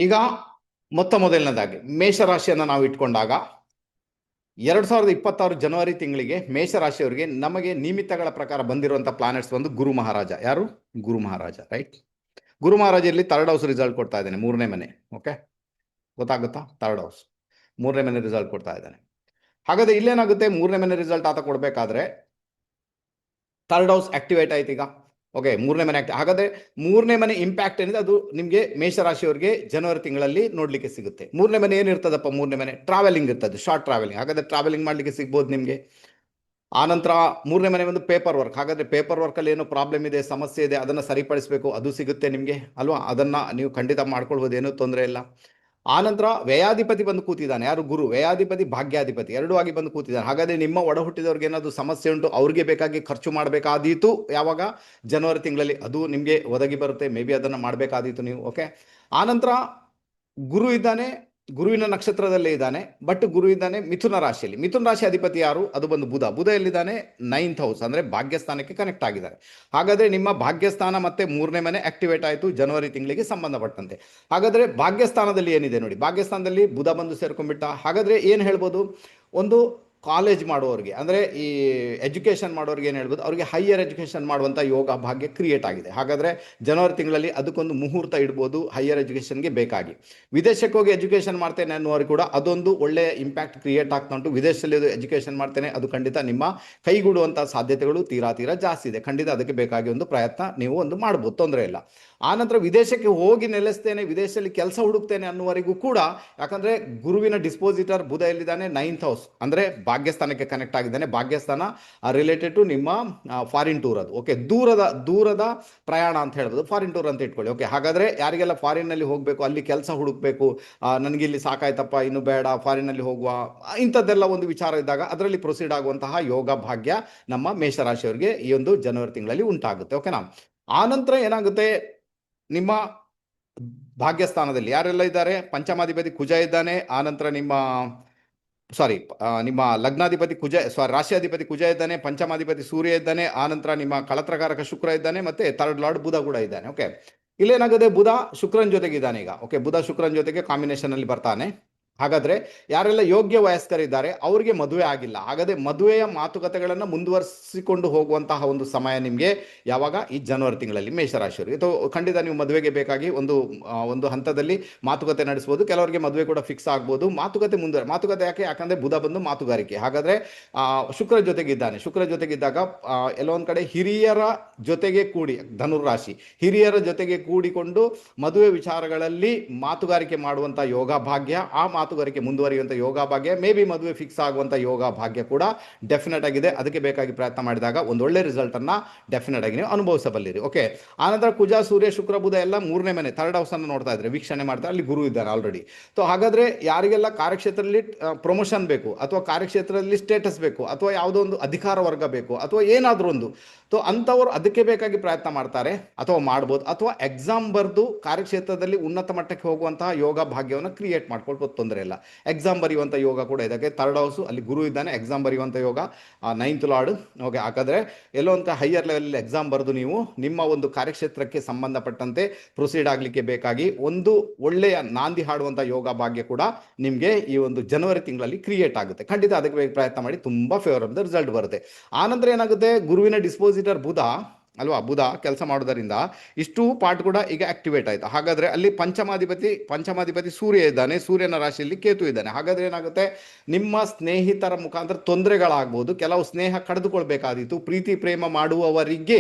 ಈಗ ಮೊದಲನೇದಾಗಿ ಮೇಷರಾಶಿಯನ್ನು ನಾವು ಇಟ್ಕೊಂಡಾಗ 2026 ಜನವರಿ ತಿಂಗಳಿಗೆ ಮೇಷರಾಶಿಯವರಿಗೆ ನಮಗೆ ನಿಮಿತ್ತಗಳ ಪ್ರಕಾರ ಬಂದಿರುವಂಥ ಪ್ಲಾನೆಟ್ಸ್ ಒಂದು ಗುರು ಮಹಾರಾಜ. ಯಾರು? ಗುರು ಮಹಾರಾಜ, ರೈಟ್. ಗುರು ಮಹಾರಾಜ ಇಲ್ಲಿ ಥರ್ಡ್ ಹೌಸ್ ರಿಸಲ್ಟ್ ಕೊಡ್ತಾ ಇದ್ದಾನೆ, 3ನೇ ಮನೆ. ಓಕೆ, ಗೊತ್ತಾಗುತ್ತಾ? ಥರ್ಡ್ ಹೌಸ್ 3ನೇ ಮನೆ ರಿಸಲ್ಟ್ ಕೊಡ್ತಾ ಇದ್ದಾನೆ. ಹಾಗಾದ್ರೆ ಇಲ್ಲೇನಾಗುತ್ತೆ, 3ನೇ ಮನೆ ರಿಸಲ್ಟ್ ಆತ ಕೊಡಬೇಕಾದ್ರೆ ಥರ್ಡ್ ಹೌಸ್ ಆಕ್ಟಿವೇಟ್ ಆಯ್ತು ಈಗ. ಓಕೆ, 3ನೇ ಮನೆ ಹಾಗಾದ್ರೆ 3ನೇ ಮನೆ ಇಂಪ್ಯಾಕ್ಟ್ ಏನಿದೆ ಅದು ನಿಮಗೆ ಮೇಷರಾಶಿಯವರಿಗೆ ಜನವರಿ ತಿಂಗಳಲ್ಲಿ ನೋಡ್ಲಿಕ್ಕೆ ಸಿಗುತ್ತೆ. 3ನೇ ಮನೆ ಏನಿರ್ತದಪ್ಪ? 3ನೇ ಮನೆ ಟ್ರಾವೆಲಿಂಗ್ ಇರ್ತದೆ, ಶಾರ್ಟ್ ಟ್ರಾವೆಲಿಂಗ್. ಹಾಗಾದ್ರೆ ಟ್ರಾವೆಲಿಂಗ್ ಮಾಡ್ಲಿಕ್ಕೆ ಸಿಗ್ಬೋದು ನಿಮಗೆ. ಆನಂತರ 3ನೇ ಮನೆ ಒಂದು ಪೇಪರ್ ವರ್ಕ್. ಹಾಗಾದ್ರೆ ಪೇಪರ್ ವರ್ಕಲ್ಲಿ ಏನೋ ಪ್ರಾಬ್ಲಮ್ ಇದೆ, ಸಮಸ್ಯೆ ಇದೆ, ಅದನ್ನು ಸರಿಪಡಿಸಬೇಕು, ಅದು ಸಿಗುತ್ತೆ ನಿಮಗೆ ಅಲ್ವಾ? ಅದನ್ನು ನೀವು ಖಂಡಿತ ಮಾಡ್ಕೊಳ್ಬೋದು, ಏನೂ ತೊಂದರೆ ಇಲ್ಲ. ಆನಂತರ ವ್ಯಯಾಧಿಪತಿ ಬಂದು ಕೂತಿದ್ದಾನೆ. ಯಾರು? ಗುರು. ವ್ಯಯಾಧಿಪತಿ ಭಾಗ್ಯಾಧಿಪತಿ ಎರಡೂ ಆಗಿ ಬಂದು ಕೂತಿದ್ದಾನೆ. ಹಾಗಾದ್ರೆ ನಿಮ್ಮ ಒಡ ಹುಟ್ಟಿದವ್ರಿಗೆ ಏನಾದರೂ ಸಮಸ್ಯೆ ಉಂಟು, ಅವ್ರಿಗೆ ಬೇಕಾಗಿ ಖರ್ಚು ಮಾಡಬೇಕಾದೀತು ಯಾವಾಗ? ಜನವರಿ ತಿಂಗಳಲ್ಲಿ. ಅದು ನಿಮಗೆ ಒದಗಿ ಬರುತ್ತೆ, ಮೇ ಬಿ ಅದನ್ನು ಮಾಡಬೇಕಾದೀತು ನೀವು. ಓಕೆ, ಆನಂತರ ಗುರು ಇದ್ದಾನೆ, ಗುರುವಿನ ನಕ್ಷತ್ರದಲ್ಲೇ ಇದ್ದಾನೆ. ಬಟ್ ಗುರು ಇದ್ದಾನೆ ಮಿಥುನ ರಾಶಿಯಲ್ಲಿ. ಮಿಥುನ ರಾಶಿ ಅಧಿಪತಿ ಯಾರು? ಅದು ಬಂದು ಬುಧ. ಬುಧ ಎಲ್ಲಿದ್ದಾನೆ? 9th ಹೌಸ್, ಅಂದರೆ ಭಾಗ್ಯಸ್ಥಾನಕ್ಕೆ ಕನೆಕ್ಟ್ ಆಗಿದ್ದಾರೆ. ಹಾಗಾದರೆ ನಿಮ್ಮ ಭಾಗ್ಯಸ್ಥಾನ ಮತ್ತೆ 3ನೇ ಮನೆ ಆಕ್ಟಿವೇಟ್ ಆಯಿತು ಜನವರಿ ತಿಂಗಳಿಗೆ ಸಂಬಂಧಪಟ್ಟಂತೆ. ಹಾಗಾದರೆ ಭಾಗ್ಯಸ್ಥಾನದಲ್ಲಿ ಏನಿದೆ ನೋಡಿ, ಭಾಗ್ಯಸ್ಥಾನದಲ್ಲಿ ಬುಧ ಬಂದು ಸೇರ್ಕೊಂಡ್ಬಿಟ್ಟ. ಹಾಗಾದರೆ ಏನು ಹೇಳ್ಬೋದು? ಒಂದು ಕಾಲೇಜ್ ಮಾಡುವವರಿಗೆ, ಅಂದರೆ ಈ ಎಜುಕೇಷನ್ ಮಾಡೋರಿಗೆ ಏನು ಹೇಳ್ಬೋದು, ಅವರಿಗೆ ಹೈಯರ್ ಎಜುಕೇಷನ್ ಮಾಡುವಂಥ ಯೋಗ ಭಾಗ್ಯ ಕ್ರಿಯೇಟ್ ಆಗಿದೆ. ಹಾಗಾದರೆ ಜನವರಿ ತಿಂಗಳಲ್ಲಿ ಅದಕ್ಕೊಂದು ಮುಹೂರ್ತ ಇಡ್ಬೋದು ಹೈಯರ್ ಎಜುಕೇಷನ್ಗೆ ಬೇಕಾಗಿ. ವಿದೇಶಕ್ಕೆ ಹೋಗಿ ಎಜುಕೇಷನ್ ಮಾಡ್ತೇನೆ ಅನ್ನೋರಿಗೆ ಕೂಡ ಅದೊಂದು ಒಳ್ಳೆಯ ಇಂಪ್ಯಾಕ್ಟ್ ಕ್ರಿಯೇಟ್ ಆಗ್ತಾ ಉಂಟು. ವಿದೇಶದಲ್ಲಿ ಎಜುಕೇಷನ್ ಮಾಡ್ತೇನೆ, ಅದು ಖಂಡಿತ ನಿಮ್ಮ ಕೈಗೂಡುವಂಥ ಸಾಧ್ಯತೆಗಳು ತೀರಾ ಜಾಸ್ತಿ ಇದೆ. ಖಂಡಿತ ಅದಕ್ಕೆ ಬೇಕಾಗಿ ಒಂದು ಪ್ರಯತ್ನ ನೀವು ಒಂದು ಮಾಡ್ಬೋದು, ತೊಂದರೆ ಇಲ್ಲ. ಆನಂತರ ವಿದೇಶಕ್ಕೆ ಹೋಗಿ ನೆಲೆಸ್ತೇನೆ, ವಿದೇಶದಲ್ಲಿ ಕೆಲಸ ಹುಡುಕ್ತೇನೆ ಅನ್ನುವರೆಗೂ ಕೂಡ, ಯಾಕಂದರೆ ಗುರುವಿನ ಡಿಸ್ಪೋಸಿಟರ್ ಬುಧ ಎಲ್ಲಿದ್ದಾನೆ? 9th ಹೌಸ್, ಅಂದರೆ ಭಾಗ್ಯಸ್ಥಾನಕ್ಕೆ ಕನೆಕ್ಟ್ ಆಗಿದ್ದಾನೆ. ಭಾಗ್ಯಸ್ಥಾನ ರಿಲೇಟೆಡ್ ಟು ನಿಮ್ಮ ಫಾರಿನ್ ಟೂರ್. ಅದು ಓಕೆ, ದೂರದ ಪ್ರಯಾಣ ಅಂತ ಹೇಳ್ಬೋದು, ಫಾರಿನ್ ಟೂರ್ ಅಂತ ಇಟ್ಕೊಳ್ಳಿ. ಓಕೆ, ಹಾಗಾದರೆ ಯಾರಿಗೆಲ್ಲ ಫಾರಿನ್ನಲ್ಲಿ ಹೋಗಬೇಕು, ಅಲ್ಲಿ ಕೆಲಸ ಹುಡುಕಬೇಕು, ನನಗಿಲ್ಲಿ ಸಾಕಾಯ್ತಪ್ಪ, ಇನ್ನು ಬೇಡ, ಫಾರಿನ್ನಲ್ಲಿ ಹೋಗುವ, ಇಂಥದ್ದೆಲ್ಲ ಒಂದು ವಿಚಾರ ಇದ್ದಾಗ ಅದರಲ್ಲಿ ಪ್ರೊಸೀಡ್ ಆಗುವಂತಹ ಯೋಗ ಭಾಗ್ಯ ನಮ್ಮ ಮೇಷರಾಶಿಯವರಿಗೆ ಈ ಒಂದು ಜನವರಿ ತಿಂಗಳಲ್ಲಿ ಉಂಟಾಗುತ್ತೆ. ಓಕೆನಾ? ಆನಂತರ ಏನಾಗುತ್ತೆ, ನಿಮ್ಮ ಭಾಗ್ಯಸ್ಥಾನದಲ್ಲಿ ಯಾರೆಲ್ಲ ಇದ್ದಾರೆ? ಪಂಚಮಾಧಿಪತಿ ಕುಜ ಇದ್ದಾನೆ. ಆನಂತರ ನಿಮ್ಮ ಲಗ್ನಾಧಿಪತಿ ಕುಜ, ರಾಶಿಯಾಧಿಪತಿ ಕುಜ ಇದ್ದಾನೆ. ಪಂಚಮಾಧಿಪತಿ ಸೂರ್ಯ ಇದ್ದಾನೆ. ಆನಂತರ ನಿಮ್ಮ ಕಳತ್ರಕಾರಕ ಶುಕ್ರ ಇದ್ದಾನೆ. ಮತ್ತೆ ಥರ್ಡ್ ಲಾರ್ಡ್ ಬುಧ ಕೂಡ ಇದ್ದಾನೆ. ಓಕೆ, ಇಲ್ಲೇನಾಗುತ್ತೆ, ಬುಧ ಶುಕ್ರನ್ ಜೊತೆಗೆ ಇದ್ದಾನೆ ಈಗ. ಓಕೆ, ಬುಧ ಶುಕ್ರನ್ ಜೊತೆಗೆ ಕಾಂಬಿನೇಷನ್ ಅಲ್ಲಿ ಬರ್ತಾನೆ. ಹಾಗಾದ್ರೆ ಯಾರೆಲ್ಲ ಯೋಗ್ಯ ವಯಸ್ಕರಿದ್ದಾರೆ ಅವರಿಗೆ ಮದುವೆ ಆಗಿಲ್ಲ, ಹಾಗಾದ್ರೆ ಮದುವೆಯ ಮಾತುಕತೆಗಳನ್ನು ಮುಂದುವರಿಸಿಕೊಂಡು ಹೋಗುವಂತಹ ಒಂದು ಸಮಯ ನಿಮಗೆ ಯಾವಾಗ? ಈ ಜನವರಿ ತಿಂಗಳಲ್ಲಿ ಮೇಷರಾಶಿಯವರಿಗೆ. ಖಂಡಿತ ನೀವು ಮದುವೆಗೆ ಬೇಕಾಗಿ ಒಂದು ಹಂತದಲ್ಲಿ ಮಾತುಕತೆ ನಡೆಸಬಹುದು. ಕೆಲವರಿಗೆ ಮದುವೆ ಕೂಡ ಫಿಕ್ಸ್ ಆಗ್ಬೋದು. ಮಾತುಕತೆ ಯಾಕಂದ್ರೆ ಬುಧ ಬಂದು ಮಾತುಗಾರಿಕೆ. ಹಾಗಾದ್ರೆ ಶುಕ್ರ ಜೊತೆಗಿದ್ದಾನೆ. ಶುಕ್ರ ಜೊತೆಗಿದ್ದಾಗ ಎಲ್ಲೊಂದು ಕಡೆ ಹಿರಿಯರ ಜೊತೆಗೆ ಕೂಡಿ, ಧನುರಾಶಿ ಹಿರಿಯರ ಜೊತೆಗೆ ಕೂಡಿಕೊಂಡು ಮದುವೆ ವಿಚಾರಗಳಲ್ಲಿ ಮಾತುಗಾರಿಕೆ ಮಾಡುವಂತ ಯೋಗ ಭಾಗ್ಯ, ಆ ಮಾತುಗಾರಿಕೆ ಮುಂದುವರಿಯುವಂಥ ಯೋಗ ಭಾಗ್ಯ, ಮೇ ಬಿ ಮದುವೆ ಫಿಕ್ಸ್ ಆಗುವಂಥ ಯೋಗ ಭಾಗ್ಯ ಕೂಡ ಡೆಫಿನೆಟ್ ಆಗಿದೆ. ಅದಕ್ಕೆ ಬೇಕಾಗಿ ಪ್ರಯತ್ನ ಮಾಡಿದಾಗ ಒಂದೊಳ್ಳೆ ರಿಸಲ್ಟ್ ಅನ್ನ ಡೆಫಿನೆಟ್ ಆಗಿ ನೀವು ಅನುಭವಿಸಬಲ್ಲಿರಿ. ಓಕೆ, ಆನಂತರ ಕುಜ ಸೂರ್ಯ ಶುಕ್ರ ಬುಧ ಎಲ್ಲ 3ನೇ ಮನೆ ಥರ್ಡ್ ಹೌಸ್ ಅನ್ನು ನೋಡ್ತಾ ಇದ್ರೆ, ವೀಕ್ಷಣೆ ಮಾಡ್ತಾರೆ, ಅಲ್ಲಿ ಗುರು ಇದ್ದಾರೆ ಆಲ್ರೆಡಿ. ಹಾಗಾದ್ರೆ ಯಾರಿಗೆಲ್ಲ ಕಾರ್ಯಕ್ಷೇತ್ರದಲ್ಲಿ ಪ್ರಮೋಷನ್ ಬೇಕು, ಅಥವಾ ಕಾರ್ಯಕ್ಷೇತ್ರದಲ್ಲಿ ಸ್ಟೇಟಸ್ ಬೇಕು, ಅಥವಾ ಯಾವುದೋ ಒಂದು ಅಧಿಕಾರ ವರ್ಗ ಬೇಕು, ಅಥವಾ ಏನಾದರೂ ಒಂದು, ಅಂಥವ್ರು ಅದಕ್ಕೆ ಬೇಕಾಗಿ ಪ್ರಯತ್ನ ಮಾಡ್ತಾರೆ ಅಥವಾ ಮಾಡ್ಬೋದು. ಅಥವಾ ಎಕ್ಸಾಮ್ ಬರೆದು ಕಾರ್ಯಕ್ಷೇತ್ರದಲ್ಲಿ ಉನ್ನತ ಮಟ್ಟಕ್ಕೆ ಹೋಗುವಂತಹ ಯೋಗ ಭಾಗ್ಯವನ್ನು ಕ್ರಿಯೇಟ್ ಮಾಡ್ಕೊಳ್ಬೋದು, ತೊಂದರೆ ಇಲ್ಲ. ಎಕ್ಸಾಮ್ ಬರೆಯುವಂಥ ಯೋಗ ಕೂಡ ಇದಕ್ಕೆ ಥರ್ಡ್ ಹೌಸ್, ಅಲ್ಲಿ ಗುರು ಇದ್ದಾನೆ. ಎಕ್ಸಾಮ್ ಬರೆಯುವಂಥ ಯೋಗ 9th ಲಾರ್ಡ್. ಓಕೆ, ಹಾಗಾದರೆ ಎಲ್ಲೋ ಅಂತ ಹೈಯರ್ ಲೆವೆಲ್ ಎಕ್ಸಾಮ್ ಬರೆದು ನೀವು ನಿಮ್ಮ ಒಂದು ಕಾರ್ಯಕ್ಷೇತ್ರಕ್ಕೆ ಸಂಬಂಧಪಟ್ಟಂತೆ ಪ್ರೊಸೀಡ್ ಆಗಲಿಕ್ಕೆ ಬೇಕಾಗಿ ಒಂದು ಒಳ್ಳೆಯ ನಾಂದಿ ಹಾಡುವಂಥ ಯೋಗ ಭಾಗ್ಯ ಕೂಡ ನಿಮಗೆ ಈ ಒಂದು ಜನವರಿ ತಿಂಗಳಲ್ಲಿ ಕ್ರಿಯೇಟ್ ಆಗುತ್ತೆ. ಖಂಡಿತ ಅದಕ್ಕೆ ಪ್ರಯತ್ನ ಮಾಡಿ, ತುಂಬ ಫೇವರಬಲ್ ರಿಸಲ್ಟ್ ಬರುತ್ತೆ. ಆನಂತರ ಏನಾಗುತ್ತೆ, ಗುರುವಿನ ಡಿಸ್ಪೋಸಿಟರ್ ಬುಧ ಅಲ್ವಾ, ಬುಧ ಕೆಲಸ ಮಾಡೋದರಿಂದ ಇಷ್ಟು ಪಾರ್ಟ್ ಕೂಡ ಈಗ ಆಕ್ಟಿವೇಟ್ ಆಯಿತು. ಹಾಗಾದರೆ ಅಲ್ಲಿ ಪಂಚಮಾಧಿಪತಿ ಸೂರ್ಯ ಇದ್ದಾನೆ, ಸೂರ್ಯನ ರಾಶಿಯಲ್ಲಿ ಕೇತು ಇದ್ದಾನೆ. ಹಾಗಾದರೆ ಏನಾಗುತ್ತೆ, ನಿಮ್ಮ ಸ್ನೇಹಿತರ ಮುಖಾಂತರ ತೊಂದರೆಗಳಾಗ್ಬೋದು, ಕೆಲವು ಸ್ನೇಹ ಕಳೆದುಕೊಳ್ಬೇಕಾದೀತು, ಪ್ರೀತಿ ಪ್ರೇಮ ಮಾಡುವವರಿಗೆ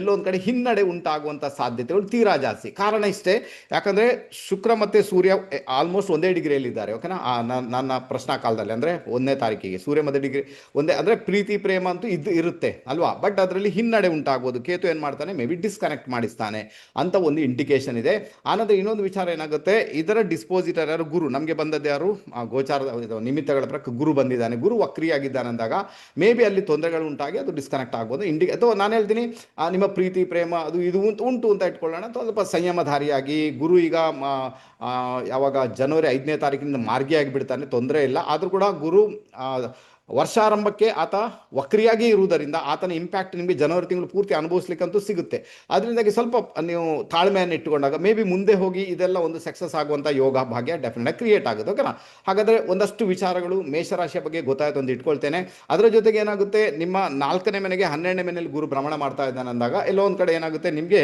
ಎಲ್ಲೊಂದು ಕಡೆ ಹಿನ್ನಡೆ ಉಂಟಾಗುವಂಥ ಸಾಧ್ಯತೆಗಳು ತೀರಾ ಜಾಸ್ತಿ. ಕಾರಣ ಇಷ್ಟೇ, ಯಾಕಂದರೆ ಶುಕ್ರ ಮತ್ತು ಸೂರ್ಯ ಆಲ್ಮೋಸ್ಟ್ ಒಂದೇ ಡಿಗ್ರಿಯಲ್ಲಿದ್ದಾರೆ. ಓಕೆನಾ? ನನ್ನ ಪ್ರಶ್ನಾ ಕಾಲದಲ್ಲಿ ಅಂದರೆ 1ನೇ ತಾರೀಕಿಗೆ ಸೂರ್ಯ ಮತ್ತು ಡಿಗ್ರಿ ಒಂದೇ, ಅಂದರೆ ಪ್ರೀತಿ ಪ್ರೇಮ ಅಂತೂ ಇರುತ್ತೆ ಅಲ್ವಾ, ಬಟ್ ಅದರಲ್ಲಿ ಹಿನ್ನಡೆ ಉಂಟಾಗ್ಬೋದು. ಕೇತು ಏನು ಮಾಡ್ತಾನೆ, ಮೇ ಬಿ ಡಿಸ್ಕನೆಕ್ಟ್ ಮಾಡಿಸ್ತಾನೆ ಅಂತ ಒಂದು ಇಂಡಿಕೇಶನ್ ಇದೆ. ಆನಂತರ ಇನ್ನೊಂದು ವಿಚಾರ ಏನಾಗುತ್ತೆ, ಇದರ ಡಿಸ್ಪೋಸಿಟರ್ ಯಾರು? ಗುರು. ನಮಗೆ ಬಂದದ್ದು ಯಾರು? ಗೋಚಾರದ ನಿಮಿತ್ತಗಳ ಪ್ರಕಾರ ಗುರು ಬಂದಿದ್ದಾನೆ. ಗುರು ವಕ್ರಿಯಾಗಿದ್ದಾನೆ ಅಂದಾಗ ಮೇ ಬಿ ಅಲ್ಲಿ ತೊಂದರೆಗಳು ಉಂಟಾಗಿ ಅದು ಡಿಸ್ಕನೆಕ್ಟ್ ಆಗ್ಬೋದು. ಅಥವಾ ನಾನು ಹೇಳ್ತೀನಿ, ನಿಮ್ಮ ಪ್ರೀತಿ ಪ್ರೇಮ ಅದು ಇದು ಉಂಟು ಅಂತ ಇಟ್ಕೊಳ್ಳೋಣ. ಅಥವಾ ಸ್ವಲ್ಪ ಸಂಯಮಧಾರಿಯಾಗಿ, ಗುರು ಈಗ ಯಾವಾಗ ಜನವರಿ 5ನೇ ತಾರೀಕಿನಿಂದ ಮಾರ್ಗಿಯಾಗಿ ಬಿಡ್ತಾನೆ, ತೊಂದರೆ ಇಲ್ಲ. ಆದರೂ ಕೂಡ ಗುರು ವರ್ಷಾರಂಭಕ್ಕೆ ಆತ ವಕ್ರಿಯಾಗಿ ಇರುವುದರಿಂದ ಆತನ ಇಂಪ್ಯಾಕ್ಟ್ ನಿಮಗೆ ಜನವರಿ ತಿಂಗಳು ಪೂರ್ತಿ ಅನುಭವಿಸ್ಲಿಕ್ಕಂತೂ ಸಿಗುತ್ತೆ. ಅದರಿಂದಾಗಿ ಸ್ವಲ್ಪ ನೀವು ತಾಳ್ಮೆಯನ್ನು ಇಟ್ಟುಕೊಂಡಾಗ ಮೇ ಬಿ ಮುಂದೆ ಹೋಗಿ ಇದೆಲ್ಲ ಒಂದು ಸಕ್ಸಸ್ ಆಗುವಂಥ ಯೋಗ ಭಾಗ್ಯ ಡೆಫಿನೆಟ್ ಕ್ರಿಯೇಟ್ ಆಗುತ್ತೆ. ಓಕೆನಾ? ಹಾಗಾದರೆ ಒಂದಷ್ಟು ವಿಚಾರಗಳು ಮೇಷರಾಶಿಯ ಬಗ್ಗೆ ಗೊತ್ತಾಯ್ತು ಅಂತ ಇಟ್ಕೊಳ್ತೇನೆ. ಅದರ ಜೊತೆಗೆ ಏನಾಗುತ್ತೆ, ನಿಮ್ಮ 4ನೇ ಮನೆಗೆ 12ನೇ ಮನೆಯಲ್ಲಿ ಗುರು ಭ್ರಮಣ ಮಾಡ್ತಾ ಇದ್ದಾನೆ ಅಂದಾಗ ಎಲ್ಲೋ ಒಂದು ಕಡೆ ಏನಾಗುತ್ತೆ, ನಿಮಗೆ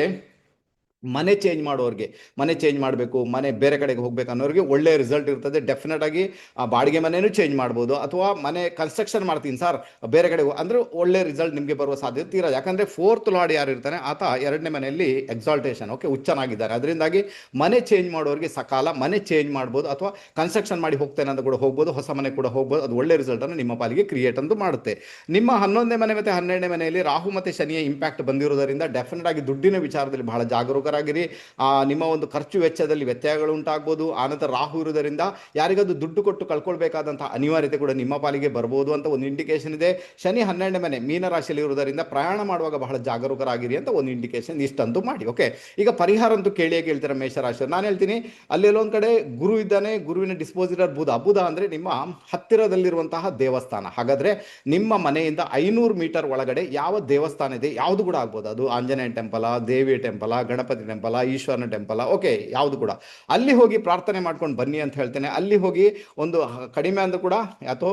ಮನೆ ಚೇಂಜ್ ಮಾಡೋರಿಗೆ, ಮನೆ ಚೇಂಜ್ ಮಾಡಬೇಕು, ಮನೆ ಬೇರೆ ಕಡೆಗೆ ಹೋಗ್ಬೇಕು ಅನ್ನೋರಿಗೆ ಒಳ್ಳೆಯ ರಿಸಲ್ಟ್ ಇರ್ತದೆ. ಡೆಫಿನೆಟ್ ಆಗಿ ಆ ಬಾಡಿಗೆ ಮನೆಯೂ ಚೇಂಜ್ ಮಾಡ್ಬೋದು, ಅಥವಾ ಮನೆ ಕನ್ಸ್ಟ್ರಕ್ಷನ್ ಮಾಡ್ತೀನಿ ಸರ್ ಬೇರೆ ಕಡೆಗೆ ಅಂದರೆ ಒಳ್ಳೆ ರಿಸಲ್ಟ್ ನಿಮಗೆ ಬರುವ ಸಾಧ್ಯತೆ ತೀರಾ. ಯಾಕಂದರೆ 4th ಲಾರ್ಡ್ ಯಾರು ಇರ್ತಾನೆ ಆತ 2ನೇ ಮನೆಯಲ್ಲಿ ಎಕ್ಸಾಲ್ಟೇಷನ್, ಓಕೆ, ಉಚ್ಚನಾಗಿದ್ದಾರೆ. ಅದರಿಂದಾಗಿ ಮನೆ ಚೇಂಜ್ ಮಾಡೋರಿಗೆ ಸಕಾಲ ಮನೆ ಚೇಂಜ್ ಮಾಡ್ಬೋದು, ಅಥವಾ ಕನ್ಸ್ಟ್ರಕ್ಷನ್ ಮಾಡಿ ಹೋಗ್ತೇನೆ ಅಂತ ಕೂಡ ಹೋಗ್ಬೋದು, ಹೊಸ ಮನೆ ಕೂಡ ಹೋಗ್ಬೋದು. ಅದು ಒಳ್ಳೆ ರಿಸಲ್ಟನ್ನು ನಿಮ್ಮ ಪಾಲಿಗೆ ಕ್ರಿಯೇಟ್ ಅಂತೂ ಮಾಡುತ್ತೆ. ನಿಮ್ಮ 11ನೇ ಮನೆ ಮತ್ತು 12ನೇ ಮನೆಯಲ್ಲಿ ರಾಹು ಮತ್ತು ಶನಿಯ ಇಂಪ್ಯಾಕ್ಟ್ ಬಂದಿರೋದರಿಂದ ಡೆಫಿನೆಟ್ ಆಗಿ ದುಡ್ಡಿನ ವಿಚಾರದಲ್ಲಿ ಬಹಳ ಜಾಗರೂಕ ಆಗಿರಿ. ನಿಮ್ಮ ಒಂದು ಖರ್ಚು ವೆಚ್ಚದಲ್ಲಿ ವ್ಯತ್ಯಯಗಳು ಉಂಟಾಗಬಹುದು. ಆನಂತರ ರಾಹು ಇರುವುದರಿಂದ ಯಾರಿಗಾದ್ರೂ ದುಡ್ಡು ಕೊಟ್ಟು ಕಳ್ಕೊಳ್ಬೇಕಾದಂತಹ ಅನಿವಾರ್ಯತೆ ಕೂಡ ನಿಮ್ಮ ಪಾಲಿಗೆ ಬರ್ಬೋದು ಅಂತ ಒಂದು ಇಂಡಿಕೇಶನ್ ಇದೆ. ಶನಿ 12ನೇ ಮನೆ ಮೀನರಾಶಿಯಲ್ಲಿ ಇರುವುದರಿಂದ ಪ್ರಯಾಣ ಮಾಡುವಾಗ ಬಹಳ ಜಾಗರೂಕರಾಗಿರಿ ಅಂತ ಒಂದು ಇಂಡಿಕೇಶನ್. ಇಷ್ಟಂತೂ ಮಾಡಿ. ಓಕೆ, ಈಗ ಪರಿಹಾರ ಅಂತೂ ಕೇಳಿಯೇ ಕೇಳ್ತೀರಾ ಮೇಷರಾಶಿಯವರು. ನಾನು ಹೇಳ್ತೀನಿ, ಅಲ್ಲೆಲ್ಲೊಂದು ಕಡೆ ಗುರು ಇದ್ದಾನೆ, ಗುರುವಿನ ಡಿಸ್ಪೋಸಿಟರ್ ಬುಧ. ಬುಧ ಅಂದರೆ ನಿಮ್ಮ ಹತ್ತಿರದಲ್ಲಿರುವಂತಹ ದೇವಸ್ಥಾನ. ಹಾಗಾದರೆ ನಿಮ್ಮ ಮನೆಯಿಂದ 500 ಮೀಟರ್ ಒಳಗಡೆ ಯಾವ ದೇವಸ್ಥಾನ ಇದೆ, ಯಾವುದು ಕೂಡ ಆಗ್ಬೋದು. ಅದು ಆಂಜನೇಯ ಟೆಂಪಲ, ದೇವಿ ಟೆಂಪಲ, ಗಣಪತಿ ಟೆಂಪಲ, ಈಶ್ವರನ ಟೆಂಪಲ್, ಓಕೆ, ಯಾವುದು ಕೂಡ ಅಲ್ಲಿ ಹೋಗಿ ಪ್ರಾರ್ಥನೆ ಮಾಡ್ಕೊಂಡು ಬನ್ನಿ ಅಂತ ಹೇಳ್ತೇನೆ. ಅಲ್ಲಿ ಹೋಗಿ ಒಂದು ಕಡಿಮೆ ಅಂದ್ರೂ ಕೂಡ ಅಥವಾ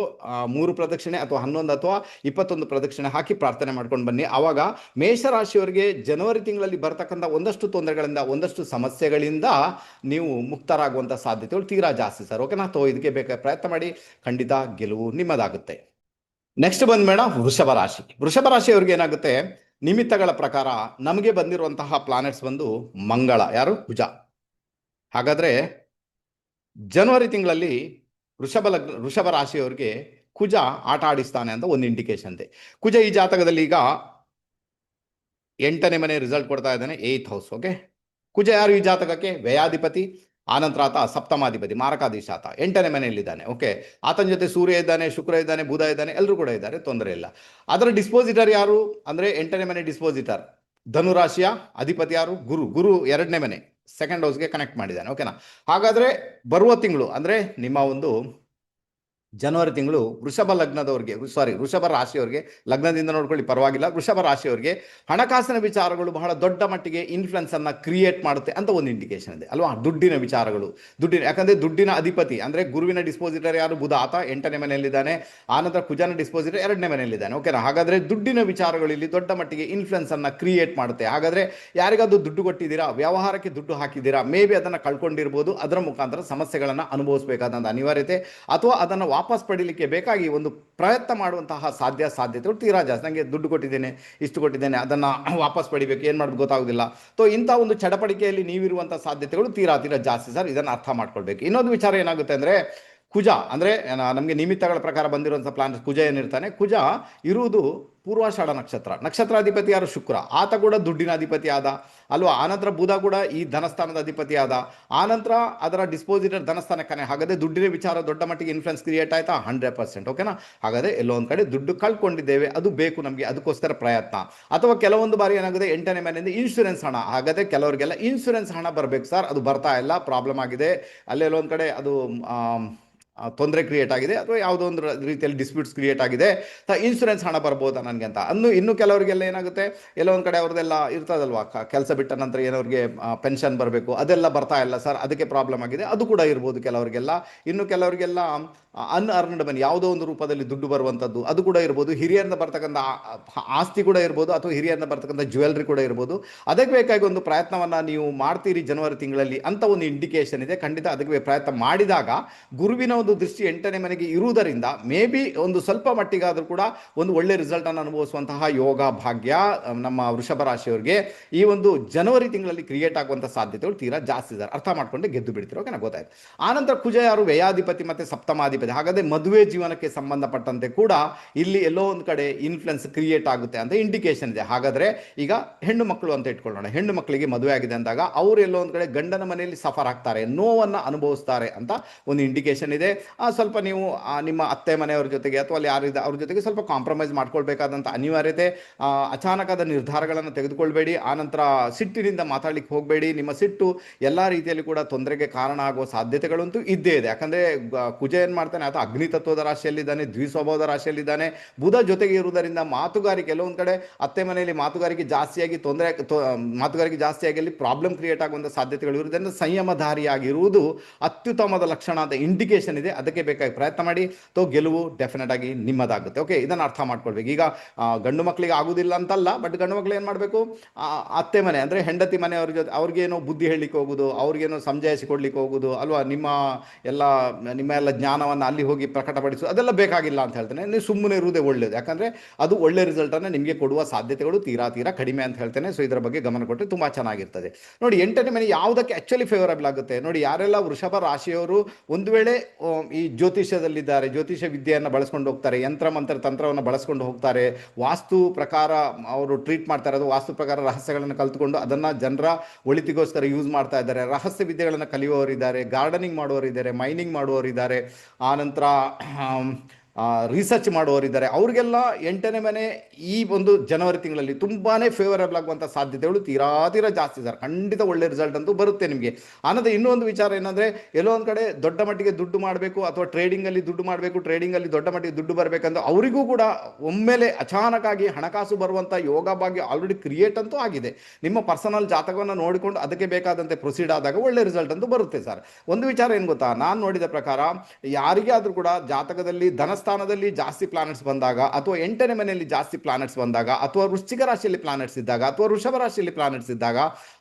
3 ಪ್ರದಕ್ಷಿಣೆ ಅಥವಾ 11 ಅಥವಾ 21 ಪ್ರದಕ್ಷಿಣೆ ಹಾಕಿ ಪ್ರಾರ್ಥನೆ ಮಾಡ್ಕೊಂಡು ಬನ್ನಿ. ಆವಾಗ ಮೇಷರಾಶಿಯವರಿಗೆ ಜನವರಿ ತಿಂಗಳಲ್ಲಿ ಬರ್ತಕ್ಕಂಥ ಒಂದಷ್ಟು ತೊಂದರೆಗಳಿಂದ, ಒಂದಷ್ಟು ಸಮಸ್ಯೆಗಳಿಂದ ನೀವು ಮುಕ್ತರಾಗುವಂಥ ಸಾಧ್ಯತೆಗಳು ತೀರಾ ಜಾಸ್ತಿ ಸರ್. ಓಕೆನಾ? ಇದಕ್ಕೆ ಬೇಕಾದ ಪ್ರಯತ್ನ ಮಾಡಿ, ಖಂಡಿತ ಗೆಲುವು ನಿಮ್ಮದಾಗುತ್ತೆ. ನೆಕ್ಸ್ಟ್ ಬಂದ್ಬೇಡ ವೃಷಭ ರಾಶಿ. ವೃಷಭ ರಾಶಿಯವರಿಗೆ ಏನಾಗುತ್ತೆ, ನಿಮಿತ್ತಗಳ ಪ್ರಕಾರ ನಮಗೆ ಬಂದಿರುವಂತಹ ಪ್ಲಾನೆಟ್ಸ್ ಬಂದು ಮಂಗಳ, ಕುಜ. ಹಾಗಾದ್ರೆ ಜನವರಿ ತಿಂಗಳಲ್ಲಿ ವೃಷಭ ರಾಶಿಯವರಿಗೆ ಕುಜ ಆಟ ಆಡಿಸ್ತಾನೆ ಅಂತ ಒಂದು ಇಂಡಿಕೇಶನ್ ಇದೆ. ಕುಜ ಈ ಜಾತಕದಲ್ಲಿ ಈಗ 8ನೇ ಮನೆ ರಿಸಲ್ಟ್ ಕೊಡ್ತಾ ಇದ್ದಾನೆ, 8th ಹೌಸ್. ಓಕೆ, ಕುಜ ಯಾರು ಈ ಜಾತಕಕ್ಕೆ? ವ್ಯಯಾಧಿಪತಿ, ಆನಂತರ ಆತ ಸಪ್ತಮಾಧಿಪತಿ, ಮಾರಕಾಧೀಶ. ಆತ 8ನೇ ಮನೆಯಲ್ಲಿದ್ದಾನೆ. ಓಕೆ, ಆತನ ಜೊತೆ ಸೂರ್ಯ ಇದ್ದಾನೆ, ಶುಕ್ರ ಇದ್ದಾನೆ, ಬುಧ ಇದ್ದಾನೆ, ಎಲ್ಲರೂ ಕೂಡ ಇದ್ದಾರೆ, ತೊಂದರೆ ಇಲ್ಲ. ಅದರ ಡಿಸ್ಪೋಸಿಟರ್ ಯಾರು ಅಂದರೆ 8ನೇ ಮನೆ ಡಿಸ್ಪೋಸಿಟರ್ ಧನುರಾಶಿಯ ಅಧಿಪತಿ ಯಾರು? ಗುರು. ಗುರು 2ನೇ ಮನೆ 2nd ಹೌಸ್ಗೆ ಕನೆಕ್ಟ್ ಮಾಡಿದ್ದಾನೆ. ಓಕೆನಾ? ಹಾಗಾದರೆ ಬರುವ ತಿಂಗಳು ಅಂದರೆ ನಿಮ್ಮ ಒಂದು ಜನವರಿ ತಿಂಗಳು ವೃಷಭ ರಾಶಿಯವರಿಗೆ, ಲಗ್ನದಿಂದ ನೋಡ್ಕೊಳ್ಳಿ ಪರವಾಗಿಲ್ಲ, ವೃಷಭ ರಾಶಿಯವರಿಗೆ ಹಣಕಾಸಿನ ವಿಚಾರಗಳು ಬಹಳ ದೊಡ್ಡ ಮಟ್ಟಿಗೆ ಇನ್ಫ್ಲುಯೆನ್ಸ್ ಅನ್ನ ಕ್ರಿಯೇಟ್ ಮಾಡುತ್ತೆ ಅಂತ ಒಂದು ಇಂಡಿಕೇಶನ್ ಇದೆ ಅಲ್ವಾ? ದುಡ್ಡಿನ ವಿಚಾರಗಳು, ಯಾಕಂದ್ರೆ ದುಡ್ಡಿನ ಅಧಿಪತಿ ಅಂದ್ರೆ ಗುರುವಿನ ಡಿಸ್ಪೋಸಿಟರ್ ಯಾರು? ಬುಧ. ಆತ 8ನೇ ಮನೆಯಲ್ಲಿದ್ದಾನೆ. ಆನಂತರ ಕುಜನ ಡಿಸ್ಪೋಸಿಟರ್ 2ನೇ ಮನೆಯಲ್ಲಿದ್ದಾನೆ. ಓಕೆನಾ? ಹಾಗಾದ್ರೆ ದುಡ್ಡಿನ ವಿಚಾರಗಳು ಇಲ್ಲಿ ದೊಡ್ಡ ಮಟ್ಟಿಗೆ ಇನ್ಫ್ಲುಯೆನ್ಸ್ ಅನ್ನ ಕ್ರಿಯೇಟ್ ಮಾಡುತ್ತೆ. ಹಾಗಾದ್ರೆ ಯಾರಿಗಾದ್ರೂ ದುಡ್ಡು ಕೊಟ್ಟಿದ್ದೀರಾ, ವ್ಯವಹಾರಕ್ಕೆ ದುಡ್ಡು ಹಾಕಿದ್ದೀರಾ, ಮೇ ಬಿ ಅದನ್ನ ಕಳ್ಕೊಂಡಿರ್ಬೋದು, ಅದರ ಮುಖಾಂತರ ಸಮಸ್ಯೆಗಳನ್ನ ಅನುಭವಿಸಬೇಕಾದಂತ ಅನಿವಾರ್ಯತೆ ಅಥವಾ ಅದನ್ನು ವಾಪಸ್ ಪಡೀಲಿಕ್ಕೆ ಬೇಕಾಗಿ ಒಂದು ಪ್ರಯತ್ನ ಮಾಡುವಂತಹ ಸಾಧ್ಯತೆಗಳು ತೀರಾ ಜಾಸ್ತಿ. ನನಗೆ ದುಡ್ಡು ಕೊಟ್ಟಿದ್ದೇನೆ, ಇಷ್ಟು ಕೊಟ್ಟಿದ್ದೇನೆ, ಅದನ್ನು ವಾಪಸ್ ಪಡಿಬೇಕು, ಏನು ಮಾಡೋದು ಗೊತ್ತಾಗೋದಿಲ್ಲ. ಇಂಥ ಒಂದು ಚಡಪಡಿಕೆಯಲ್ಲಿ ನೀವಿರುವಂಥ ಸಾಧ್ಯತೆಗಳು ತೀರಾ ಜಾಸ್ತಿ ಸರ್. ಇದನ್ನು ಅರ್ಥ ಮಾಡ್ಕೊಳ್ಬೇಕು. ಇನ್ನೊಂದು ವಿಚಾರ ಏನಾಗುತ್ತೆ ಅಂದರೆ, ಕುಜ ಅಂದರೆ ನಮಗೆ ನಿಮಿತ್ತಗಳ ಪ್ರಕಾರ ಬಂದಿರುವಂಥ ಪ್ಲಾನ್ ಕುಜ ಏನಿರ್ತಾನೆ, ಕುಜ ಇರುವುದು ಪೂರ್ವಾಷಾಢ ನಕ್ಷತ್ರಾಧಿಪತಿ ಯಾರು? ಶುಕ್ರ. ಆತ ಕೂಡ ದುಡ್ಡಿನ ಅಧಿಪತಿ ಆದ ಅಲ್ವಾ? ಆನಂತರ ಬುಧ ಕೂಡ ಈ ಧನಸ್ಥಾನದ ಅಧಿಪತಿ ಆದ. ಆನಂತರ ಅದರ ಡಿಸ್ಪೋಸಿಟರ್ ಧನಸ್ಥಾನಕ್ಕೆ. ಹಾಗಾದರೆ ದುಡ್ಡಿನ ವಿಚಾರ ದೊಡ್ಡ ಮಟ್ಟಿಗೆ ಇನ್ಫ್ಲುಯೆನ್ಸ್ ಕ್ರಿಯೇಟ್ ಆಯ್ತಾ? 100%. ಓಕೆನಾ? ಹಾಗಾದರೆ ಎಲ್ಲೋ ಒಂದು ಕಡೆ ದುಡ್ಡು ಕಳ್ಕೊಂಡಿದ್ದೇವೆ, ಅದು ಬೇಕು ನಮಗೆ, ಅದಕ್ಕೋಸ್ಕರ ಪ್ರಯತ್ನ. ಅಥವಾ ಕೆಲವೊಂದು ಬಾರಿ ಏನಾಗುತ್ತೆ, 8ನೇ ಮನೆಯಿಂದ ಇನ್ಶೂರೆನ್ಸ್ ಹಣ. ಹಾಗಾದರೆ ಕೆಲವರಿಗೆಲ್ಲ ಇನ್ಶೂರೆನ್ಸ್ ಹಣ ಬರಬೇಕು ಸರ್, ಅದು ಬರ್ತಾ ಇಲ್ಲ, ಪ್ರಾಬ್ಲಮ್ ಆಗಿದೆ, ಅಲ್ಲೆಲ್ಲೋ ಒಂದು ಕಡೆ ಅದು ತೊಂದರೆ ಕ್ರಿಯೇಟ್ ಆಗಿದೆ, ಅಥವಾ ಯಾವುದೋ ಒಂದು ರೀತಿಯಲ್ಲಿ ಡಿಸ್ಪ್ಯೂಟ್ಸ್ ಕ್ರಿಯೇಟ್ ಆಗಿದೆ, ಇನ್ಶೂರೆನ್ಸ್ ಹಣ ಬರ್ಬೋದಾ ನನಗೆ ಅಂತ. ಇನ್ನು ಕೆಲವರಿಗೆಲ್ಲ ಏನಾಗುತ್ತೆ, ಎಲ್ಲೋ ಒಂದು ಕಡೆ ಅವ್ರದ್ದೆಲ್ಲ ಇರ್ತದಲ್ವಾ, ಕೆಲಸ ಬಿಟ್ಟ ನಂತರ ಏನವ್ರಿಗೆ ಪೆನ್ಷನ್ ಬರಬೇಕು, ಅದೆಲ್ಲ ಬರ್ತಾ ಇಲ್ಲ ಸರ್, ಅದಕ್ಕೆ ಪ್ರಾಬ್ಲಮ್ ಆಗಿದೆ, ಅದು ಕೂಡ ಇರ್ಬೋದು ಕೆಲವರಿಗೆಲ್ಲ. ಇನ್ನು ಕೆಲವರಿಗೆಲ್ಲ ಅನ್ಅರ್ನ್ಡ್ ಮನಿ, ಯಾವುದೋ ಒಂದು ರೂಪದಲ್ಲಿ ದುಡ್ಡು ಬರುವಂಥದ್ದು, ಅದು ಕೂಡ ಇರ್ಬೋದು. ಹಿರಿಯರಿಂದ ಬರ್ತಕ್ಕಂಥ ಆಸ್ತಿ ಕೂಡ ಇರ್ಬೋದು, ಅಥವಾ ಹಿರಿಯರಿಂದ ಬರ್ತಕ್ಕಂಥ ಜ್ಯುವೆಲ್ರಿ ಕೂಡ ಇರ್ಬೋದು. ಅದಕ್ಕೆ ಬೇಕಾಗಿ ಒಂದು ಪ್ರಯತ್ನವನ್ನು ನೀವು ಮಾಡ್ತೀರಿ ಜನವರಿ ತಿಂಗಳಲ್ಲಿ ಅಂತ ಒಂದು ಇಂಡಿಕೇಶನ್ ಇದೆ. ಖಂಡಿತ ಅದಕ್ಕೆ ಪ್ರಯತ್ನ ಮಾಡಿದಾಗ ಗುರುವಿನ ಒಂದು ದೃಷ್ಟಿ 8ನೇ ಮನೆಗೆ ಇರುವುದರಿಂದ ಮೇ ಬಿ ಒಂದು ಸ್ವಲ್ಪ ಮಟ್ಟಿಗಾದರೂ ಕೂಡ ಒಂದು ಒಳ್ಳೆ ರಿಸಲ್ಟ್ ಅನ್ನು ಅನುಭವಿಸುವಂತಹ ಯೋಗ ಭಾಗ್ಯ ನಮ್ಮ ವೃಷಭ ರಾಶಿಯವರಿಗೆ ಈ ಒಂದು ಜನವರಿ ತಿಂಗಳಲ್ಲಿ ಕ್ರಿಯೇಟ್ ಆಗುವಂತಹ ಸಾಧ್ಯತೆಗಳು ತೀರಾ ಜಾಸ್ತಿ ಇದ್ದಾರೆ. ಅರ್ಥ ಮಾಡ್ಕೊಂಡು ಗೆದ್ದು ಬಿಡ್ತೀರೋ, ಓಕೆ, ಗೊತ್ತಾಯ್ತು. ಆನಂತರ ಕುಜ ಯಾರು? ವ್ಯಯಾಧಿಪತಿ ಮತ್ತೆ ಸಪ್ತಮಾಧಿಪತಿ. ಹಾಗಾದ್ರೆ ಮದುವೆ ಜೀವನಕ್ಕೆ ಸಂಬಂಧಪಟ್ಟಂತೆ ಕೂಡ ಇಲ್ಲಿ ಎಲ್ಲೋ ಒಂದು ಕಡೆ ಇನ್ಫ್ಲುಯೆನ್ಸ್ ಕ್ರಿಯೇಟ್ ಆಗುತ್ತೆ ಅಂತ ಇಂಡಿಕೇಶನ್ ಇದೆ. ಹಾಗಾದ್ರೆ ಈಗ ಹೆಣ್ಣು ಮಕ್ಕಳು ಅಂತ ಇಟ್ಕೊಳ್ಳೋಣ, ಹೆಣ್ಣು ಮಕ್ಕಳಿಗೆ ಮದುವೆ ಆಗಿದೆ ಅಂದಾಗ ಅವರು ಎಲ್ಲೋ ಒಂದು ಕಡೆ ಗಂಡನ ಮನೆಯಲ್ಲಿ ಸಫರ್ ಆಗ್ತಾರೆ, ನೋವನ್ನು ಅನುಭವಿಸ್ತಾರೆ ಅಂತ ಒಂದು ಇಂಡಿಕೇಶನ್ ಇದೆ. ಸ್ವಲ್ಪ ನೀವು ನಿಮ್ಮ ಅತ್ತೆ ಮನೆಯವ್ರ ಜೊತೆಗೆ ಅಥವಾ ಅಲ್ಲಿ ಯಾರಿದೆ ಅವ್ರ ಜೊತೆಗೆ ಸ್ವಲ್ಪ ಕಾಂಪ್ರಮೈಸ್ ಮಾಡ್ಕೊಳ್ಬೇಕಾದಂಥ ಅನಿವಾರ್ಯತೆ, ಅಚಾನಕದ ನಿರ್ಧಾರಗಳನ್ನು ತೆಗೆದುಕೊಳ್ಬೇಡಿ. ಆನಂತರ ಸಿಟ್ಟಿನಿಂದ ಮಾತಾಡ್ಲಿಕ್ಕೆ ಹೋಗಬೇಡಿ. ನಿಮ್ಮ ಸಿಟ್ಟು ಎಲ್ಲ ರೀತಿಯಲ್ಲಿ ಕೂಡ ತೊಂದರೆಗೆ ಕಾರಣ ಆಗುವ ಸಾಧ್ಯತೆಗಳಂತೂ ಇದ್ದೇ ಇದೆ. ಯಾಕಂದರೆ ಕುಜ ಏನು ಮಾಡ್ತಾನೆ, ಆತ ಅಗ್ನಿ ತತ್ವದ ರಾಶಿಯಲ್ಲಿದ್ದಾನೆ, ದ್ವಿಸ್ವಭಾವದ ರಾಶಿಯಲ್ಲಿದ್ದಾನೆ. ಬುಧ ಜೊತೆಗೆ ಇರುವುದರಿಂದ ಮಾತುಗಾರಿಕೆ, ಕೆಲವೊಂದು ಕಡೆ ಅತ್ತೆ ಮನೆಯಲ್ಲಿ ಮಾತುಗಾರಿಕೆ ಜಾಸ್ತಿಯಾಗಿ ಮಾತುಗಾರಿಕೆ ಜಾಸ್ತಿಯಾಗಿ ಅಲ್ಲಿ ಪ್ರಾಬ್ಲಮ್ ಕ್ರಿಯೇಟ್ ಆಗುವಂಥ ಸಾಧ್ಯತೆಗಳು ಇರುವುದರಿಂದ ಸಂಯಮಧಾರಿಯಾಗಿರುವುದು ಅತ್ಯುತ್ತಮದ ಲಕ್ಷಣ ಅಂತ ಇಂಡಿಕೇಶನ್ ಇದೆ. ಅದಕ್ಕೆ ಬೇಕಾಗಿ ಪ್ರಯತ್ನ ಮಾಡಿ, ಗೆಲುವು ಡೆಫಿನೆಟ್ ಆಗಿ ನಿಮ್ಮದಾಗುತ್ತೆ. ಓಕೆ, ಇದನ್ನು ಅರ್ಥ ಮಾಡ್ಕೊಳ್ಬೇಕು. ಈಗ ಗಂಡು ಮಕ್ಕಳಿಗೆ ಆಗುದಿಲ್ಲ ಅಂತಲ್ಲ, ಬಟ್ ಗಂಡು ಮಕ್ಕಳು ಏನು ಮಾಡಬೇಕು, ಅತ್ತೆ ಮನೆ ಅಂದರೆ ಹೆಂಡತಿ ಮನೆಯವ್ರ ಜೊತೆ ಅವ್ರಿಗೇನೋ ಬುದ್ಧಿ ಹೇಳಲಿಕ್ಕೆ ಹೋಗೋದು, ಅವ್ರಿಗೇನೋ ಸಮಜಾಯಿಸಿಕೊಡ್ಲಿಕ್ಕೆ ಹೋಗೋದು ಅಲ್ವಾ, ನಿಮ್ಮ ಎಲ್ಲ ಜ್ಞಾನವನ್ನು ಅಲ್ಲಿ ಹೋಗಿ ಪ್ರಕಟಪಡಿಸೋದು ಅದೆಲ್ಲ ಬೇಕಾಗಿಲ್ಲ ಅಂತ ಹೇಳ್ತೇನೆ. ನೀವು ಸುಮ್ಮನೆ ಇರುವುದೇ ಒಳ್ಳೆಯದು. ಯಾಕಂದರೆ ಅದು ಒಳ್ಳೆ ರಿಸಲ್ಟನ್ನು ನಿಮಗೆ ಕೊಡುವ ಸಾಧ್ಯತೆಗಳು ತೀರಾ ಕಡಿಮೆ ಅಂತ ಹೇಳ್ತೇನೆ. ಸೊ ಇದರ ಬಗ್ಗೆ ಗಮನ ಕೊಟ್ಟರೆ ತುಂಬ ಚೆನ್ನಾಗಿರ್ತದೆ. ನೋಡಿ, 8ನೇ ಮನೆ ಯಾವುದಕ್ಕೆ ಆ್ಯಕ್ಚುಲಿ ಫೇವರಬಲ್ ಆಗುತ್ತೆ ನೋಡಿ. ಯಾರೆಲ್ಲ ವೃಷಭ ರಾಶಿಯವರು ಒಂದು ವೇಳೆ ಈ ಜ್ಯೋತಿಷ್ಯದಲ್ಲಿದ್ದಾರೆ, ಜ್ಯೋತಿಷ್ಯ ವಿದ್ಯೆಯನ್ನು ಬಳಸ್ಕೊಂಡು ಹೋಗ್ತಾರೆ, ಯಂತ್ರ ಮಂತ್ರ ತಂತ್ರವನ್ನು ಬಳಸ್ಕೊಂಡು ಹೋಗ್ತಾರೆ, ವಾಸ್ತು ಪ್ರಕಾರ ಅವರು ಟ್ರೀಟ್ ಮಾಡ್ತಾರೆ, ಅದು ವಾಸ್ತು ಪ್ರಕಾರ ರಹಸ್ಯಗಳನ್ನು ಕಲ್ತ್ಕೊಂಡು ಅದನ್ನು ಜನರ ಒಳಿತಿಗೋಸ್ಕರ ಯೂಸ್ ಮಾಡ್ತಾ ಇದ್ದಾರೆ. ರಹಸ್ಯ ವಿದ್ಯೆಗಳನ್ನು ಕಲಿಯುವವರಿದ್ದಾರೆ, ಗಾರ್ಡನಿಂಗ್ ಮಾಡುವವರಿದ್ದಾರೆ, ಮೈನಿಂಗ್ ಮಾಡುವವರಿದ್ದಾರೆ, ಆನಂತರ ರಿಸರ್ಚ್ ಮಾಡುವವರಿದ್ದಾರೆ. ಅವ್ರಿಗೆಲ್ಲ 8ನೇ ಮನೆ ಈ ಒಂದು ಜನವರಿ ತಿಂಗಳಲ್ಲಿ ತುಂಬಾ ಫೇವರಬಲ್ ಆಗುವಂಥ ಸಾಧ್ಯತೆಗಳು ತೀರಾ ಜಾಸ್ತಿ ಸರ್. ಖಂಡಿತ ಒಳ್ಳೆ ರಿಸಲ್ಟ್ ಅಂತೂ ಬರುತ್ತೆ ನಿಮಗೆ. ಆನಂತರ ಇನ್ನೊಂದು ವಿಚಾರ ಏನಂದರೆ, ಎಲ್ಲೋ ಒಂದು ಕಡೆ ದೊಡ್ಡ ಮಟ್ಟಿಗೆ ದುಡ್ಡು ಮಾಡಬೇಕು ಅಥವಾ ಟ್ರೇಡಿಂಗಲ್ಲಿ ದುಡ್ಡು ಮಾಡಬೇಕು, ಟ್ರೇಡಿಂಗಲ್ಲಿ ದೊಡ್ಡ ಮಟ್ಟಿಗೆ ದುಡ್ಡು ಬರಬೇಕಂದ್ರೆ ಅವರಿಗೂ ಕೂಡ ಒಮ್ಮೆಲೆ ಅಚಾನಕ್ಕಾಗಿ ಹಣಕಾಸು ಬರುವಂಥ ಯೋಗ ಭಾಗ್ಯ ಆಲ್ರೆಡಿ ಕ್ರಿಯೇಟ್ ಅಂತೂ ಆಗಿದೆ. ನಿಮ್ಮ ಪರ್ಸನಲ್ ಜಾತಕವನ್ನು ನೋಡಿಕೊಂಡು ಅದಕ್ಕೆ ಬೇಕಾದಂತೆ ಪ್ರೊಸೀಡ್ ಆದಾಗ ಒಳ್ಳೆ ರಿಸಲ್ಟ್ ಅಂತೂ ಬರುತ್ತೆ ಸರ್. ಒಂದು ವಿಚಾರ ಏನು ಗೊತ್ತಾ, ನಾನು ನೋಡಿದ ಪ್ರಕಾರ ಯಾರಿಗೇ ಆದರೂ ಕೂಡ ಜಾತಕದಲ್ಲಿ ಧನಸ್ಥಾನದಲ್ಲಿ ಜಾಸ್ತಿ ಪ್ಲಾನೆಟ್ಸ್ ಬಂದಾಗ, ಅಥವಾ 8ನೇ ಮನೆಯಲ್ಲಿ ಜಾಸ್ತಿ ಪ್ಲಾನೆಟ್ಸ್ ಬಂದಾಗ, ಅಥವಾ ವೃಶ್ಚಿಕ ರಾಶಿಯಲ್ಲಿ ಪ್ಲಾನೆಟ್ಸ್ ಇದ್ದಾಗ, ಅಥವಾ ವೃಷಭ ರಾಶಿಯಲ್ಲಿ ಪ್ಲಾನೆಟ್ಸ್ ಇದ್ದಾಗ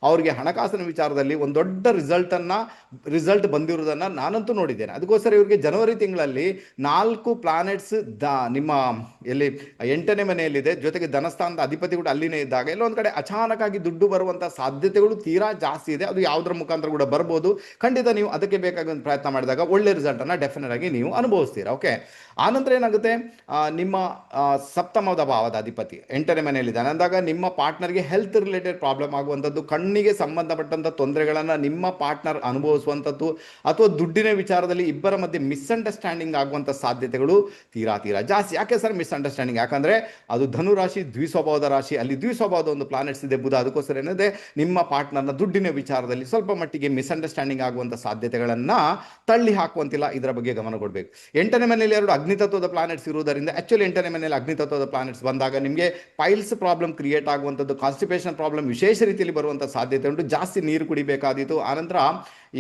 ಅವರಿಗೆ ಹಣಕಾಸಿನ ವಿಚಾರದಲ್ಲಿ ಒಂದು ದೊಡ್ಡ ರಿಸಲ್ಟ್ ಬಂದಿರುವುದನ್ನು ನಾನಂತೂ ನೋಡಿದ್ದೇನೆ. ಅದಕ್ಕೋಸ್ಕರ ಇವರಿಗೆ ಜನವರಿ ತಿಂಗಳಲ್ಲಿ 4 ಪ್ಲಾನೆಟ್ಸ್ ನಿಮ್ಮ ಎಲ್ಲಿ 8ನೇ ಮನೆಯಲ್ಲಿದೆ, ಜೊತೆಗೆ ಧನಸ್ಥಾನದ ಅಧಿಪತಿ ಕೂಡ ಅಲ್ಲಿನೇ ಇದ್ದಾಗ ಎಲ್ಲೊಂದು ಕಡೆ ಅಚಾನಕ್ಕಾಗಿ ದುಡ್ಡು ಬರುವಂಥ ಸಾಧ್ಯತೆಗಳು ತೀರಾ ಜಾಸ್ತಿ ಇದೆ. ಅದು ಯಾವುದರ ಮುಖಾಂತರ ಕೂಡ ಬರ್ಬೋದು. ಖಂಡಿತ ನೀವು ಅದಕ್ಕೆ ಬೇಕಾಗಿ ಒಂದು ಪ್ರಯತ್ನ ಮಾಡಿದಾಗ ಒಳ್ಳೆ ರಿಸಲ್ಟನ್ನು ಡೆಫಿನೆಟ್ ಆಗಿ ನೀವು ಅನುಭವಿಸ್ತೀರಾ. ಓಕೆ, ಆನಂತರ ಏನಾಗುತ್ತೆ, ನಿಮ್ಮ ಸಪ್ತಮದ ಭಾವದ ಅಧಿಪತಿ 8ನೇ ಮನೆಯಲ್ಲಿದ್ದಾನೆ ಅಂದಾಗ ನಿಮ್ಮ ಪಾರ್ಟ್ನರ್ಗೆ ಹೆಲ್ತ್ ರಿಲೇಟೆಡ್ ಪ್ರಾಬ್ಲಮ್ ಆಗುವಂಥದ್ದು, ಕಣ್ಣಿಗೆ ಸಂಬಂಧಪಟ್ಟಂಥ ತೊಂದರೆಗಳನ್ನು ನಿಮ್ಮ ಪಾರ್ಟ್ನರ್ ಅನುಭವಿಸುವಂಥದ್ದು, ಅಥವಾ ದುಡ್ಡಿನ ವಿಚಾರದಲ್ಲಿ ಇಬ್ಬರ ಮಧ್ಯೆ ಮಿಸ್ಅಂಡರ್ಸ್ಟ್ಯಾಂಡಿಂಗ್ ಆಗುವಂಥ ಸಾಧ್ಯತೆಗಳು ತೀರಾ ಜಾಸ್ತಿ. ಯಾಕೆ ಸರ್ ಮಿಸ್ಅಂಡರ್ಸ್ಟ್ಯಾಂಡಿಂಗ್? ಯಾಕಂದರೆ ಅದು ಧನುರಾಶಿ ದ್ವಿಸ್ವಭಾವದ ರಾಶಿ, ಅಲ್ಲಿ ದ್ವಿಸ್ವಭಾವದ ಒಂದು ಪ್ಲಾನೆಟ್ಸ್ ಇದೆ ಬುಧ. ಅದಕ್ಕೋಸ್ಕರ ಏನಿದೆ, ನಿಮ್ಮ ಪಾರ್ಟ್ನರ್ನ ದುಡ್ಡಿನ ವಿಚಾರದಲ್ಲಿ ಸ್ವಲ್ಪ ಮಟ್ಟಿಗೆ ಮಿಸ್ಅಂಡರ್ಸ್ಟ್ಯಾಂಡಿಂಗ್ ಆಗುವಂಥ ಸಾಧ್ಯತೆಗಳನ್ನು ತಳ್ಳಿ ಹಾಕುವಂತಿಲ್ಲ. ಇದರ ಬಗ್ಗೆ ಗಮನ ಕೊಡಬೇಕು. 8ನೇ ಮನೆಯಲ್ಲಿ 2 ಅಗ್ನಿತತ್ವದ ಪ್ಲಾನೆಟ್ಸ್ ಇರುವುದರಿಂದ, ಆಕ್ಚುಲಿ 8ನೇ ಮನೆಯಲ್ಲಿ ಅಗ್ನಿತತ್ವದ ಪ್ಲಾನೆಟ್ಸ್ ಬಂದಾಗ ನಿಮಗೆ ಪೈಲ್ಸ್ ಪ್ರಾಬ್ಲಮ್ ಕ್ರಿಯೇಟ್ ಆಗುವಂಥದ್ದು, ಕಾನ್ಸ್ಟಿಪೇಷನ್ ಪ್ರಾಬ್ಲಮ್ ವಿಶೇಷ ರೀತಿಯಲ್ಲಿ ಬರುವಂಥ ಸಾಧ್ಯತೆ ಉಂಟು. ಜಾಸ್ತಿ ನೀರು ಕುಡಿಬೇಕಾದೀತು. ಆನಂತರ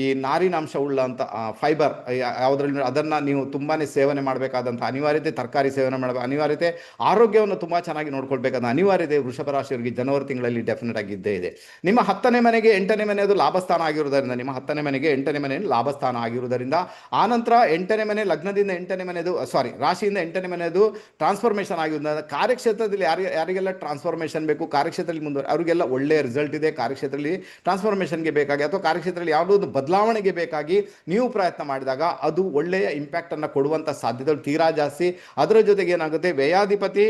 ಈ ನಾರಿನಾಂಶ ಉಳ್ಳಂಥ ಫೈಬರ್ ಯಾವುದರಲ್ಲಿ ಅದನ್ನು ನೀವು ತುಂಬಾ ಸೇವನೆ ಮಾಡಬೇಕಾದಂಥ ಅನಿವಾರ್ಯತೆ, ತರಕಾರಿ ಸೇವನೆ ಮಾಡಬೇಕು ಅನಿವಾರ್ಯತೆ, ಆರೋಗ್ಯವನ್ನು ತುಂಬ ಚೆನ್ನಾಗಿ ನೋಡ್ಕೊಳ್ಬೇಕಾದ ಅನಿವಾರ್ಯತೆ ವೃಷಭ ರಾಶಿಯವರಿಗೆ ಜನವರಿ ತಿಂಗಳಲ್ಲಿ ಡೆಫಿನೆಟ್ ಆಗಿ ಇದ್ದೇ ಇದೆ. ನಿಮ್ಮ 10ನೇ ಮನೆಗೆ 8ನೇ ಮನೆಯದು ಲಾಭಸ್ಥಾನ ಆಗಿರುವುದರಿಂದ, ನಿಮ್ಮ 10ನೇ ಮನೆಗೆ 8ನೇ ಮನೆಯಲ್ಲಿ ಲಾಭಸ್ಥಾನ ಆಗಿರುವುದರಿಂದ, ಆನಂತರ 8ನೇ ಮನೆ ಲಗ್ನದಿಂದ 8ನೇ ಮನೆಯದು ರಾಶಿಯಿಂದ 8ನೇ ಮನೆಯದು ಟ್ರಾನ್ಸ್ಫಾರ್ಮೇಷನ್ ಆಗಿರೋದ್ರಿಂದ ಕಾರ್ಯಕ್ಷೇತ್ರದಲ್ಲಿ ಯಾರಿಗೆಲ್ಲ ಟ್ರಾನ್ಸ್ಫಾರ್ಮೇಷನ್ ಬೇಕು, ಕಾರ್ಯಕ್ಷೇತ್ರದಲ್ಲಿ ಮುಂದುವರೆ ಅವರಿಗೆಲ್ಲ ಒಳ್ಳೆಯ ರಿಸಲ್ಟ್ ಇದೆ. ಕಾರ್ಯಕ್ಷೇತ್ರದಲ್ಲಿ ಟ್ರಾನ್ಸ್ಫಾರ್ಮೇಷನ್ಗೆ ಬೇಕಾಗಿ ಅಥವಾ ಕಾರ್ಯಕ್ಷೇತ್ರದಲ್ಲಿ ಯಾವುದೋ ಒಂದು ಬದಲಾವಣೆಗೆ ಬೇಕಾಗಿ ನೀವು ಪ್ರಯತ್ನ ಮಾಡಿದಾಗ ಅದು ಒಳ್ಳೆಯ ಇಂಪ್ಯಾಕ್ಟನ್ನು ಕೊಡುವಂಥ ಸಾಧ್ಯತೆಗಳು ತೀರಾ ಜಾಸ್ತಿ. ಅದರ ಜೊತೆಗೆ ಏನಾಗುತ್ತೆ, ವ್ಯಯಾಧಿಪತಿ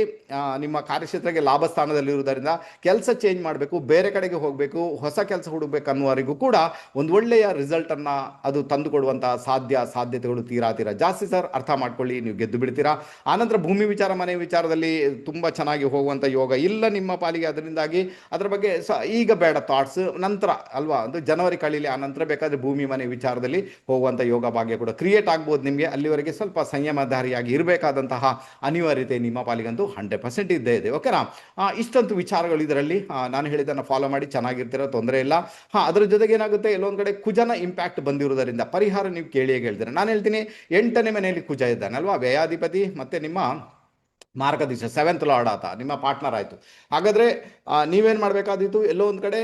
ನಿಮ್ಮ ಕಾರ್ಯಕ್ಷೇತ್ರಕ್ಕೆ ಲಾಭ ಸ್ಥಾನದಲ್ಲಿರುವುದರಿಂದ ಕೆಲಸ ಚೇಂಜ್ ಮಾಡಬೇಕು, ಬೇರೆ ಕಡೆಗೆ ಹೋಗಬೇಕು, ಹೊಸ ಕೆಲಸ ಹುಡುಕಬೇಕು ಅನ್ನುವರಿಗೂ ಕೂಡ ಒಂದು ಒಳ್ಳೆಯ ರಿಸಲ್ಟನ್ನು ಅದು ತಂದು ಕೊಡುವಂಥ ಸಾಧ್ಯತೆಗಳು ತೀರಾ ಜಾಸ್ತಿ ಸರ್. ಅರ್ಥ ಮಾಡ್ಕೊಳ್ಳಿ, ನೀವು ಗೆದ್ದು ಬಿಡ್ತೀರಾ. ಆನಂತರ ಭೂಮಿ ವಿಚಾರ, ಮನೆ ವಿಚಾರದಲ್ಲಿ ತುಂಬ ಚೆನ್ನಾಗಿ ಹೋಗುವಂಥ ಯೋಗ ಇಲ್ಲ ನಿಮ್ಮ ಪಾಲಿಗೆ. ಅದರಿಂದಾಗಿ ಅದರ ಬಗ್ಗೆ ಈಗ ಬೇಡ ಥಾಟ್ಸ್, ನಂತರ ಅಲ್ವಾ, ಒಂದು ಜನವರಿ ಕಳೀಲಿ, ಆ ನಂತರ ಬೇಕಾದರೆ ಭೂಮಿ ಮನೆ ವಿಚಾರದಲ್ಲಿ ಹೋಗುವಂಥ ಯೋಗ ಭಾಗ್ಯ ಕೂಡ ಕ್ರಿಯೇಟ್ ಆಗ್ಬೋದು ನಿಮಗೆ. ಅಲ್ಲಿವರೆಗೆ ಸ್ವಲ್ಪ ಸಂಯಮಧಾರಿಯಾಗಿ ಇರಬೇಕಾದಂತಹ ಅನಿವಾರ್ಯತೆ ನಿಮ್ಮ ಪಾಲಿಗಂತೂ 100% ಇದ್ದೇ ಇದೆ. ಓಕೆನಾ? ಇಷ್ಟಂತೂ ವಿಚಾರಗಳು ಇದರಲ್ಲಿ ನಾನು ಹೇಳಿದ್ದನ್ನು ಫಾಲೋ ಮಾಡಿ ಚೆನ್ನಾಗಿರ್ತೀರ, ತೊಂದರೆ ಇಲ್ಲ. ಅದರ ಜೊತೆಗೆ ಏನಾಗುತ್ತೆ, ಎಲ್ಲೊಂದು ಕಡೆ ಕುಜನ ಇಂಪ್ಯಾಕ್ಟ್ ಬಂದಿರುವುದರಿಂದ ಪರಿಹಾರ ನೀವು ಕೇಳಿಯೇ ಹೇಳ್ತೀರಾ. ನಾನು ಹೇಳ್ತೀನಿ, 8ನೇ ಮನೆಯಲ್ಲಿ ಕುಜ ಇದ್ದಾನೆ ಅಲ್ವಾ, ವ್ಯಯಾಧಿಪತಿ ಮತ್ತು ನಿಮ್ಮ ಮಾರ್ಗದೀಶ 7th ಲಾರ್ಡ್ ಆತ ನಿಮ್ಮ ಪಾರ್ಟ್ನರ್ ಆಯಿತು. ಹಾಗಾದರೆ ನೀವೇನು ಮಾಡಬೇಕಾದಿತ್ತು, ಎಲ್ಲೋ ಒಂದು ಕಡೆ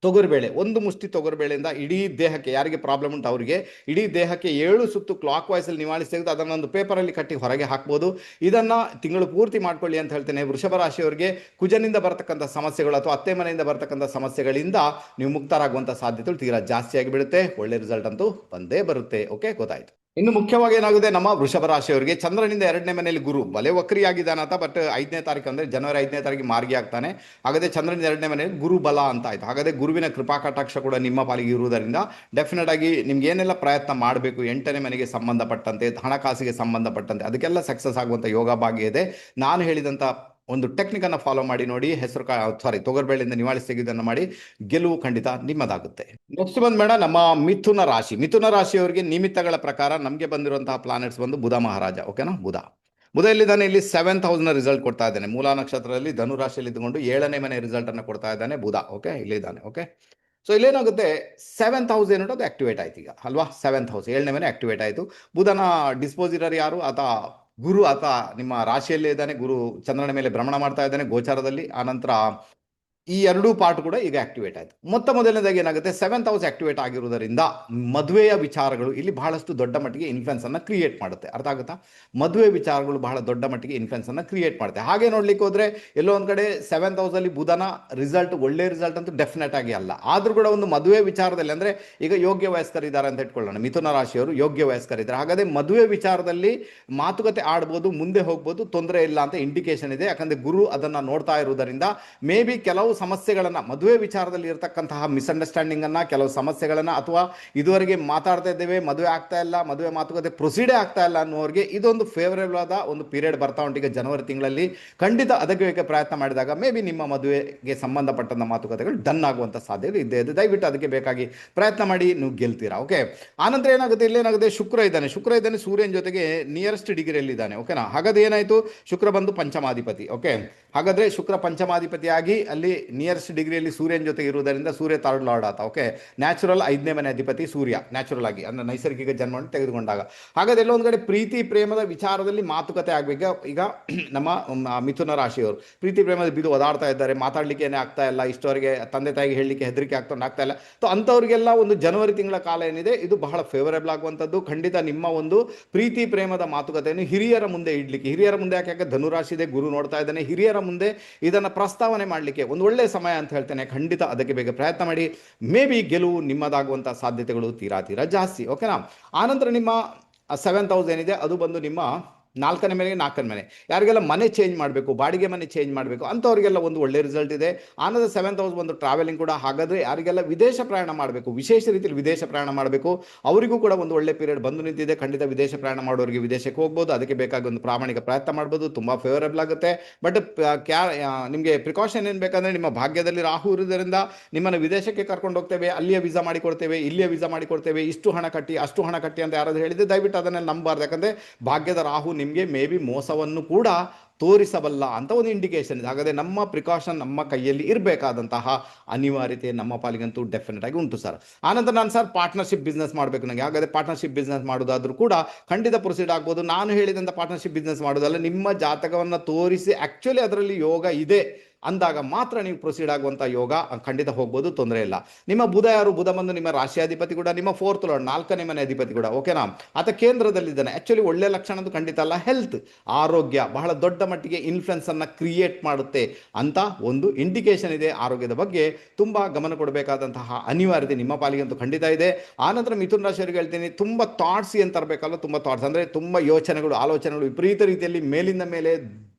ತೊಗರಿಬೇಳೆ, ಒಂದು ಮುಷ್ಟಿ ತೊಗರಿಬೇಳೆಯಿಂದ ಇಡೀ ದೇಹಕ್ಕೆ, ಯಾರಿಗೆ ಪ್ರಾಬ್ಲಮ್ ಉಂಟು ಅವರಿಗೆ ಇಡೀ ದೇಹಕ್ಕೆ 7 ಸುತ್ತು ಕ್ಲಾಕ್ ವೈಸಲ್ಲಿ ನಿವಾಳಿಸಿ ತೆಗೆದು ಅದನ್ನೊಂದು ಪೇಪರಲ್ಲಿ ಕಟ್ಟಿ ಹೊರಗೆ ಹಾಕ್ಬೋದು. ಇದನ್ನು ತಿಂಗಳು ಪೂರ್ತಿ ಮಾಡ್ಕೊಳ್ಳಿ ಅಂತ ಹೇಳ್ತೇನೆ. ವೃಷಭ ರಾಶಿಯವರಿಗೆ ಕುಜನಿಂದ ಬರ್ತಕ್ಕಂಥ ಸಮಸ್ಯೆಗಳು ಅಥವಾ ಅತ್ತೆ ಮನೆಯಿಂದ ಬರ್ತಕ್ಕಂಥ ಸಮಸ್ಯೆಗಳಿಂದ ನೀವು ಮುಕ್ತರಾಗುವಂಥ ಸಾಧ್ಯತೆಗಳು ತೀರಾ ಜಾಸ್ತಿಯಾಗಿ ಬಿಡುತ್ತೆ. ಒಳ್ಳೆ ರಿಸಲ್ಟ್ ಅಂತೂ ಬಂದೇ ಬರುತ್ತೆ. ಓಕೆ, ಗೊತ್ತಾಯಿತು. ಇನ್ನು ಮುಖ್ಯವಾಗಿ ಏನಾಗುತ್ತೆ ನಮ್ಮ ವೃಷಭ ರಾಶಿಯವರಿಗೆ ಚಂದ್ರನಿಂದ 2ನೇ ಮನೆಯಲ್ಲಿ ಗುರು ಬಲೆ ವಕ್ರಿಯಾಗಿದ್ದಾನಂತ, ಬಟ್ 5ನೇ ತಾರೀಕು ಅಂದರೆ ಜನವರಿ 5ನೇ ತಾರೀಕು ಮಾರ್ಗಿ ಆಗ್ತಾನೆ. ಹಾಗಾದರೆ ಚಂದ್ರನಿಂದ 2ನೇ ಮನೆಯಲ್ಲಿ ಗುರು ಬಲ ಅಂತ ಆಯ್ತು. ಹಾಗಾದರೆ ಗುರುವಿನ ಕೃಪಾ ಕಟಾಕ್ಷ ಕೂಡ ನಿಮ್ಮ ಪಾಲಿಗೆ ಇರುವುದರಿಂದ ಡೆಫಿನೆಟ್ ಆಗಿ ನಿಮ್ಗೆ ಏನೆಲ್ಲ ಪ್ರಯತ್ನ ಮಾಡಬೇಕು 8ನೇ ಮನೆಗೆ ಸಂಬಂಧಪಟ್ಟಂತೆ, ಹಣಕಾಸಿಗೆ ಸಂಬಂಧಪಟ್ಟಂತೆ ಅದಕ್ಕೆಲ್ಲ ಸಕ್ಸಸ್ ಆಗುವಂಥ ಯೋಗ ಭಾಗ್ಯ ಇದೆ. ನಾನು ಹೇಳಿದಂಥ ಒಂದು ಟೆಕ್ನಿಕನ್ನು ಫಾಲೋ ಮಾಡಿ ನೋಡಿ, ಹೆಸರು ತೊಗರ್ಬೇಳೆಯಿಂದ ನಿವಾಳಿಸಿ ತೆಗೆದನ್ನು ಮಾಡಿ, ಗೆಲುವು ಖಂಡಿತ ನಿಮ್ಮದಾಗುತ್ತೆ. ನೆಕ್ಸ್ಟ್ ಬಂದ್ ಮೇಡ ನಮ್ಮ ಮಿಥುನ ರಾಶಿ. ಮಿಥುನ ರಾಶಿಯವರಿಗೆ ನಿಮಿತ್ತಗಳ ಪ್ರಕಾರ ನಮಗೆ ಬಂದಿರುವಂತಹ ಪ್ಲಾನೆಟ್ಸ್ ಬಂದು ಬುಧ ಮಹಾರಾಜ. ಓಕೆನಾ, ಬುಧ ಎಲ್ಲಿದ್ದಾನೆ? ಇಲ್ಲಿ 7th ಹೌಸ್ನ ರಿಸಲ್ಟ್ ಕೊಡ್ತಾ ಇದ್ದಾನೆ. ಮೂಲ ನಕ್ಷತ್ರದಲ್ಲಿ ಧನು ರಾಶಿಯಲ್ಲಿ ಇದ್ದುಕೊಂಡು 7ನೇ ಮನೆ ರಿಸಲ್ಟ್ ಅನ್ನು ಕೊಡ್ತಾ ಇದ್ದಾನೆ ಬುಧ. ಓಕೆ, ಇಲ್ಲಿದ್ದಾನೆ. ಓಕೆ, ಸೊ ಇಲ್ಲೇನಾಗುತ್ತೆ, 7th ಹೌಸ್ ಏನೋ ಅದು ಆಕ್ಟಿವೇಟ್ ಆಯ್ತು ಈಗ ಅಲ್ವಾ. 7th ಹೌಸ್ 7ನೇ ಮನೆ ಆಕ್ಟಿವೇಟ್ ಆಯಿತು. ಬುಧನ ಡಿಸ್ಪೋಸಿಟರ್ ಯಾರು? ಆತ ಗುರು. ಆತ ನಿಮ್ಮ ರಾಶಿಯಲ್ಲೇ ಇದ್ದಾನೆ. ಗುರು ಚಂದ್ರನ ಮೇಲೆ ಭ್ರಮಣ ಮಾಡ್ತಾ ಇದ್ದಾನೆ ಗೋಚಾರದಲ್ಲಿ. ಆನಂತರ ಈ ಎರಡೂ ಪಾರ್ಟ್ ಕೂಡ ಈಗ ಆಕ್ಟಿವೇಟ್ ಆಯಿತು. ಮೊದಲನೇದಾಗಿ ಏನಾಗುತ್ತೆ, 7th ಹೌಸ್ ಆಕ್ಟಿವೇಟ್ ಆಗಿರುವುದರಿಂದ ಮದುವೆಯ ವಿಚಾರಗಳು ಇಲ್ಲಿ ಬಹಳಷ್ಟು ದೊಡ್ಡ ಮಟ್ಟಿಗೆ ಇನ್ಫ್ಲುಯೆನ್ಸ್ ಅನ್ನು ಕ್ರಿಯೇಟ್ ಮಾಡುತ್ತೆ. ಅರ್ಥ ಆಗುತ್ತಾ? ಮದುವೆ ವಿಚಾರಗಳು ಬಹಳ ದೊಡ್ಡ ಮಟ್ಟಿಗೆ ಇನ್ಫ್ಲುಯೆನ್ಸ್ ಅನ್ನು ಕ್ರಿಯೇಟ್ ಮಾಡುತ್ತೆ. ಹಾಗೆ ನೋಡ್ಲಿಕ್ಕೆ ಹೋದ್ರೆ ಎಲ್ಲೋ ಒಂದು ಕಡೆ 7th ಹೌಸಲ್ಲಿ ಬುಧನ ರಿಸಲ್ಟ್ ಒಳ್ಳೆ ರಿಸಲ್ಟ್ ಅಂತೂ ಡೆಫಿನೆಟ್ ಆಗಿ ಅಲ್ಲ. ಆದ್ರೂ ಕೂಡ ಒಂದು ಮದುವೆ ವಿಚಾರದಲ್ಲಿ, ಅಂದ್ರೆ ಈಗ ಯೋಗ್ಯ ವಯಸ್ಕರಿದ್ದಾರೆ ಅಂತ ಇಟ್ಕೊಳ್ಳೋಣ, ಮಿಥುನ ರಾಶಿಯವರು ಯೋಗ್ಯ ವಯಸ್ಕರಿದ್ದಾರೆ. ಹಾಗಾದ್ರೆ ಮದುವೆ ವಿಚಾರದಲ್ಲಿ ಮಾತುಕತೆ ಆಡ್ಬೋದು, ಮುಂದೆ ಹೋಗ್ಬೋದು, ತೊಂದರೆ ಇಲ್ಲ ಅಂತ ಇಂಡಿಕೇಶನ್ ಇದೆ. ಯಾಕಂದ್ರೆ ಗುರು ಅದನ್ನ ನೋಡ್ತಾ ಇರುವುದರಿಂದ ಮೇ ಬಿ ಕೆಲವು ಸಮಸ್ಯೆಗಳನ್ನ, ಮದುವೆ ವಿಚಾರದಲ್ಲಿ ಇರತಕ್ಕಂತಹ ಮಿಸ್ಅಂಡರ್ಸ್ಟ್ಯಾಂಡಿಂಗ್ ಅನ್ನ, ಕೆಲವು ಸಮಸ್ಯೆಗಳನ್ನ, ಅಥವಾ ಇದುವರೆಗೆ ಮಾತಾಡ್ತಾ ಇದ್ದೇವೆ ಮದುವೆ ಆಗ್ತಾ ಇಲ್ಲ, ಮದುವೆ ಮಾತುಕತೆ ಪ್ರೊಸೀಡೇ ಆಗ್ತಾ ಇಲ್ಲ ಅನ್ನೋರಿಗೆ ಇದೊಂದು ಫೇವರೇಬಲ್ ಆದ ಒಂದು ಪೀರಿಯಡ್ ಬರ್ತಾ ಉಂಟು ಈಗ ಜನವರಿ ತಿಂಗಳಲ್ಲಿ. ಖಂಡಿತ ಅದಕ್ಕೆ ಬೇಕೆ ಪ್ರಯತ್ನ ಮಾಡಿದಾಗ ಮೇ ಬಿ ನಿಮ್ಮ ಮದುವೆಗೆ ಸಂಬಂಧಪಟ್ಟಂತ ಮಾತುಕತೆಗಳು ಡನ್ ಆಗುವಂತ ಸಾಧ್ಯತೆ ಇದ್ದೇ ಇದೆ. ದಯವಿಟ್ಟು ಅದಕ್ಕೆ ಬೇಕಾಗಿ ಪ್ರಯತ್ನ ಮಾಡಿ, ನೀವು ಗೆಲ್ತೀರಾ. ಓಕೆ, ಆನಂತರ ಏನಾಗುತ್ತೆ, ಇಲ್ಲೇನಾಗುತ್ತೆ, ಶುಕ್ರ ಇದ್ದಾನೆ ಸೂರ್ಯನ ಜೊತೆಗೆ ನಿಯರೆಸ್ಟ್ ಡಿಗ್ರಿಯಲ್ಲಿ ಇದ್ದಾನೆ. ಓಕೆನಾ, ಹಾಗಾದ್ರೆ ಏನಾಯ್ತು, ಶುಕ್ರ ಬಂದು ಪಂಚಮಾಧಿಪತಿ. ಓಕೆ, ಹಾಗಾದ್ರೆ ಶುಕ್ರ ಪಂಚಮಾಧಿಪತಿಯಾಗಿ ಅಲ್ಲಿ ನಿಯರೆಸ್ಟ್ ಡಿಗ್ರಿಯಲ್ಲಿ ಸೂರ್ಯನ ಜೊತೆ ಇರುವುದರಿಂದ ಸೂರ್ಯ 3rd ಲಾರ್ಡ್ ಆತ. ಓಕೆ, ನ್ಯಾಚುರಲ್ 5ನೇ ಮನೆ ಅಧಿಪತಿ ಸೂರ್ಯ, ನ್ಯಾಚುರಲ್ ಆಗಿ ಅಂದ್ರೆ ನೈಸರ್ಗಿಕ ಜನ್ಮವನ್ನು ತೆಗೆದುಕೊಂಡಾಗ. ಹಾಗಾದ್ರೆ ಎಲ್ಲೋ ಒಂದು ಕಡೆ ಪ್ರೀತಿ ಪ್ರೇಮದ ವಿಚಾರದಲ್ಲಿ ಮಾತುಕತೆ ಆಗಬೇಕು. ಈಗ ನಮ್ಮ ಮಿಥುನ ರಾಶಿಯವರು ಪ್ರೀತಿ ಪ್ರೇಮದ ಬಿದ್ದು ಓದಾಡ್ತಾ ಇದ್ದಾರೆ, ಮಾತಾಡ್ಲಿಕ್ಕೆ ಏನೇ ಆಗ್ತಾ ಇಲ್ಲ, ಇಷ್ಟವರೆಗೆ ತಂದೆ ತಾಯಿಗೆ ಹೇಳಲಿಕ್ಕೆ ಹೆದರಿಕೆ ಆಗ್ತಾ ಇಲ್ಲ. ಸೊ ಅಂಥವ್ರಿಗೆಲ್ಲ ಒಂದು ಜನವರಿ ತಿಂಗಳ ಕಾಲ ಏನಿದೆ ಇದು ಬಹಳ ಫೇವರೇಬಲ್ ಆಗುವಂಥದ್ದು. ಖಂಡಿತ ನಿಮ್ಮ ಒಂದು ಪ್ರೀತಿ ಪ್ರೇಮದ ಮಾತುಕತೆಯನ್ನು ಹಿರಿಯರ ಮುಂದೆ ಇಡ್ಲಿಕ್ಕೆ, ಹಿರಿಯರ ಮುಂದೆ ಯಾಕೆ ಧನುರಾಶಿ ಇದೆ, ಗುರು ನೋಡ್ತಾ ಇದ್ದಾನೆ, ಹಿರಿಯರ ಮುಂದೆ ಇದನ್ನು ಪ್ರಸ್ತಾವನೆ ಮಾಡಲಿಕ್ಕೆ ಒಂದು ಒಳ್ಳೆಯ ಸಮಯ ಅಂತ ಹೇಳ್ತೇನೆ. ಖಂಡಿತ ಅದಕ್ಕೆ ಬೇಗ ಪ್ರಯತ್ನ ಮಾಡಿ, ಮೇ ಬಿ ಗೆಲುವು ನಿಮ್ಮದಾಗುವಂಥ ಸಾಧ್ಯತೆಗಳು ತೀರಾ ಜಾಸ್ತಿ. ಓಕೆನಾ, ಆನಂತರ ನಿಮ್ಮ 7th ಹೌಸ್ ಏನಿದೆ ಅದು ಬಂದು ನಿಮ್ಮ 4ನೇ ಮನೆಗೆ 4ನೇ ಮನೆ. ಯಾರಿಗೆಲ್ಲ ಮನೆ ಚೇಂಜ್ ಮಾಡಬೇಕು, ಬಾಡಿಗೆ ಮನೆ ಚೇಂಜ್ ಮಾಡಬೇಕು ಅಂಥವ್ರಿಗೆಲ್ಲ ಒಂದು ಒಳ್ಳೆ ರಿಸಲ್ಟ್ ಇದೆ. ಆನಂತರ 7th ಹೌಸ್ ಒಂದು ಟ್ರಾವೆಲಿಂಗ್ ಕೂಡ. ಹಾಗಾದರೆ ಯಾರಿಗೆಲ್ಲ ವಿದೇಶ ಪ್ರಯಾಣ ಮಾಡಬೇಕು, ವಿಶೇಷ ರೀತಿಯಲ್ಲಿ ವಿದೇಶ ಪ್ರಯಾಣ ಮಾಡಬೇಕು, ಅವರಿಗೂ ಕೂಡ ಒಂದು ಒಳ್ಳೆ ಪೀರಿಯಡ್ ಬಂದು ನಿಂತಿದೆ. ಖಂಡಿತ ವಿದೇಶ ಪ್ರಯಾಣ ಮಾಡೋರಿಗೆ ವಿದೇಶಕ್ಕೆ ಹೋಗ್ಬೋದು, ಅದಕ್ಕೆ ಬೇಕಾಗಿ ಒಂದು ಪ್ರಾಮಾಣಿಕ ಪ್ರಯತ್ನ ಮಾಡ್ಬೋದು, ತುಂಬ ಫೇವರೇಬಲ್ ಆಗುತ್ತೆ. ಬಟ್ ನಿಮಗೆ ಪ್ರಿಕಾಷನ್ ಏನು ಬೇಕಂದರೆ, ನಿಮ್ಮ ಭಾಗ್ಯದಲ್ಲಿ ರಾಹು ಇರುವುದರಿಂದ ನಿಮ್ಮನ್ನು ವಿದೇಶಕ್ಕೆ ಕರ್ಕೊಂಡು ಹೋಗ್ತೇವೆ, ಅಲ್ಲಿಯ ವೀಸಾ ಮಾಡಿಕೊಡ್ತೇವೆ, ಇಲ್ಲಿಯ ವೀಸಾ ಮಾಡಿಕೊಡ್ತೇವೆ, ಇಷ್ಟು ಹಣ ಕಟ್ಟಿ ಅಷ್ಟು ಹಣ ಕಟ್ಟಿ ಅಂತ ಯಾರಾದರೂ ಹೇಳಿದರೆ ದಯವಿಟ್ಟು ಅದನ್ನೆಲ್ಲ ನಂಬಾರ್ದು. ಯಾಕಂದರೆ ಭಾಗ್ಯದ ರಾಹು ನಿಮಗೆ ಮೇ ಬಿ ಮೋಸವನ್ನು ಕೂಡ ತೋರಿಸಬಲ್ಲ ಅಂತ ಒಂದು ಇಂಡಿಕೇಶನ್ ಇದೆ. ಹಾಗಾದರೆ ನಮ್ಮ ಪ್ರಿಕಾಷನ್ ನಮ್ಮ ಕೈಯಲ್ಲಿ ಇರಬೇಕಾದಂತಹ ಅನಿವಾರ್ಯತೆ ನಮ್ಮ ಪಾಲಿಗಂತೂ ಡೆಫಿನೆಟ್ ಆಗಿ ಉಂಟು ಸರ್. ಆನಂತರ ನಾನು ಸರ್ ಪಾರ್ಟ್ನರ್ಶಿಪ್ ಬಿಸ್ನೆಸ್ ಮಾಡಬೇಕು ನನಗೆ, ಹಾಗಾದರೆ ಪಾರ್ಟ್ನರ್ಶಿಪ್ ಬಿಸ್ನೆಸ್ ಮಾಡೋದಾದ್ರೂ ಕೂಡ ಖಂಡಿತ ಪ್ರೊಸೀಡ್ ಆಗ್ಬೋದು. ನಾನು ಹೇಳಿದಂಥ ಪಾರ್ಟ್ನರ್ಶಿಪ್ ಬಿಸ್ನೆಸ್ ಮಾಡೋದಲ್ಲ, ನಿಮ್ಮ ಜಾತಕವನ್ನು ತೋರಿಸಿ ಆ್ಯಕ್ಚುಲಿ ಅದರಲ್ಲಿ ಯೋಗ ಇದೆ ಅಂದಾಗ ಮಾತ್ರ ನೀವು ಪ್ರೊಸೀಡ್ ಆಗುವಂಥ ಯೋಗ ಖಂಡಿತ ಹೋಗ್ಬೋದು, ತೊಂದರೆ ಇಲ್ಲ. ನಿಮ್ಮ ಬುಧ ಯಾರು? ಬುಧ ಬಂದು ನಿಮ್ಮ ರಾಶಿಯಾಧಿಪತಿ ಕೂಡ, ನಿಮ್ಮ 4th ಲಾರ್ಡ್ 4ನೇ ಮನೆ ಅಧಿಪತಿ ಕೂಡ. ಓಕೆನಾ, ಆತ ಕೇಂದ್ರದಲ್ಲಿದ್ದಾನೆ. ಆ್ಯಕ್ಚುಲಿ ಒಳ್ಳೆ ಲಕ್ಷಣ ಅಂತೂ ಖಂಡಿತ ಅಲ್ಲ. ಹೆಲ್ತ್, ಆರೋಗ್ಯ ಬಹಳ ದೊಡ್ಡ ಮಟ್ಟಿಗೆ ಇನ್ಫ್ಲುಯೆನ್ಸ್ ಅನ್ನು ಕ್ರಿಯೇಟ್ ಮಾಡುತ್ತೆ ಅಂತ ಒಂದು ಇಂಡಿಕೇಶನ್ ಇದೆ. ಆರೋಗ್ಯದ ಬಗ್ಗೆ ತುಂಬ ಗಮನ ಕೊಡಬೇಕಾದಂತಹ ಅನಿವಾರ್ಯತೆ ನಿಮ್ಮ ಪಾಲಿಗಂತೂ ಖಂಡಿತ ಇದೆ. ಆನಂತರ ಮಿಥುನ ರಾಶಿಯವರಿಗೆ ಹೇಳ್ತೀನಿ, ತುಂಬ ಥಾಟ್ಸ್ ಏನು ತರಬೇಕಲ್ಲ, ತುಂಬ ಥಾಟ್ಸ್ ಅಂದರೆ ತುಂಬ ಯೋಚನೆಗಳು, ಆಲೋಚನೆಗಳು ವಿಪರೀತ ರೀತಿಯಲ್ಲಿ ಮೇಲಿಂದ ಮೇಲೆ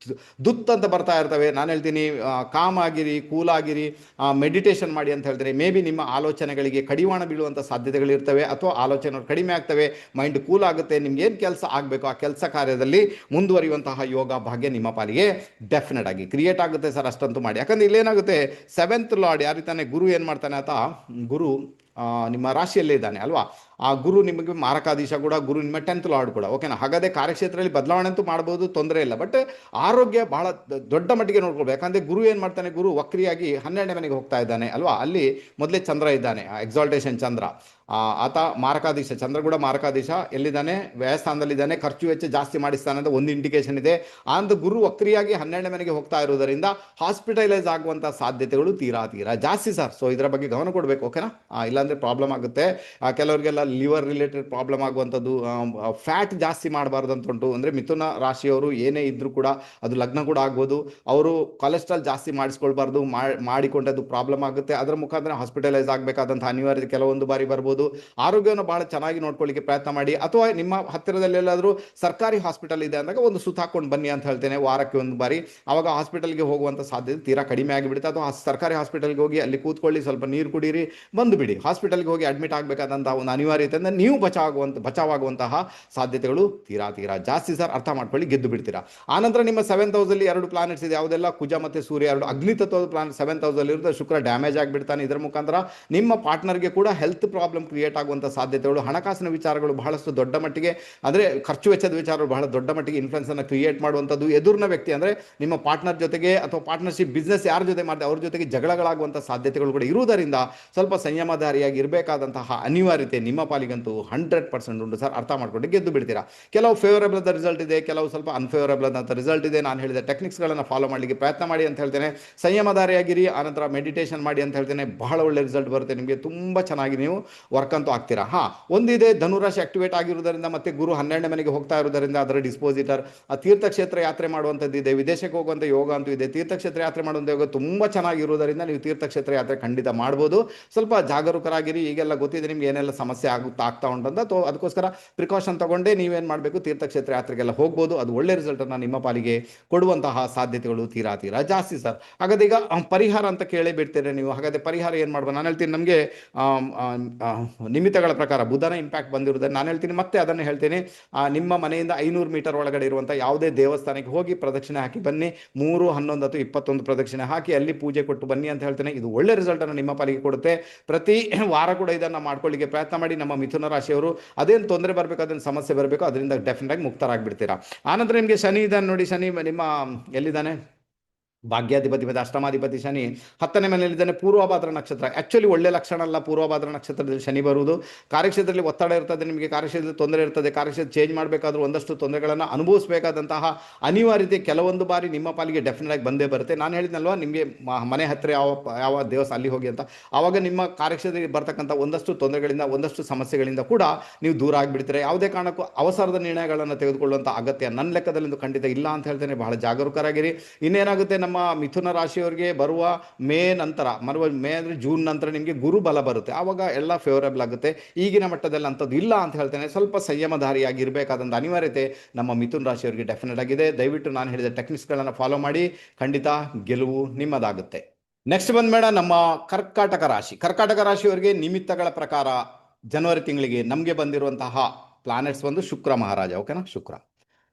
ದುತ್ತಂತ ಬರ್ತಾ ಇರ್ತವೆ. ನಾನು ಹೇಳ್ತೀನಿ ಕಾಮ್ ಆಗಿರಿ, ಕೂಲ್ ಆಗಿರಿ, ಮೆಡಿಟೇಷನ್ ಮಾಡಿ ಅಂತ ಹೇಳ್ತಾರೆ. ಮೇ ಬಿ ನಿಮ್ಮ ಆಲೋಚನೆಗಳಿಗೆ ಕಡಿವಾಣ ಬೀಳುವಂಥ ಸಾಧ್ಯತೆಗಳಿರ್ತವೆ, ಅಥವಾ ಆಲೋಚನೆಗಳು ಕಡಿಮೆ ಆಗ್ತವೆ, ಮೈಂಡ್ ಕೂಲ್ ಆಗುತ್ತೆ. ನಿಮ್ಗೆ ಏನು ಕೆಲಸ ಆಗಬೇಕು ಆ ಕೆಲಸ ಕಾರ್ಯದಲ್ಲಿ ಮುಂದುವರಿಯುವಂತಹ ಯೋಗ ಭಾಗ್ಯ ನಿಮ್ಮ ಪಾಲಿಗೆ ಡೆಫಿನೆಟ್ ಆಗಿ ಕ್ರಿಯೇಟ್ ಆಗುತ್ತೆ ಸರ್. ಅಷ್ಟಂತೂ ಮಾಡಿ. ಯಾಕಂದ್ರೆ ಇಲ್ಲೇನಾಗುತ್ತೆ, 7th ಲಾರ್ಡ್ ಯಾರಿತಾನೆ ಗುರು ಏನು ಮಾಡ್ತಾನೆ ಆತ, ಗುರು ನಿಮ್ಮ ರಾಶಿಯಲ್ಲೇ ಇದ್ದಾನೆ ಅಲ್ವಾ. ಆ ಗುರು ನಿಮಗೆ ಮಾರಕಾಧೀಶ ಕೂಡ, ಗುರು ನಿಮ್ಮ 10th ಲಾರ್ಡ್ ಕೂಡ. ಓಕೆನಾ, ಹಾಗಾದರೆ ಕಾರ್ಯಕ್ಷೇತ್ರದಲ್ಲಿ ಬದಲಾವಣೆ ಅಂತೂ ಮಾಡ್ಬೋದು, ತೊಂದರೆ ಇಲ್ಲ. ಬಟ್ ಆರೋಗ್ಯ ಬಹಳ ದೊಡ್ಡ ಮಟ್ಟಿಗೆ ನೋಡ್ಕೊಳ್ಬೇಕು. ಯಾಕಂದರೆ ಗುರು ಏನು ಮಾಡ್ತಾನೆ, ಗುರು ವಕ್ರಿಯಾಗಿ 12ನೇ ಮನೆಗೆ ಹೋಗ್ತಾ ಇದ್ದಾನೆ ಅಲ್ವಾ. ಅಲ್ಲಿ ಮೊದಲೇ ಚಂದ್ರ ಇದ್ದಾನೆ, ಎಕ್ಸಾಲ್ಟೇಷನ್ ಚಂದ್ರ. ಆತ ಮಾರಕಾಧೀಶ, ಚಂದ್ರ ಕೂಡ ಮಾರಕಾಧೀಶ. ಎಲ್ಲಿದ್ದಾನೆ? ವ್ಯಯಸ್ಥಾನದಲ್ಲಿದ್ದಾನೆ. ಖರ್ಚು ವೆಚ್ಚ ಜಾಸ್ತಿ ಮಾಡಿಸ್ತಾನೆ ಅಂತ ಒಂದು ಇಂಡಿಕೇಶನ್ ಇದೆ. ಅಂದು ಗುರು ವಕ್ರಿಯಾಗಿ 12ನೇ ಮನೆಗೆ ಹೋಗ್ತಾ ಇರೋದರಿಂದ ಹಾಸ್ಪಿಟಲೈಸ್ ಆಗುವಂಥ ಸಾಧ್ಯತೆಗಳು ತೀರಾ ಜಾಸ್ತಿ ಸರ್. ಸೊ ಇದರ ಬಗ್ಗೆ ಗಮನ ಕೊಡಬೇಕು. ಓಕೆನಾ, ಇಲ್ಲಾಂದರೆ ಪ್ರಾಬ್ಲಮ್ ಆಗುತ್ತೆ. ಕೆಲವರಿಗೆಲ್ಲ ಲಿವರ್ ರಿಲೇಟೆಡ್ ಪ್ರಾಬ್ಲಮ್ ಆಗುವಂಥದ್ದು, ಫ್ಯಾಟ್ ಜಾಸ್ತಿ ಮಾಡಬಾರ್ದು ಅಂತ ಉಂಟು. ಅಂದರೆ ಮಿಥುನ ರಾಶಿಯವರು ಏನೇ ಇದ್ರೂ ಕೂಡ ಅದು ಲಗ್ನ ಕೂಡ ಆಗ್ಬೋದು, ಅವರು ಕೊಲೆಸ್ಟ್ರಾಲ್ ಜಾಸ್ತಿ ಮಾಡಿಸ್ಕೊಳ್ಬಾರ್ದು, ಮಾಡಿಕೊಂಡದ್ದು ಪ್ರಾಬ್ಲಮ್ ಆಗುತ್ತೆ, ಅದರ ಮುಖಾಂತರ ಹಾಸ್ಪಿಟಲೈಸ್ ಆಗಬೇಕಾದಂಥ ಅನಿವಾರ್ಯತೆ ಕೆಲವೊಂದು ಬಾರಿ ಬರ್ಬೋದು. ಆರೋಗ್ಯವನ್ನು ಬಹಳ ಚೆನ್ನಾಗಿ ನೋಡ್ಕೊಳ್ಳಿಕ್ಕೆ ಪ್ರಯತ್ನ ಮಾಡಿ, ಅಥವಾ ನಿಮ್ಮ ಹತ್ತಿರದಲ್ಲಿ ಎಲ್ಲಾದರೂ ಸರ್ಕಾರಿ ಹಾಸ್ಪಿಟಲ್ ಇದೆ ಅಂದಾಗ ಒಂದು ಸುತ್ತ ಹಾಕೊಂಡು ಬನ್ನಿ ಅಂತ ಹೇಳ್ತೇನೆ, ವಾರಕ್ಕೆ ಒಂದು ಬಾರಿ. ಆವಾಗ ಹಾಸ್ಪಿಟಲ್ಗೆ ಹೋಗುವಂಥ ಸಾಧ್ಯತೆ ತೀರಾ ಕಡಿಮೆ ಆಗಿಬಿಡುತ್ತೆ. ಅಥವಾ ಸರ್ಕಾರಿ ಹಾಸ್ಪಿಟಲ್ಗೆ ಹೋಗಿ ಅಲ್ಲಿ ಕೂತ್ಕೊಳ್ಳಿ, ಸ್ವಲ್ಪ ನೀರು ಕುಡೀರಿ, ಬಂದು ಬಿಡಿ. ಹಾಸ್ಪಿಟಲ್ಗೆ ಹೋಗಿ ಅಡ್ಮಿಟ್ ಆಗಬೇಕಾದಂತಹ ಒಂದು ಅನಿವಾರ್ಯತೆಯಿಂದ ನೀವು ಬಚಾವಾಗುವಂತಹ ಸಾಧ್ಯತೆಗಳು ತೀರಾ ತೀರಾ ಜಾಸ್ತಿ ಸರ್, ಅರ್ಥ ಮಾಡ್ಕೊಳ್ಳಿ, ಗೆದ್ದು ಬಿಡ್ತೀರಾ. ಆನಂತರ ನಿಮ್ಮ 7th ಹೌಸಲ್ಲಿ 2 ಪ್ಲಾನೆಟ್ಸ್ ಇದೆ, ಯಾವುದೆಲ್ಲ ಕುಜ ಮತ್ತು ಸೂರ್ಯ, 2 ಅಗ್ನಿ ತತ್ವದ ಪ್ಲಾನೆಟ್ 7th ಹೌಸಲ್ಲಿ ಇರುತ್ತೆ. ಶುಕ್ರ ಡ್ಯಾಮೇಜ್ ಆಗಿಬಿಡ್ತಾನೆ, ಇದರ ಮುಖಾಂತರ ನಿಮ್ಮ ಪಾರ್ಟ್ನರ್ಗೆ ಕೂಡ ಹೆಲ್ತ್ ಪ್ರಾಬ್ಲಮ್ ಕ್ರಿಯೇಟ್ ಆಗುವಂಥ ಸಾಧ್ಯತೆಗಳು, ಹಣಕಾಸಿನ ವಿಚಾರಗಳು ಬಹಳಷ್ಟು ದೊಡ್ಡ ಮಟ್ಟಿಗೆ, ಅಂದರೆ ಖರ್ಚು ವೆಚ್ಚದ ವಿಚಾರಗಳು ಬಹಳ ದೊಡ್ಡ ಮಟ್ಟಿಗೆ ಇನ್ಫ್ಲುಯೆನ್ಸ್ ಅನ್ನು ಕ್ರಿಯೇಟ್ ಮಾಡುವಂಥದ್ದು. ಎದುರಿನ ವ್ಯಕ್ತಿ ಅಂದರೆ ನಿಮ್ಮ ಪಾರ್ಟ್ನರ್ ಜೊತೆಗೆ ಅಥವಾ ಪಾರ್ಟ್ನರ್ಶಿಪ್ ಬಿಸ್ನೆಸ್ ಯಾರ ಜೊತೆ ಮಾಡಿದೆ ಅವ್ರ ಜೊತೆಗೆ ಜಗಳಗಳಾಗುವಂಥ ಸಾಧ್ಯತೆಗಳು ಕೂಡ ಇರುವುದರಿಂದ ಸ್ವಲ್ಪ ಸಂಯಮಧಾರಿಯಾಗಿ ಇರಬೇಕಾದಂತಹ ಅನಿವಾರ್ಯತೆ ನಿಮ್ಮ ಪಾಲಿಗಂತೂ 100% ಉಂಟು ಸರ್, ಅರ್ಥ ಮಾಡ್ಕೊಂಡು ಗೆದ್ದು ಬಿಡ್ತೀರಾ. ಕೆಲವು ಫೇವರಬಲ್ ಆದ ರಿಸಲ್ಟ್ ಇದೆ, ಕೆಲವು ಸ್ವಲ್ಪ ಅನ್ಫೇವರಬಲ್ ಆದಂಥ ರಿಸಲ್ಟ್ ಇದೆ. ನಾನು ಹೇಳಿದ ಟೆಕ್ನಿಕ್ಸ್ಗಳನ್ನು ಫಾಲೋ ಮಾಡಲಿಕ್ಕೆ ಪ್ರಯತ್ನ ಮಾಡಿ ಅಂತ ಹೇಳ್ತೇನೆ. ಸಂಯಮಧಾರಿಯಾಗಿರಿ, ಆನಂತರ ಮೆಡಿಟೇಷನ್ ಮಾಡಿ ಅಂತ ಹೇಳ್ತೇನೆ, ಬಹಳ ಒಳ್ಳೆ ರಿಸಲ್ಟ್ ಬರುತ್ತೆ ನಿಮಗೆ, ತುಂಬ ಚೆನ್ನಾಗಿ ನೀವು ವರ್ಕ್ ಅಂತೂ ಆಗ್ತೀರಾ. ಒಂದಿದೆ, ಧನುರಾಶಿ ಆಕ್ಟಿವೇಟ್ ಆಗಿರುವುದರಿಂದ ಮತ್ತೆ ಗುರು 12ನೇ ಮನೆಗೆ ಹೋಗ್ತಾ ಇರೋದರಿಂದ ಅದರ ಡಿಸ್ಪೋಸಿಟರ್, ತೀರ್ಥಕ್ಷೇತ್ರ ಯಾತ್ರೆ ಮಾಡುವಂಥದ್ದು ಇದೆ, ವಿದೇಶಕ್ಕೆ ಹೋಗುವಂಥ ಯೋಗ ಅಂತೂ ಇದೆ. ತೀರ್ಥಕ್ಷೇತ್ರ ಯಾತ್ರೆ ಮಾಡುವಂಥ ಯೋಗ ತುಂಬ ಚೆನ್ನಾಗಿರುವುದರಿಂದ ನೀವು ತೀರ್ಥಕ್ಷೇತ್ರ ಯಾತ್ರೆ ಖಂಡಿತ ಮಾಡ್ಬೋದು. ಸ್ವಲ್ಪ ಜಾಗರೂಕರಾಗಿರಿ, ಈಗೆಲ್ಲ ಗೊತ್ತಿದೆ ನಿಮ್ಗೆ ಏನೆಲ್ಲ ಸಮಸ್ಯೆ ಆಗ್ತಾ ಉಂಟಂತ. ಅದಕ್ಕೋಸ್ಕರ ಪ್ರಿಕಾಷನ್ ತಗೊಂಡೇ ನೀವೇನು ಮಾಡಬೇಕು, ತೀರ್ಥಕ್ಷೇತ್ರ ಯಾತ್ರೆಗೆಲ್ಲ ಹೋಗ್ಬೋದು. ಅದು ಒಳ್ಳೆ ರಿಸಲ್ಟನ್ನು ನಿಮ್ಮ ಪಾಲಿಗೆ ಕೊಡುವಂತಹ ಸಾಧ್ಯತೆಗಳು ತೀರಾ ತೀರಾ ಜಾಸ್ತಿ ಸರ್. ಹಾಗಾದ್ರೆ ಈಗ ಪರಿಹಾರ ಅಂತ ಕೇಳೇ ಬಿಡ್ತೇನೆ ನೀವು. ಹಾಗಾದ್ರೆ ಪರಿಹಾರ ಏನು ಮಾಡ್ಬೋದು ನಾನು ಹೇಳ್ತೀನಿ. ನಮಗೆ ನಿಮಿತ್ತಗಳ ಪ್ರಕಾರ ಬುಧನ ಇಂಪ್ಯಾಕ್ಟ್ ಬಂದಿರೋದನ್ನು ನಾನು ಹೇಳ್ತೀನಿ, ಮತ್ತೆ ಅದನ್ನು ಹೇಳ್ತೀನಿ. ನಿಮ್ಮ ಮನೆಯಿಂದ 500 ಮೀಟರ್ ಒಳಗಡೆ ಇರುವಂಥ ಯಾವುದೇ ದೇವಸ್ಥಾನಕ್ಕೆ ಹೋಗಿ ಪ್ರದಕ್ಷಿಣೆ ಹಾಕಿ ಬನ್ನಿ. 3, 11 ಅಥವಾ 21 ಪ್ರದಕ್ಷಿಣೆ ಹಾಕಿ ಅಲ್ಲಿ ಪೂಜೆ ಕೊಟ್ಟು ಬನ್ನಿ ಅಂತ ಹೇಳ್ತೇನೆ. ಇದು ಒಳ್ಳೆ ರಿಸಲ್ಟನ್ನು ನಿಮ್ಮ ಪಾಲಿಗೆ ಕೊಡುತ್ತೆ. ಪ್ರತಿ ವಾರ ಕೂಡ ಇದನ್ನು ಮಾಡ್ಕೊಳ್ಳಿಕ್ಕೆ ಪ್ರಯತ್ನ ಮಾಡಿ. ನಮ್ಮ ಮಿಥುನ ರಾಶಿಯವರು ಅದೇನು ತೊಂದರೆ ಬರಬೇಕು, ಅದನ್ನು ಸಮಸ್ಯೆ ಬರಬೇಕು, ಅದರಿಂದ ಡೆಫಿನೆಟ್ ಆಗಿ ಮುಕ್ತರಾಗಿಬಿಡ್ತೀರಾ. ಆನಂತರ ನಿಮಗೆ ಶನಿ ಇದ್ದಾನೆ ನೋಡಿ. ಶನಿ ನಿಮ್ಮ ಎಲ್ಲಿದ್ದಾನೆ, ಭಾಗ್ಯಾಧಿಪತಿ ಮತ್ತು ಅಷ್ಟಮಾಧಿಪತಿ ಶನಿ 10ನೇ ಮನೆಯಲ್ಲಿದ್ದಾನೆ. ಪೂರ್ವಭಾದ್ರ ನಕ್ಷತ್ರ ಆ್ಯಕ್ಚುಲಿ ಒಳ್ಳೆ ಲಕ್ಷಣ ಅಲ್ಲ. ಪೂರ್ವಭಾದ್ರ ನಕ್ಷತ್ರದಲ್ಲಿ ಶನಿ ಬರುವುದು, ಕಾರ್ಯಕ್ಷೇತ್ರದಲ್ಲಿ ಒತ್ತಡ ಇರ್ತದೆ, ನಿಮಗೆ ಕಾರ್ಯಕ್ಷೇತ್ರದಲ್ಲಿ ತೊಂದರೆ ಇರ್ತದೆ. ಕಾರ್ಯಕ್ಷೇತ್ರ ಚೇಂಜ್ ಮಾಡಬೇಕಾದ್ರೂ ಒಂದಷ್ಟು ತೊಂದರೆಗಳನ್ನು ಅನುಭವಿಸಬೇಕಾದಂತಹ ಅನಿವಾರ್ಯತೆ ಕೆಲವೊಂದು ಬಾರಿ ನಿಮ್ಮ ಪಾಲಿಗೆ ಡೆಫಿನೆಟ್ ಆಗಿ ಬಂದೇ ಬರುತ್ತೆ. ನಾನು ಹೇಳಿದ್ನಲ್ವ ನಿಮಗೆ ಮನೆ ಹತ್ತಿರ ಯಾವ ದೇವಸ್ಥಾನ ಅಲ್ಲಿ ಹೋಗಿ ಅಂತ, ಆವಾಗ ನಿಮ್ಮ ಕಾರ್ಯಕ್ಷೇತ್ರಕ್ಕೆ ಬರ್ತಕ್ಕಂಥ ಒಂದಷ್ಟು ತೊಂದರೆಗಳಿಂದ, ಒಂದಷ್ಟು ಸಮಸ್ಯೆಗಳಿಂದ ಕೂಡ ನೀವು ದೂರ ಆಗಿಬಿಡ್ತೀರಾ. ಯಾವುದೇ ಕಾರಣಕ್ಕೂ ಅವಸರದ ನಿರ್ಣಯಗಳನ್ನು ತೆಗೆದುಕೊಳ್ಳುವಂಥ ಅಗತ್ಯ ನನ್ನ ಲೆಕ್ಕದಲ್ಲಿ ಖಂಡಿತ ಇಲ್ಲ ಅಂತ ಹೇಳ್ತೇನೆ. ಬಹಳ ಜಾಗರೂಕರಾಗಿರಿ. ಇನ್ನೇನಾಗುತ್ತೆ, ನಮ್ಮ ಮಿಥುನ ರಾಶಿಯವರಿಗೆ ಬರುವ ಮೇ ಅಂದರೆ ಜೂನ್ ನಂತರ ನಿಮಗೆ ಗುರು ಬಲ ಬರುತ್ತೆ, ಆವಾಗ ಎಲ್ಲ ಫೇವರೇಬಲ್ ಆಗುತ್ತೆ. ಈಗಿನ ಮಟ್ಟದಲ್ಲಿ ಅಂಥದ್ದು ಇಲ್ಲ ಅಂತ ಹೇಳ್ತೇನೆ. ಸ್ವಲ್ಪ ಸಂಯಮಧಾರಿಯಾಗಿ ಇರಬೇಕಾದಂಥ ಅನಿವಾರ್ಯತೆ ನಮ್ಮ ಮಿಥುನ ರಾಶಿಯವರಿಗೆ ಡೆಫಿನೆಟ್ ಆಗಿದೆ. ದಯವಿಟ್ಟು ನಾನು ಹೇಳಿದ ಟೆಕ್ನಿಕ್ಸ್ಗಳನ್ನು ಫಾಲೋ ಮಾಡಿ, ಖಂಡಿತ ಗೆಲುವು ನಿಮ್ಮದಾಗುತ್ತೆ. ನೆಕ್ಸ್ಟ್ ಬಂದ್ಬೇಡ ನಮ್ಮ ಕರ್ಕಾಟಕ ರಾಶಿಯವರಿಗೆ ನಿಮಿತ್ತಗಳ ಪ್ರಕಾರ ಜನವರಿ ತಿಂಗಳಿಗೆ ನಮಗೆ ಬಂದಿರುವಂತಹ ಪ್ಲಾನೆಟ್ಸ್ ಬಂದು ಶುಕ್ರ ಮಹಾರಾಜ. ಓಕೆನಾ,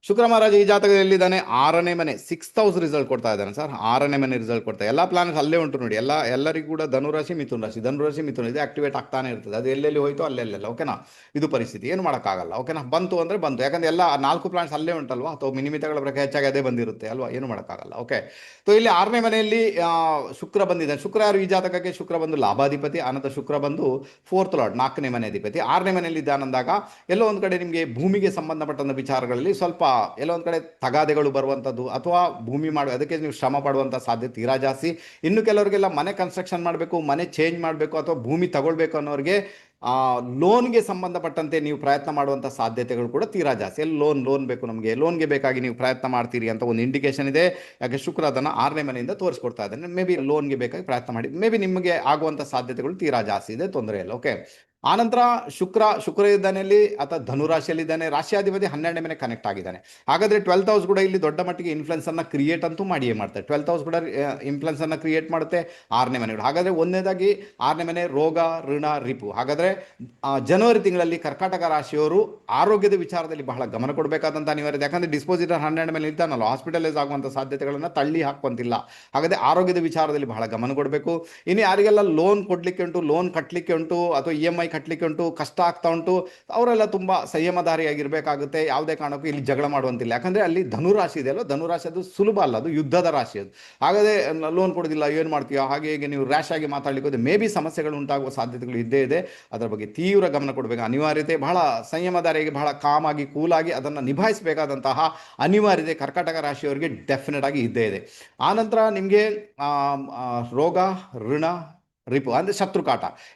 ಶುಕ್ರ ಮಹಾರಾಜ ಈ ಜಾತಕದಲ್ಲಿದ್ದಾನೆ. 6ನೇ ಮನೆ 6th ಹೌಸ್ ರಿಸಲ್ಟ್ ಕೊಡ್ತಾ ಇದ್ದಾನೆ ಸರ್. 6ನೇ ಮನೆ ರಿಸಲ್ಟ್ ಕೊಡ್ತಾ, ಎಲ್ಲ ಪ್ಲಾನೆಟ್ಸ್ ಅಲ್ಲೇ ಉಂಟು ನೋಡಿ. ಎಲ್ಲರಿಗೂ ಕೂಡ ಧನುರಾಶಿ ಮಿಥುನ ಇದೆ, ಆಕ್ಟಿವೇಟ್ ಆಗ್ತಾನೆ ಇರ್ತದೆ. ಅದು ಎಲ್ಲೆಲ್ಲಿ ಹೋಯ್ತು ಅಲ್ಲೆಲ್ಲ. ಓಕೆನಾ, ಇದು ಪರಿಸ್ಥಿತಿ, ಏನು ಮಾಡೋಕ್ಕಾಗಲ್ಲ. ಓಕೆನಾ, ಬಂತು ಅಂದರೆ ಬಂತು, ಯಾಕಂದ್ರೆ ಎಲ್ಲ 4 ಪ್ಲಾನೆಟ್ಸ್ ಅಲ್ಲೇ ಉಂಟಲ್ವಾ, ಅಥವಾ ನಿಮಿತ್ತಗಳ ಪ್ರಕಾರ ಹೆಚ್ಚಾಗಿ ಅದೇ ಬಂದಿರುತ್ತೆ ಅಲ್ವಾ, ಏನು ಮಾಡೋಕ್ಕಾಗಲ್ಲ. ಓಕೆ, ಸೊ ಇಲ್ಲಿ 6ನೇ ಮನೆಯಲ್ಲಿ ಶುಕ್ರ ಬಂದಿದ್ದಾನೆ. ಶುಕ್ರ ಯಾರು, ಈ ಜಾತಕಕ್ಕೆ ಶುಕ್ರ ಬಂದು ಲಾಭಾಧಿಪತಿ, ಆನಂತರ ಶುಕ್ರ ಬಂದು 4th ಲಾರ್ಡ್ 4ನೇ ಮನೆ ಅಧಿಪತಿ. 6ನೇ ಮನೆಯಲ್ಲಿ ಇದ್ದಾನಂದಾಗ ಎಲ್ಲೋ ಒಂದು ಕಡೆ ನಿಮಗೆ ಭೂಮಿಗೆ ಸಂಬಂಧಪಟ್ಟಂಥ ವಿಚಾರಗಳಲ್ಲಿ ಸ್ವಲ್ಪ ಎಲ್ಲೋ ಒಂದು ಕಡೆ ತಗಾದೆಗಳು ಬರುವಂಥದ್ದು, ಅಥವಾ ಭೂಮಿ ಅದಕ್ಕೆ ನೀವು ಶ್ರಮ ಪಡುವಂಥ ಸಾಧ್ಯತೆ ತೀರಾ ಜಾಸ್ತಿ. ಇನ್ನು ಕೆಲವರಿಗೆಲ್ಲ ಮನೆ ಕನ್ಸ್ಟ್ರಕ್ಷನ್ ಮಾಡಬೇಕು, ಮನೆ ಚೇಂಜ್ ಮಾಡಬೇಕು, ಅಥವಾ ಭೂಮಿ ತಗೊಳ್ಬೇಕು ಅನ್ನೋರಿಗೆ ಲೋನ್ಗೆ ಸಂಬಂಧಪಟ್ಟಂತೆ ನೀವು ಪ್ರಯತ್ನ ಮಾಡುವಂಥ ಸಾಧ್ಯತೆಗಳು ಕೂಡ ತೀರಾ ಜಾಸ್ತಿ. ಎಲ್ಲಿ ಲೋನ್ ಬೇಕು, ನಮಗೆ ಲೋನ್ಗೆ ಬೇಕಾಗಿ ನೀವು ಪ್ರಯತ್ನ ಮಾಡ್ತೀರಿ ಅಂತ ಒಂದು ಇಂಡಿಕೇಶನ್ ಇದೆ. ಯಾಕೆ ಶುಕ್ರ ಅದನ್ನು 6ನೇ ಮನೆಯಿಂದ ತೋರಿಸ್ಕೊಡ್ತಾ ಇದ್ದಾನೆ. ಮೇ ಬಿ ಲೋನ್ಗೆ ಬೇಕಾಗಿ ಪ್ರಯತ್ನ ಮಾಡಿ, ಮೇ ಬಿ ನಿಮಗೆ ಆಗುವಂಥ ಸಾಧ್ಯತೆಗಳು ತೀರಾ ಜಾಸ್ತಿ ಇದೆ, ತೊಂದರೆ ಇಲ್ಲ. ಓಕೆ, ಆನಂತರ ಶುಕ್ರ ಇದ್ದಾನೆಯಲ್ಲಿ ಅಥವಾ ಧನುರಾಶಿಯಲ್ಲಿದ್ದಾನೆ. ರಾಶಿಯಾಧಿಪತಿ 12ನೇ ಮನೆ ಕನೆಕ್ಟ್ ಆಗಿದ್ದಾನೆ. ಹಾಗಾದರೆ 12th ಹೌಸ್ ಕೂಡ ಇಲ್ಲಿ ದೊಡ್ಡ ಮಟ್ಟಿಗೆ ಇನ್ಫ್ಲುಯೆನ್ಸ್ ಅನ್ನು ಕ್ರಿಯೇಟ್ ಅಂತೂ ಮಾಡಿಯೇ ಮಾಡ್ತಾರೆ. 12th ಹೌಸ್ ಕೂಡ ಇನ್ಫ್ಲುಯೆನ್ಸ್ ಅನ್ನು ಕ್ರಿಯೇಟ್ ಮಾಡುತ್ತೆ. 6ನೇ ಮನೆಗಳು. ಹಾಗಾದರೆ ಒಂದನೇದಾಗಿ 6ನೇ ಮನೆ ರೋಗ, ಋಣ, ರಿಪು. ಹಾಗಾದರೆ ಜನವರಿ ತಿಂಗಳಲ್ಲಿ ಕರ್ಕಾಟಕ ರಾಶಿಯವರು ಆರೋಗ್ಯದ ವಿಚಾರದಲ್ಲಿ ಬಹಳ ಗಮನ ಕೊಡಬೇಕಾದಂಥ ಅನಿವಾರ್ಯತೆ. ಯಾಕಂದರೆ ಡಿಸ್ಪೋಸಿಟರ್ 12ನೇ ಮೇಲೆ ಇರ್ತಾನಲ್ಲ, ಹಾಸ್ಪಿಟಲೈಸ್ ಆಗುವಂಥ ಸಾಧ್ಯತೆಗಳನ್ನು ತಳ್ಳಿ ಹಾಕುವಂತಿಲ್ಲ. ಹಾಗಾದರೆ ಆರೋಗ್ಯದ ವಿಚಾರದಲ್ಲಿ ಬಹಳ ಗಮನ ಕೊಡಬೇಕು. ಇನ್ನು ಯಾರಿಗೆಲ್ಲ ಲೋನ್ ಕೊಡಲಿಕ್ಕೆ ಉಂಟು, ಲೋನ್ ಕಟ್ಟಲಿಕ್ಕೆ ಉಂಟು, ಅಥವಾ EMI ಕಟ್ಟಲಿಕ್ಕೆ ಉಂಟು, ಕಷ್ಟ ಆಗ್ತಾ ಉಂಟು, ಅವರೆಲ್ಲ ತುಂಬ ಸಂಯಮಧಾರಿಯಾಗಿರಬೇಕಾಗುತ್ತೆ. ಯಾವುದೇ ಕಾರಣಕ್ಕೂ ಇಲ್ಲಿ ಜಗಳ ಮಾಡುವಂತಿಲ್ಲ. ಯಾಕಂದರೆ ಅಲ್ಲಿ ಧನುರಾಶಿ ಇದೆ ಅಲ್ವ, ಧನುರಾಶಿ ಅದು ಸುಲಭ ಅಲ್ಲ, ಅದು ಯುದ್ಧದ ರಾಶಿ. ಅದು ಹಾಗಾದರೆ ಲೋನ್ ಕೊಡೋದಿಲ್ಲ, ಏನು ಮಾಡ್ತೀಯೋ, ಹಾಗೆ ನೀವು ರ್ಯಾಶ್ ಆಗಿ ಮಾತಾಡಲಿಕ್ಕೆ ಹೋದರೆ ಮೇ ಬಿ ಸಮಸ್ಯೆಗಳು ಉಂಟಾಗುವ ಸಾಧ್ಯತೆಗಳು ಇದ್ದೇ ಇದೆ. ಅದರ ಬಗ್ಗೆ ತೀವ್ರ ಗಮನ ಕೊಡಬೇಕು ಅನಿವಾರ್ಯತೆ. ಬಹಳ ಸಂಯಮಧಾರಿಯಾಗಿ, ಬಹಳ ಕಾಮಾಗಿ, ಕೂಲಾಗಿ ಅದನ್ನು ನಿಭಾಯಿಸಬೇಕಾದಂತಹ ಅನಿವಾರ್ಯತೆ ಕರ್ಕಾಟಕ ರಾಶಿಯವರಿಗೆ ಡೆಫಿನೆಟ್ ಆಗಿ ಇದ್ದೇ ಇದೆ. ಆನಂತರ ನಿಮಗೆ ರೋಗ, ಋಣ, ರಿಪು ಅಂದರೆ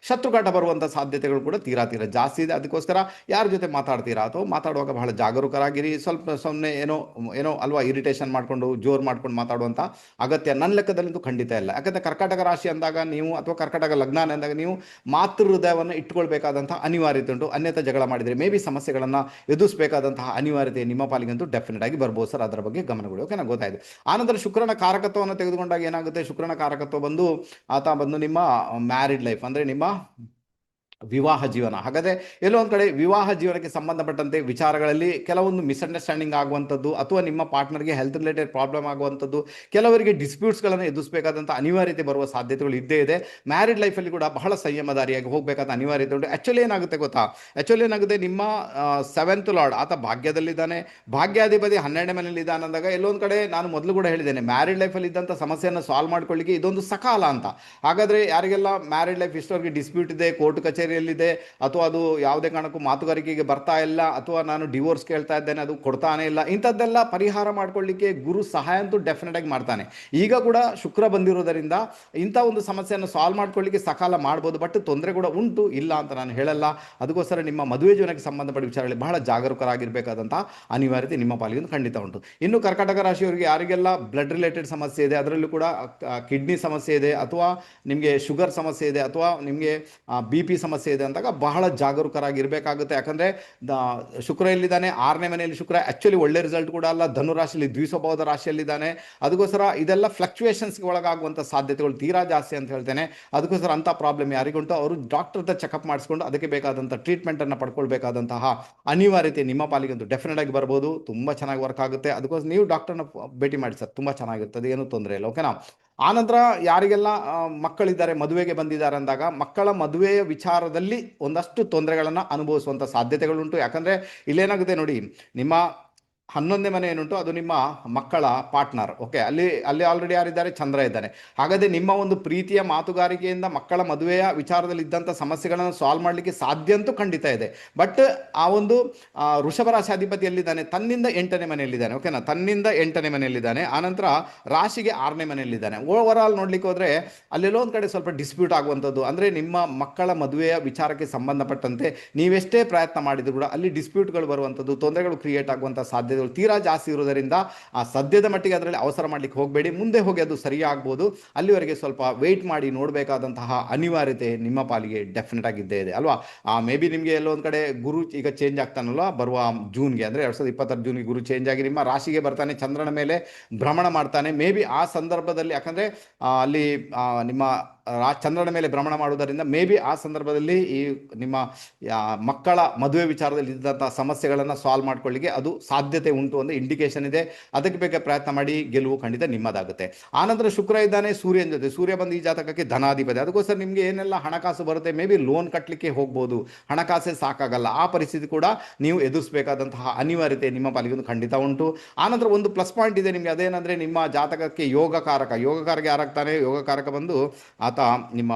ಶತ್ರುಕಾಟ ಬರುವಂಥ ಸಾಧ್ಯತೆಗಳು ಕೂಡ ತೀರಾ ಜಾಸ್ತಿ ಇದೆ. ಅದಕ್ಕೋಸ್ಕರ ಯಾರ ಜೊತೆ ಮಾತಾಡ್ತೀರಾ ಅಥವಾ ಮಾತಾಡುವಾಗ ಬಹಳ ಜಾಗರೂಕರಾಗಿರಿ. ಸ್ವಲ್ಪ ಸುಮ್ಮನೆ ಏನೋ ಏನೋ ಅಲ್ವಾ ಇರಿಟೇಷನ್ ಮಾಡಿಕೊಂಡು ಜೋರು ಮಾಡ್ಕೊಂಡು ಮಾತಾಡುವಂಥ ಅಗತ್ಯ ನನ್ನ ಲೆಕ್ಕದಲ್ಲಂತೂ ಖಂಡಿತ ಇಲ್ಲ. ಯಾಕಂದರೆ ಕರ್ಕಾಟಕ ರಾಶಿ ಅಂದಾಗ ನೀವು ಅಥವಾ ಕರ್ಕಾಟಕ ಲಗ್ನ ಅಂದಾಗ ನೀವು ಮಾತೃ ಹೃದಯವನ್ನು ಇಟ್ಕೊಳ್ಬೇಕಾದಂಥ ಅನಿವಾರ್ಯತೆ ಉಂಟು. ಅನ್ಯಥ ಜಗಳ ಮಾಡಿದರೆ ಮೇ ಬಿ ಸಮಸ್ಯೆಗಳನ್ನು ಎದುರಿಸಬೇಕಾದಂತಹ ಅನಿವಾರ್ಯತೆ ನಿಮ್ಮ ಪಾಲಿಗಂತೂ ಡೆಫಿನೆಟ್ ಆಗಿ ಬರ್ಬೋದು ಸರ್. ಅದರ ಬಗ್ಗೆ ಗಮನಗಳು ಓಕೆನಾ, ಗೊತ್ತಾಯಿತು. ಆನಂತರ ಶುಕ್ರನ ಕಾರಕತ್ವವನ್ನು ತೆಗೆದುಕೊಂಡಾಗ ಏನಾಗುತ್ತೆ, ಶುಕ್ರನ ಕಾರಕತ್ವ ಬಂದು ಆತ ಬಂದು ನಿಮ್ಮ ಮ್ಯಾರಿಡ್ ಲೈಫ್ ಅಂದರೆ ನಿಮ್ಮ ವಿವಾಹ ಜೀವನ. ಹಾಗಾದರೆ ಎಲ್ಲೋ ಒಂದು ಕಡೆ ವಿವಾಹ ಜೀವನಕ್ಕೆ ಸಂಬಂಧಪಟ್ಟಂತೆ ವಿಚಾರಗಳಲ್ಲಿ ಕೆಲವೊಂದು ಮಿಸ್ಅಂಡರ್ಸ್ಟ್ಯಾಂಡಿಂಗ್ ಆಗುವಂಥದ್ದು ಅಥವಾ ನಿಮ್ಮ ಪಾರ್ಟ್ನರ್ಗೆ ಹೆಲ್ತ್ ರಿಲೇಟೆಡ್ ಪ್ರಾಬ್ಲಮ್ ಆಗುವಂಥದ್ದು, ಕೆಲವರಿಗೆ ಡಿಸ್ಪ್ಯೂಟ್ಸ್ಗಳನ್ನು ಎದುರಿಸಬೇಕಾದಂಥ ಅನಿವಾರ್ಯತೆ ಬರುವ ಸಾಧ್ಯತೆಗಳು ಇದ್ದೇ ಇದೆ. ಮ್ಯಾರಿಡ್ ಲೈಫಲ್ಲಿ ಕೂಡ ಬಹಳ ಸಂಯಮದಾರಿಯಾಗಿ ಹೋಗಬೇಕಾದ ಅನಿವಾರ್ಯತೆ ಉಂಟು. ಆ್ಯಕ್ಚುಲಿ ಏನಾಗುತ್ತೆ ಗೊತ್ತಾ, ನಿಮ್ಮ 7th ಲಾರ್ಡ್ ಆತ ಭಾಗ್ಯದಲ್ಲಿದ್ದಾನೆ, ಭಾಗ್ಯಾಧಿಪತಿ 12ನೇ ಮನೆಯಲ್ಲಿದ್ದಾನೆ ಅಂದಾಗ ಎಲ್ಲೊಂದು ಕಡೆ ನಾನು ಮೊದಲು ಕೂಡ ಹೇಳಿದ್ದೇನೆ, ಮ್ಯಾರಿಡ್ ಲೈಫಲ್ಲಿ ಇದ್ದಂಥ ಸಮಸ್ಯೆಯನ್ನು ಸಾಲ್ವ್ ಮಾಡ್ಕೊಳ್ಳಿಕ್ಕೆ ಇದೊಂದು ಸಕಾಲ ಅಂತ. ಹಾಗಾದರೆ ಯಾರಿಗೆಲ್ಲ ಮ್ಯಾರಿಡ್ ಲೈಫ್ ಇಷ್ಟವರೆಗೆ ಡಿಸ್ಪ್ಯೂಟ್ ಇದೆ, ಕೋರ್ಟ್ ಕಚೇರಿಯಲ್ಲಿದೆ, ಅಥವಾ ಅದು ಯಾವುದೇ ಕಾರಣಕ್ಕೂ ಮಾತುಗಾರಿಕೆಗೆ ಬರ್ತಾ ಇಲ್ಲ, ಅಥವಾ ನಾನು ಡಿವೋರ್ಸ್ ಕೇಳ್ತಾ ಇದ್ದೇನೆ ಅದು ಕೊಡ್ತಾನೆ ಇಲ್ಲ, ಇಂಥದ್ದೆಲ್ಲ ಪರಿಹಾರ ಮಾಡ್ಕೊಳ್ಳಿಕ್ಕೆ ಗುರು ಸಹಾಯ ಅಂತೂ ಡೆಫಿನೆಟ್ ಆಗಿ ಮಾಡ್ತಾನೆ. ಈಗ ಕೂಡ ಶುಕ್ರ ಬಂದಿರೋದರಿಂದ ಇಂಥ ಒಂದು ಸಮಸ್ಯೆಯನ್ನು ಸಾಲ್ವ್ ಮಾಡ್ಕೊಳ್ಳಿಕ್ಕೆ ಸಕಾಲ ಮಾಡ್ಬೋದು. ಬಟ್ ತೊಂದರೆ ಕೂಡ ಉಂಟು, ಇಲ್ಲ ಅಂತ ನಾನು ಹೇಳಲ್ಲ. ಅದಕ್ಕೋಸ್ಕರ ನಿಮ್ಮ ಮದುವೆ ಜೀವನಕ್ಕೆ ಸಂಬಂಧಪಟ್ಟ ವಿಚಾರಗಳಲ್ಲಿ ಬಹಳ ಜಾಗರೂಕರಾಗಿರಬೇಕಾದಂಥ ಅನಿವಾರ್ಯತೆ ನಿಮ್ಮ ಪಾಲಿಗೆ ಖಂಡಿತ ಉಂಟು. ಇನ್ನು ಕರ್ಕಾಟಕ ರಾಶಿಯವರಿಗೆ ಯಾರಿಗೆಲ್ಲ ಬ್ಲಡ್ ರಿಲೇಟೆಡ್ ಸಮಸ್ಯೆ ಇದೆ, ಅದರಲ್ಲೂ ಕೂಡ ಕಿಡ್ನಿ ಸಮಸ್ಯೆ ಇದೆ, ಅಥವಾ ನಿಮಗೆ ಶುಗರ್ ಸಮಸ್ಯೆ ಇದೆ, ಅಥವಾ ನಿಮಗೆ BP ಸಮಸ್ಯೆ ಇದೆ ಅಂದಾಗ ಬಹಳ ಜಾಗರೂಕರಾಗಿರಬೇಕಾಗುತ್ತೆ. ಯಾಕಂದರೆ ಶುಕ್ರ ಎಲ್ಲಿದ್ದಾನೆ, 6ನೇ ಮನೆಯಲ್ಲಿ ಶುಕ್ರ ಆ್ಯಕ್ಚುಲಿ ಒಳ್ಳೆ ರಿಸಲ್ಟ್ ಕೂಡ ಅಲ್ಲ, ಧನು ರಾಶಿಯಲ್ಲಿ ದ್ವಿಸ್ವಭಾವದ ರಾಶಿಯಲ್ಲಿದ್ದಾನೆ. ಅದಕ್ಕೋಸ್ಕರ ಇದೆಲ್ಲ ಫ್ಲಕ್ಚುಯೇಷನ್ಸ್ಗೆ ಒಳಗಾಗುವಂಥ ಸಾಧ್ಯತೆಗಳು ತೀರಾ ಜಾಸ್ತಿ ಅಂತ ಹೇಳ್ತೇನೆ. ಅದಕ್ಕೋಸ್ಕರ ಅಂಥ ಪ್ರಾಬ್ಲಮ್ ಯಾರಿಗುಂಟು ಅವರು ಡಾಕ್ಟರ್ ಹತ್ರ ಚೆಕಪ್ ಮಾಡಿಸ್ಕೊಂಡು ಅದಕ್ಕೆ ಬೇಕಾದಂಥ ಟ್ರೀಟ್ಮೆಂಟನ್ನು ಪಡ್ಕೊಳ್ಬೇಕಾದಂತಹ ಅನಿವಾರ್ಯತೆ ನಿಮ್ಮ ಪಾಲಿಗಂತೂ ಡೆಫಿನೆಟ್ ಆಗಿ ಬರ್ಬೋದು. ತುಂಬ ಚೆನ್ನಾಗಿ ವರ್ಕ್ ಆಗುತ್ತೆ. ಅದಕ್ಕೋಸ್ಕರ ನೀವು ಡಾಕ್ಟರ್ನ ಭೇಟಿ ಮಾಡಿ ಸರ್, ತುಂಬ ಚೆನ್ನಾಗಿರ್ತದೆ, ಏನೂ ತೊಂದರೆ ಇಲ್ಲ, ಓಕೆನಾ. ಆನಂತರ ಯಾರಿಗೆಲ್ಲ ಮಕ್ಕಳಿದ್ದಾರೆ, ಮದುವೆಗೆ ಬಂದಿದ್ದಾರೆ ಅಂದಾಗ ಮಕ್ಕಳ ಮದುವೆಯ ವಿಚಾರದಲ್ಲಿ ಒಂದಷ್ಟು ತೊಂದರೆಗಳನ್ನು ಅನುಭವಿಸುವಂಥ ಸಾಧ್ಯತೆಗಳುಂಟು. ಯಾಕಂದರೆ ಇಲ್ಲೇನಾಗುತ್ತೆ ನೋಡಿ, ನಿಮ್ಮ 11ನೇ ಮನೆ ಏನುಂಟು ಅದು ನಿಮ್ಮ ಮಕ್ಕಳ ಪಾರ್ಟ್ನರ್. ಓಕೆ, ಅಲ್ಲಿ ಆಲ್ರೆಡಿ ಯಾರಿದ್ದಾರೆ, ಚಂದ್ರ ಇದ್ದಾನೆ. ಹಾಗಾದರೆ ನಿಮ್ಮ ಒಂದು ಪ್ರೀತಿಯ ಮಾತುಗಾರಿಕೆಯಿಂದ ಮಕ್ಕಳ ಮದುವೆಯ ವಿಚಾರದಲ್ಲಿ ಇದ್ದಂಥ ಸಮಸ್ಯೆಗಳನ್ನು ಸಾಲ್ವ್ ಮಾಡಲಿಕ್ಕೆ ಸಾಧ್ಯ ಅಂತೂ ಖಂಡಿತ ಇದೆ. ಬಟ್ ಆ ಒಂದು ವೃಷಭ ರಾಶಿ ಅಧಿಪತಿಯಲ್ಲಿದ್ದಾನೆ, ತನ್ನಿಂದ 8ನೇ ಮನೆಯಲ್ಲಿದ್ದಾನೆ, ಓಕೆನಾ, ತನ್ನಿಂದ 8ನೇ ಮನೆಯಲ್ಲಿದ್ದಾನೆ. ಆನಂತರ ರಾಶಿಗೆ 6ನೇ ಮನೆಯಲ್ಲಿದ್ದಾನೆ. ಓವರ್ ಆಲ್ ನೋಡ್ಲಿಕ್ಕೆ ಹೋದರೆ ಅಲ್ಲೆಲ್ಲೋ ಒಂದು ಕಡೆ ಸ್ವಲ್ಪ ಡಿಸ್ಪ್ಯೂಟ್ ಆಗುವಂಥದ್ದು, ಅಂದರೆ ನಿಮ್ಮ ಮಕ್ಕಳ ಮದುವೆಯ ವಿಚಾರಕ್ಕೆ ಸಂಬಂಧಪಟ್ಟಂತೆ ನೀವೆಷ್ಟೇ ಪ್ರಯತ್ನ ಮಾಡಿದ್ರು ಕೂಡ ಅಲ್ಲಿ ಡಿಸ್ಪ್ಯೂಟ್ಗಳು ಬರುವಂಥದ್ದು, ತೊಂದರೆಗಳು ಕ್ರಿಯೇಟ್ ಆಗುವಂಥ ಸಾಧ್ಯತೆ ತೀರಾ ಜಾಸ್ತಿ ಇರೋದರಿಂದ ಆ ಸದ್ಯದ ಮಟ್ಟಿಗೆ ಅದರಲ್ಲಿ ಅವಸರ ಮಾಡಲಿಕ್ಕೆ ಹೋಗಬೇಡಿ. ಮುಂದೆ ಹೋಗಿ ಅದು ಸರಿಯಾಗ್ಬೋದು. ಅಲ್ಲಿವರೆಗೆ ಸ್ವಲ್ಪ ವೆಯ್ಟ್ ಮಾಡಿ ನೋಡಬೇಕಾದಂತಹ ಅನಿವಾರ್ಯತೆ ನಿಮ್ಮ ಪಾಲಿಗೆ ಡೆಫಿನೆಟ್ ಆಗಿದ್ದೇ ಇದೆ ಅಲ್ವಾ. ಮೇ ಬಿ ನಿಮಗೆ ಎಲ್ಲೋ ಒಂದು ಕಡೆ ಗುರು ಈಗ ಚೇಂಜ್ ಆಗ್ತಾನಲ್ವ, ಬರುವ ಜೂನ್ಗೆ, ಅಂದರೆ 2026 ಜೂನ್ಗೆ ಗುರು ಚೇಂಜ್ ಆಗಿ ನಿಮ್ಮ ರಾಶಿಗೆ ಬರ್ತಾನೆ, ಚಂದ್ರನ ಮೇಲೆ ಭ್ರಮಣ ಮಾಡ್ತಾನೆ. ಮೇ ಬಿ ಆ ಸಂದರ್ಭದಲ್ಲಿ, ಯಾಕಂದರೆ ಅಲ್ಲಿ ನಿಮ್ಮ ಚಂದ್ರನ ಮೇಲೆ ಭ್ರಮಣ ಮಾಡುವುದರಿಂದ ಮೇ ಬಿ ಆ ಸಂದರ್ಭದಲ್ಲಿ ಈ ನಿಮ್ಮ ಮಕ್ಕಳ ಮದುವೆ ವಿಚಾರದಲ್ಲಿ ಇದ್ದಂಥ ಸಮಸ್ಯೆಗಳನ್ನು ಸಾಲ್ವ್ ಮಾಡ್ಕೊಳ್ಳಿಕ್ಕೆ ಅದು ಸಾಧ್ಯತೆ ಉಂಟು ಅಂತ ಇಂಡಿಕೇಶನ್ ಇದೆ. ಅದಕ್ಕೆ ಬೇಕಾದ ಪ್ರಯತ್ನ ಮಾಡಿ, ಗೆಲುವು ಖಂಡಿತ ನಿಮ್ಮದಾಗುತ್ತೆ. ಆನಂತರ ಶುಕ್ರ ಇದ್ದಾನೆ ಸೂರ್ಯನ ಜೊತೆ. ಸೂರ್ಯ ಬಂದು ಈ ಜಾತಕಕ್ಕೆ ಧನಾಧಿಪತಿ. ಅದಕ್ಕೋಸ್ಕರ ನಿಮಗೆ ಏನೆಲ್ಲ ಹಣಕಾಸು ಬರುತ್ತೆ, ಮೇ ಬಿ ಲೋನ್ ಕಟ್ಟಲಿಕ್ಕೆ ಹೋಗ್ಬೋದು, ಹಣಕಾಸೇ ಸಾಕಾಗಲ್ಲ, ಆ ಪರಿಸ್ಥಿತಿ ಕೂಡ ನೀವು ಎದುರಿಸಬೇಕಾದಂತಹ ಅನಿವಾರ್ಯತೆ ನಿಮ್ಮ ಪಾಲಿಗೆ ಖಂಡಿತ ಉಂಟು. ಆನಂತರ ಒಂದು ಪ್ಲಸ್ ಪಾಯಿಂಟ್ ಇದೆ ನಿಮಗೆ, ಅದೇನಂದರೆ ನಿಮ್ಮ ಜಾತಕಕ್ಕೆ ಯೋಗಕಾರಕ ಯಾರಾಗ್ತಾನೆ, ಯೋಗಕಾರಕ ಬಂದು ನಿಮ್ಮ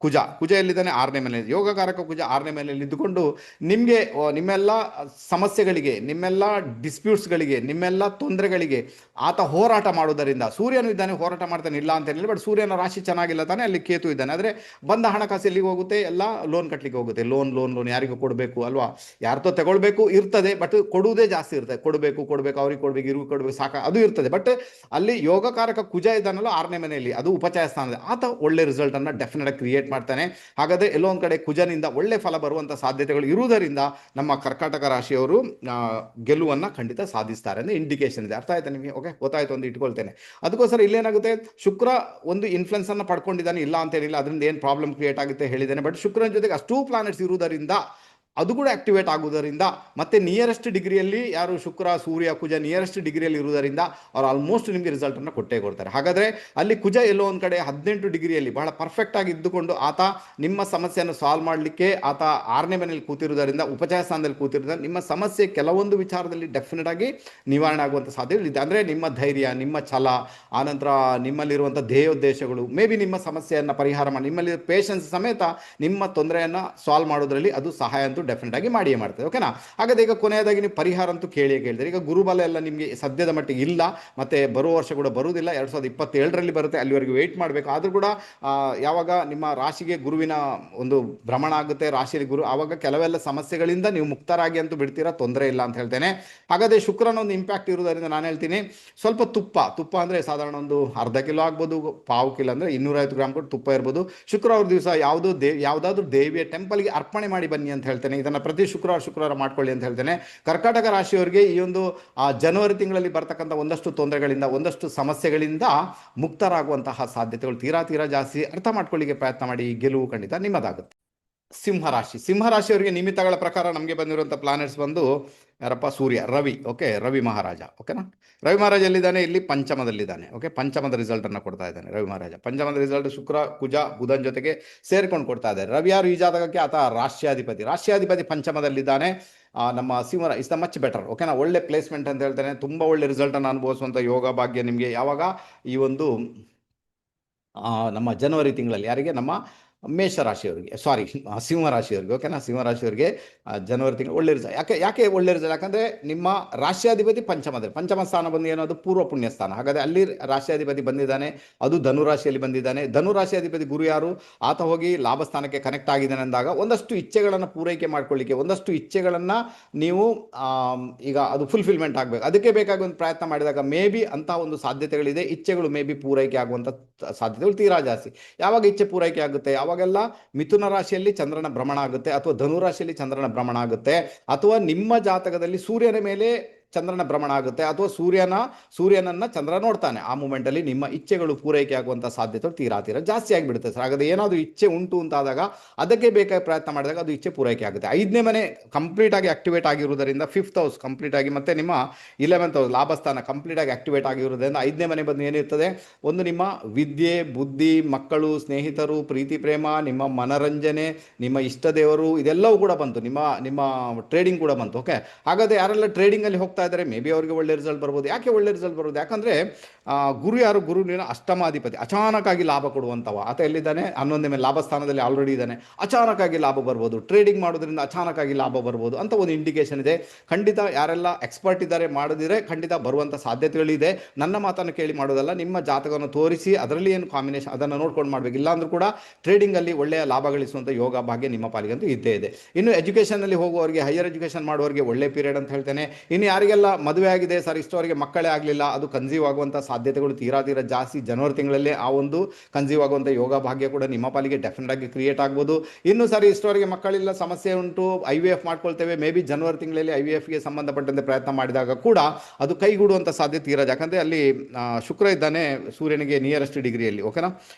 ಕುಜ ಎಲ್ಲಿದ್ದಾನೆ, 6ನೇ ಮನೆಯಲ್ಲಿ. ಯೋಗಕಾರಕ ಕುಜ 6ನೇ ಮನೆಯಲ್ಲಿ ಇದ್ದುಕೊಂಡು ನಿಮಗೆ ನಿಮ್ಮೆಲ್ಲ ಸಮಸ್ಯೆಗಳಿಗೆ, ನಿಮ್ಮೆಲ್ಲ ಡಿಸ್ಪ್ಯೂಟ್ಸ್ಗಳಿಗೆ, ನಿಮ್ಮೆಲ್ಲ ತೊಂದರೆಗಳಿಗೆ ಆತ ಹೋರಾಟ ಮಾಡೋದರಿಂದ, ಸೂರ್ಯನು ಇದ್ದಾನೆ ಹೋರಾಟ ಮಾಡ್ತಾನೆ ಇಲ್ಲ ಅಂತ ಹೇಳಿ, ಬಟ್ ಸೂರ್ಯನ ರಾಶಿ ಚೆನ್ನಾಗಿಲ್ಲ ತಾನೆ, ಅಲ್ಲಿ ಕೇತು ಇದ್ದಾನೆ. ಆದರೆ ಬಂದ ಹಣಕಾಸು ಎಲ್ಲಿಗೆ ಹೋಗುತ್ತೆ, ಎಲ್ಲ ಲೋನ್ ಕಟ್ಟಲಿಕ್ಕೆ ಹೋಗುತ್ತೆ. ಲೋನ್ ಯಾರಿಗೂ ಕೊಡಬೇಕು ಅಲ್ವಾ, ಯಾರ್ದೋ ತಗೊಳ್ಬೇಕು ಇರ್ತದೆ, ಬಟ್ ಕೊಡುವುದೇ ಜಾಸ್ತಿ ಇರ್ತದೆ. ಕೊಡಬೇಕು ಅವ್ರಿಗೆ ಕೊಡಬೇಕು, ಇವ್ರಿಗೆ ಕೊಡಬೇಕು, ಅದು ಇರ್ತದೆ. ಬಟ್ ಅಲ್ಲಿ ಯೋಗಕಾರಕ ಕುಜ ಇದ್ದಾನಲ್ಲ 6ನೇ ಮನೆಯಲ್ಲಿ, ಅದು ಉಪಚಯ ಸ್ಥಾನದ, ಆತ ಒಳ್ಳೆ ರಿಸಲ್ಟನ್ನು ಡೆಫಿನೆಟ್ ಆಗಿ ಕ್ರಿಯೇಟ್ ಮಾಡ್ತಾನೆ. ಹಾಗಾದರೆ ಎಲ್ಲೋ ಒಂದು ಕಡೆ ಕುಜನಿಂದ ಒಳ್ಳೆ ಫಲ ಬರುವಂಥ ಸಾಧ್ಯತೆಗಳು ಇರುವುದರಿಂದ ನಮ್ಮ ಕರ್ಕಾಟಕ ರಾಶಿಯವರು ಗೆಲುವನ್ನು ಖಂಡಿತ ಸಾಧಿಸ್ತಾರೆ ಅಂದರೆ ಇಂಡಿಕೇಶನ್ ಇದೆ. ಅರ್ಥ ಆಯ್ತಾ ನಿಮಗೆ? ಓಕೆ, ಗೊತ್ತಾಯ್ತು ಅಂತ ಇಟ್ಕೊಳ್ತೇನೆ. ಅದಕ್ಕೋಸ್ಕರ ಇಲ್ಲೇನಾಗುತ್ತೆ, ಶುಕ್ರ ಒಂದು ಇನ್ಫ್ಲುಯೆನ್ಸ್ ಅನ್ನು ಪಡ್ಕೊಂಡಿದ್ದಾನೆ, ಇಲ್ಲ ಅಂತ ಹೇಳಿಲ್ಲ, ಅದರಿಂದ ಏನು ಪ್ರಾಬ್ಲಮ್ ಕ್ರಿಯೇಟ್ ಆಗುತ್ತೆ ಹೇಳಿದ್ದೇನೆ. ಬಟ್ ಶುಕ್ರನ ಜೊತೆಗೆ ಅಷ್ಟೂ ಪ್ಲಾನೆಟ್ಸ್ ಇರುವುದರಿಂದ ಅದು ಕೂಡ ಆಕ್ಟಿವೇಟ್ ಆಗುವುದರಿಂದ, ಮತ್ತು ನಿಯರೆಸ್ಟ್ ಡಿಗ್ರಿಯಲ್ಲಿ ಯಾರು ಶುಕ್ರ ಸೂರ್ಯ ಕುಜ ನಿಯರೆಸ್ಟ್ ಡಿಗ್ರಿಯಲ್ಲಿ ಇರುವುದರಿಂದ ಅವ್ರು ಆಲ್ಮೋಸ್ಟ್ ನಿಮಗೆ ರಿಸಲ್ಟನ್ನು ಕೊಟ್ಟೇ ಕೊಡ್ತಾರೆ. ಹಾಗಾದರೆ ಅಲ್ಲಿ ಕುಜ ಎಲ್ಲೋ ಒಂದು ಕಡೆ 18 ಡಿಗ್ರಿಯಲ್ಲಿ ಬಹಳ ಪರ್ಫೆಕ್ಟಾಗಿ ಇದ್ದುಕೊಂಡು ಆತ ನಿಮ್ಮ ಸಮಸ್ಯೆಯನ್ನು ಸಾಲ್ವ್ ಮಾಡಲಿಕ್ಕೆ ಆತ 6ನೇ ಮನೆಯಲ್ಲಿ ಕೂತಿರುವುದರಿಂದ, ಉಪಚಯ ಸ್ಥಾನದಲ್ಲಿ ಕೂತಿರೋದ್ರಿಂದ ನಿಮ್ಮ ಸಮಸ್ಯೆ ಕೆಲವೊಂದು ವಿಚಾರದಲ್ಲಿ ಡೆಫಿನೆಟ್ ಆಗಿ ನಿವಾರಣೆ ಆಗುವಂಥ ಸಾಧ್ಯತೆ ಇದೆ. ಅಂದರೆ ನಿಮ್ಮ ಧೈರ್ಯ, ನಿಮ್ಮ ಛಲ, ಆನಂತರ ನಿಮ್ಮಲ್ಲಿರುವಂಥ ಧ್ಯೇಯೋದ್ದೇಶಗಳು, ಮೇ ಬಿ ನಿಮ್ಮ ಸಮಸ್ಯೆಯನ್ನು ಪರಿಹಾರ ಮಾಡಿ, ನಿಮ್ಮಲ್ಲಿ ಪೇಷನ್ಸ್ ಸಮೇತ ನಿಮ್ಮ ತೊಂದರೆಯನ್ನು ಸಾಲ್ವ್ ಮಾಡೋದರಲ್ಲಿ ಅದು ಸಹಾಯ ಅಂತೂ ಡೆಫಿನೆಟ್ ಆಗಿ ಮಾಡಿಯೇ ಮಾಡ್ತದೆ. ಓಕೆನಾ? ಹಾಗಾದ್ರೆ ಈಗ ಕೊನೆಯದಾಗಿ ನೀವು ಪರಿಹಾರ ಅಂತೂ ಕೇಳಿದ್ರೆ, ಈಗ ಗುರುಬಲ ಎಲ್ಲ ನಿಮಗೆ ಸದ್ಯದ ಮಟ್ಟಿಗೆ ಇಲ್ಲ, ಮತ್ತೆ ಬರುವ ವರ್ಷ ಕೂಡ ಬರುವುದಿಲ್ಲ, 2027ರಲ್ಲಿ ಬರುತ್ತೆ, ಅಲ್ಲಿವರೆಗೆ ವೆಯ್ಟ್ ಮಾಡಬೇಕು. ಆದರೂ ಕೂಡ ಯಾವಾಗ ನಿಮ್ಮ ರಾಶಿಗೆ ಗುರುವಿನ ಒಂದು ಭ್ರಮಣ ಆಗುತ್ತೆ, ರಾಶಿಯಲ್ಲಿ ಗುರು, ಆವಾಗ ಕೆಲವೆಲ್ಲ ಸಮಸ್ಯೆಗಳಿಂದ ನೀವು ಮುಕ್ತರಾಗಿ ಅಂತೂ ಬಿಡ್ತೀರಾ, ತೊಂದರೆ ಇಲ್ಲ ಅಂತ ಹೇಳ್ತೇನೆ. ಹಾಗಾದರೆ ಶುಕ್ರನ ಒಂದು ಇಂಪ್ಯಾಕ್ಟ್ ಇರುವುದರಿಂದ ನಾನು ಹೇಳ್ತೀನಿ, ಸ್ವಲ್ಪ ತುಪ್ಪ ಅಂದರೆ ಸಾಧಾರಣ ಒಂದು ಅರ್ಧ ಕಿಲೋ ಆಗ್ಬೋದು, ಪಾವು ಕಿಲೋ ಅಂದರೆ 250 ಗ್ರಾಮ್ ಕೂಡ ತುಪ್ಪ ಇರ್ಬೋದು. ಶುಕ್ರವಾರ ದಿವಸ ಯಾವುದಾದ್ರೂ ದೇವಿಯ ಟೆಂಪಲ್ಗೆ ಅರ್ಪಣೆ ಮಾಡಿ ಬನ್ನಿ ಅಂತ ಹೇಳ್ತೇನೆ. ಇದನ್ನು ಪ್ರತಿ ಶುಕ್ರವಾರ ಮಾಡ್ಕೊಳ್ಳಿ ಅಂತ ಹೇಳ್ತೇನೆ. ಕರ್ಕಾಟಕ ರಾಶಿಯವರಿಗೆ ಈ ಒಂದು ಜನವರಿ ತಿಂಗಳಲ್ಲಿ ಬರ್ತಕ್ಕಂಥ ಒಂದಷ್ಟು ತೊಂದರೆಗಳಿಂದ, ಒಂದಷ್ಟು ಸಮಸ್ಯೆಗಳಿಂದ ಮುಕ್ತರಾಗುವಂತಹ ಸಾಧ್ಯತೆಗಳು ತೀರಾ ಜಾಸ್ತಿ. ಅರ್ಥ ಮಾಡ್ಕೊಳ್ಳಿಕ್ಕೆ ಪ್ರಯತ್ನ ಮಾಡಿ, ಗೆಲುವು ಖಂಡಿತ ನಿಮ್ಮದಾಗುತ್ತೆ. ಸಿಂಹರಾಶಿಯವರಿಗೆ ನಿಮಿತ್ತಗಳ ಪ್ರಕಾರ ನಮಗೆ ಬಂದಿರುವಂಥ ಪ್ಲಾನೆಟ್ಸ್ ಬಂದು ಯಾರಪ್ಪ? ಸೂರ್ಯ, ರವಿ. ಓಕೆ, ರವಿ ಮಹಾರಾಜ. ಓಕೆನಾ? ರವಿ ಮಹಾರಾಜ ಎಲ್ಲಿದ್ದಾನೆ? ಇಲ್ಲಿ ಪಂಚಮದಲ್ಲಿದ್ದಾನೆ. ಓಕೆ, ಪಂಚಮದ ರಿಸಲ್ಟನ್ನು ಕೊಡ್ತಾ ಇದ್ದಾನೆ ರವಿ ಮಹಾರಾಜ. ಪಂಚಮದ ರಿಸಲ್ಟ್ ಶುಕ್ರ, ಕುಜ, ಬುಧನ್ ಜೊತೆಗೆ ಸೇರ್ಕೊಂಡು ಕೊಡ್ತಾ ಇದ್ದಾರೆ. ರವಿ ಯಾರು ಈ ಜಾತಕಕ್ಕೆ? ಆತ ರಾಷ್ಟ್ರಾಧಿಪತಿ ಪಂಚಮದಲ್ಲಿದ್ದಾನೆ. ನಮ್ಮ ಸಿಂಹ ಇಸ್ ದ ಮಚ್ ಬೆಟರ್. ಓಕೆನಾ? ಒಳ್ಳೆ ಪ್ಲೇಸ್ಮೆಂಟ್ ಅಂತ ಹೇಳ್ತೇನೆ. ತುಂಬ ಒಳ್ಳೆ ರಿಸಲ್ಟನ್ನು ಅನುಭವಿಸುವಂಥ ಯೋಗ ಭಾಗ್ಯ ನಿಮಗೆ ಯಾವಾಗ? ಈ ಒಂದು ನಮ್ಮ ಜನವರಿ ತಿಂಗಳಲ್ಲಿ. ಯಾರಿಗೆ? ನಮ್ಮ ಮೇಷರಾಶಿಯವರಿಗೆ, ಸಿಂಹರಾಶಿಯವರಿಗೆ. ಓಕೆನಾ? ಸಿಂಹರಾಶಿಯವರಿಗೆ ಜನವರಿ ತಿಂಗಳು ಒಳ್ಳೆ ರಿಸಲ್ಟ್. ಯಾಕೆ ಒಳ್ಳೆ ರಿಸಲ್ಟ್? ಯಾಕಂದರೆ ನಿಮ್ಮ ರಾಶಿಯಾಧಿಪತಿ ಪಂಚಮ ಸ್ಥಾನ ಬಂದು ಏನದು? ಪೂರ್ವ ಪುಣ್ಯ ಸ್ಥಾನ. ಹಾಗಾದರೆ ಅಲ್ಲಿ ರಾಶಿಯಾಧಿಪತಿ ಬಂದಿದ್ದಾನೆ, ಅದು ಧನುರಾಶಿಯಲ್ಲಿ ಬಂದಿದ್ದಾನೆ. ಧನುರಾಶಿಯಾಧಿಪತಿ ಗುರು ಯಾರು? ಆತ ಹೋಗಿ ಲಾಭಸ್ಥಾನಕ್ಕೆ ಕನೆಕ್ಟ್ ಆಗಿದ್ದಾನೆ ಅಂದಾಗ ಒಂದಷ್ಟು ಇಚ್ಛೆಗಳನ್ನು ಪೂರೈಕೆ ಮಾಡ್ಕೊಳ್ಳಿಕ್ಕೆ, ಒಂದಷ್ಟು ಇಚ್ಛೆಗಳನ್ನು ನೀವು ಈಗ ಅದು ಫುಲ್ಫಿಲ್ಮೆಂಟ್ ಆಗಬೇಕು, ಅದಕ್ಕೆ ಬೇಕಾಗಿ ಒಂದು ಪ್ರಯತ್ನ ಮಾಡಿದಾಗ ಮೇ ಬಿ ಅಂತಹ ಒಂದು ಸಾಧ್ಯತೆಗಳಿದೆ. ಇಚ್ಛೆಗಳು ಮೇ ಬಿ ಪೂರೈಕೆ ಆಗುವಂಥ ಸಾಧ್ಯತೆಗಳು ತೀರಾ ಜಾಸ್ತಿ. ಯಾವಾಗ ಇಚ್ಛೆ ಪೂರೈಕೆ ಆಗುತ್ತೆ? ಯಾವಾಗೆಲ್ಲ ಮಿಥುನ ರಾಶಿಯಲ್ಲಿ ಚಂದ್ರನ ಭ್ರಮಣ ಆಗುತ್ತೆ, ಅಥವಾ ಧನು ರಾಶಿಯಲ್ಲಿ ಚಂದ್ರನ ಭ್ರಮಣ ಆಗುತ್ತೆ, ಅಥವಾ ನಿಮ್ಮ ಜಾತಕದಲ್ಲಿ ಸೂರ್ಯನ ಮೇಲೆ ಚಂದ್ರನ ಭ್ರಮಣ ಆಗುತ್ತೆ, ಅಥವಾ ಸೂರ್ಯನನ್ನ ಚಂದ್ರ ನೋಡ್ತಾನೆ. ಆ ಮೂಮೆಂಟಲ್ಲಿ ನಿಮ್ಮ ಇಚ್ಛೆಗಳು ಪೂರೈಕೆ ಆಗುವಂಥ ಸಾಧ್ಯತೆ ತೀರಾ ಜಾಸ್ತಿ ಆಗಿಬಿಡುತ್ತೆ ಸರ್. ಹಾಗಾದ್ರೆ ಏನಾದರೂ ಇಚ್ಛೆ ಉಂಟು ಅಂತಾದಾಗ ಅದಕ್ಕೆ ಬೇಕಾಗಿ ಪ್ರಯತ್ನ ಮಾಡಿದಾಗ ಅದು ಇಚ್ಛೆ ಪೂರೈಕೆ ಆಗುತ್ತೆ. 5ನೇ ಮನೆ ಕಂಪ್ಲೀಟ್ ಆಗಿ ಆಕ್ಟಿವೇಟ್ ಆಗಿರುವುದರಿಂದ, 5th ಹೌಸ್ ಕಂಪ್ಲೀಟ್ ಆಗಿ, ಮತ್ತೆ ನಿಮ್ಮ 11th ಹೌಸ್ ಲಾಭಸ್ಥಾನ ಕಂಪ್ಲೀಟ್ ಆಗಿ ಆಕ್ಟಿವೇಟ್ ಆಗಿರುವುದರಿಂದ 5ನೇ ಮನೆ ಬಂದು ಏನಿರ್ತದೆ? ಒಂದು ನಿಮ್ಮ ವಿದ್ಯೆ, ಬುದ್ಧಿ, ಮಕ್ಕಳು, ಸ್ನೇಹಿತರು, ಪ್ರೀತಿ ಪ್ರೇಮ, ನಿಮ್ಮ ಮನರಂಜನೆ, ನಿಮ್ಮ ಇಷ್ಟ ದೇವರು, ಇದೆಲ್ಲವೂ ಕೂಡ ಬಂತು. ನಿಮ್ಮ ಟ್ರೇಡಿಂಗ್ ಕೂಡ ಬಂತು. ಓಕೆ, ಹಾಗಾದ್ರೆ ಯಾರೆಲ್ಲ ಟ್ರೇಡಿಂಗಲ್ಲಿ ಹೋಗ್ತಾ ಇದ್ದಾರೆ ಮೇ ಬಿ ಅವರಿಗೆ ಒಳ್ಳೆ ರಿಸಲ್ಟ್ ಬರ್ಬೋದು. ಯಾಕೆ ಒಳ್ಳೆ ರಿಸಲ್ಟ್ ಬರೋದು? ಯಾಕಂದರೆ ಗುರು ಯಾರು? ಗುರುವಿನ ಅಷ್ಟಮಾಧಿಪತಿ, ಅಚಾನಕ್ಕಾಗಿ ಲಾಭ ಕೊಡುವಂಥವ. ಆತ ಎಲ್ಲಿದ್ದಾನೆ? 11ನೇ ಮೇಲೆ ಲಾಭಸ್ಥಾನದಲ್ಲಿ ಆಲ್ರೆಡಿ ಇದ್ದಾನೆ. ಅಚಾನಕ್ಕಾಗಿ ಲಾಭ ಬರ್ಬೋದು, ಟ್ರೇಡಿಂಗ್ ಮಾಡೋದ್ರಿಂದ ಅಚಾನಕ್ಕಾಗಿ ಲಾಭ ಬರ್ಬೋದು ಅಂತ ಒಂದು ಇಂಡಿಕೇಶನ್ ಇದೆ. ಖಂಡಿತ ಯಾರೆಲ್ಲ ಎಕ್ಸ್ಪರ್ಟ್ ಇದ್ದಾರೆ ಮಾಡಿದರೆ ಖಂಡಿತ ಬರುವಂಥ ಸಾಧ್ಯತೆಗಳಿದೆ. ನನ್ನ ಮಾತನ್ನು ಕೇಳಿ ಮಾಡೋದಲ್ಲ, ನಿಮ್ಮ ಜಾತಕವನ್ನು ತೋರಿಸಿ ಅದರಲ್ಲಿ ಏನು ಕಾಂಬಿನೇಷನ್ ಅದನ್ನು ನೋಡ್ಕೊಂಡು ಮಾಡಬೇಕು. ಇಲ್ಲಾಂದ್ರೂ ಕೂಡ ಟ್ರೇಡಿಂಗಲ್ಲಿ ಒಳ್ಳೆಯ ಲಾಭ ಗಳಿಸುವಂಥ ಯೋಗ ಭಾಗ್ಯ ನಿಮ್ಮ ಪಾಲಿಗಂತೂ ಇದ್ದೇ ಇದೆ. ಇನ್ನು ಎಜುಕೇಷನಲ್ಲಿ ಹೋಗುವವರಿಗೆ, ಹೈಯರ್ ಎಜುಕೇಷನ್ ಮಾಡುವವರಿಗೆ ಒಳ್ಳೆ ಪೀರಿಯಡ್ ಅಂತ ಹೇಳ್ತೇನೆ. ಇನ್ನು ಯಾರಿಗೆಲ್ಲ ಮದುವೆ ಆಗಿದೆ ಸರ್, ಇಷ್ಟವರೆಗೆ ಮಕ್ಕಳೇ ಆಗಲಿಲ್ಲ, ಅದು ಕನ್ಸೀವ್ ಆಗುವಂಥ ಸಾಧ್ಯತೆಗಳು ತೀರಾ ಜಾಸ್ತಿ. ಜನವರಿ ತಿಂಗಳಲ್ಲೇ ಆ ಒಂದು ಕನ್ಸೀವ್ ಆಗುವಂಥ ಯೋಗ ಭಾಗ್ಯ ಕೂಡ ನಿಮ್ಮ ಪಾಲಿಗೆ ಡೆಫಿನೆಟ್ ಆಗಿ ಕ್ರಿಯೇಟ್ ಆಗ್ಬೋದು. ಇನ್ನು ಸರಿ ಇಷ್ಟವರೆಗೆ ಮಕ್ಕಳಿಲ್ಲ, ಸಮಸ್ಯೆ ಉಂಟು, IVF ಮಾಡ್ಕೊಳ್ತೇವೆ, ಮೇ ಬಿ ಜನವರಿ ತಿಂಗಳಲ್ಲಿ IVFಗೆ ಸಂಬಂಧಪಟ್ಟಂತೆ ಪ್ರಯತ್ನ ಮಾಡಿದಾಗ ಕೂಡ ಅದು ಕೈಗೂಡುವಂಥ ಸಾಧ್ಯತೆ ಇರೋದು. ಯಾಕಂದರೆ ಅಲ್ಲಿ ಶುಕ್ರ ಇದ್ದಾನೆ ಸೂರ್ಯನಿಗೆ ನಿಯರೆಸ್ಟ್ ಡಿಗ್ರಿಯಲ್ಲಿ. ಓಕೆನಾ?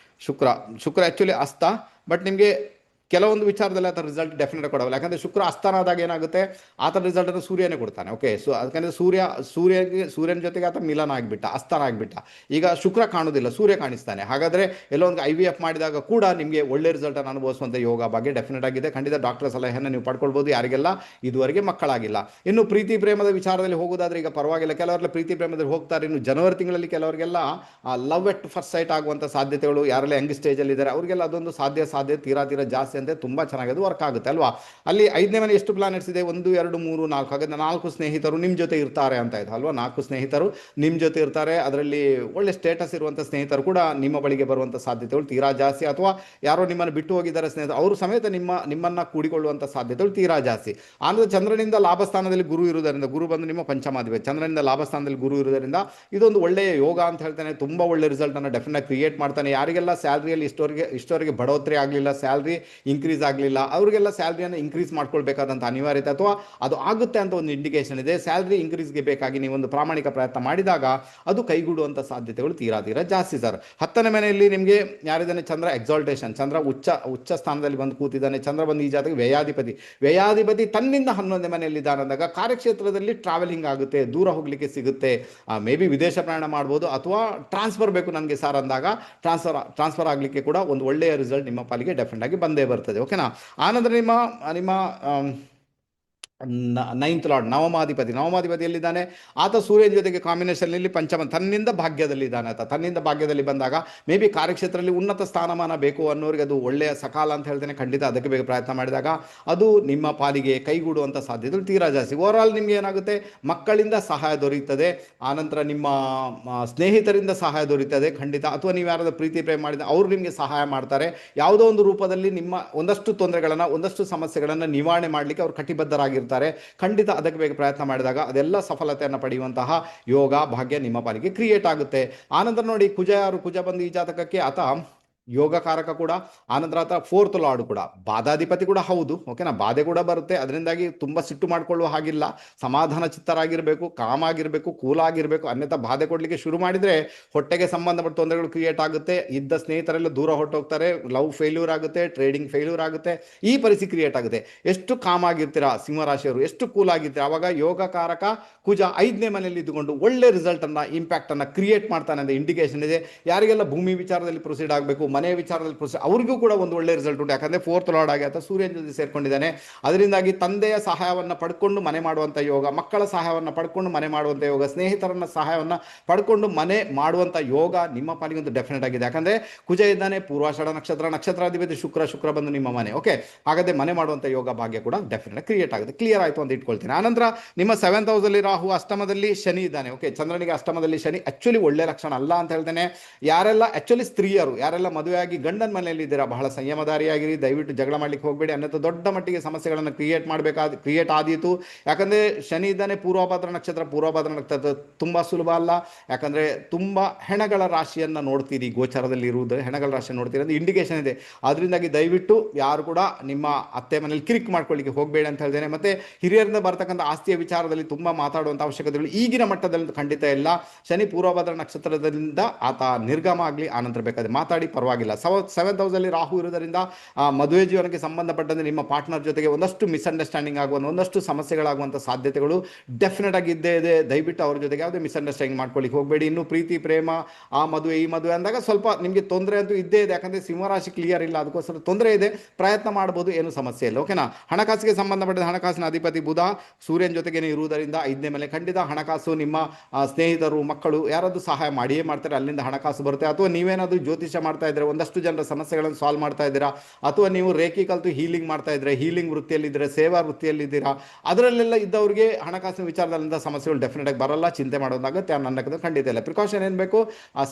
ಶುಕ್ರ ಆ್ಯಕ್ಚುಲಿ ಅಸ್ತ, ಬಟ್ ನಿಮಗೆ ಕೆಲವೊಂದು ವಿಚಾರದಲ್ಲಿ ಆ ಥರ ರಿಸಲ್ಟ್ ಡೆಫಿನೆಟ್ ಕೊಡೋಲ್ಲ. ಯಾಕಂದರೆ ಶುಕ್ರ ಅಸ್ಥಾನ ಆದಾಗ ಏನಾಗುತ್ತೆ? ಆ ಥರ ರಿಸಲ್ಟನ್ನು ಸೂರ್ಯನೇ ಕೊಡ್ತಾನೆ. ಓಕೆ, ಸೊ ಅದಕ್ಕಂದರೆ ಸೂರ್ಯನ ಜೊತೆಗೆ ಆತ ಮಿಲನ ಆಗಿಬಿಟ್ಟ, ಅಸ್ಥಾನ ಆಗಿಬಿಟ್ಟ. ಈಗ ಶುಕ್ರ ಕಾಣೋದಿಲ್ಲ, ಸೂರ್ಯ ಕಾಣಿಸ್ತಾನೆ. ಹಾಗಾದರೆ ಎಲ್ಲೊಂದು IVF ಮಾಡಿದಾಗ ಕೂಡ ನಿಮಗೆ ಒಳ್ಳೆ ರಿಸಲ್ಟನ್ನು ಅನುಭವಿಸುವಂಥ ಯೋಗ ಬಗ್ಗೆ ಡೆಫಿನೆಟ್ ಆಗಿದೆ. ಖಂಡಿತ ಡಾಕ್ಟರ್ ಸಲಹೆಯನ್ನು ನೀವು ಪಡ್ಕೊಳ್ಬೋದು, ಯಾರಿಗೆಲ್ಲ ಇದುವರೆಗೆ ಮಕ್ಕಳಾಗಿಲ್ಲ. ಇನ್ನು ಪ್ರೀತಿ ಪ್ರೇಮದ ವಿಚಾರದಲ್ಲಿ ಹೋಗೋದಾದ್ರೆ ಈಗ ಪರವಾಗಿಲ್ಲ, ಕೆಲವರೆಲ್ಲ ಪ್ರೀತಿ ಪ್ರೇಮದಲ್ಲಿ ಹೋಗ್ತಾರೆ. ಇನ್ನು ಜನವರಿ ತಿಂಗಳಲ್ಲಿ ಕೆಲವರಿಗೆಲ್ಲ ಲವ್ ಎಟ್ ಫಸ್ಟ್ ಸೈಟ್ ಆಗುವಂಥ ಸಾಧ್ಯತೆಗಳು, ಯಾರೆಲ್ಲ ಯಂಗ್ ಸ್ಟೇಜಲ್ಲಿ ಇದ್ದಾರೆ ಅವರಿಗೆಲ್ಲ ಅದೊಂದು ಸಾಧ್ಯ ತೀರಾ ಜಾಸ್ತಿ ಅಂತ ತುಂಬ ಚೆನ್ನಾಗಿ ಅದು ವರ್ಕ್ ಆಗುತ್ತೆ ಅಲ್ವಾ? ಅಲ್ಲಿ 5ನೇ ಮನೆ ಎಷ್ಟು ಪ್ಲಾನೆಟ್ಸ್ ಇದೆ? 1 2 3 4. ಹಾಗಾದ್ರೆ 4 ಸ್ನೇಹಿತರು ನಿಮ್ಮ ಜೊತೆ ಇರ್ತಾರೆ ಅಂತ ಇದೆ ಅಲ್ವಾ? 4 ಸ್ನೇಹಿತರು ನಿಮ್ಮ ಜೊತೆ ಇರ್ತಾರೆ. ಅದರಲ್ಲಿ ಒಳ್ಳೆ ಸ್ಟೇಟಸ್ ಇರುವಂಥ ಸ್ನೇಹಿತರು ಕೂಡ ನಿಮ್ಮ ಬಳಿಗೆ ಬರುವಂಥ ಸಾಧ್ಯತೆಗಳು ತೀರಾ ಜಾಸ್ತಿ. ಅಥವಾ ಯಾರೋ ನಿಮ್ಮನ್ನು ಬಿಟ್ಟು ಹೋಗಿದ್ದಾರೆ ಸ್ನೇಹಿತರು, ಅವರು ಸಮೇತ ನಿಮ್ಮನ್ನು ಕೂಡಿಕೊಳ್ಳುವಂಥ ಸಾಧ್ಯತೆಗಳು ತೀರಾ ಜಾಸ್ತಿ. ಆನಂತರ ಚಂದ್ರನಿಂದ ಲಾಭಸ್ಥಾನದಲ್ಲಿ ಗುರು ಇರುವುದರಿಂದ, ಗುರು ಬಂದು ನಿಮ್ಮ ಪಂಚಮಾಧಿಪತಿ, ಚಂದ್ರನಿಂದ ಲಾಭಸ್ಥಾನದಲ್ಲಿ ಗುರು ಇರುವುದರಿಂದ ಇದೊಂದು ಒಳ್ಳೆಯ ಯೋಗ ಅಂತ ಹೇಳ್ತಾನೆ. ತುಂಬ ಒಳ್ಳೆ ರಿಸಲ್ಟನ್ನು ಡೆಫಿನೆಟ್ ಕ್ರಿಯೇಟ್ ಮಾಡ್ತಾನೆ. ಯಾರಿಗೆಲ್ಲ ಸ್ಯಾಲ್ರಿಯಲ್ಲಿ ಇಷ್ಟವರೆಗೆ ಬಡವತ್ರಿ ಆಗಲಿಲ್ಲ, ಸ್ಯಾಲ್ರಿ ಇನ್ಕ್ರೀಸ್ ಆಗಲಿಲ್ಲ, ಅವರಿಗೆಲ್ಲ ಸ್ಯಾಲ್ರಿಯನ್ನು ಇನ್ಕ್ರೀಸ್ ಮಾಡ್ಕೊಳ್ಬೇಕಾದಂಥ ಅನಿವಾರ್ಯತೆ ಅಥವಾ ಅದು ಆಗುತ್ತೆ ಅಂತ ಒಂದು ಇಂಡಿಕೇಶನ್ ಇದೆ. ಸ್ಯಾಲ್ರಿ ಇನ್ಕ್ರೀಸ್ಗೆ ಬೇಕಾಗಿ ನೀವೊಂದು ಪ್ರಾಮಾಣಿಕ ಪ್ರಯತ್ನ ಮಾಡಿದಾಗ ಅದು ಕೈಗೂಡುವಂಥ ಸಾಧ್ಯತೆಗಳು ತೀರಾ ಜಾಸ್ತಿ ಸರ್. 10ನೇ ಮನೆಯಲ್ಲಿ ನಿಮಗೆ ಯಾರಿದ್ದಾನೆ? ಚಂದ್ರ ಎಕ್ಸಾಲ್ಟೇಷನ್, ಚಂದ್ರ ಉಚ್ಚ ಸ್ಥಾನದಲ್ಲಿ ಬಂದು ಕೂತಿದ್ದಾನೆ. ಚಂದ್ರ ಬಂದು ಈ ಜಾತಕ ವ್ಯಯಾಧಿಪತಿ ತನ್ನಿಂದ 11ನೇ ಮನೆಯಲ್ಲಿ ಇದ್ದಾನೆ ಅಂದಾಗ ಕಾರ್ಯಕ್ಷೇತ್ರದಲ್ಲಿ ಟ್ರಾವೆಲಿಂಗ್ ಆಗುತ್ತೆ, ದೂರ ಹೋಗಲಿಕ್ಕೆ ಸಿಗುತ್ತೆ, ಮೇ ಬಿ ವಿದೇಶ ಪ್ರಯಾಣ ಮಾಡ್ಬೋದು, ಅಥವಾ ಟ್ರಾನ್ಸ್ಫರ್ ಬೇಕು ನನಗೆ ಸರ್ ಅಂದಾಗ ಟ್ರಾನ್ಸ್ಫರ್ ಆಗಲಿಕ್ಕೆ ಕೂಡ ಒಂದು ಒಳ್ಳೆಯ ರಿಸಲ್ಟ್ ನಿಮ್ಮ ಪಾಲಿಗೆ ಡೆಫಿನೆಟ್ ಆಗಿ ಬಂದೇ ಬರ್ತದೆ. ಓಕೆನಾ? ಆನಂತರ ನಿಮ್ಮ ನೈನ್ತ್ ಲಾರ್ಡ್ ನವಮಾಧಿಪತಿ ಎಲ್ಲಿದ್ದಾನೆ, ಆತ ಸೂರ್ಯನ ಜೊತೆಗೆ ಕಾಂಬಿನೇಷನ್ನಲ್ಲಿ ಪಂಚಮ, ತನ್ನಿಂದ ಭಾಗ್ಯದಲ್ಲಿದ್ದಾನೆ ಆತ. ತನ್ನಿಂದ ಭಾಗ್ಯದಲ್ಲಿ ಬಂದಾಗ ಮೇ ಬಿ ಕಾರ್ಯಕ್ಷೇತ್ರದಲ್ಲಿ ಉನ್ನತ ಸ್ಥಾನಮಾನ ಬೇಕು ಅನ್ನೋರಿಗೆ ಅದು ಒಳ್ಳೆಯ ಸಕಾಲ ಅಂತ ಹೇಳ್ತೇನೆ. ಖಂಡಿತ ಅದಕ್ಕೆ ಬೇಗ ಪ್ರಯತ್ನ ಮಾಡಿದಾಗ ಅದು ನಿಮ್ಮ ಪಾಲಿಗೆ ಕೈಗೂಡುವಂಥ ಸಾಧ್ಯತೆಗಳು ತೀರಾ ಜಾಸ್ತಿ. ಓವರಾಲ್ ನಿಮ್ಗೆ ಏನಾಗುತ್ತೆ, ಮಕ್ಕಳಿಂದ ಸಹಾಯ ದೊರೆಯುತ್ತದೆ, ಆನಂತರ ನಿಮ್ಮ ಸ್ನೇಹಿತರಿಂದ ಸಹಾಯ ದೊರೆಯುತ್ತದೆ ಖಂಡಿತ. ಅಥವಾ ನೀವು ಯಾರಾದರೂ ಪ್ರೀತಿ ಪ್ರೇಮ ಮಾಡಿದ ಅವರು ನಿಮಗೆ ಸಹಾಯ ಮಾಡ್ತಾರೆ. ಯಾವುದೋ ಒಂದು ರೂಪದಲ್ಲಿ ನಿಮ್ಮ ಒಂದಷ್ಟು ತೊಂದರೆಗಳನ್ನು, ಒಂದಷ್ಟು ಸಮಸ್ಯೆಗಳನ್ನು ನಿವಾರಣೆ ಮಾಡಲಿಕ್ಕೆ ಅವರು ಕಟಿಬದ್ಧರಾಗಿರ್ತಾರೆ. ಖಂಡಿತ ಅದಕ್ಕೆ ಬೇಗ ಪ್ರಯತ್ನ ಮಾಡಿದಾಗ ಅದೆಲ್ಲ ಸಫಲತೆಯನ್ನು ಪಡೆಯುವಂತಹ ಯೋಗ ಭಾಗ್ಯ ನಿಮ್ಮ ಪಾಲಿಗೆ ಕ್ರಿಯೇಟ್ ಆಗುತ್ತೆ. ಆನಂತರ ನೋಡಿ, ಕುಜ ಬಂದು ಈ ಜಾತಕಕ್ಕೆ ಆತ ಯೋಗಕಾರಕ ಕೂಡ, ಆನಂತರ ಆತ ಫೋರ್ತ್ ಲಾರ್ಡ್ ಕೂಡ, ಬಾಧಾಧಿಪತಿ ಕೂಡ ಹೌದು. ಓಕೆನಾ, ಬಾಧೆ ಕೂಡ ಬರುತ್ತೆ. ಅದರಿಂದಾಗಿ ತುಂಬ ಸಿಟ್ಟು ಮಾಡಿಕೊಳ್ಳುವ ಹಾಗಿಲ್ಲ. ಸಮಾಧಾನ ಚಿತ್ತರಾಗಿರಬೇಕು, ಕಾಮ್ ಆಗಿರಬೇಕು, ಕೂಲ್ ಆಗಿರಬೇಕು. ಅನ್ಯಥಾ ಬಾಧೆ ಕೊಡಲಿಕ್ಕೆ ಶುರು ಮಾಡಿದರೆ ಹೊಟ್ಟೆಗೆ ಸಂಬಂಧಪಟ್ಟ ತೊಂದರೆಗಳು ಕ್ರಿಯೇಟ್ ಆಗುತ್ತೆ. ಇದ್ದ ಸ್ನೇಹಿತರೆಲ್ಲ ದೂರ ಹೊರಟೋಗ್ತಾರೆ, ಲವ್ ಫೇಲ್ಯೂರ್ ಆಗುತ್ತೆ, ಟ್ರೇಡಿಂಗ್ ಫೇಲ್ಯೂರ್ ಆಗುತ್ತೆ, ಈ ಪರಿಸ್ಥಿತಿ ಕ್ರಿಯೇಟ್ ಆಗುತ್ತೆ. ಎಷ್ಟು ಕಾಮ್ ಆಗಿರ್ತೀರಾ ಸಿಂಹರಾಶಿಯವರು, ಎಷ್ಟು ಕೂಲ್ ಆಗಿರ್ತೀರಾ, ಅವಾಗ ಯೋಗಕಾರಕ ಕುಜ 5ನೇ ಮನೆಯಲ್ಲಿ ಇದ್ದುಕೊಂಡು ಒಳ್ಳೆ ರಿಸಲ್ಟನ್ನು, ಇಂಪ್ಯಾಕ್ಟನ್ನು ಕ್ರಿಯೇಟ್ ಮಾಡ್ತಾನೆ ಅಂತ ಇಂಡಿಕೇಶನ್ ಇದೆ. ಯಾರಿಗೆಲ್ಲ ಭೂಮಿ ವಿಚಾರದಲ್ಲಿ ಪ್ರೊಸೀಡ್ ಆಗಬೇಕು, ಮನೆ ವಿಚಾರದಲ್ಲಿ ಪ್ರೊಸೀಡ್, ಅವ್ರಿಗೂ ಕೂಡ ಒಂದು ಒಳ್ಳೆ ರಿಸಲ್ಟ್ ಉಂಟು. ಯಾಕಂದರೆ ಫೋರ್ತ್ ಲಾರ್ಡ್ ಆಗಿ ಆತ ಸೂರ್ಯನ ಜೊತೆ ಸೇರ್ಕೊಂಡಿದ್ದಾನೆ. ಅದರಿಂದಾಗಿ ತಂದೆಯ ಸಹಾಯವನ್ನು ಪಡ್ಕೊಂಡು ಮನೆ ಮಾಡುವಂಥ ಯೋಗ, ಮಕ್ಕಳ ಸಹಾಯವನ್ನು ಪಡ್ಕೊಂಡು ಮನೆ ಮಾಡುವಂಥ ಯೋಗ, ಸ್ನೇಹಿತರನ್ನ ಸಹಾಯವನ್ನು ಪಡ್ಕೊಂಡು ಮನೆ ಮಾಡುವಂಥ ಯೋಗ ನಿಮ್ಮ ಪಾಲಿಗೆ ಒಂದು ಡೆಫಿನೆಟ್ ಆಗಿದೆ. ಯಾಕಂದರೆ ಕುಜ ಇದ್ದಾನೆ, ಪೂರ್ವಾಷಾಢ ನಕ್ಷತ್ರಾಧಿಪತಿ ಶುಕ್ರ ಬಂದು ನಿಮ್ಮ ಮನೆ. ಓಕೆ, ಹಾಗಾದರೆ ಮನೆ ಮಾಡುವಂಥ ಯೋಗ ಭಾಗ್ಯ ಕೂಡ ಡೆಫಿನೆಟ್ ಕ್ರಿಯೇಟ್ ಆಗುತ್ತೆ. ಕ್ಲಿಯರ್ ಆಯಿತು ಅಂತ ಇಟ್ಕೊಳ್ತೀನಿ. ಆನಂತರ ನಿಮ್ಮ 7th ಹೌಸಲ್ಲಿ ರಾಹು, ಅಷ್ಟಮದಲ್ಲಿ ಶನಿ ಇದ್ದಾನೆ. ಓಕೆ, ಚಂದ್ರನಿಗೆ ಅಷ್ಟಮದಲ್ಲಿ ಶನಿ ಆಕ್ಚುಲಿ ಒಳ್ಳೆ ಲಕ್ಷಣ ಅಲ್ಲ ಅಂತ ಹೇಳ್ತೇನೆ. ಯಾರೆಲ್ಲ ಆಕ್ಚುಲಿ ಸ್ತ್ರೀಯರು, ಯಾರೆಲ್ಲ ಮದುವೆಯಾಗಿ ಗಂಡನ ಮನೆಯಲ್ಲಿ ಇದ್ದೀರಾ, ಬಹಳ ಸಂಯಮದಾರಿಯಾಗಿರಿ. ದಯವಿಟ್ಟು ಜಗಳ ಮಾಡ್ಲಿಕ್ಕೆ ಹೋಗಬೇಡಿ, ಅನ್ನೋದು ದೊಡ್ಡ ಮಟ್ಟಿಗೆ ಸಮಸ್ಯೆಗಳನ್ನು ಕ್ರಿಯೇಟ್ ಆದೀತು. ಯಾಕಂದರೆ ಶನಿ ಇದ್ದಾನೆ ಪೂರ್ವಭದ್ರ ನಕ್ಷತ್ರ ತುಂಬ ಸುಲಭ ಅಲ್ಲ. ಯಾಕಂದರೆ ತುಂಬ ಹೆಣಗಳ ರಾಶಿಯನ್ನು ನೋಡ್ತೀರಿ, ಗೋಚಾರದಲ್ಲಿ ಇರುವುದು ಹೆಣಗಳ ರಾಶಿ ನೋಡ್ತೀರಿ ಅಂತ ಇಂಡಿಕೇಶನ್ ಇದೆ. ಅದರಿಂದಾಗಿ ದಯವಿಟ್ಟು ಯಾರು ಕೂಡ ನಿಮ್ಮ ಅತ್ತೆ ಮನೇಲಿ ಕಿರಿಕ್ ಮಾಡ್ಕೊಳ್ಳಿಕ್ಕೆ ಹೋಗಬೇಡಿ ಅಂತ ಹೇಳ್ತೇನೆ. ಮತ್ತು ಹಿರಿಯರಿಂದ ಬರ್ತಕ್ಕಂಥ ಆಸ್ತಿಯ ವಿಚಾರದಲ್ಲಿ ತುಂಬ ಮಾತಾಡುವಂಥ ಅವಶ್ಯಕತೆಗಳು ಈಗಿನ ಮಟ್ಟದಲ್ಲಿ ಖಂಡಿತ ಇಲ್ಲ. ಶನಿ ಪೂರ್ವಭದ್ರ ನಕ್ಷತ್ರದಿಂದ ಆತ ನಿರ್ಗಮ ಆಗಲಿ, ಆನಂತರ ಬೇಕಾದ್ರೆ ಮಾತಾಡಿ, ಪರವಾಗಿಲ್ಲ. 7th ಹೌಸಲ್ಲಿ ರಾಹು ಇರುವುದರಿಂದ ಮದುವೆ ಜೀವನಕ್ಕೆ ಸಂಬಂಧಪಟ್ಟಂತೆ ನಿಮ್ಮ ಪಾರ್ಟ್ನರ್ ಜೊತೆಗೆ ಒಂದಷ್ಟು ಮಿಸ್ಅಂಡರ್ಸ್ಟ್ಯಾಂಡಿಂಗ್ ಆಗುವ, ಒಂದಷ್ಟು ಸಮಸ್ಯೆಗಳಾಗುವಂಥ ಸಾಧ್ಯತೆಗಳು ಡೆಫಿನೆಟ್ ಆಗಿ ಇದ್ದೇ ಇದೆ. ದಯವಿಟ್ಟು ಅವ್ರ ಜೊತೆಗೆ ಯಾವುದೇ ಮಿಸ್ಅಂಡರ್ಸ್ಟ್ಯಾಂಡಿಂಗ್ ಮಾಡ್ಕೊಳ್ಳಿಕ್ಕೆ ಹೋಗಬೇಡಿ. ಇನ್ನು ಪ್ರೀತಿ ಪ್ರೇಮ, ಆ ಮದುವೆ ಈ ಮದುವೆ ಅಂದಾಗ ಸ್ವಲ್ಪ ನಿಮಗೆ ತೊಂದರೆ ಅಂತೂ ಇದ್ದೇ ಇದೆ. ಯಾಕಂದರೆ ಸಿಂಹರಾಶಿ ಕ್ಲಿಯರ್ ಇಲ್ಲ, ಅದಕ್ಕೋಸ್ಕರ ತೊಂದರೆ ಇದೆ. ಪ್ರಯತ್ನ ಮಾಡ್ಬೋದು, ಏನು ಸಮಸ್ಯೆ ಇಲ್ಲ. ಓಕೆನಾ. ಹಣಕಾಸಿಗೆ ಸಂಬಂಧಪಟ್ಟ ಹಣಕಾಸಿನ ಅಧಿಪತಿ ಬುಧ ಸೂರ್ಯನ ಜೊತೆಗೇನೆ ಇರುವುದರಿಂದ 5ನೇ ಮನೆ, ಖಂಡಿತ ಹಣಕಾಸು ನಿಮ್ಮ ಸ್ನೇಹಿತರು, ಮಕ್ಕಳು ಯಾರಾದರೂ ಸಹಾಯ ಮಾಡಿಯೇ ಮಾಡ್ತಾರೆ, ಅಲ್ಲಿಂದ ಹಣಕಾಸು ಬರುತ್ತೆ. ಅಥವಾ ನೀವೇನಾದರೂ ಜ್ಯೋತಿಷ್ಯ ಮಾಡ್ತಾ ಇದ್ರೆ, ಒಂದಷ್ಟು ಜನರ ಸಮಸ್ಯೆಗಳನ್ನು ಸಾಲ್ವ್ ಮಾಡ್ತಾ ಇದ್ದೀರಾ, ಅಥವಾ ನೀವು ರೇಖಿ ಕಲಿತು ಹೀಲಿಂಗ್ ಮಾಡ್ತಾ ಇದ್ರೆ, ಹೀಲಿಂಗ್ ವೃತ್ತಿಯಲ್ಲಿದ್ದರೆ, ಸೇವಾ ವೃತ್ತಿಯಲ್ಲಿದ್ದೀರಾ, ಅದರಲ್ಲೆಲ್ಲ ಇದ್ದವರಿಗೆ ಹಣಕಾಸಿನ ವಿಚಾರದಲ್ಲಿಂದ ಸಮಸ್ಯೆಗಳು ಡೆಫಿನೆಟ್ ಆಗಿ ಬರಲ್ಲ, ಚಿಂತೆ ಮಾಡೋದಾಗುತ್ತೆ ಅನ್ನೋದು ಖಂಡಿತ ಇಲ್ಲ. ಪ್ರಿಕಾಷನ್ ಏನು ಬೇಕು,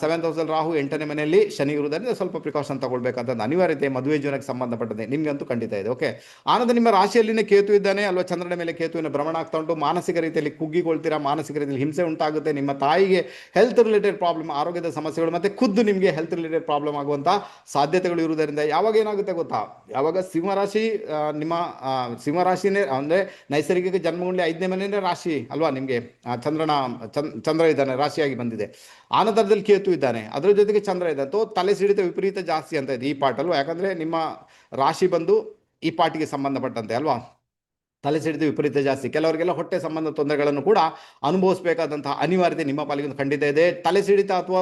7th ಹೌಸಲ್ಲಿ ರಾಹು 8ನೇ ಮನೆಯಲ್ಲಿ ಶನಿ ಇರುವುದರಿಂದ ಸ್ವಲ್ಪ ಪ್ರಿಕಾಷನ್ ತಗೊಳ್ಬೇಕಂತ ಅನಿವಾರ್ಯತೆ ಮದುವೆ ಜೀವನಕ್ಕೆ ಸಂಬಂಧಪಟ್ಟಂತೆ ನಿಮಗಂತೂ ಖಂಡಿತ ಇದೆ. ಓಕೆ, ಆನಂತರ ನಿಮ್ಮ ರಾಶಿಯಲ್ಲಿನೇ ಕೇತು ಇದ್ದಾನೆ ಅಲ್ವಾ, ಚಂದ್ರನ ಮೇಲೆ ಕೇತುವಿನ ಭ್ರಮಣ ಆಗ್ತಾ ಉಂಟು. ಮಾನಸಿಕ ರೀತಿಯಲ್ಲಿ ಕುಗ್ಗಿಕೊಳ್ತೀರಾ, ಮಾನಸಿಕ ರೀತಿಯಲ್ಲಿ ಹಿಂಸೆ ಉಂಟಾಗುತ್ತೆ. ನಿಮ್ಮ ತಾಯಿಗೆ ಹೆಲ್ತ್ ರಿಲೇಟೆಡ್ ಪ್ರಾಬ್ಲಮ್, ಆರೋಗ್ಯದ ಸಮಸ್ಯೆಗಳು, ಮತ್ತು ಖುದ್ದು ನಿಮಗೆ ಹೆಲ್ತ್ ರಿಲೇಟೆಡ್ ಪ್ರಾಬ್ಲಮ್ ಆಗುವಂಥ ಸಾಧ್ಯತೆಗಳು ಇರುವುದರಿಂದ ಯಾವಾಗ ಏನಾಗುತ್ತೆ ಗೊತ್ತಾ, ಯಾವಾಗ ಸಿಂಹರಾಶಿ ನಿಮ್ಮ ಸಿಂಹರಾಶಿನೇ ಅಂದರೆ ನೈಸರ್ಗಿಕ ಜನ್ಮಗುಂಡಿ 5ನೇ ಮನೆಯೇ ರಾಶಿ ಅಲ್ವಾ ನಿಮಗೆ. ಚಂದ್ರ ಇದ್ದಾನೆ, ರಾಶಿಯಾಗಿ ಬಂದಿದೆ. ಆನಂತರದಲ್ಲಿ ಕೇತು ಇದ್ದಾನೆ, ಅದರ ಜೊತೆಗೆ ಚಂದ್ರ ಇದ್ದಾನೆ. ತಲೆ ಸಿಡಿತ ವಿಪರೀತ ಜಾಸ್ತಿ ಅಂತ ಇದೆ ಈ ಪಾರ್ಟ್ ಅಲ್ವಾ. ಯಾಕಂದರೆ ನಿಮ್ಮ ರಾಶಿ ಬಂದು ಈ ಪಾರ್ಟಿಗೆ ಸಂಬಂಧಪಟ್ಟಂತೆ ಅಲ್ವಾ. ತಲೆ ಸಿಡಿದು ವಿಪರೀತ ಜಾಸ್ತಿ. ಕೆಲವರಿಗೆಲ್ಲ ಹೊಟ್ಟೆ ಸಂಬಂಧ ತೊಂದರೆಗಳನ್ನು ಕೂಡ ಅನುಭವಿಸಬೇಕಾದಂತಹ ಅನಿವಾರ್ಯತೆ ನಿಮ್ಮ ಪಾಲಿಗೆ ಖಂಡಿತ ಇದೆ. ತಲೆ ಸಿಡಿತ ಅಥವಾ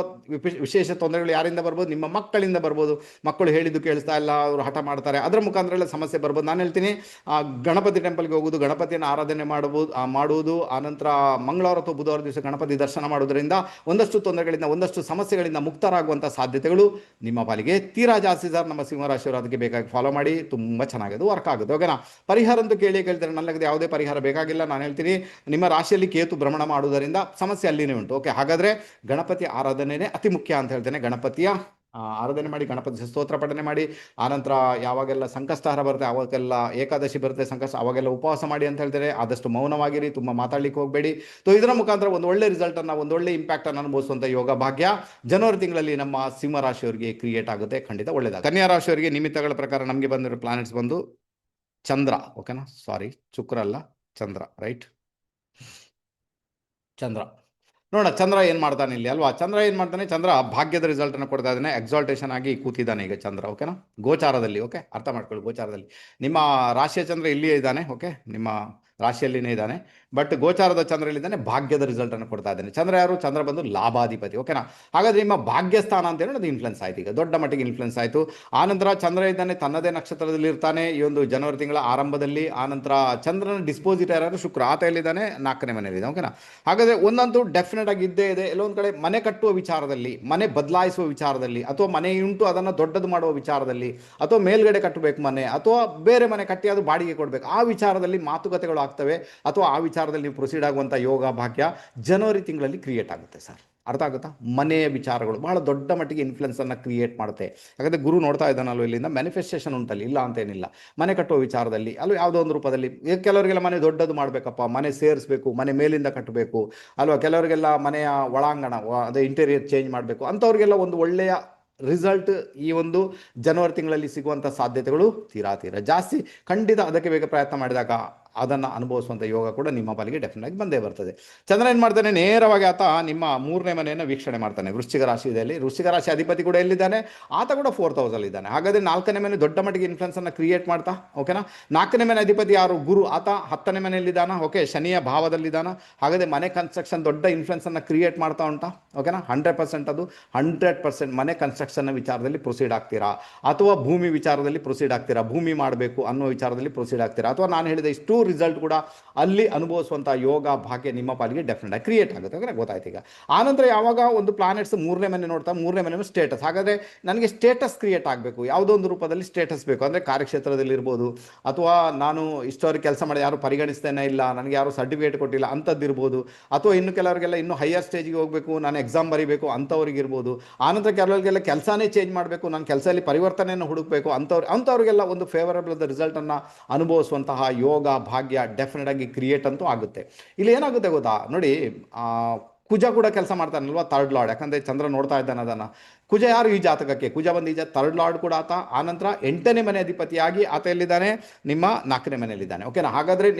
ವಿಶೇಷ ತೊಂದರೆಗಳು ಯಾರಿಂದ ಬರ್ಬೋದು, ನಿಮ್ಮ ಮಕ್ಕಳಿಂದ ಬರ್ಬೋದು. ಮಕ್ಕಳು ಹೇಳಿದ್ದು ಕೇಳಿಸ್ತಾ ಇಲ್ಲ, ಅವರು ಹಠ ಮಾಡ್ತಾರೆ, ಅದರ ಮುಖಾಂತರ ಎಲ್ಲ ಸಮಸ್ಯೆ ಬರ್ಬೋದು. ನಾನು ಹೇಳ್ತೀನಿ, ಗಣಪತಿ ಟೆಂಪಲ್ಗೆ ಹೋಗೋದು, ಗಣಪತಿಯನ್ನು ಆರಾಧನೆ ಮಾಡುವುದು, ಆನಂತರ ಮಂಗಳವಾರ ಅಥವಾ ಬುಧವಾರ ದಿವಸ ಗಣಪತಿ ದರ್ಶನ ಮಾಡೋದರಿಂದ ಒಂದಷ್ಟು ತೊಂದರೆಗಳಿಂದ, ಒಂದಷ್ಟು ಸಮಸ್ಯೆಗಳಿಂದ ಮುಕ್ತರಾಗುವಂಥ ಸಾಧ್ಯತೆಗಳು ನಿಮ್ಮ ಪಾಲಿಗೆ ತೀರಾ ಜಾಸ್ತಿ ಸರ್. ನಮ್ಮ ಸಿಂಹರಾಶಿಯವರು ಅದಕ್ಕೆ ಬೇಕಾಗಿ ಫಾಲೋ ಮಾಡಿ, ತುಂಬ ಚೆನ್ನಾಗಿದೆ, ವರ್ಕ್ ಆಗುತ್ತೆ. ಓಕೆನಾ. ಪರಿಹಾರ ಅಂತೂ ಕೇಳ್ತಾರೆ, ನನಗೆ ಯಾವುದೇ ಪರಿಹಾರ ಬೇಕಾಗಿಲ್ಲ. ನಾನು ಹೇಳ್ತೀನಿ, ನಿಮ್ಮ ರಾಶಿಯಲ್ಲಿ ಕೇತು ಭ್ರಮಣ ಮಾಡುವುದರಿಂದ ಸಮಸ್ಯೆ ಅಲ್ಲಿನೇ ಉಂಟು. ಓಕೆ, ಹಾಗಾದರೆ ಗಣಪತಿ ಆರಾಧನೆಯೇ ಅತಿ ಮುಖ್ಯ ಅಂತ ಹೇಳ್ತೇನೆ. ಗಣಪತಿಯ ಆರಾಧನೆ ಮಾಡಿ, ಗಣಪತಿ ಸ್ತೋತ್ರ ಪಠನೆ ಮಾಡಿ. ಆನಂತರ ಯಾವಾಗೆಲ್ಲ ಸಂಕಷ್ಟಹಾರ ಬರುತ್ತೆ, ಅವಾಗೆಲ್ಲ ಏಕಾದಶಿ ಬರುತ್ತೆ ಸಂಕಷ್ಟ, ಅವಾಗೆಲ್ಲ ಉಪವಾಸ ಮಾಡಿ ಅಂತ ಹೇಳ್ತಾರೆ. ಆದಷ್ಟು ಮೌನವಾಗಿರಿ, ತುಂಬ ಮಾತಾಡ್ಲಿಕ್ಕೆ ಹೋಗಬೇಡಿ. ಇದರ ಮುಖಾಂತರ ಒಂದು ಒಳ್ಳೆ ರಿಸಲ್ಟನ್ನು, ಒಂದು ಒಳ್ಳೆ ಇಂಪ್ಯಾಕ್ಟನ್ನು ಅನುಭವಿಸುವಂಥ ಯೋಗ ಭಾಗ್ಯ ಜನವರಿ ತಿಂಗಳಲ್ಲಿ ನಮ್ಮ ಸಿಂಹರಾಶಿಯವರಿಗೆ ಕ್ರಿಯೇಟ್ ಆಗುತ್ತೆ. ಖಂಡಿತ ಒಳ್ಳೆಯದಾಗ. ಕನ್ಯಾ ರಾಶಿಯವರಿಗೆ ನಿಮಿತ್ತಗಳ ಪ್ರಕಾರ ನಮಗೆ ಬಂದಿರೋ ಪ್ಲಾನೆಟ್ಸ್ ಬಂದು ಚಂದ್ರ. ಓಕೆನಾ, ಸಾರಿ, ಶುಕ್ರ ಅಲ್ಲ, ಚಂದ್ರ, ರೈಟ್. ಚಂದ್ರ ನೋಡ, ಚಂದ್ರ ಏನು ಮಾಡ್ತಾನೆ ಇಲ್ಲಿ ಅಲ್ವಾ. ಚಂದ್ರ ಏನು ಮಾಡ್ತಾನೆ, ಚಂದ್ರ ಭಾಗ್ಯದ ರಿಸಲ್ಟನ್ನು ಕೊಡ್ತಾ ಇದ್ದಾನೆ. ಎಕ್ಸಾಲ್ಟೇಷನ್ ಆಗಿ ಕೂತಿದ್ದಾನೆ ಈಗ ಚಂದ್ರ. ಓಕೆನಾ, ಗೋಚಾರದಲ್ಲಿ. ಓಕೆ, ಅರ್ಥ ಮಾಡ್ಕೊಳ್ಳಿ, ಗೋಚಾರದಲ್ಲಿ ನಿಮ್ಮ ರಾಶಿಯ ಚಂದ್ರ ಇಲ್ಲಿಯೇ ಇದ್ದಾನೆ. ಓಕೆ, ನಿಮ್ಮ ರಾಶಿಯಲ್ಲಿನೇ ಇದ್ದಾನೆ. ಬಟ್ ಗೋಚಾರದ ಚಂದ್ರ ಎಲ್ಲಿದ್ದಾನೆ, ಭಾಗ್ಯದ ರಿಸಲ್ಟ್ ಅನ್ನು ಕೊಡ್ತಾ ಇದ್ದಾನೆ. ಚಂದ್ರ ಯಾರು? ಚಂದ್ರ ಬಂದು ಲಾಭಾಧಿಪತಿ. ಓಕೆನಾ? ಹಾಗಾದ್ರೆ ನಿಮ್ಮ ಭಾಗ್ಯಸ್ಥಾನ ಅಂತ ಹೇಳಿ ಅದು ಇನ್ಫ್ಲುಯೆನ್ಸ್ ಆಯ್ತು, ಈಗ ದೊಡ್ಡ ಮಟ್ಟಿಗೆ ಇನ್ಫ್ಲುಯೆನ್ಸ್ ಆಯಿತು. ಆನಂತರ ಚಂದ್ರ ಇದ್ದಾನೆ, ತನ್ನದೇ ನಕ್ಷತ್ರದಲ್ಲಿ ಇರ್ತಾನೆ ಈ ಒಂದು ಜನವರಿ ತಿಂಗಳ ಆರಂಭದಲ್ಲಿ. ಆನಂತರ ಚಂದ್ರನ ಡಿಸ್ಪೋಸಿಟರ್ ಯಾರು? ಶುಕ್ರ. ಆತ ಎಲ್ಲಿದ್ದಾನೆ? 4ನೇ ಮನೆಯಲ್ಲಿದೆ. ಓಕೆನಾ? ಹಾಗಾದ್ರೆ ಒಂದಂತೂ ಡೆಫಿನೆಟ್ ಆಗಿ ಇದ್ದೇ ಇದೆ. ಎಲ್ಲೊಂದು ಕಡೆ ಮನೆ ಕಟ್ಟುವ ವಿಚಾರದಲ್ಲಿ, ಮನೆ ಬದಲಾಯಿಸುವ ವಿಚಾರದಲ್ಲಿ, ಅಥವಾ ಮನೆ ಉಂಟು ಅದನ್ನು ದೊಡ್ಡದು ಮಾಡುವ ವಿಚಾರದಲ್ಲಿ, ಅಥವಾ ಮೇಲ್ಗಡೆ ಕಟ್ಟಬೇಕು ಮನೆ, ಅಥವಾ ಬೇರೆ ಮನೆ ಕಟ್ಟಿ ಅದು ಬಾಡಿಗೆ ಕೊಡಬೇಕು, ಆ ವಿಚಾರದಲ್ಲಿ ಮಾತುಕತೆಗಳು ಆಗ್ತವೆ, ಅಥವಾ ಆ ವಿಚಾರದಲ್ಲಿ ನೀವು ಪ್ರೊಸೀಡ್ ಆಗುವಂಥ ಯೋಗ ಭಾಗ್ಯ ಜನವರಿ ತಿಂಗಳಲ್ಲಿ ಕ್ರಿಯೇಟ್ ಆಗುತ್ತೆ ಸರ್. ಅರ್ಥ ಆಗುತ್ತಾ? ಮನೆಯ ವಿಚಾರಗಳು ಬಹಳ ದೊಡ್ಡ ಮಟ್ಟಿಗೆ ಇನ್ಫ್ಲುಯೆನ್ಸನ್ನು ಕ್ರಿಯೇಟ್ ಮಾಡುತ್ತೆ. ಯಾಕಂದರೆ ಗುರು ನೋಡ್ತಾ ಇದ್ದಾನಲ್ವ ಇಲ್ಲಿಂದ, ಮ್ಯಾನಿಫೆಸ್ಟೇಷನ್ ಉಂಟಲ್ಲಿ, ಇಲ್ಲ ಅಂತೇನಿಲ್ಲ. ಮನೆ ಕಟ್ಟುವ ವಿಚಾರದಲ್ಲಿ ಅಲ್ಲೂ ಯಾವುದೋ ಒಂದು ರೂಪದಲ್ಲಿ, ಕೆಲವರಿಗೆಲ್ಲ ಮನೆ ದೊಡ್ಡದು ಮಾಡಬೇಕಪ್ಪ, ಮನೆ ಸೇರಿಸಬೇಕು, ಮನೆ ಮೇಲಿಂದ ಕಟ್ಟಬೇಕು ಅಲ್ವಾ, ಕೆಲವರಿಗೆಲ್ಲ ಮನೆಯ ಒಳಾಂಗಣ ಅದೇ ಇಂಟೀರಿಯರ್ ಚೇಂಜ್ ಮಾಡಬೇಕು, ಅಂಥವ್ರಿಗೆಲ್ಲ ಒಂದು ಒಳ್ಳೆಯ ರಿಸಲ್ಟ್ ಈ ಒಂದು ಜನವರಿ ತಿಂಗಳಲ್ಲಿ ಸಿಗುವಂಥ ಸಾಧ್ಯತೆಗಳು ತೀರಾ ಜಾಸ್ತಿ. ಖಂಡಿತ ಅದಕ್ಕೆ ಬೇಗ ಪ್ರಯತ್ನ ಮಾಡಿದಾಗ ಅದನ್ನು ಅನುಭವಿಸುವಂಥ ಯೋಗ ಕೂಡ ನಿಮ್ಮ ಪಾಲಿಗೆ ಡೆಫಿನೆಟ್ ಆಗಿ ಬಂದೇ ಬರ್ತದೆ. ಚಂದ್ರ ಏನು ಮಾಡ್ತಾನೆ, ನೇರವಾಗಿ ಆತ ನಿಮ್ಮ 3ನೇ ಮನೆಯನ್ನು ವೀಕ್ಷಣೆ ಮಾಡ್ತಾನೆ. ವೃಶ್ಚಿಕ ರಾಶಿ ಇದೆ, ವೃಶ್ಚಿಕ ರಾಶಿ ಅಧಿಪತಿ ಕೂಡ ಎಲ್ಲಿದ್ದಾನೆ? ಆತ ಕೂಡ 4th ಹೌಸಲ್ಲಿ ಇದ್ದಾನೆ. ಹಾಗಾದರೆ 4ನೇ ಮನೆ ದೊಡ್ಡ ಮಟ್ಟಿಗೆ ಇನ್ಫ್ಲುಯೆನ್ಸನ್ನು ಕ್ರಿಯೇಟ್ ಮಾಡ್ತಾ. ಓಕೆನಾ? 4ನೇ ಮನೆ ಅಧಿಪತಿ ಯಾರು? ಗುರು. ಆತ 10ನೇ ಮನೆಯಲ್ಲಿದ್ದಾನ. ಓಕೆ, ಶನಿಯ ಭಾವದಲ್ಲಿದ್ದಾನ. ಹಾಗಾದರೆ ಮನೆ ಕನ್ಸ್ಟ್ರಕ್ಷನ್ ದೊಡ್ಡ ಇನ್ಫ್ಲುಯೆನ್ಸನ್ನು ಕ್ರಿಯೇಟ್ ಮಾಡ್ತಾ ಉಂಟಾ? ಓಕೆನಾ? 100% ಅದು 100% ಮನೆ ಕನ್ಸ್ಟ್ರಕ್ಷನ್ ವಿಚಾರದಲ್ಲಿ ಪ್ರೊಸೀಡ್ ಆಗ್ತೀರಾ, ಅಥವಾ ಭೂಮಿ ವಿಚಾರದಲ್ಲಿ ಪ್ರೊಸೀಡ್ ಆಗ್ತೀರಾ, ಭೂಮಿ ಮಾಡಬೇಕು ಅನ್ನೋ ವಿಚಾರದಲ್ಲಿ ಪ್ರೊಸೀಡ್ ಆಗ್ತೀರಾ, ಅಥವಾ ನಾನು ಹೇಳಿದ ಇಷ್ಟು ರಿಸಲ್ಟ್ ಕೂಡ ಅಲ್ಲಿ ಅನುಭವಿಸುವಂಥ ಯೋಗ ಭಾಗ್ಯ ನಿಮ್ಮ ಪಾಲಿಗೆ ಡೆಫಿನೆಟ್ ಆಗಿ ಕ್ರಿಯೇಟ್ ಆಗುತ್ತೆ. ಅಂದರೆ ಗೊತ್ತಾಯ್ತು ಈಗ. ಆನಂತರ ಯಾವಾಗ ಒಂದು ಪ್ಲಾನೆಟ್ಸ್ 3ನೇ ಮನೆ ನೋಡ್ತಾ, 3ನೇ ಮನೆ ಸ್ಟೇಟಸ್. ಹಾಗಾದರೆ ನನಗೆ ಸ್ಟೇಟಸ್ ಕ್ರಿಯೇಟ್ ಆಗಬೇಕು, ಯಾವುದೋ ಒಂದು ರೂಪದಲ್ಲಿ ಸ್ಟೇಟಸ್ ಬೇಕು. ಅಂದರೆ ಕಾರ್ಯಕ್ಷೇತ್ರದಲ್ಲಿ ಇರ್ಬೋದು, ಅಥವಾ ನಾನು ಇಷ್ಟವರೆಗೆ ಕೆಲಸ ಮಾಡಿ ಯಾರು ಪರಿಗಣಿಸ್ತೇನೆ ಇಲ್ಲ, ನನಗೆ ಯಾರು ಸರ್ಟಿಫಿಕೇಟ್ ಕೊಟ್ಟಿಲ್ಲ ಅಂಥದ್ದು ಇರ್ಬೋದು, ಅಥವಾ ಇನ್ನು ಕೆಲವರಿಗೆಲ್ಲ ಇನ್ನೂ ಹೈಯರ್ ಸ್ಟೇಜಿಗೆ ಹೋಗಬೇಕು, ನಾನು ಎಕ್ಸಾಮ್ ಬರೀಬೇಕು ಅಂಥವ್ರಿಗೆ ಇರ್ಬೋದು. ಆನಂತರ ಕೆಲವರಿಗೆಲ್ಲ ಕೆಲಸನೇ ಚೇಂಜ್ ಮಾಡಬೇಕು, ನಾನು ಕೆಲಸದಲ್ಲಿ ಪರಿವರ್ತನೆಯನ್ನು ಹುಡುಕಬೇಕು ಅಂಥವ್ರಿಗೆಲ್ಲ ಒಂದು ಫೇವರಬಲ್ ರಿಸಲ್ಟನ್ನು ಅನುಭವಿಸುವಂತಹ ಯೋಗ ಭಾಗ್ಯ ಡೆಫಿನೆಟ್ ಆಗಿ ಕ್ರಿಯೇಟ್ ಅಂತೂ ಆಗುತ್ತೆ. ಇಲ್ಲಿ ಏನಾಗುತ್ತೆ ಗೊತ್ತಾ ನೋಡಿ, ಕುಜ ಕೂಡ ಕೆಲಸ ಮಾಡ್ತಾನಲ್ವ, 3rd ಲಾರ್ಡ್. ಯಾಕಂದರೆ ಚಂದ್ರ ನೋಡ್ತಾ ಇದ್ದಾನೆ ಅದನ್ನು. ಕುಜ ಯಾರು ಈ ಜಾತಕಕ್ಕೆ? ಕುಜ ಬಂದು ಈ 3rd ಲಾರ್ಡ್ ಕೂಡ ಆತ. ಆನಂತರ 8ನೇ ಮನೆ ಅಧಿಪತಿಯಾಗಿ ಆತ ಎಲ್ಲಿದ್ದಾನೆ? ನಿಮ್ಮ 4ನೇ ಮನೆಯಲ್ಲಿದ್ದಾನೆ. ಓಕೆನಾ? ಹಾಗಾದರೆ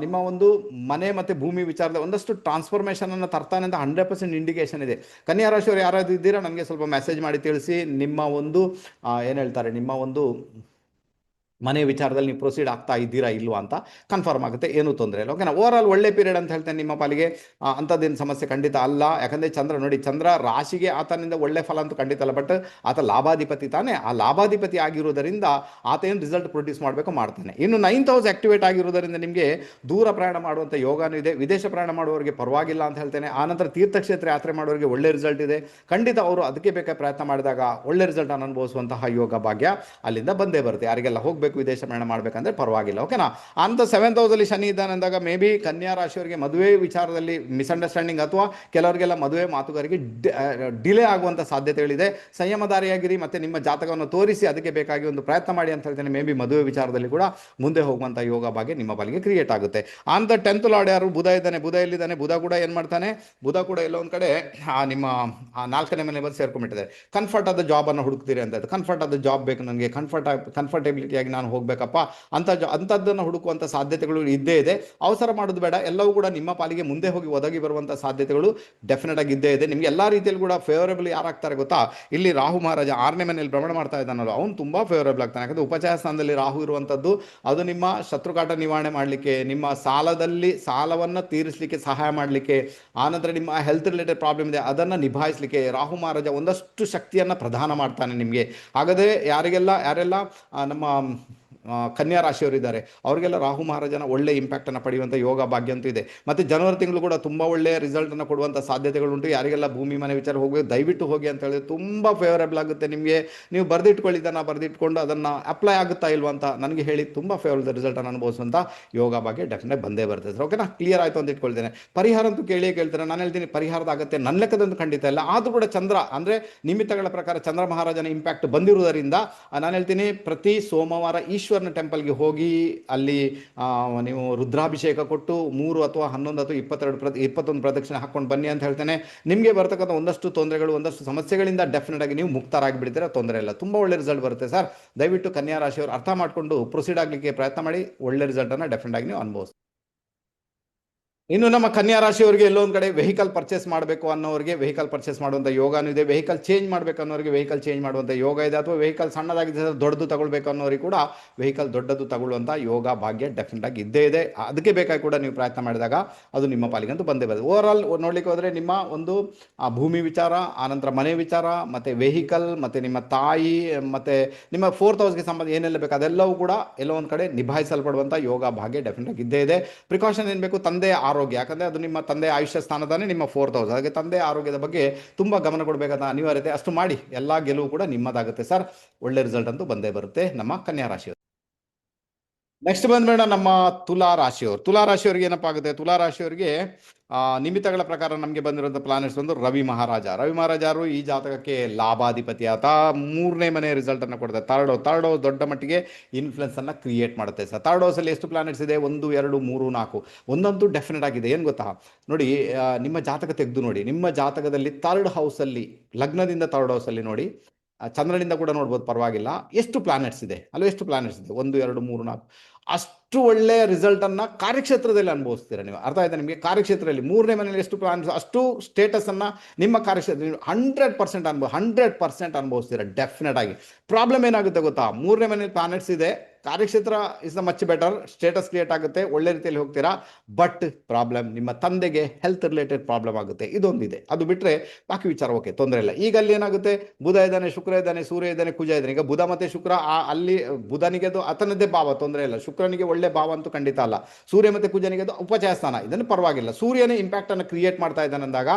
ನಿಮ್ಮ ಒಂದು ಮನೆ ಮತ್ತು ಭೂಮಿ ವಿಚಾರದ ಒಂದಷ್ಟು ಟ್ರಾನ್ಸ್ಫಾರ್ಮೇಷನನ್ನು ತರ್ತಾನೆ ಅಂತ 100% ಇಂಡಿಕೇಶನ್ ಇದೆ. ಕನ್ಯಾ ರಾಶಿಯವರು ಯಾರಾದರೂ ಇದ್ದೀರಾ ನನಗೆ ಸ್ವಲ್ಪ ಮೆಸೇಜ್ ಮಾಡಿ ತಿಳಿಸಿ. ನಿಮ್ಮ ಒಂದು ಏನು ಹೇಳ್ತಾರೆ, ನಿಮ್ಮ ಒಂದು ಮನೆ ವಿಚಾರದಲ್ಲಿ ನೀವು ಪ್ರೊಸೀಡ್ ಆಗ್ತಾ ಇದ್ದೀರಾ ಇಲ್ವಾ ಅಂತ ಕನ್ಫರ್ಮ್ ಆಗುತ್ತೆ, ಏನೂ ತೊಂದರೆ ಇಲ್ಲ. ಓಕೆನಾ? ಓವರಾಲ್ ಒಳ್ಳೆ ಪೀರಿಯಡ್ ಅಂತ ಹೇಳ್ತೇನೆ ನಿಮ್ಮ ಪಾಲಿಗೆ. ಅಂಥದ್ದೇನು ಸಮಸ್ಯೆ ಖಂಡಿತ ಅಲ್ಲ. ಯಾಕಂದರೆ ಚಂದ್ರ ನೋಡಿ, ಚಂದ್ರ ರಾಶಿಗೆ ಆತನಿಂದ ಒಳ್ಳೆ ಫಲ ಅಂತೂ ಖಂಡಿತ ಅಲ್ಲ, ಬಟ್ ಆತ ಲಾಭಾಧಿಪತಿ ತಾನೇ. ಆ ಲಾಭಾಧಿಪತಿ ಆಗಿರೋದರಿಂದ ಆತ ಏನು ರಿಸಲ್ಟ್ ಪ್ರೊಡ್ಯೂಸ್ ಮಾಡಬೇಕು ಮಾಡ್ತಾನೆ. ಇನ್ನು 9th ಹೌಸ್ ಆಕ್ಟಿವೇಟ್ ಆಗಿರೋದರಿಂದ ನಿಮಗೆ ದೂರ ಪ್ರಯಾಣ ಮಾಡುವಂಥ ಯೋಗನೂ ಇದೆ. ವಿದೇಶ ಪ್ರಯಾಣ ಮಾಡುವವರಿಗೆ ಪರವಾಗಿಲ್ಲ ಅಂತ ಹೇಳ್ತೇನೆ. ಆನಂತರ ತೀರ್ಥಕ್ಷೇತ್ರ ಯಾತ್ರೆ ಮಾಡುವವರಿಗೆ ಒಳ್ಳೆ ರಿಸಲ್ಟ್ ಇದೆ. ಖಂಡಿತ ಅವರು ಅದಕ್ಕೆ ಬೇಕಾದ ಪ್ರಯತ್ನ ಮಾಡಿದಾಗ ಒಳ್ಳೆ ರಿಸಲ್ಟನ್ನು ಅನುಭವಿಸುವಂತಹ ಯೋಗ ಭಾಗ್ಯ ಅಲ್ಲಿಂದ ಬಂದೇ ಬರುತ್ತೆ. ಯಾರಿಗೆಲ್ಲ ಹೋಗಬೇಕು ವಿದೇಶ ಪ್ರಯಾಣ ಮಾಡಬೇಕಂದ್ರೆ ಪರವಾಗಿಲ್ಲ. ಓಕೆನಾ? ಅಂತ 7th ಹೌಸಲ್ಲಿ ಶನಿ ಇದ್ದಾನೆ ಅಂದಾಗ ಮೇ ಬಿ ಕನ್ಯಾ ರಾಶಿಯವರಿಗೆ ಮದುವೆ ವಿಚಾರದಲ್ಲಿ ಮಿಸ್ಅಂಡರ್ಸ್ಟ್ಯಾಂಡಿಂಗ್, ಅಥವಾ ಕೆಲವರಿಗೆಲ್ಲ ಮದುವೆ ಮಾತುಗಾರಿಗೆ ಡಿಲೇ ಆಗುವಂಥ ಸಾಧ್ಯತೆಗಳಿದೆ. ಸಂಯಮದಾರಿಯಾಗಿರಿ ಮತ್ತು ನಿಮ್ಮ ಜಾತಕವನ್ನು ತೋರಿಸಿ ಅದಕ್ಕೆ ಬೇಕಾಗಿ ಒಂದು ಪ್ರಯತ್ನ ಮಾಡಿ ಅಂತ ಹೇಳ್ತೇನೆ. ಮೇ ಬಿ ಮದುವೆ ವಿಚಾರದಲ್ಲಿ ಕೂಡ ಮುಂದೆ ಹೋಗುವಂಥ ಯೋಗ ಭಾಗ್ಯ ನಿಮ್ಮ ಪಾಲಿಗೆ ಕ್ರಿಯೇಟ್ ಆಗುತ್ತೆ. ಅಂತ 10th ಲಾರ್ಡ್ ಯಾರು? ಬುಧ ಇದ್ದಾನೆ. ಬುಧ ಎಲ್ಲಿದ್ದಾನೆ? ಬುಧ ಕೂಡ ಏನು ಮಾಡ್ತಾನೆ? ಬುಧ ಕೂಡ ಎಲ್ಲೋ ಒಂದು ಕಡೆ ನಿಮ್ಮ 4ನೇ ಮನೆ ಬಂದು ಸೇರ್ಕೊಂಡ್ಬಿಟ್ಟಿದೆ. ಕಂಫರ್ಟ್ ಆದ ಜಾಬನ್ನು ಹುಡುಕ್ತೀರಿ ಅಂತ. ಕಂಫರ್ಟ್ ಆದ ಜಾಬ್ ಬೇಕು ನನಗೆ, ಕಂಫರ್ಟೇಬಿಲಿಟಿಯಾಗಿ ನಾನು ಹೋಗಬೇಕಪ್ಪ ಅಂಥದ್ದನ್ನು ಹುಡುಕುವಂಥ ಸಾಧ್ಯತೆಗಳು ಇದ್ದೇ ಇದೆ. ಅವಸರ ಮಾಡೋದು ಬೇಡ. ಎಲ್ಲವೂ ಕೂಡ ನಿಮ್ಮ ಪಾಲಿಗೆ ಮುಂದೆ ಹೋಗಿ ಒದಗಿ ಬರುವಂಥ ಸಾಧ್ಯತೆಗಳು ಡೆಫಿನೆಟ್ ಆಗಿ ಇದ್ದೇ ಇದೆ. ನಿಮಗೆ ಎಲ್ಲ ರೀತಿಯಲ್ಲಿ ಕೂಡ ಫೇವರಬಲ್ ಯಾರಾಗ್ತಾರೆ ಗೊತ್ತಾ? ಇಲ್ಲಿ ರಾಹು ಮಹಾರಾಜ 6ನೇ ಮನೆಯಲ್ಲಿ ಭ್ರಮಣ ಮಾಡ್ತಾ ಇದ್ದಾನಲ್ಲ, ಅವನು ತುಂಬ ಫೇವರಬಲ್ ಆಗ್ತಾನೆ. ಯಾಕಂದರೆ ಉಪಚಯ ಸ್ಥಾನದಲ್ಲಿ ರಾಹು ಇರುವಂಥದ್ದು ಅದು ನಿಮ್ಮ ಶತ್ರುಕಾಟ ನಿವಾರಣೆ ಮಾಡಲಿಕ್ಕೆ, ನಿಮ್ಮ ಸಾಲವನ್ನು ತೀರಿಸಲಿಕ್ಕೆ ಸಹಾಯ ಮಾಡಲಿಕ್ಕೆ, ಆನಂತರ ನಿಮ್ಮ ಹೆಲ್ತ್ ರಿಲೇಟೆಡ್ ಪ್ರಾಬ್ಲಮ್ ಇದೆ ಅದನ್ನು ನಿಭಾಯಿಸಲಿಕ್ಕೆ ರಾಹು ಮಹಾರಾಜ ಒಂದಷ್ಟು ಶಕ್ತಿಯನ್ನು ಪ್ರದಾನ ಮಾಡ್ತಾನೆ ನಿಮಗೆ. ಹಾಗಾದರೆ ಯಾರೆಲ್ಲ ನಮ್ಮ ಕನ್ಯಾ ರಾಶಿಯವರಿದ್ದಾರೆ ಅವರಿಗೆಲ್ಲ ರಾಹು ಮಹಾರಾಜನ ಒಳ್ಳೆ ಇಂಪ್ಯಾಕ್ಟನ್ನು ಪಡೆಯುವಂಥ ಯೋಗ ಭಾಗ್ಯ ಅಂತೂ ಇದೆ. ಮತ್ತು ಜನವರಿ ತಿಂಗಳು ಕೂಡ ತುಂಬ ಒಳ್ಳೆಯ ರಿಸಲ್ಟನ್ನು ಕೊಡುವಂಥ ಸಾಧ್ಯತೆಗಳುಂಟು. ಯಾರಿಗೆಲ್ಲ ಭೂಮಿ ಮನೆ ವಿಚಾರ ಹೋಗಬೇಕು ದಯವಿಟ್ಟು ಹೋಗಿ ಅಂತ ಹೇಳಿದ್ರೆ ತುಂಬ ಫೇವರೇಬಲ್ ಆಗುತ್ತೆ ನಿಮಗೆ. ನೀವು ಬರೆದಿಟ್ಕೊಳ್ಳಿದ್ದನ್ನು ಬರೆದಿಟ್ಕೊಂಡು ಅದನ್ನು ಅಪ್ಲೈ ಆಗುತ್ತಾ ಇಲ್ವಾ ಅಂತ ನನಗೆ ಹೇಳಿ ತುಂಬ ಫೇವರಬಲ್ ರಿಸಲ್ಟನ್ನು ಅನುಭವಿಸುವಂಥ ಯೋಗ ಭಾಗ್ಯ ಡೆಫಿನೆಟ್ ಬಂದೇ ಬರ್ತದೆ ಸರ್. ಓಕೆನಾ? ಕ್ಲಿಯರ್ ಆಯಿತು ಅಂತ ಇಟ್ಕೊಳ್ತೇನೆ. ಪರಿಹಾರ ಅಂತೂ ಕೇಳ್ತಾರೆ. ನಾನು ಹೇಳ್ತೀನಿ ಪರಿಹಾರದ ಅಗತ್ಯ ನನ್ನ ಲೆಕ್ಕದಂತೂ ಖಂಡಿತ ಇಲ್ಲ. ಆದರೂ ಕೂಡ ಚಂದ್ರ ಅಂದರೆ ನಿಮಿತ್ತಗಳ ಪ್ರಕಾರ ಚಂದ್ರ ಮಹಾರಾಜನ ಇಂಪ್ಯಾಕ್ಟ್ ಬಂದಿರುವುದರಿಂದ ನಾನು ಹೇಳ್ತೀನಿ ಪ್ರತಿ ಸೋಮವಾರ ಈಶ್ವರನ ಟೆಂಪಲ್ಗೆ ಹೋಗಿ ಅಲ್ಲಿ ನೀವು ರುದ್ರಾಭಿಷೇಕ ಕೊಟ್ಟು 3 ಅಥವಾ 11 ಅಥವಾ 21 ಪ್ರದಕ್ಷಿಣೆ ಹಾಕ್ಕೊಂಡು ಬನ್ನಿ ಅಂತ ಹೇಳ್ತೇನೆ. ನಿಮಗೆ ಬರ್ತಕ್ಕಂಥ ಒಂದಷ್ಟು ತೊಂದರೆಗಳು, ಒಂದಷ್ಟು ಸಮಸ್ಯೆಗಳಿಂದ ಡೆಫಿನೆಟ್ ಆಗಿ ನೀವು ಮುಕ್ತರಾಗಿ ಬಿಡ್ತೀರಾ, ತೊಂದರೆ ಇಲ್ಲ. ತುಂಬ ಒಳ್ಳೆ ರಿಸಲ್ಟ್ ಬರುತ್ತೆ ಸರ್. ದಯವಿಟ್ಟು ಕನ್ಯಾ ರಾಶಿಯವರು ಅರ್ಥ ಮಾಡಿಕೊಂಡು ಪ್ರೊಸೀಡ್ ಆಗಲಿಕ್ಕೆ ಪ್ರಯತ್ನ ಮಾಡಿ. ಒಳ್ಳೆ ರಿಸಲ್ಟನ್ನು ಡೆಫಿನೆಟ್ ಆಗಿ ನೀವು ಅನುಭವಿಸ್ತೀವಿ. ಇನ್ನು ನಮ್ಮ ಕನ್ಯಾ ರಾಶಿಯವರಿಗೆ ಎಲ್ಲೋ ಒಂದು ಕಡೆ ವೆಹಿಕಲ್ ಪರ್ಚೇಸ್ ಮಾಡಬೇಕು ಅನ್ನೋರಿಗೆ ವೆಹಿಕಲ್ ಪರ್ಚೇಸ್ ಮಾಡುವಂಥ ಯೋಗನೂ ಇದೆ. ವೆಹಿಕಲ್ ಚೇಂಜ್ ಮಾಡಬೇಕು ಅನ್ನೋರಿಗೆ ವೆಹಿಕಲ್ ಚೇಂಜ್ ಮಾಡುವಂಥ ಯೋಗ ಇದೆ. ಅಥವಾ ವೆಹಿಕಲ್ ಸಣ್ಣದಾಗಿದೆ ದೊಡ್ಡದು ತಗೊಳ್ಬೇಕು ಅನ್ನೋರಿಗೆ ಕೂಡ ವೆಹಿಕಲ್ ದೊಡ್ಡದು ತಗೊಳ್ಳುವಂಥ ಯೋಗ ಭಾಗ್ಯ ಡೆಫಿನೆಟ್ ಆಗಿ ಇದ್ದೇ ಇದೆ. ಅದಕ್ಕೆ ಬೇಕಾಗಿ ಕೂಡ ನೀವು ಪ್ರಯತ್ನ ಮಾಡಿದಾಗ ಅದು ನಿಮ್ಮ ಪಾಲಿಗಂತೂ ಬಂದೇ ಬರ್ತದೆ. ಓವರ್ ಆಲ್ ನೋಡ್ಲಿಕ್ಕೆ ಹೋದರೆ ನಿಮ್ಮ ಒಂದು ಭೂಮಿ ವಿಚಾರ, ಆನಂತರ ಮನೆ ವಿಚಾರ, ಮತ್ತು ವೆಹಿಕಲ್, ಮತ್ತು ನಿಮ್ಮ ತಾಯಿ, ಮತ್ತು ನಿಮ್ಮ 4th ಹೌಸ್ಗೆ ಸಂಬಂಧ ಏನೆಲ್ಲ ಬೇಕು ಅದೆಲ್ಲವೂ ಕೂಡ ಎಲ್ಲೋ ಒಂದು ಕಡೆ ನಿಭಾಯಿಸಲ್ಪಡುವಂಥ ಯೋಗ ಭಾಗ್ಯ ಡೆಫಿನೆಟ್ ಆಗಿ ಇದ್ದೇ ಇದೆ. ಪ್ರಿಕಾಷನ್ ಏನು ಬೇಕು? ತಂದೆಯ ಆರೋಗ್ಯ, ಯಾಕಂದರೆ ಅದು ನಿಮ್ಮ ತಂದೆಯ ಆಯುಷ್ಯ ಸ್ಥಾನದಾನೇ ನಿಮ್ಮ 4th ಹೌಸ್. ಹಾಗೆ ತಂದೆಯ ಆರೋಗ್ಯದ ಬಗ್ಗೆ ತುಂಬ ಗಮನ ಕೊಡಬೇಕಾದ ಅನಿವಾರ್ಯತೆ ಅಷ್ಟು ಮಾಡಿ. ಎಲ್ಲ ಗೆಲುವು ಕೂಡ ನಿಮ್ಮದಾಗುತ್ತೆ ಸರ್. ಒಳ್ಳೆ ರಿಸಲ್ಟ್ ಅಂತೂ ಬಂದೇ ಬರುತ್ತೆ ನಮ್ಮ ಕನ್ಯಾ ರಾಶಿ. ನೆಕ್ಸ್ಟ್ ಬಂದ್ಬೇಡ ನಮ್ಮ ತುಲಾ ರಾಶಿಯವರು. ತುಲಾ ರಾಶಿಯವರಿಗೆ ಏನಪ್ಪ ಆಗುತ್ತೆ? ತುಲಾ ರಾಶಿಯವರಿಗೆ ನಿಮಿತ್ತಗಳ ಪ್ರಕಾರ ನಮಗೆ ಬಂದಿರುವಂಥ ಪ್ಲಾನೆಟ್ಸ್ ಒಂದು ರವಿ ಮಹಾರಾಜ. ರವಿ ಮಹಾರಾಜರು ಈ ಜಾತಕಕ್ಕೆ ಲಾಭಾಧಿಪತಿ ಆತ. 3ನೇ ಮನೆ ರಿಸಲ್ಟ್ ಅನ್ನು ಕೊಡುತ್ತೆ. ಥರ್ಡ್ ಹೌಸ್ ದೊಡ್ಡ ಮಟ್ಟಿಗೆ ಇನ್ಫ್ಲುಯೆನ್ಸ್ ಅನ್ನ ಕ್ರಿಯೇಟ್ ಮಾಡುತ್ತೆ ಸರ್. ಥರ್ಡ್ ಹೌಸಲ್ಲಿ ಎಷ್ಟು ಪ್ಲಾನೆಟ್ಸ್ ಇದೆ? 1, 2, 3, 4. ಒಂದಂತೂ ಡೆಫಿನೆಟ್ ಆಗಿದೆ. ಏನು ಗೊತ್ತಾ ನೋಡಿ, ನಿಮ್ಮ ಜಾತಕ ತೆಗೆದು ನೋಡಿ. ನಿಮ್ಮ ಜಾತಕದಲ್ಲಿ ಥರ್ಡ್ ಹೌಸಲ್ಲಿ, ಲಗ್ನದಿಂದ ಥರ್ಡ್ ಹೌಸಲ್ಲಿ ನೋಡಿ, ಚಂದ್ರನಿಂದ ಕೂಡ ನೋಡ್ಬೋದು, ಪರವಾಗಿಲ್ಲ. ಎಷ್ಟು ಪ್ಲಾನೆಟ್ಸ್ ಇದೆ ಅಲ್ಲೂ? ಎಷ್ಟು ಪ್ಲಾನೆಟ್ಸ್ ಇದೆ? 1, 2, 3, 4. ಅಷ್ಟು ಒಳ್ಳೆಯ ರಿಸಲ್ಟನ್ನು ಕಾರ್ಯಕ್ಷೇತ್ರದಲ್ಲಿ ಅನುಭವಿಸ್ತೀರ ನೀವು. ಅರ್ಥ ಆಯ್ತಾ ನಿಮಗೆ? ಕಾರ್ಯಕ್ಷೇತ್ರದಲ್ಲಿ 3ನೇ ಮನೆಯಲ್ಲಿ ಎಷ್ಟು ಪ್ಲಾನೆಟ್ಸ್, ಅಷ್ಟು ಸ್ಟೇಟಸನ್ನು ನಿಮ್ಮ ಕಾರ್ಯಕ್ಷೇತ್ರ 100% ಅನುಭವಿಸ್ತೀರ ಡೆಫಿನೆಟ್ ಆಗಿ. ಪ್ರಾಬ್ಲಮ್ ಏನಾಗುತ್ತೆ ಗೊತ್ತಾ? 3ನೇ ಮನೆಯಲ್ಲಿ ಪ್ಲಾನೆಟ್ಸ್ ಇದೆ, ಕಾರ್ಯಕ್ಷೇತ್ರ is the much better, status create ಆಗುತ್ತೆ, ಒಳ್ಳೆ ರೀತಿಯಲ್ಲಿ ಹೋಗ್ತೀರಾ. ಬಟ್ ಪ್ರಾಬ್ಲಮ್ ನಿಮ್ಮ ತಂದೆಗೆ ಹೆಲ್ತ್ ರಿಲೇಟೆಡ್ ಪ್ರಾಬ್ಲಮ್ ಆಗುತ್ತೆ. ಇದೊಂದಿದೆ. ಅದು ಬಿಟ್ಟರೆ ಬಾಕಿ ವಿಚಾರ ಓಕೆ, ತೊಂದರೆ ಇಲ್ಲ. ಈಗ ಅಲ್ಲಿ ಏನಾಗುತ್ತೆ? ಬುಧ ಇದ್ದಾನೆ, ಶುಕ್ರ ಇದ್ದಾನೆ, ಸೂರ್ಯ ಇದ್ದಾನೆ, ಕುಜ ಇದ್ದಾನೆ. ಈಗ ಬುಧ ಮತ್ತು ಶುಕ್ರ ಅಲ್ಲಿ ಬುಧನಿಗೆ ಅದು ಆತನದ್ದೇ ಭಾವ, ತೊಂದರೆ ಇಲ್ಲ. ಶುಕ್ರನಿಗೆ ಒಳ್ಳೆ ಭಾವ ಅಂತೂ ಖಂಡಿತ ಅಲ್ಲ. ಸೂರ್ಯ ಮತ್ತು ಕುಜನಿಗೆ ಅದು ಉಪಚಯ ಸ್ಥಾನ, ಇದನ್ನು ಪರವಾಗಿಲ್ಲ. ಸೂರ್ಯನೇ ಇಂಪ್ಯಾಕ್ಟ್ ಅನ್ನು ಕ್ರಿಯೇಟ್ ಮಾಡ್ತಾ ಇದ್ದಾನೆ ಅಂದಾಗ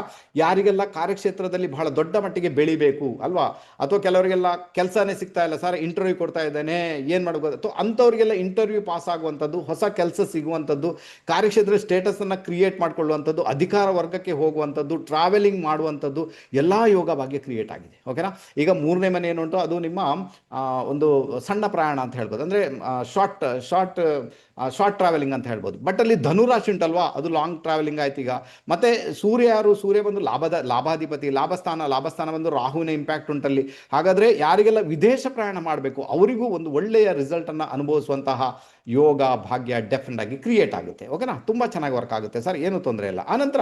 ಯಾರಿಗೆಲ್ಲ ಕಾರ್ಯಕ್ಷೇತ್ರದಲ್ಲಿ ಬಹಳ ದೊಡ್ಡ ಮಟ್ಟಿಗೆ ಬೆಳಿಬೇಕು ಅಲ್ವಾ, ಅಥವಾ ಕೆಲವರಿಗೆಲ್ಲ ಕೆಲಸನೇ ಸಿಗ್ತಾ ಇಲ್ಲ ಸರ್, ಇಂಟರ್ವ್ಯೂ ಕೊಡ್ತಾ ಇದ್ದಾನೆ, ಏನು ಮಾಡಬೇಕು ಅಂಥವ್ರಿಗೆಲ್ಲ ಇಂಟರ್ವ್ಯೂ ಪಾಸ್ ಆಗುವಂಥದ್ದು, ಹೊಸ ಕೆಲಸ ಸಿಗುವಂಥದ್ದು, ಕಾರ್ಯಕ್ಷೇತ್ರ ಸ್ಟೇಟಸ್ ಅನ್ನು ಕ್ರಿಯೇಟ್ ಮಾಡಿಕೊಳ್ಳುವಂಥದ್ದು, ಅಧಿಕಾರ ವರ್ಗಕ್ಕೆ ಹೋಗುವಂಥದ್ದು, ಟ್ರಾವೆಲಿಂಗ್ ಮಾಡುವಂಥದ್ದು, ಎಲ್ಲ ಯೋಗ ಭಾಗ್ಯ ಕ್ರಿಯೇಟ್ ಆಗಿದೆ. ಓಕೆನಾ? ಈಗ 3ನೇ ಮನೆ ಏನುಂಟು ಅದು ನಿಮ್ಮ ಒಂದು ಸಣ್ಣ ಪ್ರಯಾಣ ಅಂತ ಹೇಳ್ಬೋದು, ಅಂದರೆ ಶಾರ್ಟ್ ಟ್ರಾವೆಲಿಂಗ್ ಅಂತ ಹೇಳ್ಬೋದು. ಬಟ್ ಅಲ್ಲಿ ಧನುರಾಶಿ ಉಂಟಲ್ವಾ, ಅದು ಲಾಂಗ್ ಟ್ರಾವೆಲಿಂಗ್ ಆಯ್ತು. ಈಗ ಮತ್ತೆ ಸೂರ್ಯ ಯಾರು? ಸೂರ್ಯ ಬಂದು ಲಾಭಾಧಿಪತಿ. ಲಾಭಸ್ಥಾನ ಬಂದು ರಾಹುವಿನ ಇಂಪ್ಯಾಕ್ಟ್ ಉಂಟಲ್ಲಿ. ಹಾಗಾದರೆ ಯಾರಿಗೆಲ್ಲ ವಿದೇಶ ಪ್ರಯಾಣ ಮಾಡಬೇಕು ಅವರಿಗೂ ಒಂದು ಒಳ್ಳೆಯ ರಿಸಲ್ಟನ್ನು ಅನುಭವಿಸುವಂತಹ ಯೋಗ ಭಾಗ್ಯ ಡೆಫಿನೆಟ್ ಆಗಿ ಕ್ರಿಯೇಟ್ ಆಗುತ್ತೆ. ಓಕೆನಾ? ತುಂಬ ಚೆನ್ನಾಗಿ ವರ್ಕ್ ಆಗುತ್ತೆ ಸರ್, ಏನು ತೊಂದರೆ ಇಲ್ಲ. ಆನಂತರ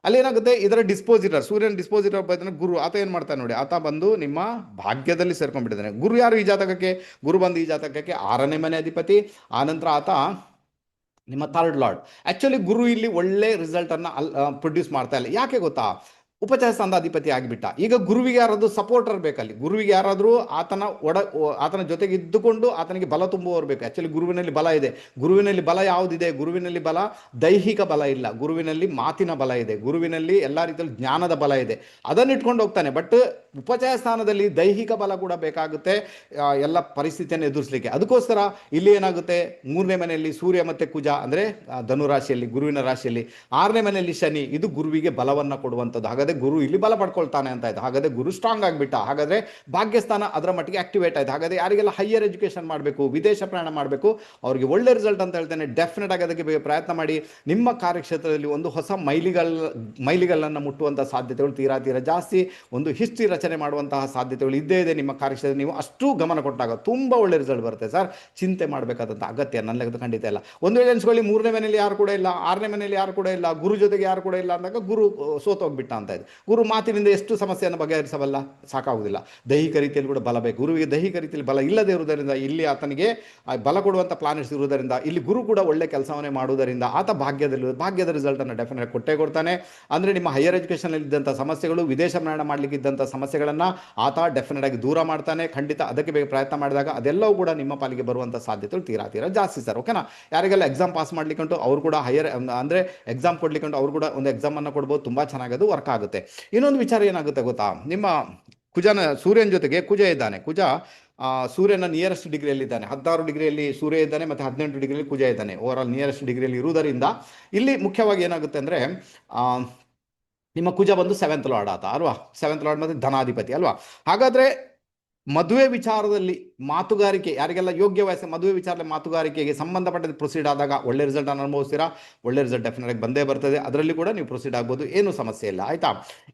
ಅಲ್ಲೇನಾಗುತ್ತೆ? ಇದರ ಡಿಸ್ಪೋಸಿಟರ್, ಸೂರ್ಯನ ಡಿಸ್ಪೋಸಿಟರ್ ಬಂದ ಗುರು, ಆತ ಏನು ಮಾಡ್ತಾನೆ ನೋಡಿ, ಆತ ಬಂದು ನಿಮ್ಮ ಭಾಗ್ಯದಲ್ಲಿ ಸೇರ್ಕೊಂಡ್ಬಿಟ್ಟಿದ್ದಾನೆ. ಗುರು ಯಾರು ಈ ಜಾತಕಕ್ಕೆ? ಗುರು ಬಂದು ಈ ಜಾತಕಕ್ಕೆ 6ನೇ ಮನೆ ಅಧಿಪತಿ. ಆನಂತರ ಆತ ನಿಮ್ಮ ಥರ್ಡ್ ಲಾರ್ಡ್. ಆ್ಯಕ್ಚುಲಿ ಗುರು ಇಲ್ಲಿ ಒಳ್ಳೆ ರಿಸಲ್ಟನ್ನು ಪ್ರೊಡ್ಯೂಸ್ ಮಾಡ್ತಾ ಇಲ್ಲ. ಯಾಕೆ ಗೊತ್ತಾ? ಉಪಚಯ ಸ್ಥಾನದ ಅಧಿಪತಿ ಆಗಿಬಿಟ್ಟ. ಈಗ ಗುರುವಿಗೆ ಯಾರಾದರೂ ಸಪೋರ್ಟರ್ ಬೇಕಲ್ಲಿ. ಗುರುವಿಗೆ ಯಾರಾದರೂ ಆತನ ಜೊತೆಗೆ ಇದ್ದುಕೊಂಡು ಆತನಿಗೆ ಬಲ ತುಂಬುವವರು ಬೇಕು. ಆ್ಯಕ್ಚುಲಿ ಗುರುವಿನಲ್ಲಿ ಬಲ ಇದೆ. ಗುರುವಿನಲ್ಲಿ ಬಲ ಯಾವುದಿದೆ? ಗುರುವಿನಲ್ಲಿ ಬಲ ದೈಹಿಕ ಬಲ ಇಲ್ಲ, ಗುರುವಿನಲ್ಲಿ ಮಾತಿನ ಬಲ ಇದೆ, ಗುರುವಿನಲ್ಲಿ ಎಲ್ಲ ರೀತಿಯಲ್ಲಿ ಜ್ಞಾನದ ಬಲ ಇದೆ. ಅದನ್ನು ಇಟ್ಕೊಂಡು ಹೋಗ್ತಾನೆ. ಬಟ್ ಉಪಚಯ ಸ್ಥಾನದಲ್ಲಿ ದೈಹಿಕ ಬಲ ಕೂಡ ಬೇಕಾಗುತ್ತೆ ಎಲ್ಲ ಪರಿಸ್ಥಿತಿಯನ್ನು ಎದುರಿಸಲಿಕ್ಕೆ. ಅದಕ್ಕೋಸ್ಕರ ಇಲ್ಲಿ ಏನಾಗುತ್ತೆ? 3ನೇ ಮನೆಯಲ್ಲಿ ಸೂರ್ಯ ಮತ್ತು ಕುಜ, ಅಂದರೆ ಧನುರಾಶಿಯಲ್ಲಿ, ಗುರುವಿನ ರಾಶಿಯಲ್ಲಿ. 6ನೇ ಮನೆಯಲ್ಲಿ ಶನಿ, ಇದು ಗುರುವಿಗೆ ಬಲವನ್ನು ಕೊಡುವಂಥದ್ದು. ಹಾಗಾದರೆ ಗುರು ಇಲ್ಲಿ ಬಲ ಪಡ್ಕೊಳ್ತಾನೆ ಅಂತ ಆಯ್ತು. ಹಾಗಾದರೆ ಗುರು ಸ್ಟ್ರಾಂಗ್ ಆಗಿಬಿಟ್ಟ. ಹಾಗಾದರೆ ಭಾಗ್ಯಸ್ಥಾನ ಅದರ ಮಟ್ಟಿಗೆ ಆಕ್ಟಿವೇಟ್ ಆಯ್ತು. ಹಾಗಾದರೆ ಯಾರಿಗೆಲ್ಲ ಹೈಯರ್ ಎಜುಕೇಷನ್ ಮಾಡಬೇಕು, ವಿದೇಶ ಪ್ರಯಾಣ ಮಾಡಬೇಕು, ಅವರಿಗೆ ಒಳ್ಳೆ ರಿಸಲ್ಟ್ ಅಂತ ಹೇಳ್ತೇನೆ. ಡೆಫಿನೆಟ್ ಆಗಿ ಅದಕ್ಕೆ ಪ್ರಯತ್ನ ಮಾಡಿ. ನಿಮ್ಮ ಕಾರ್ಯಕ್ಷೇತ್ರದಲ್ಲಿ ಒಂದು ಹೊಸ ಮೈಲಿಗಲ್ಲನ್ನು ಮುಟ್ಟುವಂಥ ಸಾಧ್ಯತೆಗಳು ತೀರಾ ಜಾಸ್ತಿ. ಒಂದು ಹಿಸ್ಟ್ರಿ ರಚನೆ ಮಾಡುವಂತಹ ಸಾಧ್ಯತೆಗಳು ಇದ್ದೇ ಇದೆ ನಿಮ್ಮ ಕಾರ್ಯಕ್ಷೇತ್ರ. ನೀವು ಅಷ್ಟು ಗಮನ ಕೊಟ್ಟಾಗ ತುಂಬ ಒಳ್ಳೆ ರಿಸಲ್ಟ್ ಬರುತ್ತೆ ಸರ್. ಚಿಂತೆ ಮಾಡಬೇಕಾದಂಥ ಅಗತ್ಯ ನನ್ನ ಲೆಕ್ಕದ ಖಂಡಿತ ಇಲ್ಲ. ಒಂದು ವೇಳೆ ಅನ್ಸ್ಕೊಳ್ಳಿ 3ನೇ ಮನೆಯಲ್ಲಿ ಯಾರು ಕೂಡ ಇಲ್ಲ, 6ನೇ ಮನೆಯಲ್ಲಿ ಯಾರು ಕೂಡ ಇಲ್ಲ, ಗುರು ಜೊತೆಗೆ ಯಾರು ಕೂಡ ಇಲ್ಲ ಅಂದಾಗ ಗುರು ಸೋತೋಗ್ಬಿಟ್ಟ ಅಂತ ಇದೆ. ಗುರು ಮಾತಿನಿಂದ ಎಷ್ಟು ಸಮಸ್ಯೆಯನ್ನು ಬಗೆಹರಿಸಬಲ್ಲ? ಸಾಕಾಗುವುದಿಲ್ಲ. ದೈಹಿಕ ರೀತಿಯಲ್ಲಿ ಕೂಡ ಬಲ ಬೇಕು. ಗುರುವಿಗೆ ದೈಹಿಕ ರೀತಿಯಲ್ಲಿ ಬಲ ಇಲ್ಲದೆ ಇರುವುದರಿಂದ, ಇಲ್ಲಿ ಆತನಿಗೆ ಬಲ ಕೊಡುವಂಥ ಪ್ಲಾನೆಟ್ಸ್ ಇರುವುದರಿಂದ, ಇಲ್ಲಿ ಗುರು ಕೂಡ ಒಳ್ಳೆ ಕೆಲಸವನ್ನೇ ಮಾಡುವುದರಿಂದ ಆತ ಭಾಗ್ಯದ ರಿಸಲ್ಟನ್ನು ಡೆಫಿನೆಟ್ ಕೊಟ್ಟೇ ಕೊಡ್ತಾನೆ. ಅಂದರೆ ನಿಮ್ಮ ಹೈಯರ್ ಎಜುಕೇಷನಲ್ಲಿ ಇದ್ದಂಥ ಸಮಸ್ಯೆಗಳು, ವಿದೇಶ ಪ್ರಯಾಣ ಮಾಡಲಿಕ್ಕೆ ಇದ್ದಂಥ ಸಮಸ್ಯೆಗಳನ್ನು ಆತ ಡೆಫಿನೆಟ್ ಆಗಿ ದೂರ ಮಾಡ್ತಾನೆ. ಖಂಡಿತ ಅದಕ್ಕೆ ಬೇಗ ಪ್ರಯತ್ನ ಮಾಡಿದಾಗ ಅದೆಲ್ಲವೂ ಕೂಡ ನಿಮ್ಮ ಪಾಲಿಗೆ ಬರುವಂಥ ಸಾಧ್ಯತೆಗಳು ತೀರಾ ಜಾಸ್ತಿ ಸರ್. ಓಕೆನಾ? ಯಾರಿಗೆಲ್ಲ ಎಕ್ಸಾಮ್ ಪಾಸ್ ಮಾಡ್ಲಿಕ್ಕಂಟು ಅವರು ಕೂಡ ಹೈಯರ್ ಅಂದರೆ ಎಕ್ಸಾಮ್ ಕೊಡ್ಲಿಕ್ಕಂಟು ಅವರು ಕೂಡ ಒಂದು ಎಕ್ಸಾಮನ್ನು ಕೊಡ್ಬೋದು. ತುಂಬ ಚೆನ್ನಾಗಿ ಅದು ವರ್ಕ್ ಆಗುತ್ತೆ. ಇನ್ನೊಂದು ವಿಚಾರ ಏನಾಗುತ್ತೆ ಗೊತ್ತಾ? ನಿಮ್ಮ ಸೂರ್ಯನ ಜೊತೆಗೆ ಕುಜ ಇದ್ದಾನೆ. ಕುಜ ಸೂರ್ಯನ ನಿಯರೆಸ್ಟ್ ಡಿಗ್ರಿಯಲ್ಲಿದ್ದಾನೆ. 16 ಡಿಗ್ರಿಯಲ್ಲಿ ಸೂರ್ಯ ಇದ್ದಾನೆ ಮತ್ತು 18 ಡಿಗ್ರಿಯಲ್ಲಿ ಕುಜ ಇದ್ದಾನೆ. ಓವರ್ ಆಲ್ ನಿಯರೆಸ್ಟ್ ಡಿಗ್ರಿಯಲ್ಲಿ ಇರುವುದರಿಂದ ಇಲ್ಲಿ ಮುಖ್ಯವಾಗಿ ಏನಾಗುತ್ತೆ ಅಂದರೆ ನಿಮ್ಮ ಕುಜ ಬಂದು 7th ಲಾರ್ಡ್ ಆತ ಅಲ್ವಾ? 7th ಲಾರ್ಡ್ ಮತ್ತು ಧನಾಧಿಪತಿ ಅಲ್ವಾ? ಹಾಗಾದರೆ ಮದುವೆ ವಿಚಾರದಲ್ಲಿ ಮಾತುಗಾರಿಕೆ, ಯಾರಿಗೆಲ್ಲ ಯೋಗ್ಯ ವಯಸ್ಸು ಮದುವೆ ವಿಚಾರದಲ್ಲಿ ಮಾತುಗಾರಿಕೆಗೆ ಸಂಬಂಧಪಟ್ಟ ಪ್ರೊಸೀಡ್ ಆದಾಗ ಒಳ್ಳೆ ರಿಸಲ್ಟ್ ಅನ್ನು ಅನುಭವಿಸ್ತೀರಾ. ಒಳ್ಳೆ ರಿಸಲ್ಟ್ ಡೆಫಿನೆಟ್ ಆಗಿ ಬಂದೇ ಬರ್ತದೆ, ಅದರಲ್ಲಿ ಕೂಡ ನೀವು ಪ್ರೊಸೀಡ್ ಆಗ್ಬೋದು, ಏನು ಸಮಸ್ಯೆ ಇಲ್ಲ ಆಯ್ತಾ.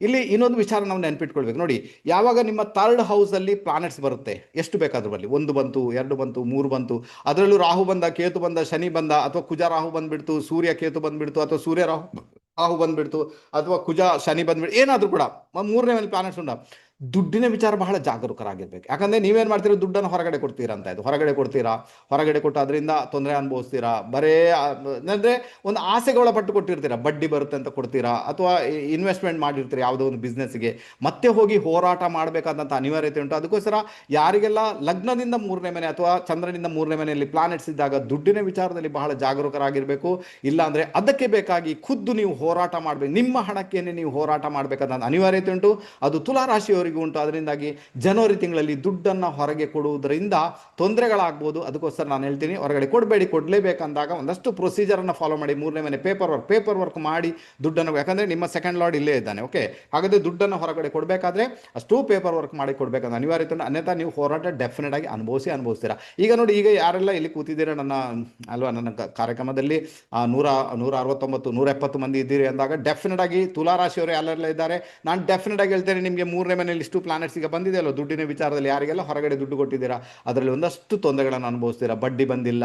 ಇಲ್ಲಿ ಇನ್ನೊಂದು ವಿಚಾರ ನಾವು ನೆನ್ಪಿಟ್ಕೊಳ್ಬೇಕು ನೋಡಿ, ಯಾವಾಗ ನಿಮ್ಮ ಥರ್ಡ್ ಹೌಸಲ್ಲಿ ಪ್ಲಾನೆಟ್ಸ್ ಬರುತ್ತೆ, ಎಷ್ಟು ಬೇಕಾದ್ರೂ ಬರಲಿ, 1 ಬಂತು 2 ಬಂತು 3 ಬಂತು, ಅದರಲ್ಲೂ ರಾಹು ಬಂದ, ಕೇತು ಬಂದ, ಶನಿ ಬಂದ, ಅಥವಾ ಕುಜ ರಾಹು ಬಂದ್ಬಿಡ್ತು, ಸೂರ್ಯ ಕೇತು ಬಂದ್ಬಿಡ್ತು, ಅಥವಾ ಸೂರ್ಯ ರಾಹು ಬಂದ್ಬಿಡ್ತು, ಅಥವಾ ಕುಜ ಶನಿ ಬಂದ್ಬಿಡ್ತು, ಏನಾದರೂ ಕೂಡ 3ನೇ ಮೇಲೆ ಪ್ಲಾನೆಟ್ಸ್ ಉಂಟ, ದುಡ್ಡಿನ ವಿಚಾರ ಬಹಳ ಜಾಗರೂಕರಾಗಿರ್ಬೇಕು. ಯಾಕಂದ್ರೆ ನೀವೇನ್ ಮಾಡ್ತೀರಾ, ದುಡ್ಡನ್ನು ಹೊರಗಡೆ ಕೊಡ್ತೀರಾ ಅಂತ, ಇದು ಹೊರಗಡೆ ಕೊಡ್ತೀರಾ, ಹೊರಗಡೆ ಕೊಟ್ಟು ಅದರಿಂದ ತೊಂದರೆ ಅನುಭವಿಸ್ತೀರಾ, ಬರೇ ಅಂದ್ರೆ ಒಂದು ಆಸೆಗೆ ಒಳಪಟ್ಟು ಕೊಟ್ಟಿರ್ತೀರಾ, ಬಡ್ಡಿ ಬರುತ್ತೆ ಅಂತ ಕೊಡ್ತೀರಾ, ಅಥವಾ ಇನ್ವೆಸ್ಟ್ಮೆಂಟ್ ಮಾಡಿರ್ತೀರಾ ಯಾವುದೋ ಒಂದು ಬಿಸ್ನೆಸ್ಗೆ, ಮತ್ತೆ ಹೋಗಿ ಹೋರಾಟ ಮಾಡಬೇಕಾದಂಥ ಅನಿವಾರ್ಯತೆ ಉಂಟು. ಅದಕ್ಕೋಸ್ಕರ ಯಾರಿಗೆಲ್ಲ ಲಗ್ನದಿಂದ 3ನೇ ಮನೆ ಅಥವಾ ಚಂದ್ರನಿಂದ 3ನೇ ಮನೆಯಲ್ಲಿ ಪ್ಲಾನೆಟ್ಸ್ ಇದ್ದಾಗ ದುಡ್ಡಿನ ವಿಚಾರದಲ್ಲಿ ಬಹಳ ಜಾಗರೂಕರಾಗಿರ್ಬೇಕು. ಇಲ್ಲಾಂದ್ರೆ ಅದಕ್ಕೆ ಬೇಕಾಗಿ ಖುದ್ದು ನೀವು ಹೋರಾಟ ಮಾಡಬೇಕು, ನಿಮ್ಮ ಹಣಕ್ಕೇನೆ ನೀವು ಹೋರಾಟ ಮಾಡಬೇಕಾದ ಅನಿವಾರ್ಯತೆ ಉಂಟು. ಅದು ತುಲಾ ರಾಶಿಯವರು ಉಂಟು. ಅದರಿಂದಾಗಿ ಜನವರಿ ತಿಂಗಳಲ್ಲಿ ದುಡ್ಡನ್ನು ಹೊರಗೆ ಕೊಡುವುದರಿಂದ ತೊಂದರೆಗಳಾಗ್ಬೋದು. ಅದಕ್ಕೋಸ್ಕರ ನಾನು ಹೇಳ್ತೀನಿ, ಹೊರಗಡೆ ಕೊಡಬೇಡಿ, ಕೊಡಲೇಬೇಕಂದಾಗ ಒಂದಷ್ಟು ಪ್ರೊಸೀಜರನ್ನು ಫಾಲೋ ಮಾಡಿ. 3ನೇ ಮನೆ ಪೇಪರ್ ವರ್ಕ್ ಮಾಡಿ ದುಡ್ಡನ್ನು, ಯಾಕಂದರೆ ನಿಮ್ಮ ಸೆಕೆಂಡ್ ಲಾರ್ಡ್ ಇಲ್ಲೇ ಇದ್ದಾನೆ. ಓಕೆ, ಹಾಗಾದರೆ ದುಡ್ಡನ್ನು ಹೊರಗಡೆ ಕೊಡಬೇಕಾದ್ರೆ ಅಷ್ಟು ಪೇಪರ್ ವರ್ಕ್ ಮಾಡಿ ಕೊಡಬೇಕಂತ ಅನಿವಾರ್ಯತೆ ಉಂಟು. ಅನ್ಯಥಾ ನೀವು ಹೋರಾಟ ಡೆಫಿನೆಟ್ ಆಗಿ ಅನುಭವಿಸ್ತೀರಾ. ಈಗ ನೋಡಿ, ಈಗ ಯಾರೆಲ್ಲ ಇಲ್ಲಿ ಕೂತಿದ್ದೀರಾ ನನ್ನ ಕಾರ್ಯಕ್ರಮದಲ್ಲಿ 169 170 ಮಂದಿ ಇದ್ದೀರಿ ಅಂದಾಗ ಡೆಫಿನೆಟ್ ಆಗಿ ತುಲಾ ರಾಶಿಯವರು ಯಾರೆಲ್ಲ ಇದ್ದಾರೆ, ನಾನು ಡೆಫಿನೆಟ್ ಆಗಿ ಹೇಳ್ತೇನೆ, ನಿಮಗೆ 3ನೇ ಮನೆಯಲ್ಲಿ ಇಷ್ಟು ಪ್ಲಾನೆಟ್ಸ್ ಈಗ ಬಂದಿದೆ ಅಲ್ಲ, ದುಡ್ಡಿನ ವಿಚಾರದಲ್ಲಿ ಯಾರಿಗೆಲ್ಲ ಹೊರಗಡೆ ದುಡ್ಡು ಕೊಟ್ಟಿದ್ದೀರಾ ಅದರಲ್ಲಿ ಒಂದಷ್ಟು ತೊಂದರೆಗಳನ್ನು ಅನುಭವಿಸ್ತೀರಾ. ಬಡ್ಡಿ ಬಂದಿಲ್ಲ,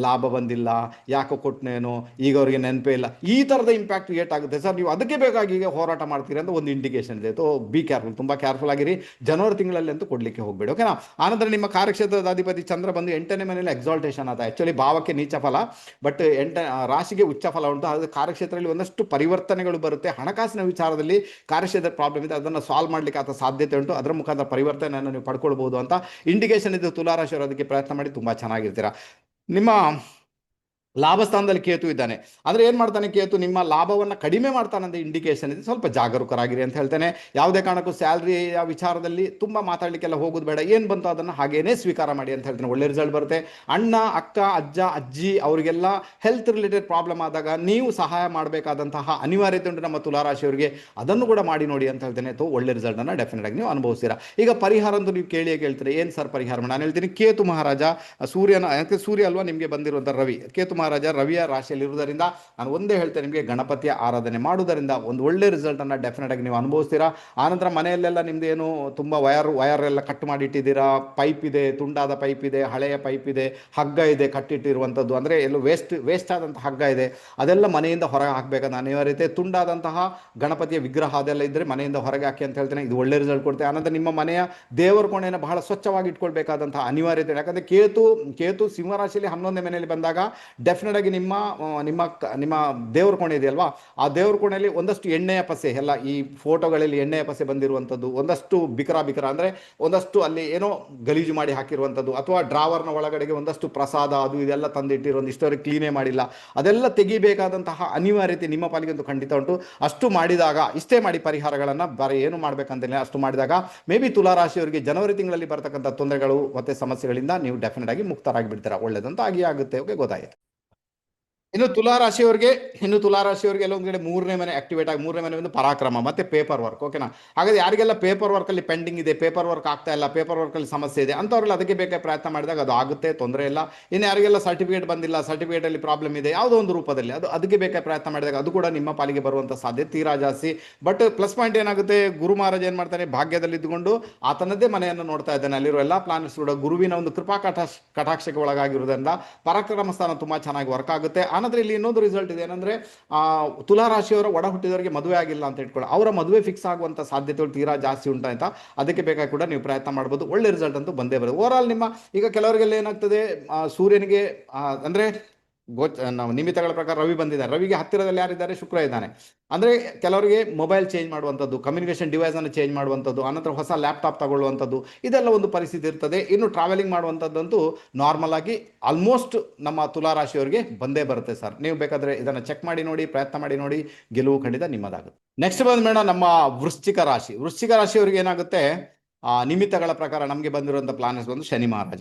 ಲಾಭ ಬಂದಿಲ್ಲ, ಯಾಕೋ ಕೊಟ್ಟನೇನೋ, ಈಗ ಅವರಿಗೆ ನೆನಪೇ ಇಲ್ಲ, ಈ ಥರದ ಇಂಪ್ಯಾಕ್ಟ್ ಕ್ರಿಯೇಟ್ ಆಗುತ್ತೆ ಸರ್. ನೀವು ಅದಕ್ಕೆ ಬೇಕಾಗಿ ಈಗ ಹೋರಾಟ ಮಾಡ್ತೀರಿ ಅಂತ ಒಂದು ಇಂಡಿಕೇಶನ್ ಇದೆ. ಬಿ ಕೇರ್ಫುಲ್, ತುಂಬ ಕೇರ್ಫುಲ್ ಆಗಿರಿ. ಜನವರಿ ತಿಂಗಳಲ್ಲಿ ಅಂತೂ ಕೊಡಲಿಕ್ಕೆ ಹೋಗಬೇಡಿ, ಓಕೆನಾ. ಆನಂತರ ನಿಮ್ಮ ಕಾರ್ಯಕ್ಷೇತ್ರದ ಅಧಿಪತಿ ಚಂದ್ರ ಬಂದು 8ನೇ ಮನೆಯಲ್ಲಿ ಎಕ್ಸಾಲ್ಟೇಷನ್ ಆದ. ಆ್ಯಕ್ಚುಲಿ ಭಾವಕ್ಕೆ ನೀಚ ಫಲ, ಬಟ್ ರಾಶಿಗೆ ಉಚ್ಚ ಫಲ ಉಂಟು. ಹಾಗಾಗಿ ಕಾರ್ಯಕ್ಷೇತ್ರದಲ್ಲಿ ಒಂದಷ್ಟು ಪರಿವರ್ತನೆಗಳು ಬರುತ್ತೆ. ಹಣಕಾಸಿನ ವಿಚಾರದಲ್ಲಿ ಕಾರ್ಯಕ್ಷೇತ್ರ ಪ್ರಾಬ್ಲಮ್ ಇದೆ, ಅದನ್ನು ಸಾಲ್ವ್ ಮಾಡಲಿಕ್ಕೆ ಆತ ಸಾಧ್ಯತೆ ಉಂಟು. ಅದರ ಮುಖಾಂತರ ಪರಿವರ್ತನೆಯನ್ನು ನೀವು ಪಡ್ಕೊಳ್ಬಹುದು ಅಂತ ಇಂಡಿಕೇಶನ್ ಇದೆ. ತುಲಾರಾಶಿಯವರು ಅದಕ್ಕೆ ಪ್ರಯತ್ನ ಮಾಡಿ, ತುಂಬಾ ಚೆನ್ನಾಗಿರ್ತೀರಾ. ನಿಮ್ಮ ಲಾಭ ಸ್ಥಾನದಲ್ಲಿ ಕೇತು ಇದ್ದಾನೆ, ಅಂದ್ರೆ ಏನ್ ಮಾಡ್ತಾನೆ ಕೇತು, ನಿಮ್ಮ ಲಾಭವನ್ನ ಕಡಿಮೆ ಮಾಡ್ತಾನಂತ ಇಂಡಿಕೇಶನ್ ಇದೆ. ಸ್ವಲ್ಪ ಜಾಗರೂಕರಾಗಿರಿ ಅಂತ ಹೇಳ್ತೇನೆ. ಯಾವುದೇ ಕಾರಣಕ್ಕೂ ಸ್ಯಾಲ್ರಿಯ ವಿಚಾರದಲ್ಲಿ ತುಂಬಾ ಮಾತಾಡ್ಲಿಕ್ಕೆಲ್ಲ ಹೋಗೋದು ಬೇಡ. ಏನ್ ಬಂತು ಅದನ್ನ ಹಾಗೇನೆ ಸ್ವೀಕಾರ ಮಾಡಿ ಅಂತ ಹೇಳ್ತೇನೆ. ಒಳ್ಳೆ ರಿಸಲ್ಟ್ ಬರುತ್ತೆ. ಅಣ್ಣ, ಅಕ್ಕ, ಅಜ್ಜ, ಅಜ್ಜಿ ಅವರಿಗೆಲ್ಲ ಹೆಲ್ತ್ ರಿಲೇಟೆಡ್ ಪ್ರಾಬ್ಲಮ್ ಆದಾಗ ನೀವು ಸಹಾಯ ಮಾಡಬೇಕಾದಂತಹ ಅನಿವಾರ್ಯತೆ ಉಂಟು ನಮ್ಮ ತುಲಾರಾಶಿಯವರಿಗೆ. ಅದನ್ನು ಕೂಡ ಮಾಡಿ ನೋಡಿ ಅಂತ ಹೇಳ್ತೇನೆ. ಒಳ್ಳೆ ರಿಸಲ್ಟ್ ಅನ್ನ ಡೆಫಿನೆಟ್ ಆಗಿ ನೀವು ಅನುಭವಿಸ್ತೀರಾ. ಈಗ ಪರಿಹಾರ ಅಂತ ನೀವು ಕೇಳ್ತೀರಿ, ಏನ್ ಸರ್ ಪರಿಹಾರ? ನಾನು ಹೇಳ್ತೀನಿ, ಕೇತು ಮಹಾರಾಜ ಸೂರ್ಯ ಅಲ್ವಾ ನಿಮಗೆ ಬಂದಿರುವಂತ ರವಿ, ಕೇತು ಮಹಾರಾಜ ರವಿಯ ರಾಶಿಯಲ್ಲಿ ಇರುವುದರಿಂದ ನಾನು ಒಂದೇ ಹೇಳ್ತೇನೆ, ನಿಮಗೆ ಗಣಪತಿಯ ಆರಾಧನೆ ಮಾಡುವುದರಿಂದ ಒಂದು ಒಳ್ಳೆ ರಿಸಲ್ಟ್ ಅನ್ನ ಡೆಫಿನೆಟ್ ಆಗಿ ನೀವು ಅನುಭವಿಸ್ತೀರಾ. ಆನಂತರ ಮನೆಯಲ್ಲೆಲ್ಲ ನಿಮ್ದು ಏನು ತುಂಬಾ ವಯರ್ ಎಲ್ಲ ಕಟ್ ಮಾಡಿ ಇಟ್ಟಿದ್ದೀರಾ, ಪೈಪ್ ಇದೆ, ತುಂಡಾದ ಪೈಪ್ ಇದೆ, ಹಳೆಯ ಪೈಪ್ ಇದೆ, ಹಗ್ಗ ಇದೆ ಕಟ್ಟಿಟ್ಟಿರುವಂಥದ್ದು, ಅಂದ್ರೆ ಎಲ್ಲೋ ವೇಸ್ಟ್ ಆದಂತಹ ಹಗ್ಗ ಇದೆ, ಅದೆಲ್ಲ ಮನೆಯಿಂದ ಹೊರಗೆ ಹಾಕಬೇಕಂತ ಅನಿವಾರ್ಯತೆ. ತುಂಡಾದಂತಹ ಗಣಪತಿಯ ವಿಗ್ರಹ ಅದೆಲ್ಲ ಇದ್ರೆ ಮನೆಯಿಂದ ಹೊರಗೆ ಹಾಕಿ ಅಂತ ಹೇಳ್ತೇನೆ. ಇದು ಒಳ್ಳೆ ರಿಸಲ್ಟ್ ಕೊಡುತ್ತೆ. ಆನಂತರ ನಿಮ್ಮ ಮನೆಯ ದೇವರ ಕೋಣೆಯನ್ನು ಬಹಳ ಸ್ವಚ್ಛವಾಗಿ ಇಟ್ಕೊಳ್ಬೇಕಾದಂತಹ ಅನಿವಾರ್ಯತೆ. ಯಾಕಂದ್ರೆ ಕೇತು ಸಿಂಹರಾಶಿಯಲ್ಲಿ 11ನೇ ಮನೆಯಲ್ಲಿ ಬಂದಾಗ ಡೆಫಿನೆಟ್ ಆಗಿ ನಿಮ್ಮ ದೇವರ ಕೋಣೆ ಇದೆಯಲ್ವಾ, ಆ ದೇವರ ಕೋಣೆಯಲ್ಲಿ ಒಂದಷ್ಟು ಎಣ್ಣೆಯ ಪಸೆ, ಎಲ್ಲ ಈ ಫೋಟೋಗಳಲ್ಲಿ ಎಣ್ಣೆಯ ಪಸೆ ಬಂದಿರುವಂಥದ್ದು, ಒಂದಷ್ಟು ಬಿಕರ ಅಂದ್ರೆ ಒಂದಷ್ಟು ಅಲ್ಲಿ ಏನೋ ಗಲೀಜು ಮಾಡಿ ಹಾಕಿರುವಂಥದ್ದು, ಅಥವಾ ಡ್ರಾವರ್ನ ಒಳಗಡೆಗೆ ಒಂದಷ್ಟು ಪ್ರಸಾದ ಅದು ಇದೆಲ್ಲ ತಂದಿಟ್ಟಿರುವಂಥ ಇಷ್ಟವರೆಗೆ ಕ್ಲೀನೇ ಮಾಡಿಲ್ಲ, ಅದೆಲ್ಲ ತೆಗಿಬೇಕಾದಂತಹ ಅನಿವಾರ್ಯತೆ ನಿಮ್ಮ ಪಾಲಿಗಂತೂ ಖಂಡಿತ ಉಂಟು. ಅಷ್ಟು ಮಾಡಿದಾಗ, ಇಷ್ಟೇ ಮಾಡಿ ಪರಿಹಾರಗಳನ್ನು ಬೇರೆ ಏನು ಮಾಡ್ಬೇಕಂತಿಲ್ಲ, ಅಷ್ಟು ಮಾಡಿದಾಗ ಮೇ ಬಿ ತುಲಾರಾಶಿಯವರಿಗೆ ಜನವರಿ ತಿಂಗಳಲ್ಲಿ ಬರ್ತಕ್ಕಂಥ ತೊಂದರೆಗಳು ಮತ್ತೆ ಸಮಸ್ಯೆಗಳಿಂದ ನೀವು ಡೆಫಿನೆಟ್ ಆಗಿ ಮುಕ್ತರಾಗಿ ಬಿಡ್ತೀರಾ. ಒಳ್ಳೆದಂತ ಆಗುತ್ತೆ. ಓಕೆ, ಗೊತ್ತಾಯ್ತು. ಇನ್ನು ತುಲಾರಾಶಿಯವರಿಗೆ ಎಲ್ಲ ಒಂದು ಕಡೆ 3ನೇ ಮನೆ ಆಕ್ಟಿವೇಟ್ ಆಗಿ, 3ನೇ ಮನೆ ಒಂದು ಪರಾಕ್ರಮ ಮತ್ತೆ ಪೇಪರ್ ವರ್ಕ್, ಓಕೆನಾ. ಹಾಗಾದ್ರೆ ಯಾರಿಗೆಲ್ಲ ಪೇಪರ್ ವರ್ಕ್ ಅಲ್ಲಿ ಪೆಂಡಿಂಗ್ ಇದೆ, ಪೇಪರ್ ವರ್ಕ್ ಆಗ್ತಾ ಇಲ್ಲ, ಪೇಪರ್ ವರ್ಕ್ ಅಲ್ಲಿ ಸಮಸ್ಯೆ ಇದೆ ಅಂತವರೆಲ್ಲ ಅದಕ್ಕೆ ಬೇಕಾಗಿ ಪ್ರಯತ್ನ ಮಾಡಿದಾಗ ಅದು ಆಗುತ್ತೆ, ತೊಂದರೆ ಇಲ್ಲ. ಇನ್ನು ಯಾರಿಗೆಲ್ಲ ಸರ್ಟಿಫಿಕೇಟ್ ಬಂದಿಲ್ಲ, ಸರ್ಟಿಫಿಕೇಟ್ ಅಲ್ಲಿ ಪ್ರಾಬ್ಲಮ್ ಇದೆ ಯಾವುದೋ ಒಂದು ರೂಪದಲ್ಲಿ, ಅದಕ್ಕೆ ಬೇಕಾಗಿ ಪ್ರಯತ್ನ ಮಾಡಿದಾಗ ಅದು ಕೂಡ ನಿಮ್ಮ ಪಾಲಿಗೆ ಬರುವಂತ ಸಾಧ್ಯತೆ ತೀರಾ ಜಾಸ್ತಿ. ಬಟ್ ಪ್ಲಸ್ ಪಾಯಿಂಟ್ ಏನಾಗುತ್ತೆ, ಗುರು ಮಹಾರಾಜ ಏನ್ ಮಾಡ್ತಾನೆ, ಭಾಗ್ಯದಲ್ಲಿ ಇದ್ದುಕೊಂಡು ಆತನದ್ದೇ ಮನೆಯನ್ನು ನೋಡ್ತಾ ಇದ್ದಾನೆ. ಅಲ್ಲಿರೋ ಎಲ್ಲಾ ಪ್ಲಾನೆಟ್ಸ್ ಕೂಡ ಗುರುವಿನ ಒಂದು ಕೃಪಾ ಕಟಾಕ್ಷಕ್ಕೆ ಒಳಗಾಗಿರುವುದರಿಂದ ಪರಾಕ್ರಮ ಸ್ಥಾನ ತುಂಬಾ ಚೆನ್ನಾಗಿ ವರ್ಕ್ ಆಗುತ್ತೆ. ಆನಂತರ ಇಲ್ಲಿ ಇನ್ನೊಂದು ರಿಸಲ್ಟ್ ಇದೆ, ಏನಂದ್ರೆ ತುಲಾರಾಶಿಯವರ ಒಡ ಹುಟ್ಟಿದವರಿಗೆ ಮದುವೆ ಆಗಿಲ್ಲ ಅಂತ ಇಟ್ಕೊಳ್ಳಿ, ಅವರ ಮದುವೆ ಫಿಕ್ಸ್ ಆಗುವಂತ ಸಾಧ್ಯತೆಗಳು ತೀರಾ ಜಾಸ್ತಿ ಉಂಟಾಯ್ತಾ, ಅದಕ್ಕೆ ಬೇಕಾಗಿ ಕೂಡ ನೀವು ಪ್ರಯತ್ನ ಮಾಡಬಹುದು. ಒಳ್ಳೆ ರಿಸಲ್ಟ್ ಅಂತೂ ಬಂದೇ ಬರುತ್ತೆ. ಓವರ್ ಆಲ್ ನಿಮ್ಮ ಈಗ ಕೆಲವರಿಗೆಲ್ಲ ಏನಾಗ್ತದೆ, ಸೂರ್ಯನಿಗೆ ಅಂದ್ರೆ ನಾವು ನಿಮಿತ್ತಗಳ ಪ್ರಕಾರ ರವಿ ಬಂದಿದ್ದಾರೆ, ರವಿಗೆ ಹತ್ತಿರದಲ್ಲಿ ಯಾರಿದ್ದಾರೆ, ಶುಕ್ರ ಇದ್ದಾನೆ. ಅಂದ್ರೆ ಕೆಲವರಿಗೆ ಮೊಬೈಲ್ ಚೇಂಜ್ ಮಾಡುವಂಥದ್ದು, ಕಮ್ಯುನಿಕೇಶನ್ ಡಿವೈಸ್ ಅನ್ನು ಚೇಂಜ್ ಮಾಡುವಂಥದ್ದು, ಆನಂತರ ಹೊಸ ಲ್ಯಾಪ್ಟಾಪ್ ತಗೊಳ್ಳುವಂಥದ್ದು, ಇದೆಲ್ಲ ಒಂದು ಪರಿಸ್ಥಿತಿ ಇರ್ತದೆ. ಇನ್ನು ಟ್ರಾವೆಲಿಂಗ್ ಮಾಡುವಂಥದ್ದಂತೂ ನಾರ್ಮಲ್ ಆಗಿ ಆಲ್ಮೋಸ್ಟ್ ನಮ್ಮ ತುಲಾರಾಶಿಯವರಿಗೆ ಬಂದೇ ಬರುತ್ತೆ ಸರ್. ನೀವು ಬೇಕಾದ್ರೆ ಇದನ್ನು ಚೆಕ್ ಮಾಡಿ ನೋಡಿ, ಪ್ರಯತ್ನ ಮಾಡಿ ನೋಡಿ, ಗೆಲುವು ಖಂಡಿತ ನಿಮ್ಮದಾಗುತ್ತೆ. ನೆಕ್ಸ್ಟ್ ಬಂದ ಮೇಡ ನಮ್ಮ ವೃಶ್ಚಿಕ ರಾಶಿಯವರಿಗೆ ಏನಾಗುತ್ತೆ, ನಿಮಿತ್ತಗಳ ಪ್ರಕಾರ ನಮಗೆ ಬಂದಿರುವಂಥ ಪ್ಲಾನೆಟ್ಸ್ ಬಂದು ಶನಿ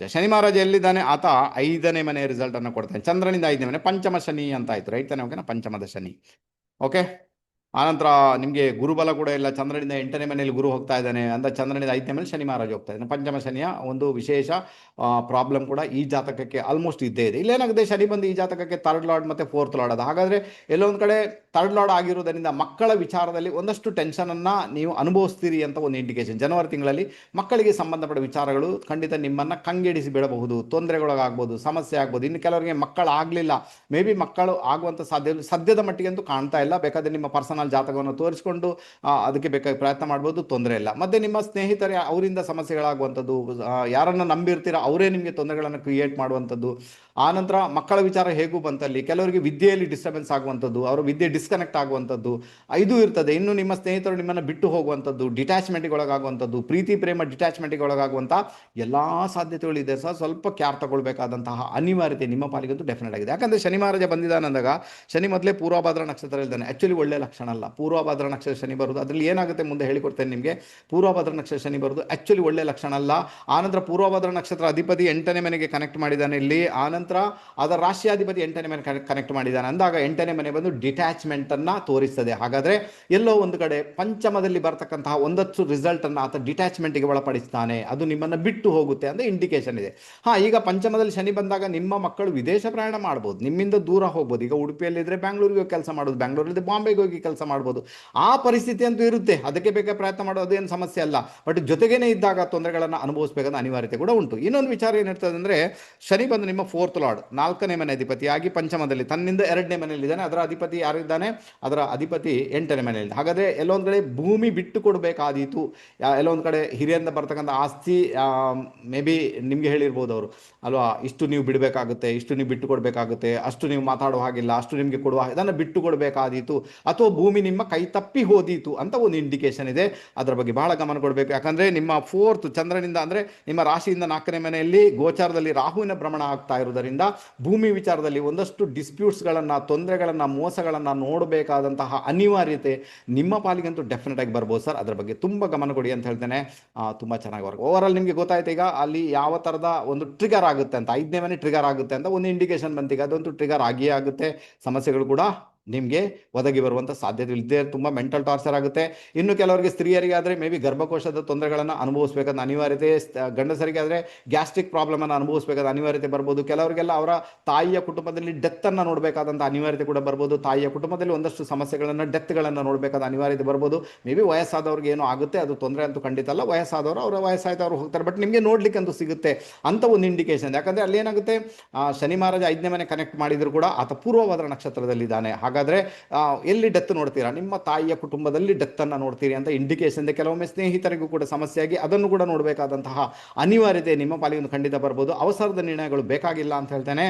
ಮಹಾರಾಜ ಎಲ್ಲಿದ್ದಾನೆ, ಆತ 5ನೇ ಮನೆ ರಿಸಲ್ಟ್ ಅನ್ನು ಕೊಡ್ತಾನೆ. ಚಂದ್ರನಿಂದ 5ನೇ ಮನೆ, ಪಂಚಮ ಶನಿ ಅಂತ ಆಯ್ತು, ರೈಟ್ ತಾನೆ? ಓಕೆನಾ, ಪಂಚಮದ ಶನಿ. ಓಕೆ, ಆನಂತರ ನಿಮಗೆ ಗುರುಬಲ ಕೂಡ ಇಲ್ಲ. ಚಂದ್ರನಿಂದ 8ನೇ ಮನೆಯಲ್ಲಿ ಗುರು ಹೋಗ್ತಾ ಇದ್ದಾನೆ, ಅಂದ್ರೆ ಚಂದ್ರನಿಂದ 5ನೇ ಮನೇಲಿ ಶನಿ ಮಹಾರಾಜ ಹೋಗ್ತಾ ಇದ್ದಾನೆ. ಪಂಚಮ ಶನಿಯ ಒಂದು ವಿಶೇಷ ಪ್ರಾಬ್ಲಮ್ ಕೂಡ ಈ ಜಾತಕಕ್ಕೆ ಆಲ್ಮೋಸ್ಟ್ ಇದ್ದೇ ಇದೆ. ಇಲ್ಲೇನಾಗುತ್ತೆ, ಶನಿ ಬಂದು ಈ ಜಾತಕಕ್ಕೆ ಥರ್ಡ್ ಲಾರ್ಡ್ ಮತ್ತು ಫೋರ್ತ್ ಲಾರ್ಡ್ ಅದು. ಹಾಗಾದರೆ ಎಲ್ಲೋ ಒಂದು ಕಡೆ ಥರ್ಡ್ ಲಾರ್ಡ್ ಆಗಿರೋದರಿಂದ ಮಕ್ಕಳ ವಿಚಾರದಲ್ಲಿ ಒಂದಷ್ಟು ಟೆನ್ಷನನ್ನು ನೀವು ಅನುಭವಿಸ್ತೀರಿ ಅಂತ ಒಂದು ಇಂಡಿಕೇಶನ್. ಜನವರಿ ತಿಂಗಳಲ್ಲಿ ಮಕ್ಕಳಿಗೆ ಸಂಬಂಧಪಟ್ಟ ವಿಚಾರಗಳು ಖಂಡಿತ ನಿಮ್ಮನ್ನು ಕಂಗೆಡಿಸಿ ಬಿಡಬಹುದು, ತೊಂದರೆಗೊಳಗಾಗ್ಬೋದು, ಸಮಸ್ಯೆ ಆಗ್ಬೋದು. ಇನ್ನು ಕೆಲವರಿಗೆ ಮಕ್ಕಳು ಆಗಲಿಲ್ಲ, ಮೇ ಬಿ ಮಕ್ಕಳು ಆಗುವಂಥ ಸದ್ಯದ ಮಟ್ಟಿಗೆ ಅಂತೂ ಕಾಣ್ತಾ ಇಲ್ಲ. ಬೇಕಾದರೆ ನಿಮ್ಮ ಪರ್ಸನಲ್ ಜಾತಕವನ್ನು ತೋರಿಸಿಕೊಂಡು ಅದಕ್ಕೆ ಬೇಕಾಗಿ ಪ್ರಯತ್ನ ಮಾಡ್ಬೋದು, ತೊಂದರೆ ಇಲ್ಲ. ಮತ್ತು ನಿಮ್ಮ ಸ್ನೇಹಿತರೇ ಅವರಿಂದ ಸಮಸ್ಯೆಗಳಾಗುವಂಥದ್ದು, ಯಾರನ್ನು ನಂಬಿರ್ತೀರ ಅವರೇ ನಿಮಗೆ ತೊಂದರೆಗಳನ್ನು ಕ್ರಿಯೇಟ್ ಮಾಡುವಂಥದ್ದು. ಆನಂತರ ಮಕ್ಕಳ ವಿಚಾರ ಹೇಗೂ ಬಂತಲ್ಲಿ ಕೆಲವರಿಗೆ ವಿದ್ಯೆಯಲ್ಲಿ ಡಿಸ್ಟರ್ಬೆನ್ಸ್ ಆಗುವಂಥದ್ದು, ಅವರ ವಿದ್ಯೆ ಡಿಸ್ಕನೆಕ್ಟ್ ಆಗುವಂಥದ್ದು ಇದು ಇರ್ತದೆ. ಇನ್ನು ನಿಮ್ಮ ಸ್ನೇಹಿತರು ನಿಮ್ಮನ್ನು ಬಿಟ್ಟು ಹೋಗುವಂಥದ್ದು, ಡಿಟ್ಯಾಚ್ಮೆಂಟಿಗೆ ಒಳಗಾಗುವಂಥದ್ದು, ಪ್ರೀತಿ ಪ್ರೇಮ ಡಿಟ್ಯಾಚ್ಮೆಂಟಿಗೆ ಒಳಗಾಗುವಂಥ ಎಲ್ಲ ಸಾಧ್ಯತೆಗಳಿದೆ ಸರ್. ಸ್ವಲ್ಪ ಕ್ಯಾರ್ ತಗೊಳ್ಬೇಕಾದಂತಹ ಅನಿವಾರ್ಯತೆ ನಿಮ್ಮ ಪಾಲಿಗಂತೂ ಡೆಫಿನೆಟ್ ಆಗಿದೆ. ಯಾಕಂದರೆ ಶನಿ ಮಹಾರಾಜ ಬಂದಿದ್ದಾನಂದಾಗ, ಶನಿ ಮೊದಲೇ ಪೂರ್ವಭಾದ್ರ ನಕ್ಷತ್ರ ಇದ್ದಾನೆ. ಆ್ಯಕ್ಚುಲಿ ಒಳ್ಳೆ ಲಕ್ಷಣ ಅಲ್ಲ ಪೂರ್ವಭಾದ್ರ ನಕ್ಷತ್ರ ಶನಿ ಬರೋದು. ಅದರಲ್ಲಿ ಏನಾಗುತ್ತೆ ಮುಂದೆ ಹೇಳಿಕೊಡ್ತೇನೆ ನಿಮಗೆ. ಪೂರ್ವಭಾದ್ರ ನಕ್ಷತ್ರ ಶನಿ ಬರೋದು ಆ್ಯಕ್ಚುಲಿ ಒಳ್ಳೆ ಲಕ್ಷಣ ಅಲ್ಲ. ಆನಂತರ ಪೂರ್ವಭಾದ್ರ ನಕ್ಷತ್ರ ಅಧಿಪತಿ 8ನೇ ಮನೆಗೆ ಕನೆಕ್ಟ್ ಮಾಡಿದ್ದಾನೆ ಇಲ್ಲಿ. ಆನಂತರ ಅದರ ರಾಶಿಯಾಧಿಪತಿ 8ನೇ ಮನೆ ಕನೆಕ್ಟ್ ಮಾಡಿದ್ದಾನೆ ಅಂದಾಗ 8ನೇ ಮನೆ ಬಂದು ಡಿಟ್ಯಾಚ್ಮೆಂಟ್ ಅನ್ನ ತೋರಿಸ್ತದೆ. ಹಾಗಾದ್ರೆ ಎಲ್ಲೋ ಒಂದು ಕಡೆ ಪಂಚಮದಲ್ಲಿ ಬರ್ತಕ್ಕಂತಹ ಒಂದಷ್ಟು ರಿಸಲ್ಟ್ ಅನ್ನ ಆತ ಡಿಟ್ಯಾಚ್ಮೆಂಟ್ಗೆ ಒಳಪಡಿಸ್ತಾನೆ, ಅದು ನಿಮ್ಮನ್ನ ಬಿಟ್ಟು ಹೋಗುತ್ತೆ ಅಂತ ಇಂಡಿಕೇಶನ್ ಇದೆ. ಈಗ ಪಂಚಮದಲ್ಲಿ ಶನಿ ಬಂದಾಗ ನಿಮ್ಮ ಮಕ್ಕಳು ವಿದೇಶ ಪ್ರಯಾಣ ಮಾಡ್ಬೋದು, ನಿಮ್ಮಿಂದ ದೂರ ಹೋಗ್ಬೋದು. ಈಗ ಉಡುಪಿಯಲ್ಲಿದ್ದರೆ ಬ್ಯಾಂಗ್ಳೂರಿಗೆ ಹೋಗಿ ಕೆಲಸ ಮಾಡೋದು, ಬ್ಯಾಂಗ್ಳೂರಲ್ಲಿ ಬಾಂಬೆಗೆ ಹೋಗಿ ಕೆಲಸ ಮಾಡ್ಬೋದು. ಆ ಪರಿಸ್ಥಿತಿ ಅಂತೂ ಇರುತ್ತೆ, ಅದಕ್ಕೆ ಬೇಕಾದ ಪ್ರಯತ್ನ ಮಾಡೋದು ಏನು ಸಮಸ್ಯೆ ಅಲ್ಲ. ಬಟ್ ಜೊತೆಗೇನೆ ಇದ್ದಾಗ ತೊಂದರೆಗಳನ್ನು ಅನುಭವಿಸಬೇಕಾದ ಅನಿವಾರ್ಯತೆ ಕೂಡ ಉಂಟು. ಇನ್ನೊಂದು ವಿಚಾರ ಏನಿರ್ತದೆ ಅಂದರೆ, ಶನಿ ಬಂದು ನಿಮ್ಮ ಫೋರ್ತ್ ಲಾರ್ಡ್ 4ನೇ ಮನೆ ಅಧಿಪತಿಯಾಗಿ ಪಂಚಮದಲ್ಲಿ ತನ್ನಿಂದ 2ನೇ ಮನೆಯಲ್ಲಿದ್ದಾನೆ. ಅದರ ಅಧಿಪತಿ ಯಾರಿದ್ದಾನೆ, ಅದರ ಅಧಿಪತಿ 8ನೇ ಮನೆಯಲ್ಲಿ. ಹಾಗಾದರೆ ಎಲ್ಲೊಂದು ಕಡೆ ಭೂಮಿ ಬಿಟ್ಟು ಕೊಡಬೇಕಾದೀತು, ಎಲ್ಲೊಂದು ಕಡೆ ಹಿರಿಯರಿಂದ ಬರ್ತಕ್ಕಂಥ ಆಸ್ತಿ ಮೇ ಬಿ ನಿಮಗೆ ಹೇಳಿರ್ಬೋದು ಅವರು ಅಲ್ವಾ, ಇಷ್ಟು ನೀವು ಬಿಡಬೇಕಾಗುತ್ತೆ, ಇಷ್ಟು ನೀವು ಬಿಟ್ಟು ಕೊಡಬೇಕಾಗುತ್ತೆ, ಅಷ್ಟು ನೀವು ಮಾತಾಡೋ ಹಾಗಿಲ್ಲ, ಅಷ್ಟು ನಿಮಗೆ ಕೊಡುವ ಇದನ್ನು ಬಿಟ್ಟು ಕೊಡಬೇಕಾದೀತು, ಅಥವಾ ಭೂಮಿ ನಿಮ್ಮ ಕೈ ತಪ್ಪಿ ಹೋದೀತು ಅಂತ ಒಂದು ಇಂಡಿಕೇಶನ್ ಇದೆ. ಅದರ ಬಗ್ಗೆ ಬಹಳ ಗಮನ ಕೊಡಬೇಕು. ಯಾಕಂದರೆ ನಿಮ್ಮ ಫೋರ್ತ್ ಚಂದ್ರನಿಂದ ಅಂದರೆ ನಿಮ್ಮ ರಾಶಿಯಿಂದ 4ನೇ ಮನೆಯಲ್ಲಿ ಗೋಚಾರದಲ್ಲಿ ರಾಹುವಿನ ಭ್ರಮಣ ಆಗ್ತಾ ಇರುವುದರಿಂದ ಭೂಮಿ ವಿಚಾರದಲ್ಲಿ ಒಂದಷ್ಟು ಡಿಸ್ಪ್ಯೂಟ್ಸ್ಗಳನ್ನು, ತೊಂದರೆಗಳನ್ನು, ಮೋಸಗಳನ್ನು ನೋಡಬೇಕಾದಂತಹ ಅನಿವಾರ್ಯತೆ ನಿಮ್ಮ ಪಾಲಿಗಂತೂ ಡೆಫಿನೆಟ್ ಆಗಿ ಬರ್ಬೋದು ಸರ್. ಅದರ ಬಗ್ಗೆ ತುಂಬ ಗಮನ ಕೊಡಿ ಅಂತ ಹೇಳ್ತೇನೆ. ತುಂಬ ಚೆನ್ನಾಗಿ ವರ್ಕ್ ಓವರಾಲ್ ನಿಮಗೆ ಗೊತ್ತಾಯ್ತು. ಈಗ ಅಲ್ಲಿ ಯಾವ ಥರದ ಒಂದು ಟ್ರಿಗರ್ ಆಗುತ್ತೆ ಅಂತ, 5ನೇ ಮನೆ ಟ್ರಿಗರ್ ಆಗುತ್ತೆ ಅಂತ ಒಂದು ಇಂಡಿಕೇಶನ್ ಬಂತೀಗ, ಅದಂತೂ ಟ್ರಿಗರ್ ಆಗಿಯೇ ಆಗುತ್ತೆ. ಸಮಸ್ಯೆಗಳು ಕೂಡ ನಿಮಗೆ ಒದಗಿ ಬರುವಂಥ ಸಾಧ್ಯತೆ ಇಲ್ಲದೆ ತುಂಬ ಮೆಂಟಲ್ ಟಾರ್ಚರ್ ಆಗುತ್ತೆ. ಇನ್ನು ಕೆಲವರಿಗೆ ಸ್ತ್ರೀಯರಿಗೆ ಆದರೆ ಮೇ ಬಿ ಗರ್ಭಕೋಶದ ತೊಂದರೆಗಳನ್ನು ಅನುಭವಿಸಬೇಕಾದ ಅನಿವಾರ್ಯತೆ, ಗಂಡಸರಿಗೆ ಆದರೆ ಗ್ಯಾಸ್ಟ್ರಿಕ್ ಪ್ರಾಬ್ಲಮನ್ನು ಅನುಭವಿಸಬೇಕಾದ ಅನಿವಾರ್ಯತೆ ಬರ್ಬೋದು. ಕೆಲವರಿಗೆಲ್ಲ ಅವರ ತಾಯಿಯ ಕುಟುಂಬದಲ್ಲಿ ಡೆತ್ತನ್ನು ನೋಡಬೇಕಾದಂಥ ಅನಿವಾರ್ಯತೆ ಕೂಡ ಬರ್ಬೋದು. ತಾಯಿಯ ಕುಟುಂಬದಲ್ಲಿ ಒಂದಷ್ಟು ಸಮಸ್ಯೆಗಳನ್ನು, ಡೆತ್ಗಳನ್ನು ನೋಡಬೇಕಾದ ಅನಿವಾರ್ಯತೆ ಬರ್ಬೋದು. ಮೇ ಬಿ ವಯಸ್ಸಾದವ್ರಿಗೆ ಏನೋ ಆಗುತ್ತೆ, ಅದು ತೊಂದರೆ ಅಂತೂ ಖಂಡಿತ ಅಲ್ಲ. ವಯಸ್ಸಾದವರು ಅವರ ವಯಸ್ಸಾಯ್ತವ್ರು ಹೋಗ್ತಾರೆ, ಬಟ್ ನಿಮಗೆ ನೋಡ್ಲಿಕ್ಕೆ ಅಂತೂ ಸಿಗುತ್ತೆ ಅಂತ ಒಂದು ಇಂಡಿಕೇಶನ್. ಯಾಕಂದರೆ ಅಲ್ಲಿ ಏನಾಗುತ್ತೆ, ಶನಿ ಮಹಾರಾಜ 5ನೇ ಮನೆ ಕನೆಕ್ಟ್ ಮಾಡಿದ್ರು ಕೂಡ ಆತ ಪೂರ್ವಭಾದ್ರ ನಕ್ಷತ್ರದಲ್ಲಿದ್ದಾನೆ. ಹಾಗಾದರೆ ಎಲ್ಲಿ ಡೆತ್ ನೋಡ್ತೀರಾ, ನಿಮ್ಮ ತಾಯಿಯ ಕುಟುಂಬದಲ್ಲಿ ಡೆತ್ತನ್ನು ನೋಡ್ತೀರಿ ಅಂತ ಇಂಡಿಕೇಶನ್ ಇದೆ. ಕೆಲವೊಮ್ಮೆ ಸ್ನೇಹಿತರಿಗೂ ಕೂಡ ಸಮಸ್ಯೆಯಾಗಿ ಅದನ್ನು ಕೂಡ ನೋಡಬೇಕಾದಂತಹ ಅನಿವಾರ್ಯತೆ ನಿಮ್ಮ ಪಾಲಿಗೆ ಖಂಡಿತ ಬರ್ಬೋದು. ಅವಸರದ ನಿರ್ಣಯಗಳು ಬೇಕಾಗಿಲ್ಲ ಅಂತ ಹೇಳ್ತೇನೆ.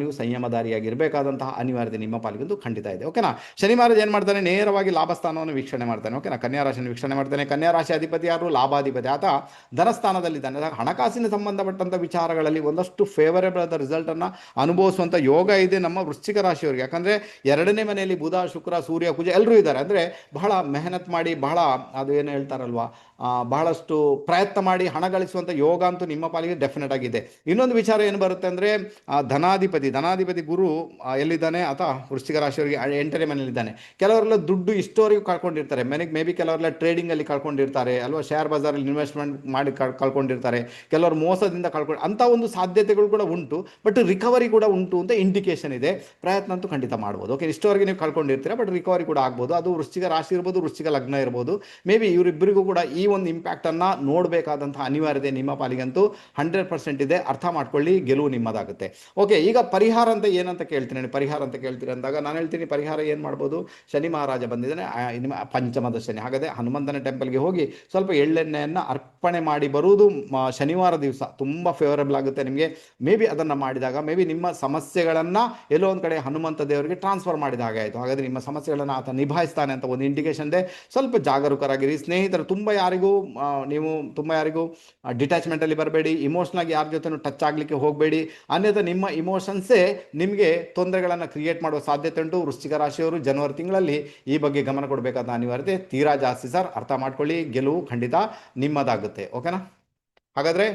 ನೀವು ಸಂಯಮದಾರಿಯಾಗಿರಬೇಕಾದಂತಹ ಅನಿವಾರ್ಯತೆ ನಿಮ್ಮ ಪಾಲಿಗಂತೂ ಖಂಡಿತ ಇದೆ. ಓಕೆನಾ. ಶನಿ ಮಹಾರಾಜ ಏನು ಮಾಡ್ತಾನೆ, ನೇರವಾಗಿ ಲಾಭಸ್ಥಾನವನ್ನು ವೀಕ್ಷಣೆ ಮಾಡ್ತಾನೆ. ಓಕೆನಾ. ಕನ್ಯಾ ರಾಶಿಯನ್ನು ವೀಕ್ಷಣೆ ಮಾಡ್ತಾನೆ. ಕನ್ಯಾ ರಾಶಿ ಅಧಿಪತಿ ಯಾರು, ಲಾಭಾಧಿಪತಿ. ಆತ ಧನಸ್ಥಾನದಲ್ಲಿದ್ದಾನೆ. ಹಣಕಾಸಿನ ಸಂಬಂಧಪಟ್ಟಂಥ ವಿಚಾರಗಳಲ್ಲಿ ಒಂದಷ್ಟು ಫೇವರೇಬಲ್ ಆದ ರಿಸಲ್ಟ್ ಅನ್ನು ಅನುಭವಿಸುವಂಥ ಯೋಗ ಇದೆ ನಮ್ಮ ವೃಶ್ಚಿಕ ರಾಶಿಯವರಿಗೆ. ಯಾಕಂದರೆ 2ನೇ ಮನೆಯಲ್ಲಿ ಬುಧ, ಶುಕ್ರ, ಸೂರ್ಯ, ಕುಜ ಎಲ್ಲರೂ ಇದ್ದಾರೆ. ಅಂದರೆ ಬಹಳ ಮೆಹನತ್ ಮಾಡಿ, ಬಹಳ ಅದು ಏನು ಹೇಳ್ತಾರಲ್ವಾ, ಬಹಳಷ್ಟು ಪ್ರಯತ್ನ ಮಾಡಿ ಹಣ ಗಳಿಸುವಂಥ ಯೋಗ ಅಂತೂ ನಿಮ್ಮ ಪಾಲಿಗೆ ಡೆಫಿನೆಟ್ ಆಗಿದೆ. ಇನ್ನೊಂದು ವಿಚಾರ ಏನು ಬರುತ್ತೆ ಅಂದರೆ, ಧನಾಧಿಪತಿ ಗುರು ಎಲ್ಲಿದ್ದಾನೆ, ಆತ ವೃಶ್ಚಿಕ ರಾಶಿಯವರಿಗೆ 8ನೇ ಮನೆಯಲ್ಲಿದ್ದಾನೆ. ಕೆಲವರೆಲ್ಲ ದುಡ್ಡು ಇಷ್ಟೋವರೆಗೂ ಕಳ್ಕೊಂಡಿರ್ತಾರೆ. ಮೇ ಬಿ ಕೆಲವರೆಲ್ಲ ಟ್ರೇಡಿಂಗಲ್ಲಿ ಕಳ್ಕೊಂಡಿರ್ತಾರೆ ಅಲ್ವಾ, ಶೇರ್ ಬಜಾರಲ್ಲಿ ಇನ್ವೆಸ್ಟ್ಮೆಂಟ್ ಮಾಡಿ ಕಳ್ಕೊಂಡಿರ್ತಾರೆ. ಕೆಲವರು ಮೋಸದಿಂದ ಅಂಥ ಒಂದು ಸಾಧ್ಯತೆಗಳು ಕೂಡ ಉಂಟು. ಬಟ್ ರಿಕವರಿ ಕೂಡ ಉಂಟು ಅಂತ ಇಂಡಿಕೇಶನ್ ಇದೆ. ಪ್ರಯತ್ನ ಅಂತೂ ಖಂಡಿತ ಮಾಡ್ಬೋದು. ಓಕೆ, ಇಷ್ಟವರೆಗೆ ನೀವು ಕಳ್ಕೊಂಡಿರ್ತೀರ, ಬಟ್ ರಿಕವರಿ ಕೂಡ ಆಗ್ಬೋದು. ಅದು ವೃಶ್ಚಿಕ ರಾಶಿ ಇರ್ಬೋದು, ವೃಶ್ಚಿಕ ಲಗ್ನ ಇರ್ಬೋದು. ಮೇ ಬಿ ಇವರಿಬ್ಬರಿಗೂ ಕೂಡ ಈ ಒಂದು ಇಂಪ್ಯಾಕ್ಟನ್ನು ನೋಡಬೇಕಾದಂತಹ ಅನಿವಾರ್ಯತೆ ನಿಮ್ಮ ಪಾಲಿಗಂತೂ 100% ಇದೆ. ಅರ್ಥ ಮಾಡ್ಕೊಳ್ಳಿ, ಗೆಲುವು ನಿಮ್ಮದಾಗುತ್ತೆ. ಓಕೆ, ಈಗ ಪರಿಹಾರ ಅಂತ ಏನಂತ ಕೇಳ್ತೀನಿ, ಪರಿಹಾರ ಅಂತ ಕೇಳ್ತೀರಿ ಅಂದಾಗ ನಾನು ಹೇಳ್ತೀನಿ, ಪರಿಹಾರ ಏನು ಮಾಡ್ಬೋದು. ಶನಿ ಮಹಾರಾಜ ಬಂದಿದ್ದಾನೆ ನಿಮ್ಮ ಪಂಚಮದ ಶನಿ. ಹಾಗಾದರೆ ಹನುಮಂತನ ಟೆಂಪಲ್ಗೆ ಹೋಗಿ ಸ್ವಲ್ಪ ಎಳ್ಳೆಣ್ಣೆಯನ್ನು ಅರ್ಪಣೆ ಮಾಡಿ ಬರುವುದು ಶನಿವಾರ ದಿವಸ ತುಂಬ ಫೇವರಬಲ್ ಆಗುತ್ತೆ ನಿಮಗೆ. ಮೇ ಬಿ ಅದನ್ನು ಮಾಡಿದಾಗ ಮೇ ಬಿ ನಿಮ್ಮ ಸಮಸ್ಯೆಗಳನ್ನು ಎಲ್ಲೋ ಒಂದು ಕಡೆ ಹನುಮಂತ ದೇವರಿಗೆ ಟ್ರಾನ್ಸ್ಫರ್ ಮಾಡಿದ ಹಾಗೆ ಆಯಿತು. ಹಾಗಾದರೆ ನಿಮ್ಮ ಸಮಸ್ಯೆಗಳನ್ನು ಆತ ನಿಭಾಯಿಸ್ತಾನೆ ಅಂತ ಒಂದು ಇಂಡಿಕೇಶನ್ ಇದೆ. ಸ್ವಲ್ಪ ಜಾಗರೂಕರಾಗಿರಿ. ಸ್ನೇಹಿತರು ನೀವು ತುಂಬ ಯಾರಿಗೂ ಡಿಟ್ಯಾಚ್ಮೆಂಟಲ್ಲಿ ಬರಬೇಡಿ. ಇಮೋಷ್ನಲಾಗಿ ಯಾರ ಜೊತೆ ಟಚ್ ಆಗಲಿಕ್ಕೆ ಹೋಗಬೇಡಿ. ಅನ್ಯथा ನಿಮ್ಮ ಇಮೋಷನ್ಸೇ ನಿಮಗೆ ತೊಂದರೆಗಳನ್ನು ಕ್ರಿಯೇಟ್ ಮಾಡುವ ಸಾಧ್ಯತೆ ಉಂಟು. ವೃಶ್ಚಿಕ ರಾಶಿಯವರು ಜನವರಿ ತಿಂಗಳಲ್ಲಿ ಈ ಬಗ್ಗೆ ಗಮನ ಕೊಡಬೇಕಾದ ಅನಿವಾರ್ಯತೆ ತೀರಾ ಜಾಸ್ತಿ ಸರ್. ಅರ್ಥ ಮಾಡ್ಕೊಳ್ಳಿ, ಗೆಲುವು ಖಂಡಿತ ನಿಮ್ಮದಾಗುತ್ತೆ. ಓಕೆನಾ. ಹಾಗಾದರೆ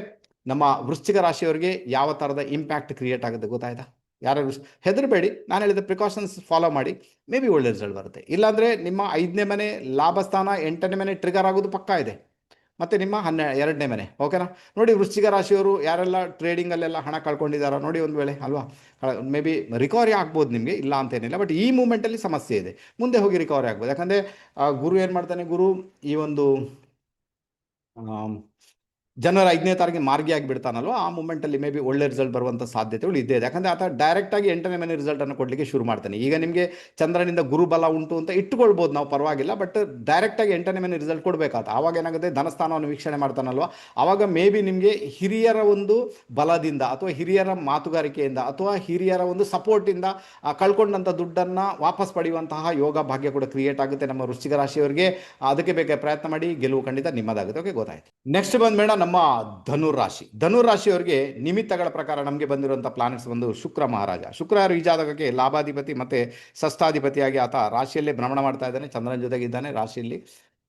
ನಮ್ಮ ವೃಶ್ಚಿಕ ರಾಶಿಯವರಿಗೆ ಯಾವ ಥರದ ಇಂಪ್ಯಾಕ್ಟ್ ಕ್ರಿಯೇಟ್ ಆಗುತ್ತೆ ಗೊತ್ತಾಯ್ತಾ. ಯಾರು ಹೆದರಬೇಡಿ, ನಾನು ಹೇಳಿದ ಪ್ರಿಕಾಷನ್ಸ್ ಫಾಲೋ ಮಾಡಿ, ಮೇ ಬಿ ಒಳ್ಳೆ ರಿಸಲ್ಟ್ ಬರುತ್ತೆ. ಇಲ್ಲಾಂದರೆ ನಿಮ್ಮ 5ನೇ ಮನೆ ಲಾಭಸ್ಥಾನ, 8ನೇ ಮನೆ ಟ್ರಿಗರ್ ಆಗೋದು ಪಕ್ಕಾ ಇದೆ, ಮತ್ತು ನಿಮ್ಮ 2ನೇ ಮನೆ. ಓಕೆನಾ? ನೋಡಿ, ವೃಶ್ಚಿಕ ರಾಶಿಯವರು ಯಾರೆಲ್ಲ ಟ್ರೇಡಿಂಗಲ್ಲೆಲ್ಲ ಹಣ ಕಳ್ಕೊಂಡಿದ್ದಾರೋ ನೋಡಿ, ಒಂದು ವೇಳೆ ಅಲ್ವಾ, ಮೇ ಬಿ ರಿಕವರಿ ಆಗ್ಬೋದು ನಿಮಗೆ, ಇಲ್ಲ ಅಂತೇನಿಲ್ಲ. ಬಟ್ ಈ ಮೂಮೆಂಟಲ್ಲಿ ಸಮಸ್ಯೆ ಇದೆ, ಮುಂದೆ ಹೋಗಿ ರಿಕವರಿ ಆಗ್ಬೋದು. ಯಾಕಂದರೆ ಗುರು ಏನು ಮಾಡ್ತಾನೆ, ಗುರು ಈ ಒಂದು ಜನವರಿ 5ನೇ ತಾರೀಕಿಗೆ ಮಾರ್ಗಿ ಆಗಿಬಿಡ್ತಾನಲ್ವ, ಆ ಮೂಮೆಂಟಲ್ಲಿ ಮೇ ಬಿ ಒಳ್ಳೆ ರಿಸಲ್ಟ್ ಬರುವಂಥ ಸಾಧ್ಯತೆಗಳು ಇದ್ದೇ ಇದೆ. ಯಾಕಂದರೆ ಆತ ಡೈರೆಕ್ಟಾಗಿ 8ನೇ ಮನೆ ರಿಸಲ್ಟನ್ನು ಕೊಡಲಿಕ್ಕೆ ಶುರು ಮಾಡ್ತಾನೆ. ಈಗ ನಿಮಗೆ ಚಂದ್ರನಿಂದ ಗುರುಬಲ ಉಂಟು ಅಂತ ಇಟ್ಟುಕೊಳ್ಬೋದು ನಾವು, ಪರವಾಗಿಲ್ಲ. ಬಟ್ ಡೈರೆಕ್ಟಾಗಿ 8ನೇ ಮನೆ ರಿಸಲ್ಟ್ ಕೊಡಬೇಕಾತ. ಆವಾಗ ಏನಾಗುತ್ತೆ, ಧನಸ್ಥಾನವನ್ನು ವೀಕ್ಷಣೆ ಮಾಡ್ತಾನಲ್ವ, ಆವಾಗ ಮೇ ಬಿ ನಿಮಗೆ ಹಿರಿಯರ ಒಂದು ಬಲದಿಂದ ಅಥವಾ ಹಿರಿಯರ ಮಾತುಗಾರಿಕೆಯಿಂದ ಅಥವಾ ಹಿರಿಯರ ಒಂದು ಸಪೋರ್ಟಿಂದ ಕಳ್ಕೊಂಡಂಥ ದುಡ್ಡನ್ನು ವಾಪಸ್ ಪಡೆಯುವಂತಹ ಯೋಗ ಭಾಗ್ಯ ಕೂಡ ಕ್ರಿಯೇಟ್ ಆಗುತ್ತೆ ನಮ್ಮ ವೃಶ್ಚಿಕ ರಾಶಿಯವರಿಗೆ. ಅದಕ್ಕೆ ಬೇಕಾದ ಪ್ರಯತ್ನ ಮಾಡಿ, ಗೆಲುವು ಖಂಡಿತ ನಿಮ್ಮದಾಗುತ್ತೆ. ಓಕೆ, ಗೊತ್ತಾಯ್ತು. ನೆಕ್ಸ್ಟ್ ಬಂದ್ಬೇಡ ನಮ್ಮ ಧನುರಾಶಿಯವರಿಗೆ ನಿಮಿತ್ತಗಳ ಪ್ರಕಾರ ನಮಗೆ ಬಂದಿರುವಂಥ ಪ್ಲಾನೆಟ್ಸ್ ಒಂದು ಶುಕ್ರ ಮಹಾರಾಜ. ಶುಕ್ರ ಈ ಜಾತಕಕ್ಕೆ ಲಾಭಾಧಿಪತಿ ಮತ್ತು ಷಷ್ಠಾಧಿಪತಿಯಾಗಿ ಆತ ರಾಶಿಯಲ್ಲೇ ಭ್ರಮಣ ಮಾಡ್ತಾ ಇದ್ದಾನೆ, ಚಂದ್ರನ ಜೊತೆಗಿದ್ದಾನೆ ರಾಶಿಯಲ್ಲಿ.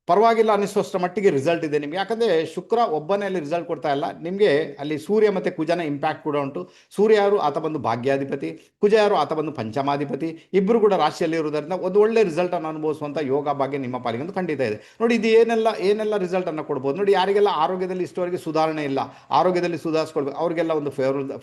ಪರವಾಗಿಲ್ಲ ಅನ್ನಿಸುವಷ್ಟರ ಮಟ್ಟಿಗೆ ರಿಸಲ್ಟ್ ಇದೆ ನಿಮಗೆ. ಯಾಕಂದರೆ ಶುಕ್ರ ಒಬ್ಬನೇ ಅಲ್ಲಿ ರಿಸಲ್ಟ್ ಕೊಡ್ತಾ ಇಲ್ಲ, ನಿಮಗೆ ಅಲ್ಲಿ ಸೂರ್ಯ ಮತ್ತು ಕುಜನ ಇಂಪ್ಯಾಕ್ಟ್ ಕೂಡ ಉಂಟು. ಸೂರ್ಯ ಯಾರು, ಆತ ಬಂದು ಭಾಗ್ಯಾಧಿಪತಿ, ಕುಜ ಯಾರು, ಆತ ಬಂದು ಪಂಚಮಾಧಿಪತಿ. ಇಬ್ಬರು ಕೂಡ ರಾಶಿಯಲ್ಲಿ ಇರುವುದರಿಂದ ಒಂದು ಒಳ್ಳೆ ರಿಸಲ್ಟನ್ನು ಅನುಭವಿಸುವಂಥ ಯೋಗ ಭಾಗ್ಯ ನಿಮ್ಮ ಪಾಲಿಗೆ ಖಂಡಿತ ಇದೆ. ನೋಡಿ, ಇದು ಏನೆಲ್ಲ ರಿಸಲ್ಟನ್ನು ಕೊಡ್ಬೋದು ನೋಡಿ. ಯಾರಿಗೆಲ್ಲ ಆರೋಗ್ಯದಲ್ಲಿ ಇಷ್ಟವರೆಗೆ ಸುಧಾರಣೆ ಇಲ್ಲ, ಆರೋಗ್ಯದಲ್ಲಿ ಸುಧಾರಿಸ್ಕೊಳ್ಬೇಕು, ಅವರಿಗೆಲ್ಲ ಒಂದು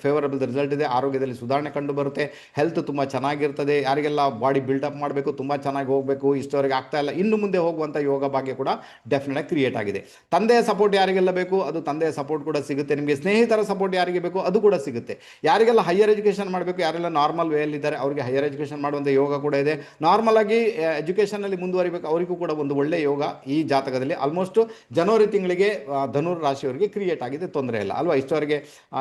ಫೇವರಬಲ್ ರಿಸಲ್ಟ್ ಇದೆ. ಆರೋಗ್ಯದಲ್ಲಿ ಸುಧಾರಣೆ ಕಂಡು ಬರುತ್ತೆ, ಹೆಲ್ತ್ ತುಂಬ ಚೆನ್ನಾಗಿರ್ತದೆ. ಯಾರಿಗೆಲ್ಲ ಬಾಡಿ ಬಿಲ್ಡಪ್ ಮಾಡಬೇಕು, ತುಂಬ ಚೆನ್ನಾಗಿ ಹೋಗಬೇಕು, ಇಷ್ಟವರೆಗೆ ಆಗ್ತಾ ಇಲ್ಲ, ಇನ್ನು ಮುಂದೆ ಹೋಗುವಂಥ ಯೋಗ ಭಾಗ್ಯ ಕೂಡ ಡೆಫಿನೆಟ್ ಆಗಿ ಕ್ರಿಯೇಟ್ ಆಗಿದೆ. ತಂದೆಯ ಸಪೋರ್ಟ್ ಯಾರಿಗೆಲ್ಲ ಬೇಕು, ಅದು ತಂದೆಯ ಸಪೋರ್ಟ್ ಕೂಡ ಸಿಗುತ್ತೆ ನಿಮಗೆ. ಸ್ನೇಹಿತರ ಸಪೋರ್ಟ್ ಯಾರಿಗೆ ಬೇಕು, ಅದು ಕೂಡ ಸಿಗುತ್ತೆ. ಯಾರಿಗೆಲ್ಲ ಹೈಯರ್ ಎಜುಕೇಷನ್ ಮಾಡಬೇಕು, ಯಾರೆಲ್ಲ ನಾರ್ಮಲ್ ವೇಯಲ್ಲಿದ್ದಾರೆ, ಅವರಿಗೆ ಹೈಯರ್ ಎಜುಕೇಷನ್ ಮಾಡುವಂಥ ಯೋಗ ಕೂಡ ಇದೆ. ನಾರ್ಮಲ್ ಆಗಿ ಎಜುಕೇಷನಲ್ಲಿ ಮುಂದುವರಿಬೇಕು, ಅವರಿಗೂ ಕೂಡ ಒಂದು ಒಳ್ಳೆ ಯೋಗ ಈ ಜಾತಕದಲ್ಲಿ ಆಲ್ಮೋಸ್ಟ್ ಜನವರಿ ತಿಂಗಳಿಗೆ ಧನುರ್ ರಾಶಿಯವರಿಗೆ ಕ್ರಿಯೇಟ್ ಆಗಿದೆ. ತೊಂದರೆ ಇಲ್ಲ ಅಲ್ವಾ. ಇಷ್ಟವರೆಗೆ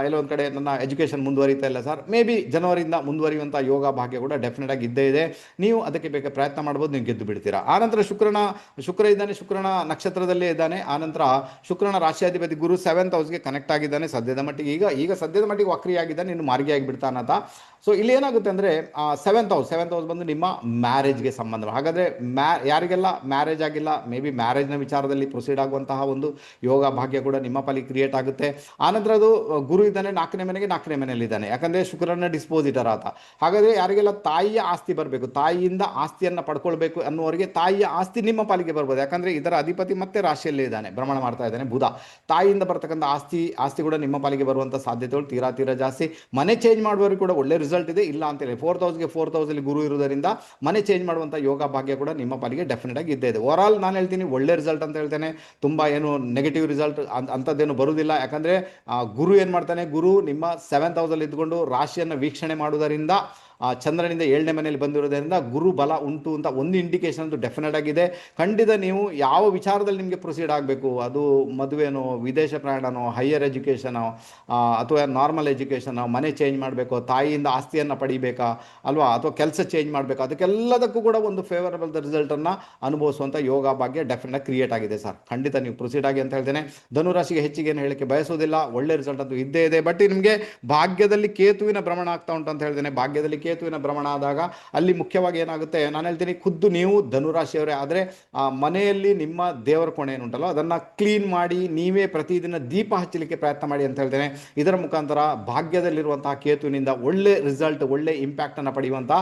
ಎಲ್ಲೋ ಒಂದು ಕಡೆ ನನ್ನ ಎಜುಕೇಷನ್ ಮುಂದುವರಿತಾ ಇಲ್ಲ ಸರ್, ಮೇ ಬಿ ಜನವರಿಯಿಂದ ಮುಂದುವರಿಯುವಂಥ ಯೋಗ ಭಾಗ್ಯ ಕೂಡ ಡೆಫಿನೆಟ್ ಆಗಿ ಇದ್ದೇ ಇದೆ. ನೀವು ಅದಕ್ಕೆ ಬೇಕಾದ ಪ್ರಯತ್ನ ಮಾಡ್ಬೋದು, ನೀವು ಗೆದ್ದು ಬಿಡ್ತೀರಾ. ಆನಂತರ ಶುಕ್ರ ಇದ್ದಾನೆ, ಶುಕ್ರನ ನಕ್ಷತ್ರದಲ್ಲೇ ಇದ್ದಾನೆ. ಆನಂತರ ಶುಕ್ರನ ರಾಶಿಯಾಧಿಪತಿ ಗುರು 7th ಹೌಸ್ಗೆ ಕನೆಕ್ಟ್ ಆಗಿದ್ದಾನೆ ಸದ್ಯದ ಮಟ್ಟಿಗೆ. ಈಗ ಸದ್ಯದ ಮಟ್ಟಿಗೆ ವಕ್ರಿಯಾಗಿದ್ದಾನೆ, ಇನ್ನು ಮಾರ್ಗಿ ಆಗಿಬಿಡ್ತಾನಂತ. ಸೊ ಇಲ್ಲಿ ಏನಾಗುತ್ತೆ ಅಂದರೆ 7th ಹೌಸ್ ಬಂದು ನಿಮ್ಮ ಮ್ಯಾರೇಜ್ಗೆ ಸಂಬಂಧ. ಹಾಗಾದರೆ ಯಾರಿಗೆಲ್ಲ ಮ್ಯಾರೇಜ್ ಆಗಿಲ್ಲ, ಮೇ ಬಿ ಮ್ಯಾರೇಜ್ನ ವಿಚಾರದಲ್ಲಿ ಪ್ರೊಸೀಡ್ ಆಗುವಂತಹ ಒಂದು ಯೋಗ ಭಾಗ್ಯ ಕೂಡ ನಿಮ್ಮ ಪಾಲಿಗೆ ಕ್ರಿಯೇಟ್ ಆಗುತ್ತೆ. ಆನಂತರ ಅದು ಗುರು ಇದ್ದಾನೆ 4ನೇ ಮನೆಯಲ್ಲಿದ್ದಾನೆ, ಯಾಕಂದರೆ ಶುಕ್ರನ ಡಿಸ್ಪೋಸಿಟರ್ ಆತ. ಹಾಗಾದರೆ ಯಾರಿಗೆಲ್ಲ ತಾಯಿಯ ಆಸ್ತಿ ಬರಬೇಕು, ತಾಯಿಯಿಂದ ಆಸ್ತಿಯನ್ನು ಪಡ್ಕೊಳ್ಬೇಕು ಅನ್ನುವರಿಗೆ ತಾಯಿಯ ಆಸ್ತಿ ನಿಮ್ಮ ಪಾಲಿಗೆ ಬರ್ಬೋದು. ಯಾಕಂದರೆ ಇದರ ಅಧಿಪತಿ ಮತ್ತೆ ರಾಶಿಯಲ್ಲೇ ಇದ್ದಾನೆ, ಭ್ರಮಣ ಮಾಡ್ತಾ ಇದ್ದಾನೆ ಬುಧ. ತಾಯಿಯಿಂದ ಬರ್ತಕ್ಕಂಥ ಆಸ್ತಿ ಕೂಡ ನಿಮ್ಮ ಪಾಲಿಗೆ ಬರುವಂಥ ಸಾಧ್ಯತೆಗಳು ತೀರಾ ಜಾಸ್ತಿ. ಮನೆ ಚೇಂಜ್ ಮಾಡುವವರಿಗೆ ಕೂಡ ಒಳ್ಳೆ ರಿಸಲ್ಟ್ ಇದೆ, ಇಲ್ಲ ಅಂತೇಳಿ 4th ಹೌಸಲ್ಲಿ ಗುರು ಇರುವುದರಿಂದ ಮನೆ ಚೇಂಜ್ ಮಾಡುವಂಥ ಯೋಗ ಭಾಗ್ಯ ಕೂಡ ನಿಮ್ಮ ಪಾಲಿಗೆ ಡೆಫಿನೆಟ್ ಆಗಿ ಇದ್ದೇ ಇದೆ. ಓವರಾಲ್ ನಾನು ಹೇಳ್ತೀನಿ ಒಳ್ಳೆ ರಿಸಲ್ಟ್ ಅಂತ ಹೇಳ್ತೇನೆ. ತುಂಬ ಏನು ನೆಗೆಟಿವ್ ರಿಸಲ್ಟ್ ಅಂಥದ್ದೇನು ಬರುವುದಿಲ್ಲ. ಯಾಕಂದರೆ ಗುರು ಏನು ಮಾಡ್ತಾನೆ, ಗುರು ನಿಮ್ಮ 7th ಹೌಸಲ್ಲಿ ಇದ್ದುಕೊಂಡು ರಾಶಿಯನ್ನು ವೀಕ್ಷಣೆ ಮಾಡುವುದರಿಂದ ಚಂದ್ರನಿಂದ 7ನೇ ಮನೆಯಲ್ಲಿ ಬಂದಿರೋದ್ರಿಂದ ಗುರು ಬಲ ಉಂಟು ಅಂತ ಒಂದು ಇಂಡಿಕೇಶನ್ ಅಂತೂ ಡೆಫಿನೆಟ್ ಆಗಿದೆ. ಖಂಡಿತ ನೀವು ಯಾವ ವಿಚಾರದಲ್ಲಿ ನಿಮಗೆ ಪ್ರೊಸೀಡ್ ಆಗಬೇಕು, ಅದು ಮದುವೆನೋ, ವಿದೇಶ ಪ್ರಯಾಣನೋ, ಹೈಯರ್ ಎಜುಕೇಷನೋ, ಅಥವಾ ನಾರ್ಮಲ್ ಎಜುಕೇಷನೋ, ಮನೆ ಚೇಂಜ್ ಮಾಡಬೇಕು, ತಾಯಿಯಿಂದ ಆಸ್ತಿಯನ್ನು ಪಡಿಬೇಕಾ ಅಲ್ವಾ, ಅಥವಾ ಕೆಲಸ ಚೇಂಜ್ ಮಾಡಬೇಕು, ಅದಕ್ಕೆಲ್ಲದಕ್ಕೂ ಕೂಡ ಒಂದು ಫೇವರಬಲ್ ರಿಸಲ್ಟನ್ನು ಅನುಭವಿಸುವಂಥ ಯೋಗ ಭಾಗ್ಯ ಡೆಫಿನೆಟ್ ಆಗಿ ಕ್ರಿಯೇಟ್ ಆಗಿದೆ ಸರ್. ಖಂಡಿತ ನೀವು ಪ್ರೊಸೀಡ್ ಆಗಿ ಅಂತ ಹೇಳ್ತೇನೆ. ಧನುರಾಶಿಗೆ ಹೆಚ್ಚಿಗೆ ಏನು ಹೇಳಕ್ಕೆ ಬಯಸೋದಿಲ್ಲ, ಒಳ್ಳೆ ರಿಸಲ್ಟ್ ಅಂತೂ ಇದ್ದೇ ಇದೆ. ಬಟ್ ನಿಮಗೆ ಭಾಗ್ಯದಲ್ಲಿ ಕೇತುವಿನ ಭ್ರಮಣ ಆಗ್ತಾ ಉಂಟು ಅಂತ ಹೇಳ್ತೇನೆ. ಭಾಗ್ಯದಲ್ಲಿ ಕೇತುವಿನ ಭ್ರಮಣ ಆದಾಗ ಅಲ್ಲಿ ಮುಖ್ಯವಾಗಿ ಏನಾಗುತ್ತೆ, ನಾನು ಹೇಳ್ತೀನಿ, ಖುದ್ದು ನೀವು ಧನುರಾಶಿಯವರೇ ಆದರೆ ಮನೆಯಲ್ಲಿ ನಿಮ್ಮ ದೇವರ ಕೋಣೆ ಏನುಂಟಲ್ಲ ಅದನ್ನು ಕ್ಲೀನ್ ಮಾಡಿ ನೀವೇ ಪ್ರತಿದಿನ ದೀಪ ಹಚ್ಚಲಿಕ್ಕೆ ಪ್ರಯತ್ನ ಮಾಡಿ ಅಂತ ಹೇಳ್ತೇನೆ. ಇದರ ಮುಖಾಂತರ ಭಾಗ್ಯದಲ್ಲಿರುವಂತಹ ಕೇತುವಿನಿಂದ ಒಳ್ಳೆ ರಿಸಲ್ಟ್, ಒಳ್ಳೆ ಇಂಪ್ಯಾಕ್ಟನ್ನು ಪಡೆಯುವಂಥ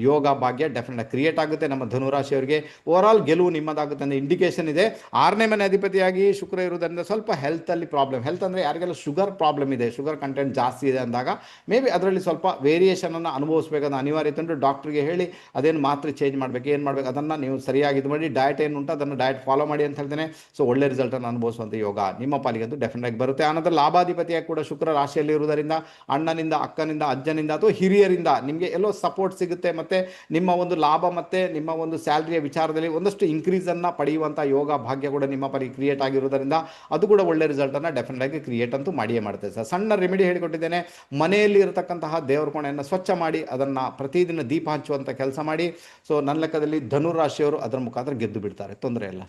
ಯೋಗ ಭಾಗ್ಯ ಡೆಫಿನೆಟ್ ಕ್ರಿಯೇಟ್ ಆಗುತ್ತೆ ನಮ್ಮ ಧನುರಾಶಿಯವರಿಗೆ. ಓವರಾಲ್ ಗೆಲುವು ನಿಮ್ಮದಾಗುತ್ತೆ ಅನ್ನೋ ಇಂಡಿಕೇಶನ್ ಇದೆ. 6ನೇ ಮನೆ ಅಧಿಪತಿಯಾಗಿ ಶುಕ್ರ ಇರುವುದರಿಂದ ಸ್ವಲ್ಪ ಹೆಲ್ತಲ್ಲಿ ಪ್ರಾಬ್ಲಮ್, ಹೆಲ್ತ್ ಅಂದರೆ ಯಾರಿಗೆಲ್ಲ ಶುಗರ್ ಪ್ರಾಬ್ಲಮ್ ಇದೆ, ಶುಗರ್ ಕಂಟೆಂಟ್ ಜಾಸ್ತಿ ಇದೆ ಅಂದಾಗ ಮೇ ಬಿ ಅದರಲ್ಲಿ ಸ್ವಲ್ಪ ವೇರಿಯೇಷನನ್ನು ಅನುಭವಿಸಬೇಕಾದ ಅನಿವಾರ್ಯತೆ ಉಂಟು. ಡಾಕ್ಟ್ರಿಗೆ ಹೇಳಿ ಅದೇನು ಮಾತ್ರೆ ಚೇಂಜ್ ಮಾಡಬೇಕು, ಏನು ಮಾಡಬೇಕು ಅದನ್ನು ನೀವು ಸರಿಯಾಗಿ ಇದು ಮಾಡಿ, ಡಯಟ್ ಏನು ಉಂಟು ಅದನ್ನು ಡಯಟ್ ಫಾಲೋ ಮಾಡಿ ಅಂತ ಹೇಳ್ತೇನೆ. ಸೊ ಒಳ್ಳೆ ರಿಸಲ್ಟನ್ನು ಅನುಭವಿಸುವಂಥ ಯೋಗ ನಿಮ್ಮ ಪಾಲಿಗಂತೂ ಡೆಫಿನೆಟ್ ಆಗಿ ಬರುತ್ತೆ. ಆನಂತರ ಲಾಭಾಧಿಪತಿಯಾಗಿ ಕೂಡ ಶುಕ್ರ ರಾಶಿಯಲ್ಲಿ ಇರುವುದರಿಂದ ಅಣ್ಣನಿಂದ, ಅಕ್ಕನಿಂದ, ಅಜ್ಜನಿಂದ ಅಥವಾ ಹಿರಿಯರಿಂದ ನಿಮಗೆ ಎಲ್ಲೋ ಸಪೋರ್ಟ್ ಸಿಗುತ್ತೆ. ಮತ್ತು ನಿಮ್ಮ ಒಂದು ಲಾಭ ಮತ್ತು ನಿಮ್ಮ ಒಂದು ಸ್ಯಾಲ್ರಿಯ ವಿಚಾರದಲ್ಲಿ ಒಂದಷ್ಟು ಇನ್ಕ್ರೀಸನ್ನು ಪಡೆಯುವಂಥ ಯೋಗ ಭಾಗ್ಯ ಕೂಡ ನಿಮ್ಮ ಪಾಲಿಗೆ ಕ್ರಿಯೇಟ್ ಆಗಿರುವುದರಿಂದ ಅದು ಕೂಡ ಒಳ್ಳೆ ರಿಸಲ್ಟನ್ನು ಡೆಫಿನೆಟ್ ಆಗಿ ಕ್ರಿಯೇಟ್ ಅಂತೂ ಮಾಡಿಯೇ ಮಾಡುತ್ತೆ ಸರ್. ಸಣ್ಣ ರೆಮಿಡಿ ಹೇಳಿಕೊಟ್ಟಿದ್ದೇನೆ. ಮನೆಯಲ್ಲಿ ಇರತಕ್ಕಂತಹ ದೇವರ ಕೋಣೆಯನ್ನು ಸ್ವಚ್ಛ ಮಾಡಿ ಅದನ್ನು ಪ್ರತಿದಿನ ದೀಪ ಹಚ್ಚುವಂಥ ಕೆಲಸ ಮಾಡಿ. ಸೊ ನನ್ನ ಲೆಕ್ಕದಲ್ಲಿ ಧನುರಾಶಿಯವರು ಅದರ ಮುಖಾಂತರ ಗೆದ್ದು ಬಿಡ್ತಾರೆ, ತೊಂದರೆ ಇಲ್ಲ.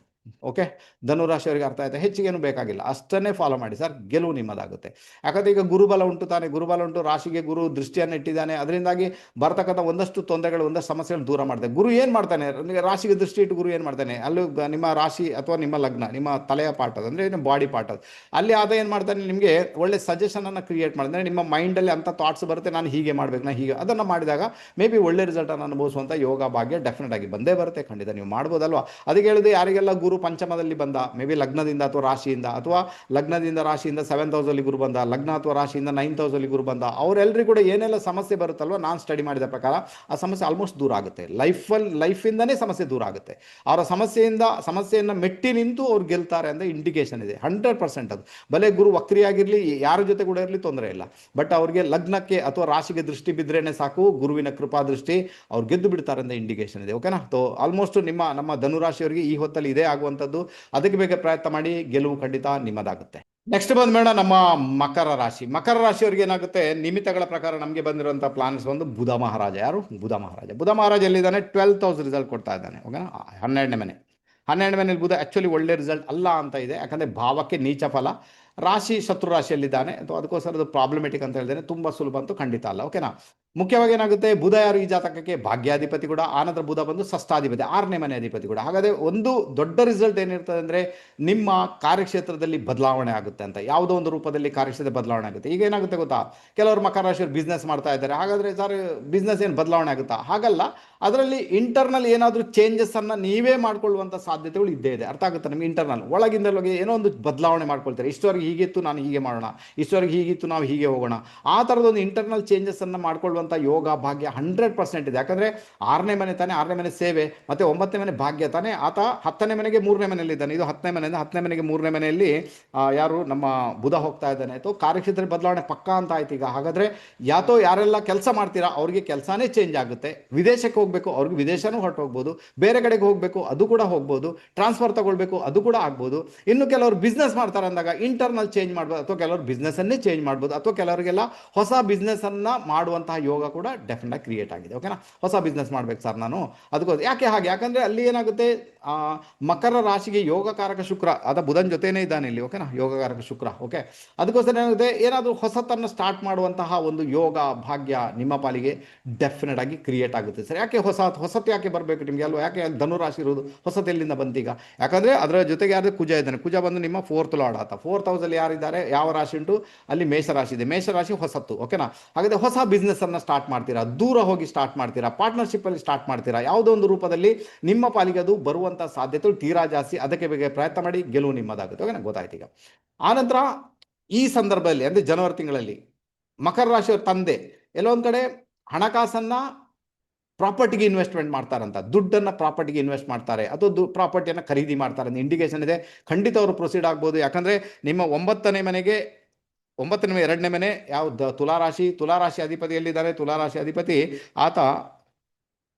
ಓಕೆ, ಧನುರಾಶಿಯವರಿಗೆ ಅರ್ಥ ಆಯ್ತಾ? ಹೆಚ್ಚಿಗೇನು ಬೇಕಾಗಿಲ್ಲ, ಅಷ್ಟನ್ನೇ ಫಾಲೋ ಮಾಡಿ ಸರ್, ಗೆಲುವು ನಿಮ್ಮದಾಗುತ್ತೆ. ಯಾಕಂದರೆ ಈಗ ಗುರುಬಲ ಉಂಟು ತಾನೆ, ಗುರುಬಲ ಉಂಟು, ರಾಶಿಗೆ ಗುರು ದೃಷ್ಟಿಯನ್ನು ಇಟ್ಟಿದ್ದಾನೆ, ಅದರಿಂದಾಗಿ ಬರ್ತಕ್ಕಂಥ ಒಂದಷ್ಟು ತೊಂದರೆಗಳು, ಒಂದಷ್ಟು ಸಮಸ್ಯೆಗಳು ದೂರ ಮಾಡ್ತಾನೆ. ಗುರು ಏನು ಮಾಡ್ತಾನೆ, ರಾಶಿಗೆ ದೃಷ್ಟಿ ಇಟ್ಟು ಗುರು ಏನು ಮಾಡ್ತಾನೆ, ಅಲ್ಲೂ ನಿಮ್ಮ ರಾಶಿ ಅಥವಾ ನಿಮ್ಮ ಲಗ್ನ, ನಿಮ್ಮ ತಲೆಯ ಪಾಠ ಅದು, ಅಂದರೆ ನಿಮ್ಮ ಬಾಡಿ ಪಾಠ ಅದು, ಅಲ್ಲಿ ಆದ ಏನು ಮಾಡ್ತಾನೆ, ನಿಮಗೆ ಒಳ್ಳೆ ಸಜೆಷನನ್ನು ಕ್ರಿಯೇಟ್ ಮಾಡಿದ್ರೆ ನಿಮ್ಮ ಮೈಂಡಲ್ಲಿ ಅಂಥ ಥಾಟ್ಸ್ ಬರುತ್ತೆ, ನಾನು ಹೀಗೆ ಮಾಡಬೇಕು, ನಾನು ಹೀಗೆ, ಅದನ್ನು ಮಾಡಿದಾಗ ಮೇ ಬಿ ಒಳ್ಳೆ ರಿಸಲ್ಟನ್ನು ಅನುಭವಿಸುವಂಥ ಯೋಗ ಭಾಗ್ಯ ಡೆಫಿನೆಟ್ ಆಗಿ ಬಂದೇ ಬರುತ್ತೆ, ಖಂಡಿತ ನೀವು ಮಾಡ್ಬೋದಲ್ವಾ. ಅದಕ್ಕೆ ಹೇಳಿದೆ, ಯಾರಿಗೆಲ್ಲ ಗುರು ಪಂಚಮದಲ್ಲಿ ಬಂದ, ಮೇ ಬಿ ಲಗ್ನದಿಂದ ಅಥವಾ ರಾಶಿಯಿಂದ, ಅಥವಾ ಲಗ್ನದಿಂದ ರಾಶಿಯಿಂದ 7th ಹೌಸಲ್ಲಿ ಗುರು ಬಂದ, ಲಗ್ನ ಅಥವಾ ರಾಶಿಯಿಂದ 9th ಹೌಸಲ್ಲಿ ಗುರು ಬಂದ, ಅವರೆಲ್ಲರಿಗೂ ಕೂಡ ಏನೆಲ್ಲ ಸಮಸ್ಯೆ ಬರುತ್ತಲ್ವ, ನಾನು ಸ್ಟಡಿ ಮಾಡಿದ ಪ್ರಕಾರ ಆ ಸಮಸ್ಯೆ ಆಲ್ಮೋಸ್ಟ್ ದೂರ ಆಗುತ್ತೆ. ಲೈಫಿಂದನೇ ಸಮಸ್ಯೆ ದೂರ ಆಗುತ್ತೆ. ಅವರ ಸಮಸ್ಯೆಯನ್ನು ಮೆಟ್ಟಿ ನಿಂತು ಅವ್ರು ಗೆಲ್ತಾರೆ ಅಂತ ಇಂಡಿಕೇಶನ್ ಇದೆ, 100% ಅದು. ಭಲೆ ಗುರು ವಕ್ರಿಯಾಗಿರಲಿ, ಯಾರ ಜೊತೆ ಕೂಡ ಇರಲಿ ತೊಂದರೆ ಇಲ್ಲ, ಬಟ್ ಅವ್ರಿಗೆ ಲಗ್ನಕ್ಕೆ ಅಥವಾ ರಾಶಿಗೆ ದೃಷ್ಟಿ ಬಿದ್ರೇನೆ ಸಾಕು, ಗುರುವಿನ ಕೃಪಾ ದೃಷ್ಟಿ, ಅವ್ರು ಗೆದ್ದು ಬಿಡ್ತಾರೆ ಅಂತ ಇಂಡಿಕೇಶನ್ ಇದೆ. ಓಕೆನಾ? ತೋ ಆಲ್ಮೋಸ್ಟ್ ನಮ್ಮ ಧನುರಾಶಿಯವರಿಗೆ ಈ ಹೊತ್ತಲ್ಲಿ ಇದೇ ಆಗುವಂಥದ್ದು. ಅದಕ್ಕೆ ಬೇಗ ಪ್ರಯತ್ನ ಮಾಡಿ, ಗೆಲುವು ಖಂಡಿತ ನಿಮ್ಮದಾಗುತ್ತೆ. ನೆಕ್ಸ್ಟ್ ಬಂದ್ಬೇಡ ನಮ್ಮ ಮಕರ ರಾಶಿ. ಮಕರ ರಾಶಿಯವರಿಗೆ ಏನಾಗುತ್ತೆ, ನಿಮಿತ್ತಗಳ ಪ್ರಕಾರ ನಮಗೆ ಬಂದಿರುವಂಥ ಪ್ಲಾನ್ಸ್ ಒಂದು ಬುಧ ಮಹಾರಾಜ. ಯಾರು? ಬುಧ ಮಹಾರಾಜ ಎಲ್ಲಿದ್ದಾನೆ? 12th ಹೌಸ್ ರಿಸಲ್ಟ್ ಕೊಡ್ತಾ ಇದ್ದಾನೆ. ಓಕೆನಾ? 12ನೇ ಮನೇಲಿ ಬುಧ ಆ್ಯಕ್ಚುಲಿ ಒಳ್ಳೆ ರಿಸಲ್ಟ್ ಅಲ್ಲ ಅಂತ ಇದೆ, ಯಾಕಂದರೆ ಭಾವಕ್ಕೆ ನೀಚ ಫಲ, ರಾಶಿ ಶತ್ರು ರಾಶಿಯಲ್ಲಿದ್ದಾನೆ. ಅಥವಾ ಅದಕ್ಕೋಸ್ಕರ ಅದು ಪ್ರಾಬ್ಲಮೆಟಿಕ್ ಅಂತ ಹೇಳಿದ್ರೆ ತುಂಬ ಸುಲಭ ಅಂತೂ ಖಂಡಿತ ಅಲ್ಲ. ಓಕೆನಾ? ಮುಖ್ಯವಾಗಿ ಏನಾಗುತ್ತೆ, ಬುಧ ಯಾರು ಈ ಜಾತಕಕ್ಕೆ? ಭಾಗ್ಯಾಧಿಪತಿ ಕೂಡ, ಆನಂತರ ಬುಧ ಬಂದು ಷಷ್ಠಾಧಿಪತಿ, 6ನೇ ಮನೆ ಅಧಿಪತಿ ಕೂಡ. ಹಾಗಾದರೆ ಒಂದು ದೊಡ್ಡ ರಿಸಲ್ಟ್ ಏನಿರ್ತದೆ ಅಂದರೆ, ನಿಮ್ಮ ಕಾರ್ಯಕ್ಷೇತ್ರದಲ್ಲಿ ಬದಲಾವಣೆ ಆಗುತ್ತೆ ಅಂತ, ಯಾವುದೋ ಒಂದು ರೂಪದಲ್ಲಿ ಕಾರ್ಯಕ್ಷೇತ್ರ ಬದಲಾವಣೆ ಆಗುತ್ತೆ. ಈಗ ಏನಾಗುತ್ತೆ ಗೊತ್ತಾ, ಕೆಲವರು ಮಕರ ರಾಶಿಯವರು ಬಿಸ್ನೆಸ್ ಮಾಡ್ತಾ ಇದ್ದಾರೆ, ಹಾಗಾದರೆ ಸರ್ ಬಿಸ್ನೆಸ್ ಏನು ಬದಲಾವಣೆ ಆಗುತ್ತಾ? ಹಾಗಲ್ಲ, ಅದರಲ್ಲಿ ಇಂಟರ್ನಲ್ ಏನಾದರೂ ಚೇಂಜಸ್ಸನ್ನು ನೀವೇ ಮಾಡ್ಕೊಳ್ಳುವಂಥ ಸಾಧ್ಯತೆಗಳು ಇದ್ದೇ ಇದೆ. ಅರ್ಥ ಆಗುತ್ತೆ ನಿಮಗೆ? ಇಂಟರ್ನಲ್ ಒಳಗಿಂದಲೊಳಗೆ ಏನೋ ಒಂದು ಬದಲಾವಣೆ ಮಾಡ್ಕೊಳ್ತಾರೆ. ಇಷ್ಟವರೆಗೆ ಹೀಗಿತ್ತು, ನಾನು ಹೀಗೆ ಮಾಡೋಣ, ಇಷ್ಟವರೆಗೆ ಹೀಗಿತ್ತು, ನಾವು ಹೀಗೆ ಹೋಗೋಣ, ಆ ಥರದೊಂದು ಇಂಟರ್ನಲ್ ಚೇಂಜಸ್ಸನ್ನು ಮಾಡ್ಕೊಳ್ಳುವಂಥ ಯೋಗ ಭಾಗ್ಯ 100% ಇದೆ. ಯಾಕಂದರೆ 6ನೇ ಮನೆ ತಾನೇ, 6ನೇ ಮನೆ ಸೇವೆ, ಮತ್ತು 9ನೇ ಮನೆ ಭಾಗ್ಯ ತಾನೇ. ಆತ 10ನೇ ಮನೆಗೆ 3ನೇ ಮನೆಯಲ್ಲಿದ್ದಾನೆ. ಇದು 10ನೇ ಮನೆಯಿಂದ 10ನೇ ಮನೆಗೆ 3ನೇ ಮನೆಯಲ್ಲಿ ಯಾರು? ನಮ್ಮ ಬುಧ ಹೋಗ್ತಾ ಇದ್ದಾನೆ. ಅಥವಾ ಕಾರ್ಯಕ್ಷೇತ್ರ ಬದಲಾವಣೆ ಪಕ್ಕಾ ಅಂತ ಆಯ್ತು ಈಗ. ಹಾಗಾದರೆ ಯಾರೆಲ್ಲ ಕೆಲಸ ಮಾಡ್ತೀರಾ ಅವ್ರಿಗೆ ಕೆಲಸನೇ ಚೇಂಜ್ ಆಗುತ್ತೆ. ವಿದೇಶಕ್ಕೆ ಹೋಗಬೇಕು, ಅವ್ರಿಗೆ ವಿದೇಶನೂ ಹೊರಟು ಹೋಗ್ಬೋದು, ಬೇರೆ ಕಡೆಗೆ ಹೋಗಬೇಕು ಅದು ಕೂಡ ಹೋಗ್ಬೋದು, ಟ್ರಾನ್ಸ್ಫರ್ ತಗೊಳ್ಬೇಕು ಅದು ಕೂಡ ಆಗ್ಬೋದು. ಇನ್ನು ಕೆಲವರು ಬಿಸ್ನೆಸ್ ಮಾಡ್ತಾರೆ ಅಂದಾಗ ಇಂಟರ್ನಲ್ ಚೇಂಜ್ ಮಾಡ್ಬೋದು, ಅಥವಾ ಕೆಲವರು ಬಿಸ್ನೆಸ್ಸನ್ನೇ ಚೇಂಜ್ ಮಾಡ್ಬೋದು, ಅಥವಾ ಕೆಲವರಿಗೆಲ್ಲ ಹೊಸ ಬಿಸ್ನೆಸ್ಸನ್ನು ಮಾಡುವಂತಹ ಯೋಗ ಕೂಡ ಡೆಫಿನೆಟ್ ಆಗಿ ಕ್ರಿಯೇಟ್ ಆಗಿದೆ. ಓಕೆನಾ? ಹೊಸ ಬಿಸ್ನೆಸ್ ಮಾಡ್ಬೇಕು ಸರ್ ನಾನು, ಅದಕ್ಕೋಸ್ಕರ ಯಾಕೆ ಹಾಗೆ? ಯಾಕಂದರೆ ಅಲ್ಲಿ ಏನಾಗುತ್ತೆ, ಮಕರ ರಾಶಿಗೆ ಯೋಗಕಾರಕ ಶುಕ್ರ, ಅದ ಬುಧನ ಜೊತೆನೇ ಇದ್ದಾನೆ ಇಲ್ಲಿ. ಓಕೆನಾ? ಯೋಗಕಾರಕ ಶುಕ್ರ. ಓಕೆ, ಅದಕ್ಕೋಸ್ಕರ ಏನಾಗುತ್ತೆ, ಏನಾದರೂ ಹೊಸತನ್ನು ಸ್ಟಾರ್ಟ್ ಮಾಡುವಂತಹ ಒಂದು ಯೋಗ ಭಾಗ್ಯ ನಿಮ್ಮ ಪಾಲಿಗೆ ಡೆಫಿನೆಟ್ ಆಗಿ ಕ್ರಿಯೇಟ್ ಆಗುತ್ತೆ ಸರ್. ಯಾಕೆ ಹೊಸತು ಯಾಕೆ ಬರಬೇಕು ನಿಮಗೆ ಅಲ್ವಾ? ಯಾಕೆ ಧನುರಾಶಿ ಇರೋದು ಹೊಸತೆಲ್ಲಿಂದ ಬಂತೀಗ? ಯಾಕಂದರೆ ಅದರ ಜೊತೆಗೆ ಯಾರು? ಕುಜ ಇದ್ದಾನೆ. ಕುಜ ಬಂದು ನಿಮ್ಮ 4th ಲಾರ್ಡ್ ಆತ. 4th ಹೌಸಲ್ಲಿ ಯಾರಿದ್ದಾರೆ? ಯಾವ ರಾಶಿ ಉಂಟು ಅಲ್ಲಿ? ಮೇಷರಾಶಿ ಇದೆ. ಮೇಷರಾಶಿ ಹೊಸತ್ತು. ಓಕೆನಾ? ಹಾಗಾದರೆ ಹೊಸ ಬಿಸ್ನೆಸ್ಸನ್ನು ಸ್ಟಾರ್ಟ್ ಮಾಡ್ತೀರಾ, ದೂರ ಹೋಗಿ ಸ್ಟಾರ್ಟ್ ಮಾಡ್ತೀರಾ, ಪಾರ್ಟ್ನರ್ಶಿಪ್ಪಲ್ಲಿ ಸ್ಟಾರ್ಟ್ ಮಾಡ್ತೀರಾ, ಯಾವುದೋ ಒಂದು ರೂಪದಲ್ಲಿ ನಿಮ್ಮ ಪಾಲಿಗೆ ಅದು ಬರುವಂಥ ಸಾಧ್ಯತೆಗಳು ತೀರಾ ಜಾಸ್ತಿ. ಅದಕ್ಕೆ ಬೇಗ ಪ್ರಯತ್ನ ಮಾಡಿ, ಗೆಲುವು ನಿಮ್ಮದಾಗುತ್ತೆ. ಓಕೆನಾ? ಗೊತ್ತಾಯ್ತು ಈಗ. ಆನಂತರ ಈ ಸಂದರ್ಭದಲ್ಲಿ ಅಂದರೆ ಜನವರಿ ತಿಂಗಳಲ್ಲಿ ಮಕರ ರಾಶಿಯವರ ತಂದೆ ಎಲ್ಲೋ ಒಂದು ಕಡೆ ಹಣಕಾಸನ್ನು ಪ್ರಾಪರ್ಟಿಗೆ ಇನ್ವೆಸ್ಟ್ಮೆಂಟ್ ಮಾಡ್ತಾರಂತ, ದುಡ್ಡನ್ನು ಪ್ರಾಪರ್ಟಿಗೆ ಇನ್ವೆಸ್ಟ್ ಮಾಡ್ತಾರೆ, ಅಥವಾ ಪ್ರಾಪರ್ಟಿಯನ್ನು ಖರೀದಿ ಮಾಡ್ತಾರೆ ಅಂತ ಇಂಡಿಕೇಶನ್ ಇದೆ. ಖಂಡಿತ ಅವರು ಪ್ರೊಸೀಡ್ ಆಗ್ಬೋದು. ಯಾಕಂದರೆ ನಿಮ್ಮ 9ನೇ ಮನೆಗೆ 2ನೇ ಮನೆ ಯಾವ್ದು? ತುಲಾರಾಶಿ ಅಧಿಪತಿ ಎಲ್ಲಿದ್ದಾರೆ? ತುಲಾರಾಶಿ ಅಧಿಪತಿ ಆತ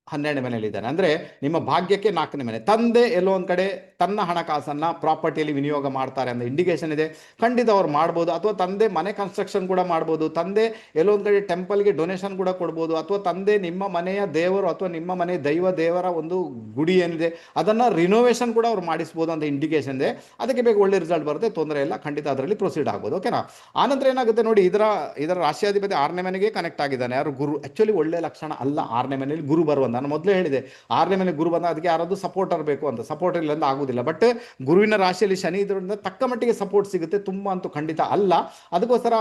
12ನೇ ಮನೆಯಲ್ಲಿದ್ದಾನೆ. ಅಂದರೆ ನಿಮ್ಮ ಭಾಗ್ಯಕ್ಕೆ 4ನೇ ಮನೆ. ತಂದೆ ಎಲ್ಲೋ ಒಂದು ಕಡೆ ತನ್ನ ಹಣಕಾಸನ್ನು ಪ್ರಾಪರ್ಟಿಯಲ್ಲಿ ವಿನಿಯೋಗ ಮಾಡ್ತಾರೆ ಅನ್ನೋ ಇಂಡಿಕೇಶನ್ ಇದೆ. ಖಂಡಿತ ಅವ್ರು ಮಾಡ್ಬೋದು, ಅಥವಾ ತಂದೆ ಮನೆ ಕನ್ಸ್ಟ್ರಕ್ಷನ್ ಕೂಡ ಮಾಡ್ಬೋದು, ತಂದೆ ಎಲ್ಲೋ ಒಂದು ಕಡೆ ಟೆಂಪಲ್ಗೆ ಡೊನೇಷನ್ ಕೂಡ ಕೊಡ್ಬೋದು, ಅಥವಾ ತಂದೆ ನಿಮ್ಮ ಮನೆಯ ದೇವರು ಅಥವಾ ನಿಮ್ಮ ಮನೆ ದೇವರ ಒಂದು ಗುಡಿ ಏನಿದೆ ಅದನ್ನು ರಿನೋವೇಷನ್ ಕೂಡ ಅವ್ರು ಮಾಡಿಸ್ಬೋದು ಅಂತ ಇಂಡಿಕೇಶನ್ ಇದೆ. ಅದಕ್ಕೆ ಬೇಗ ಒಳ್ಳೆ ರಿಸಲ್ಟ್ ಬರುತ್ತೆ, ತೊಂದರೆ ಇಲ್ಲ, ಖಂಡಿತ ಅದರಲ್ಲಿ ಪ್ರೊಸೀಡ್ ಆಗ್ಬೋದು. ಓಕೆನಾ? ಆನಂತರ ಏನಾಗುತ್ತೆ ನೋಡಿ, ಇದರ ರಾಶಿಯಾಧಿಪತಿ 6ನೇ ಮನೆಗೆ ಕನೆಕ್ಟ್ ಆಗಿದ್ದಾನೆ. ಯಾರು? ಗುರು. ಆ್ಯಕ್ಚುಲಿ ಒಳ್ಳೆ ಲಕ್ಷಣ ಅಲ್ಲ 6ನೇ ಮನೆಯಲ್ಲಿ ಗುರು ಬರುವಂತ. ನಾನು ಮೊದಲೇ ಹೇಳಿದೆ, 6ನೇ ಮನೆ ಗುರು ಬಂದ ಅದಕ್ಕೆ ಯಾರಾದರೂ ಸಪೋರ್ಟರ್ ಬೇಕು ಅಂತ. ಸಪೋರ್ಟ್ ಇಲ್ಲ ಅಂತ ಆಗುದಿಲ್ಲ. ಬಟ್ ಗುರುವಿನ ರಾಶಿಯಲ್ಲಿ ಶನಿ ಇದರಿಂದ ತಕ್ಕ ಮಟ್ಟಿಗೆ ಸಪೋರ್ಟ್ ಸಿಗುತ್ತೆ, ತುಂಬ ಅಂತೂ ಖಂಡಿತ ಅಲ್ಲ. ಅದಕ್ಕೋಸ್ಕರ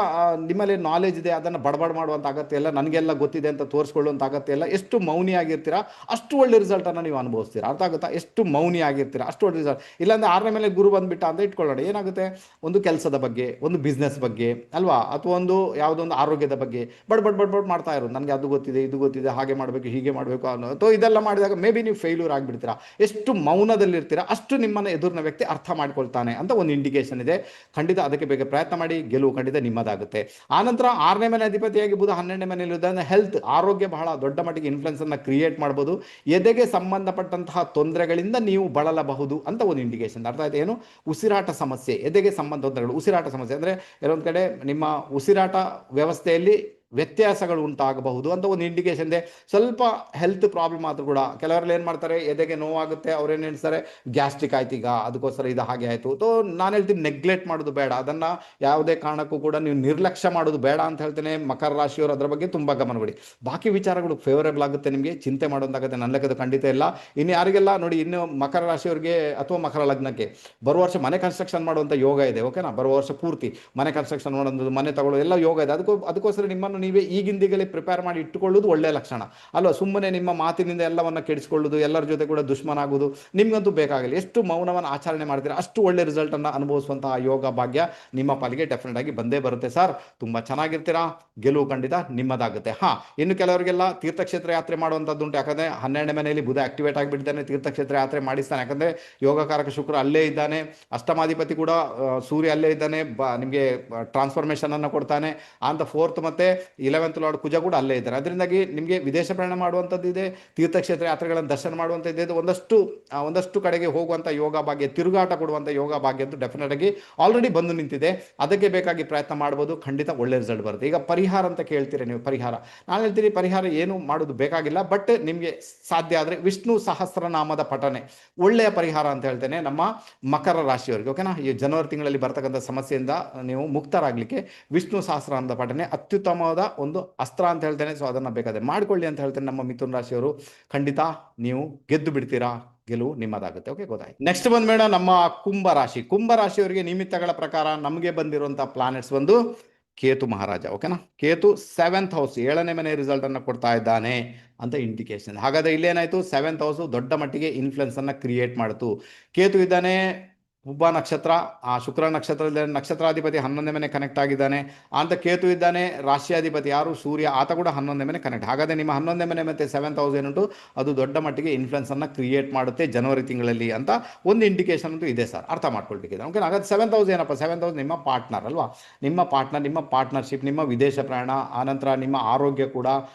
ನಿಮ್ಮಲ್ಲಿ ನಾಲೆಜ್ ಇದೆ, ಅದನ್ನು ಬಡಬಡ ಮಾಡುವಂಥ ಅಗತ್ಯ ಇಲ್ಲ, ನನಗೆಲ್ಲ ಗೊತ್ತಿದೆ ಅಂತ ತೋರಿಸ್ಕೊಳ್ಳುವಂಥ ಅಗತ್ಯ ಇಲ್ಲ. ಎಷ್ಟು ಮೌನಿ ಆಗಿರ್ತೀರಾ ಅಷ್ಟು ಒಳ್ಳೆ ರಿಸಲ್ಟನ್ನು ನೀವು ಅನುಭವಿಸ್ತೀರಾ. ಅರ್ಥ ಆಗುತ್ತಾ? ಎಷ್ಟು ಮೌನಿ ಆಗಿರ್ತೀರಾ ಅಷ್ಟು ಒಳ್ಳೆ ರಿಸಲ್ಟ್. ಇಲ್ಲಾಂದರೆ 6ನೇ ಮೇಲೆ ಗುರು ಬಂದುಬಿಟ್ಟ ಅಂತ ಇಟ್ಕೊಳ್ಳೋಣ, ಏನಾಗುತ್ತೆ, ಒಂದು ಕೆಲಸದ ಬಗ್ಗೆ, ಒಂದು ಬಿಸ್ನೆಸ್ ಬಗ್ಗೆ ಅಲ್ವಾ, ಅಥವಾ ಒಂದು ಯಾವುದೊಂದು ಆರೋಗ್ಯದ ಬಗ್ಗೆ ಬಡ್ ಮಾಡ್ತಾ ಇರೋದು, ನನಗೆ ಅದು ಗೊತ್ತಿದೆ, ಇದು ಗೊತ್ತಿದೆ, ಹಾಗೆ ಮಾಡಬೇಕು, ಹೀಗೆ ಮಾಡಬೇಕು ಅನ್ನೋ, ಅಥವಾ ಇದೆಲ್ಲ ಮಾಡಿದಾಗ ಮೇ ಬಿ ನೀವು ಫೇಲ್ಯೂರ್ ಆಗಿಬಿಡ್ತೀರಾ. ಎಷ್ಟು ಮೌನದಲ್ಲಿರ್ತೀರಾ ಅಷ್ಟು ನಿಮ್ಮನ್ನು ಎದುರಿನ ವ್ಯಕ್ತಿ ಅರ್ಥ ಮಾಡ್ಕೊಳ್ತಾನೆ ಅಂತ ಒಂದು ಇಂಡಿಕೇಶನ್ ಇದೆ. ಖಂಡಿತ ಅದಕ್ಕೆ ಬೇಗ ಪ್ರಯತ್ನ ಮಾಡಿ, ಗೆಲುವು ಖಂಡಿತ ನಿಮ್ಮದಾಗುತ್ತೆ. ಆನಂತರ 6ನೇ ಮನೆ ಅಧಿಪತಿಯಾಗಿ ಬುಧ 12ನೇ ಮನೆಯಲ್ಲಿ ಹೆಲ್ತ್, ಆರೋಗ್ಯ ಬಹಳ ದೊಡ್ಡ ಮಟ್ಟಿಗೆ ಇನ್ಫ್ಲುಯೆನ್ಸ್ ಅನ್ನು ಕ್ರಿಯೇಟ್ ಮಾಡ್ಬೋದು. ಎದೆಗೆ ಸಂಬಂಧಪಟ್ಟಂತಹ ತೊಂದರೆಗಳಿಂದ ನೀವು ಬಳಲಬಹುದು ಅಂತ ಒಂದು ಇಂಡಿಕೇಶನ್. ಅರ್ಥ ಆಯ್ತು ಏನು? ಉಸಿರಾಟ ಸಮಸ್ಯೆ, ಎದೆಗೆ ಸಂಬಂಧ ತೊಂದರೆಗಳು, ಉಸಿರಾಟ ಸಮಸ್ಯೆ ಅಂದರೆ ಕೆಲವೊಂದು ಕಡೆ ನಿಮ್ಮ ಉಸಿರಾಟ ವ್ಯವಸ್ಥೆಯಲ್ಲಿ ವ್ಯತ್ಯಾಸಗಳು ಉಂಟಾಗಬಹುದು ಅಂತ ಒಂದು ಇಂಡಿಕೇಶನ್ ಇದೆ. ಸ್ವಲ್ಪ ಹೆಲ್ತ್ ಪ್ರಾಬ್ಲಮ್ ಆದರೂ ಕೂಡ ಕೆಲವರಲ್ಲಿ ಏನು ಮಾಡ್ತಾರೆ, ಎದೆಗೆ ನೋವಾಗುತ್ತೆ, ಅವ್ರೇನು ಹೇಳ್ತಾರೆ ಗ್ಯಾಸ್ಟ್ರಿಕ್ ಆಯ್ತು ಈಗ ಅದಕ್ಕೋಸ್ಕರ ಇದು ಹಾಗೆ ಆಯಿತು. ತೋ ನಾನು ಹೇಳ್ತೀನಿ ನೆಗ್ಲೆಕ್ಟ್ ಮಾಡೋದು ಬೇಡ, ಅದನ್ನು ಯಾವುದೇ ಕಾರಣಕ್ಕೂ ಕೂಡ ನೀವು ನಿರ್ಲಕ್ಷ್ಯ ಮಾಡೋದು ಬೇಡ ಅಂತ ಹೇಳ್ತೇನೆ. ಮಕರ ರಾಶಿಯವರು ಅದರ ಬಗ್ಗೆ ತುಂಬ ಗಮನ ಕೊಡಿ. ಬಾಕಿ ವಿಚಾರಗಳು ಫೇವರೇಬಲ್ ಆಗುತ್ತೆ, ನಿಮಗೆ ಚಿಂತೆ ಮಾಡೋದಾಗುತ್ತೆ, ನನ್ನ ಲೆಕ್ಕದ ಖಂಡಿತ ಇಲ್ಲ. ಇನ್ನು ಯಾರಿಗೆಲ್ಲ ನೋಡಿ, ಇನ್ನು ಮಕರ ರಾಶಿಯವರಿಗೆ ಅಥವಾ ಮಕರ ಲಗ್ನಕ್ಕೆ ಬರುವ ವರ್ಷ ಮನೆ ಕನ್ಸ್ಟ್ರಕ್ಷನ್ ಮಾಡುವಂಥ ಯೋಗ ಇದೆ, ಓಕೆನಾ. ಬರುವ ವರ್ಷ ಪೂರ್ತಿ ಮನೆ ಕನ್ಸ್ಟ್ರಕ್ಷನ್ ಮಾಡೋದು, ಮನೆ ತಗೊಳ್ಳೋದು ಎಲ್ಲ ಯೋಗ ಇದೆ. ಅದಕ್ಕೋಸ್ಕರ ನಿಮ್ಮನ್ನು ನೀವೇ ಈಗಿಂದಿಗಲೇ ಪ್ರಿಪೇರ್ ಮಾಡಿ ಇಟ್ಟುಕೊಳ್ಳೋದು ಒಳ್ಳೆಯ ಲಕ್ಷಣ ಅಲ್ವಾ. ಸುಮ್ಮನೆ ನಿಮ್ಮ ಮಾತಿನಿಂದ ಎಲ್ಲವನ್ನ ಕೆಡಿಸ್ಕೊಳ್ಳೋದು, ಎಲ್ಲರ ಜೊತೆ ಕೂಡ ದುಶ್ಮನಾಗೋದು ನಿಮ್ಗಂತೂ ಬೇಕಾಗಿಲ್ಲ. ಎಷ್ಟು ಮೌನವನ್ನು ಆಚರಣೆ ಮಾಡ್ತೀರಾ ಅಷ್ಟು ಒಳ್ಳೆ ರಿಸಲ್ಟ್ ಅನ್ನು ಅನುಭವಿಸುವಂತಹ ಯೋಗ ಭಾಗ್ಯ ನಿಮ್ಮ ಪಾಲಿಗೆ ಡೆಫಿನೆಟ್ ಆಗಿ ಬಂದೇ ಬರುತ್ತೆ ಸರ್. ತುಂಬಾ ಚೆನ್ನಾಗಿರ್ತೀರಾ, ಗೆಲುವು ಖಂಡಿತ ನಿಮ್ಮದಾಗುತ್ತೆ. ಇನ್ನು ಕೆಲವರಿಗೆಲ್ಲ ತೀರ್ಥಕ್ಷೇತ್ರ ಯಾತ್ರೆ ಮಾಡುವಂಥದ್ದು ಉಂಟು. ಯಾಕಂದ್ರೆ 12ನೇ ಮನೆಯಲ್ಲಿ ಬುಧ ಆಕ್ಟಿವೇಟ್ ಆಗಿಬಿಟ್ಟಿದ್ದಾನೆ, ತೀರ್ಥಕ್ಷೇತ್ರ ಯಾತ್ರೆ ಮಾಡಿಸ್ತಾನೆ. ಯಾಕಂದ್ರೆ ಯೋಗಕಾರಕ ಶುಕ್ರ ಅಲ್ಲೇ ಇದ್ದಾನೆ, ಅಷ್ಟಮಾಧಿಪತಿ ಕೂಡ ಸೂರ್ಯ ಅಲ್ಲೇ ಇದ್ದಾನೆ, ನಿಮಗೆ ಟ್ರಾನ್ಸ್ಫಾರ್ಮೇಶನ್ ಅನ್ನು ಕೊಡ್ತಾನೆ ಅಂತ. 4th ಮತ್ತೆ 11th ಲಾರ್ಡ್ ಕುಜ ಕೂಡ ಅಲ್ಲೇ ಇದ್ದಾರೆ. ಅದರಿಂದಾಗಿ ನಿಮಗೆ ವಿದೇಶ ಪ್ರಯಾಣ ಮಾಡುವಂಥದ್ದು ಇದೆ, ತೀರ್ಥಕ್ಷೇತ್ರ ಯಾತ್ರೆಗಳನ್ನು ದರ್ಶನ ಮಾಡುವಂಥದ್ದು ಇದೆ, ಒಂದಷ್ಟು ಕಡೆಗೆ ಹೋಗುವಂಥ ಯೋಗ ಭಾಗ್ಯ, ತಿರುಗಾಟ ಕೊಡುವಂಥ ಯೋಗ ಭಾಗ್ಯ ಅಂತೂ ಡೆಫಿನೆಟ್ ಆಗಿ ಆಲ್ರೆಡಿ ಬಂದು ನಿಂತಿದೆ. ಅದಕ್ಕೆ ಬೇಕಾಗಿ ಪ್ರಯತ್ನ ಮಾಡ್ಬೋದು, ಖಂಡಿತ ಒಳ್ಳೆ ರಿಸಲ್ಟ್ ಬರುತ್ತೆ. ಈಗ ಪರಿಹಾರ ಅಂತ ಕೇಳ್ತೀರಾ ನೀವು, ಪರಿಹಾರ ನಾನು ಹೇಳ್ತೀನಿ, ಪರಿಹಾರ ಏನು ಮಾಡೋದು ಬೇಕಾಗಿಲ್ಲ. ಬಟ್ ನಿಮಗೆ ಸಾಧ್ಯ ಆದರೆ ವಿಷ್ಣು ಸಹಸ್ರನಾಮದ ಪಠನೆ ಒಳ್ಳೆಯ ಪರಿಹಾರ ಅಂತ ಹೇಳ್ತೇನೆ ನಮ್ಮ ಮಕರ ರಾಶಿಯವರಿಗೆ, ಓಕೆನಾ. ಈ ಜನವರಿ ತಿಂಗಳಲ್ಲಿ ಬರ್ತಕ್ಕಂಥ ಸಮಸ್ಯೆಯಿಂದ ನೀವು ಮುಕ್ತರಾಗಲಿಕ್ಕೆ ವಿಷ್ಣು ಸಹಸ್ರನಾಮದ ಪಠನೆ ಅತ್ಯುತ್ತಮವಾದ ಒಂದು ಅಸ್ತ್ರ ಅಂತ ಹೇಳ್ತೇನೆ. ಸೊ ಅದನ್ನು ಬೇಕಾದ್ರೆ ಮಾಡ್ಕೊಳ್ಳಿ ಅಂತ ಹೇಳ್ತೇನೆ. ನಮ್ಮ ಮಿಥುನ ರಾಶಿಯವರು ಖಂಡಿತ ನೀವು ಗೆದ್ದು ಬಿಡ್ತೀರಾ, ಗೆಲುವು ನಿಮ್ಮದಾಗುತ್ತೆ. ಓಕೆ, ಗೊತ್ತಾಯ್ತು. ನೆಕ್ಸ್ಟ್ ಬಂದ್ಬೇಡ ನಮ್ಮ ಕುಂಭರಾಶಿ. ಕುಂಭರಾಶಿಯವರಿಗೆ ನಿಮಿತ್ತಗಳ ಪ್ರಕಾರ ನಮಗೆ ಬಂದಿರುವಂತಹ ಪ್ಲಾನೆಟ್ಸ್ ಒಂದು ಕೇತು ಮಹಾರಾಜ, ಓಕೆನಾ. ಕೇತು 7th ಹೌಸ್ 7ನೇ ಮನೆ ರಿಸಲ್ಟ್ ಅನ್ನು ಕೊಡ್ತಾ ಇದ್ದಾನೆ ಅಂತ ಇಂಡಿಕೇಶನ್. ಹಾಗಾದ್ರೆ ಇಲ್ಲೇನಾಯ್ತು, 7th ಹೌಸ್ ದೊಡ್ಡ ಮಟ್ಟಿಗೆ ಇನ್ಫ್ಲುಯೆನ್ಸ್ ಅನ್ನ ಕ್ರಿಯೇಟ್ ಮಾಡಿತು. ಕೇತು ಇದ್ದಾನೆ ಉಬ್ಬ ನಕ್ಷತ್ರ, ಆ ಶುಕ್ರ ನಕ್ಷತ್ರದಲ್ಲಿ ನಕ್ಷತ್ರಾಧಿಪತಿ 11ನೇ ಮನೆ ಕನೆಕ್ಟ್ ಆಗಿದ್ದಾನೆ ಅಂತ. ಕೇತು ಇದ್ದಾನೆ ರಾಶಿಯಾಧಿಪತಿ ಯಾರು, ಸೂರ್ಯ, ಆತ ಕೂಡ 11ನೇ ಮನೆ ಕನೆಕ್ಟ್. ಹಾಗಾದ್ರೆ ನಿಮ್ಮ 11ನೇ ಮನೆ ಮತ್ತೆ 7th ಹೌಸ್ ಏನುಂಟು ಅದು ದೊಡ್ಡ ಮಟ್ಟಿಗೆ ಇನ್ಫ್ಲುಯೆನ್ಸ್ ಅನ್ನ ಕ್ರಿಯೇಟ್ ಮಾಡುತ್ತೆ ಜನವರಿ ತಿಂಗಳಲ್ಲಿ ಅಂತ ಒಂದು ಇಂಡಿಕೇಶನ್ ಅಂತೂ ಇದೆ ಸರ್, ಅರ್ಥ ಮಾಡ್ಕೊಳ್ಬೇಕಿದೆ. ಓಕೆ, ಹಾಗಾದ್ರೆ 7th ಹೌಸ್ ಏನಪ್ಪ, 7th ಹೌಸ್ ನಿಮ್ಮ ಪಾರ್ಟ್ನರ್ ಅಲ್ವಾ, ನಿಮ್ಮ ಪಾರ್ಟ್ನರ್, ನಿಮ್ಮ ಪಾರ್ಟ್ನರ್ಶಿಪ್, ನಿಮ್ಮ ವಿದೇಶ ಪ್ರಯಾಣ, ಆನಂತರ ನಿಮ್ಮ ಆರೋಗ್ಯ ಕೂಡ,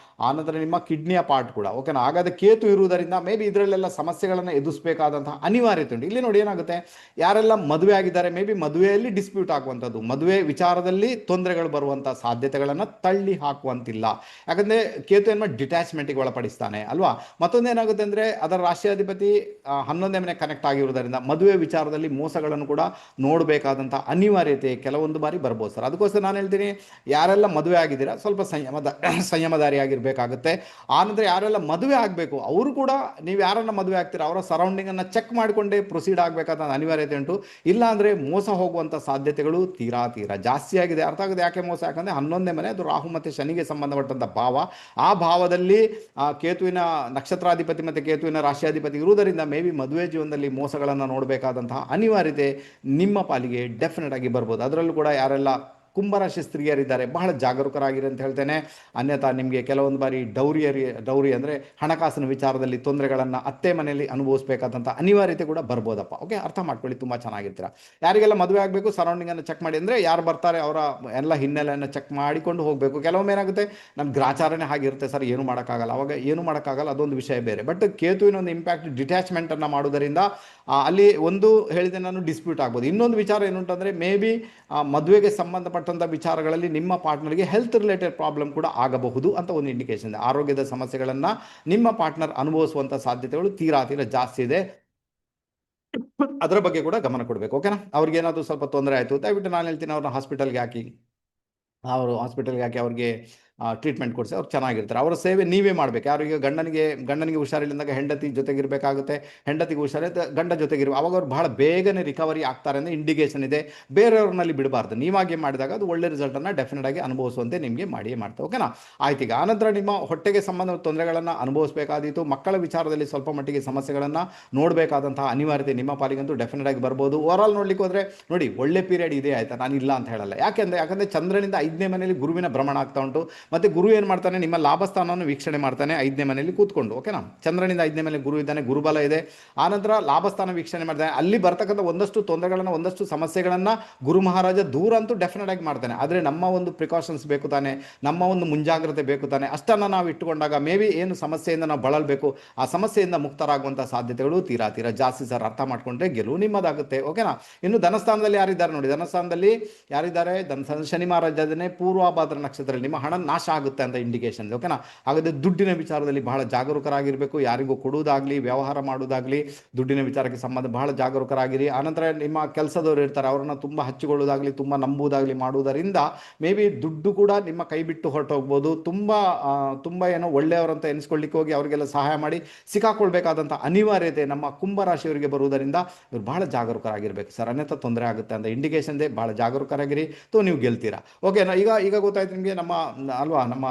ಆನಂತರ ನಿಮ್ಮ ಕಿಡ್ನಿಯ ಪಾರ್ಟ್ ಕೂಡ, ಓಕೆನಾ. ಹಾಗಾದ್ರೆ ಕೇತು ಇರುವುದರಿಂದ ಮೇ ಬಿ ಇದರಲ್ಲೆಲ್ಲ ಸಮಸ್ಯೆಗಳನ್ನು ಎದುರಿಸಬೇಕಾದಂತಹ ಅನಿವಾರ್ಯತೆ ಉಂಟು. ಇಲ್ಲಿ ನೋಡಿ ಏನಾಗುತ್ತೆ, ಯಾರೆಲ್ಲ ಮದುವೆ ಆಗಿದ್ದಾರೆ ಮೇ ಬಿ ಮದುವೆಯಲ್ಲಿ ಡಿಸ್ಪ್ಯೂಟ್ ಆಗುವಂಥದ್ದು, ಮದುವೆ ವಿಚಾರದಲ್ಲಿ ತೊಂದರೆಗಳು ಬರುವಂಥ ಸಾಧ್ಯತೆಗಳನ್ನು ತಳ್ಳಿ ಹಾಕುವಂತಿಲ್ಲ. ಯಾಕಂದರೆ ಕೇತು ಏನು ಡಿಟ್ಯಾಚ್ಮೆಂಟಿಗೆ ಒಳಪಡಿಸ್ತಾನೆ ಅಲ್ವಾ. ಮತ್ತೊಂದು ಏನಾಗುತ್ತೆ ಅಂದರೆ ಅದರ ರಾಶಿಯಾಧಿಪತಿ 11ನೇ ಮನೆ ಕನೆಕ್ಟ್ ಆಗಿರುವುದರಿಂದ ಮದುವೆ ವಿಚಾರದಲ್ಲಿ ಮೋಸಗಳನ್ನು ಕೂಡ ನೋಡಬೇಕಾದಂಥ ಅನಿವಾರ್ಯತೆ ಕೆಲವೊಂದು ಬಾರಿ ಬರ್ಬೋದು ಸರ್. ಅದಕ್ಕೋಸ್ಕರ ನಾನು ಹೇಳ್ತೀನಿ, ಯಾರೆಲ್ಲ ಮದುವೆ ಆಗಿದ್ದೀರಾ ಸ್ವಲ್ಪ ಸಂಯಮದಾರಿಯಾಗಿರಬೇಕಾಗುತ್ತೆ. ಆನಂತರ ಯಾರೆಲ್ಲ ಮದುವೆ ಆಗಬೇಕು ಅವರು ಕೂಡ, ನೀವು ಯಾರನ್ನ ಮದುವೆ ಆಗ್ತೀರಾ ಅವರ ಸರೌಂಡಿಂಗನ್ನು ಚೆಕ್ ಮಾಡಿಕೊಂಡೇ ಪ್ರೊಸೀಡ್ ಆಗಬೇಕಾದ ಅನಿವಾರ್ಯತೆ ಉಂಟು. ಇಲ್ಲ ಅಂದರೆ ಮೋಸ ಹೋಗುವಂಥ ಸಾಧ್ಯತೆಗಳು ತೀರಾ ಜಾಸ್ತಿ ಆಗಿದೆ. ಅರ್ಥ ಆಗಿದೆ ಯಾಕೆ ಮೋಸ, ಯಾಕಂದರೆ 11ನೇ ಮನೆ ಅದು ರಾಹು ಮತ್ತು ಶನಿಗೆ ಸಂಬಂಧಪಟ್ಟಂಥ ಭಾವ. ಆ ಭಾವದಲ್ಲಿ ಕೇತುವಿನ ನಕ್ಷತ್ರಾಧಿಪತಿ ಮತ್ತು ಕೇತುವಿನ ರಾಶಿಯಾಧಿಪತಿ ಇರುವುದರಿಂದ ಮೇ ಬಿ ಮದುವೆ ಜೀವನದಲ್ಲಿ ಮೋಸಗಳನ್ನು ನೋಡಬೇಕಾದಂತಹ ಅನಿವಾರ್ಯತೆ ನಿಮ್ಮ ಪಾಲಿಗೆ ಡೆಫಿನೆಟ್ ಆಗಿ ಬರ್ಬೋದು. ಅದರಲ್ಲೂ ಕೂಡ ಯಾರೆಲ್ಲ ಕುಂಭರಾಶಿ ಸ್ತ್ರೀಯರಿದ್ದಾರೆ ಬಹಳ ಜಾಗರೂಕರಾಗಿರಿ ಅಂತ ಹೇಳ್ತೇನೆ. ಅನ್ಯಥಾ ನಿಮಗೆ ಕೆಲವೊಂದು ಬಾರಿ ಡೌರಿ ಅಂದರೆ ಹಣಕಾಸಿನ ವಿಚಾರದಲ್ಲಿ ತೊಂದರೆಗಳನ್ನು ಅತ್ತೆ ಮನೆಯಲ್ಲಿ ಅನುಭವಿಸಬೇಕಾದಂಥ ಅನಿವಾರ್ಯತೆ ಕೂಡ ಬರ್ಬೋದಪ್ಪ. ಓಕೆ, ಅರ್ಥ ಮಾಡ್ಕೊಳ್ಳಿ, ತುಂಬ ಚೆನ್ನಾಗಿರ್ತೀರ. ಯಾರಿಗೆಲ್ಲ ಮದುವೆ ಆಗಬೇಕು ಸರೌಂಡಿಂಗನ್ನು ಚೆಕ್ ಮಾಡಿ, ಅಂದರೆ ಯಾರು ಬರ್ತಾರೆ ಅವರ ಎಲ್ಲ ಹಿನ್ನೆಲೆಯನ್ನು ಚೆಕ್ ಮಾಡಿಕೊಂಡು ಹೋಗಬೇಕು. ಕೆಲವೊಮ್ಮೆ ಏನಾಗುತ್ತೆ, ನಮ್ಮ ಗ್ರಾಚಾರನೇ ಹಾಗಿರುತ್ತೆ ಸರ್, ಏನು ಮಾಡೋಕ್ಕಾಗಲ್ಲ, ಅವಾಗ ಏನು ಮಾಡೋಕ್ಕಾಗಲ್ಲ, ಅದೊಂದು ವಿಷಯ ಬೇರೆ. ಬಟ್ ಕೇತುವಿನ ಒಂದು ಇಂಪ್ಯಾಕ್ಟ್ ಡಿಟ್ಯಾಚ್ಮೆಂಟನ್ನು ಮಾಡುವುದರಿಂದ ಅಲ್ಲಿ ಒಂದು ಹೇಳಿದೆ ನಾನು ಡಿಸ್ಪ್ಯೂಟ್ ಆಗ್ಬೋದು. ಇನ್ನೊಂದು ವಿಚಾರ ಏನುಂಟಂದರೆ ಮೇ ಬಿ ಮದುವೆಗೆ ಸಂಬಂಧಪಟ್ಟಂಥ ವಿಚಾರಗಳಲ್ಲಿ ನಿಮ್ಮ ಪಾರ್ಟ್ನರ್ಗೆ ಹೆಲ್ತ್ ರಿಲೇಟೆಡ್ ಪ್ರಾಬ್ಲಮ್ ಕೂಡ ಆಗಬಹುದು ಅಂತ ಒಂದು ಇಂಡಿಕೇಶನ್ ಇದೆ. ಆರೋಗ್ಯದ ಸಮಸ್ಯೆಗಳನ್ನು ನಿಮ್ಮ ಪಾರ್ಟ್ನರ್ ಅನುಭವಿಸುವಂಥ ಸಾಧ್ಯತೆಗಳು ತೀರಾ ಜಾಸ್ತಿ ಇದೆ. ಅದರ ಬಗ್ಗೆ ಕೂಡ ಗಮನ ಕೊಡಬೇಕು, ಓಕೆನಾ. ಅವ್ರಿಗೇನಾದರೂ ಸ್ವಲ್ಪ ತೊಂದರೆ ಆಯಿತು ದಯವಿಟ್ಟು ನಾನು ಹೇಳ್ತೀನಿ ಅವ್ರನ್ನ ಹಾಸ್ಪಿಟಲ್ಗೆ ಹಾಕಿ, ಅವ್ರಿಗೆ ಟ್ರೀಟ್ಮೆಂಟ್ ಕೊಡಿಸಿ ಅವ್ರು ಚೆನ್ನಾಗಿರ್ತಾರೆ. ಅವರ ಸೇವೆ ನೀವೇ ಮಾಡಬೇಕು. ಯಾರಿಗೆ ಗಂಡನಿಗೆ ಹುಷಾರಿಲ್ಲದಾಗ ಹೆಂಡತಿ ಜೊತೆಗಿರಬೇಕಾಗುತ್ತೆ, ಹೆಂಡತಿಗೆ ಹುಷಾರಿದ್ದ ಗಂಡ ಜೊತೆಗಿರ್ಬೇಕು. ಅವಾಗ ಅವ್ರು ಬಹಳ ಬೇಗನೆ ರಿಕವರಿ ಆಗ್ತಾರೆ ಅಂದರೆ ಇಂಡಿಕೇಶನ್ ಇದೆ. ಬೇರೆಯವ್ರನ್ನಲ್ಲಿ ಬಿಡಬಾರ್ದು, ನೀವಾಗೆ ಮಾಡಿದಾಗ ಅದು ಒಳ್ಳೆ ರಿಸಲ್ಟನ್ನು ಡೆಫಿನೆಟ್ ಆಗಿ ಅನುಭವಿಸುವಂತೆ ನಿಮಗೆ ಮಾಡಿಯೇ ಮಾಡ್ತಾರೆ, ಓಕೆನಾ. ಆಯ್ತು, ಈಗ ಆನಂತರ ನಿಮ್ಮ ಹೊಟ್ಟೆಗೆ ಸಂಬಂಧ ತೊಂದರೆಗಳನ್ನು ಅನುಭವಿಸಬೇಕಾದೀತು. ಮಕ್ಕಳ ವಿಚಾರದಲ್ಲಿ ಸ್ವಲ್ಪ ಮಟ್ಟಿಗೆ ಸಮಸ್ಯೆಗಳನ್ನು ನೋಡಬೇಕಾದಂತಹ ಅನಿವಾರ್ಯತೆ ನಿಮ್ಮ ಪಾಲಿಗಂತೂ ಡೆಫಿನೆಟ್ ಆಗಿ ಬರ್ಬೋದು. ಓವರಾಲ್ ನೋಡ್ಲಿಕ್ಕೆ ಹೋದರೆ ನೋಡಿ ಒಳ್ಳೆ ಪೀರಿಯಡ್ ಇದೆ, ಆಯ್ತಾ, ನಾನು ಇಲ್ಲ ಅಂತ ಹೇಳಲ್ಲ. ಯಾಕಂದರೆ ಚಂದ್ರನಿಂದ 5ನೇ ಮನೆಯಲ್ಲಿ ಗುರುವಿನ ಭ್ರಮಣ ಆಗ್ತಾ ಉಂಟು. ಮತ್ತು ಗುರು ಏನು ಮಾಡ್ತಾನೆ, ನಿಮ್ಮ ಲಾಭಸ್ಥಾನವನ್ನು ವೀಕ್ಷಣೆ ಮಾಡ್ತಾನೆ 5ನೇ ಮನೆಯಲ್ಲಿ ಕೂತ್ಕೊಂಡು, ಓಕೆನಾ. ಚಂದ್ರನಿಂದ 5ನೇ ಮನೆಯಲ್ಲಿ ಗುರು ಇದ್ದಾನೆ, ಗುರುಬಲ ಇದೆ. ಆನಂತರ ಲಾಭಸ್ಥಾನ ವೀಕ್ಷಣೆ ಮಾಡ್ತಾನೆ. ಅಲ್ಲಿ ಬರ್ತಕ್ಕಂಥ ಒಂದಷ್ಟು ತೊಂದರೆಗಳನ್ನು, ಒಂದಷ್ಟು ಸಮಸ್ಯೆಗಳನ್ನು ಗುರು ಮಹಾರಾಜ ದೂರ ಅಂತೂ ಡೆಫಿನೆಟ್ ಆಗಿ ಮಾಡ್ತಾನೆ. ಆದರೆ ನಮ್ಮ ಒಂದು ಪ್ರಿಕಾಷನ್ಸ್ ಬೇಕು ತಾನೆ, ನಮ್ಮ ಒಂದು ಮುಂಜಾಗ್ರತೆ ಬೇಕು ತಾನೆ, ಅಷ್ಟನ್ನು ನಾವು ಇಟ್ಟುಕೊಂಡಾಗ ಮೇ ಬಿ ಏನು ಸಮಸ್ಯೆಯಿಂದ ನಾವು ಬಳಲಬೇಕು, ಆ ಸಮಸ್ಯೆಯಿಂದ ಮುಕ್ತರಾಗುವಂಥ ಸಾಧ್ಯತೆಗಳು ತೀರಾ ಜಾಸ್ತಿ ಸರ್. ಅರ್ಥ ಮಾಡ್ಕೊಂಡ್ರೆ ಗೆಲುವು ನಿಮ್ಮದಾಗುತ್ತೆ, ಓಕೆನಾ. ಇನ್ನು ಧನಸ್ಥಾನದಲ್ಲಿ ಯಾರಿದ್ದಾರೆ ನೋಡಿ, ಧನಸ್ಥಾನದಲ್ಲಿ ಯಾರಿದ್ದಾರೆ, ಶನಿ ಮಹಾರಾಜನೇ ಪೂರ್ವಭಾದ್ರ ನಕ್ಷತ್ರದಲ್ಲಿ ನಿಮ್ಮ ಹಣ ನಾಶ ಆಗುತ್ತೆ ಅಂತ ಇಂಡಿಕೇಶನ್ ಇದೆ. ಓಕೆನಾ? ಹಾಗಾದರೆ ದುಡ್ಡಿನ ವಿಚಾರದಲ್ಲಿ ಬಹಳ ಜಾಗರೂಕರಾಗಿರಬೇಕು. ಯಾರಿಗೂ ಕೊಡುವುದಾಗಲಿ, ವ್ಯವಹಾರ ಮಾಡುವುದಾಗಲಿ, ದುಡ್ಡಿನ ವಿಚಾರಕ್ಕೆ ಸಂಬಂಧ ಬಹಳ ಜಾಗರೂಕರಾಗಿರಿ. ಆನಂತರ ನಿಮ್ಮ ಕೆಲಸದವರು ಇರ್ತಾರೆ, ಅವರನ್ನು ತುಂಬ ಹಚ್ಚಿಕೊಳ್ಳುವುದಾಗಲಿ, ತುಂಬ ನಂಬುವುದಾಗಲಿ ಮಾಡುವುದರಿಂದ ಮೇ ಬಿ ದುಡ್ಡು ಕೂಡ ನಿಮ್ಮ ಕೈ ಬಿಟ್ಟು ಹೊರಟೋಗ್ಬೋದು. ತುಂಬ ಏನೋ ಒಳ್ಳೆಯವರಂತ ಎನಿಸ್ಕೊಳ್ಳಿಕ್ಕೆ ಹೋಗಿ ಅವರಿಗೆಲ್ಲ ಸಹಾಯ ಮಾಡಿ ಸಿಕ್ಕಾಕೊಳ್ಬೇಕಾದಂಥ ಅನಿವಾರ್ಯತೆ ನಮ್ಮ ಕುಂಭರಾಶಿಯವರಿಗೆ ಬರುವುದರಿಂದ ಇವರು ಬಹಳ ಜಾಗರೂಕರಾಗಿರ್ಬೇಕು ಸರ್, ಅನ್ಯಥ ತೊಂದರೆ ಆಗುತ್ತೆ ಅಂತ ಇಂಡಿಕೇಶನ್ ಇದೆ. ಬಹಳ ಜಾಗರೂಕರಾಗಿರಿ, ನೀವು ಗೆಲ್ತೀರಾ. ಓಕೆನಾ? ಈಗ ಗೊತ್ತಾಯ್ತು ನಿಮಗೆ ನಮ್ಮ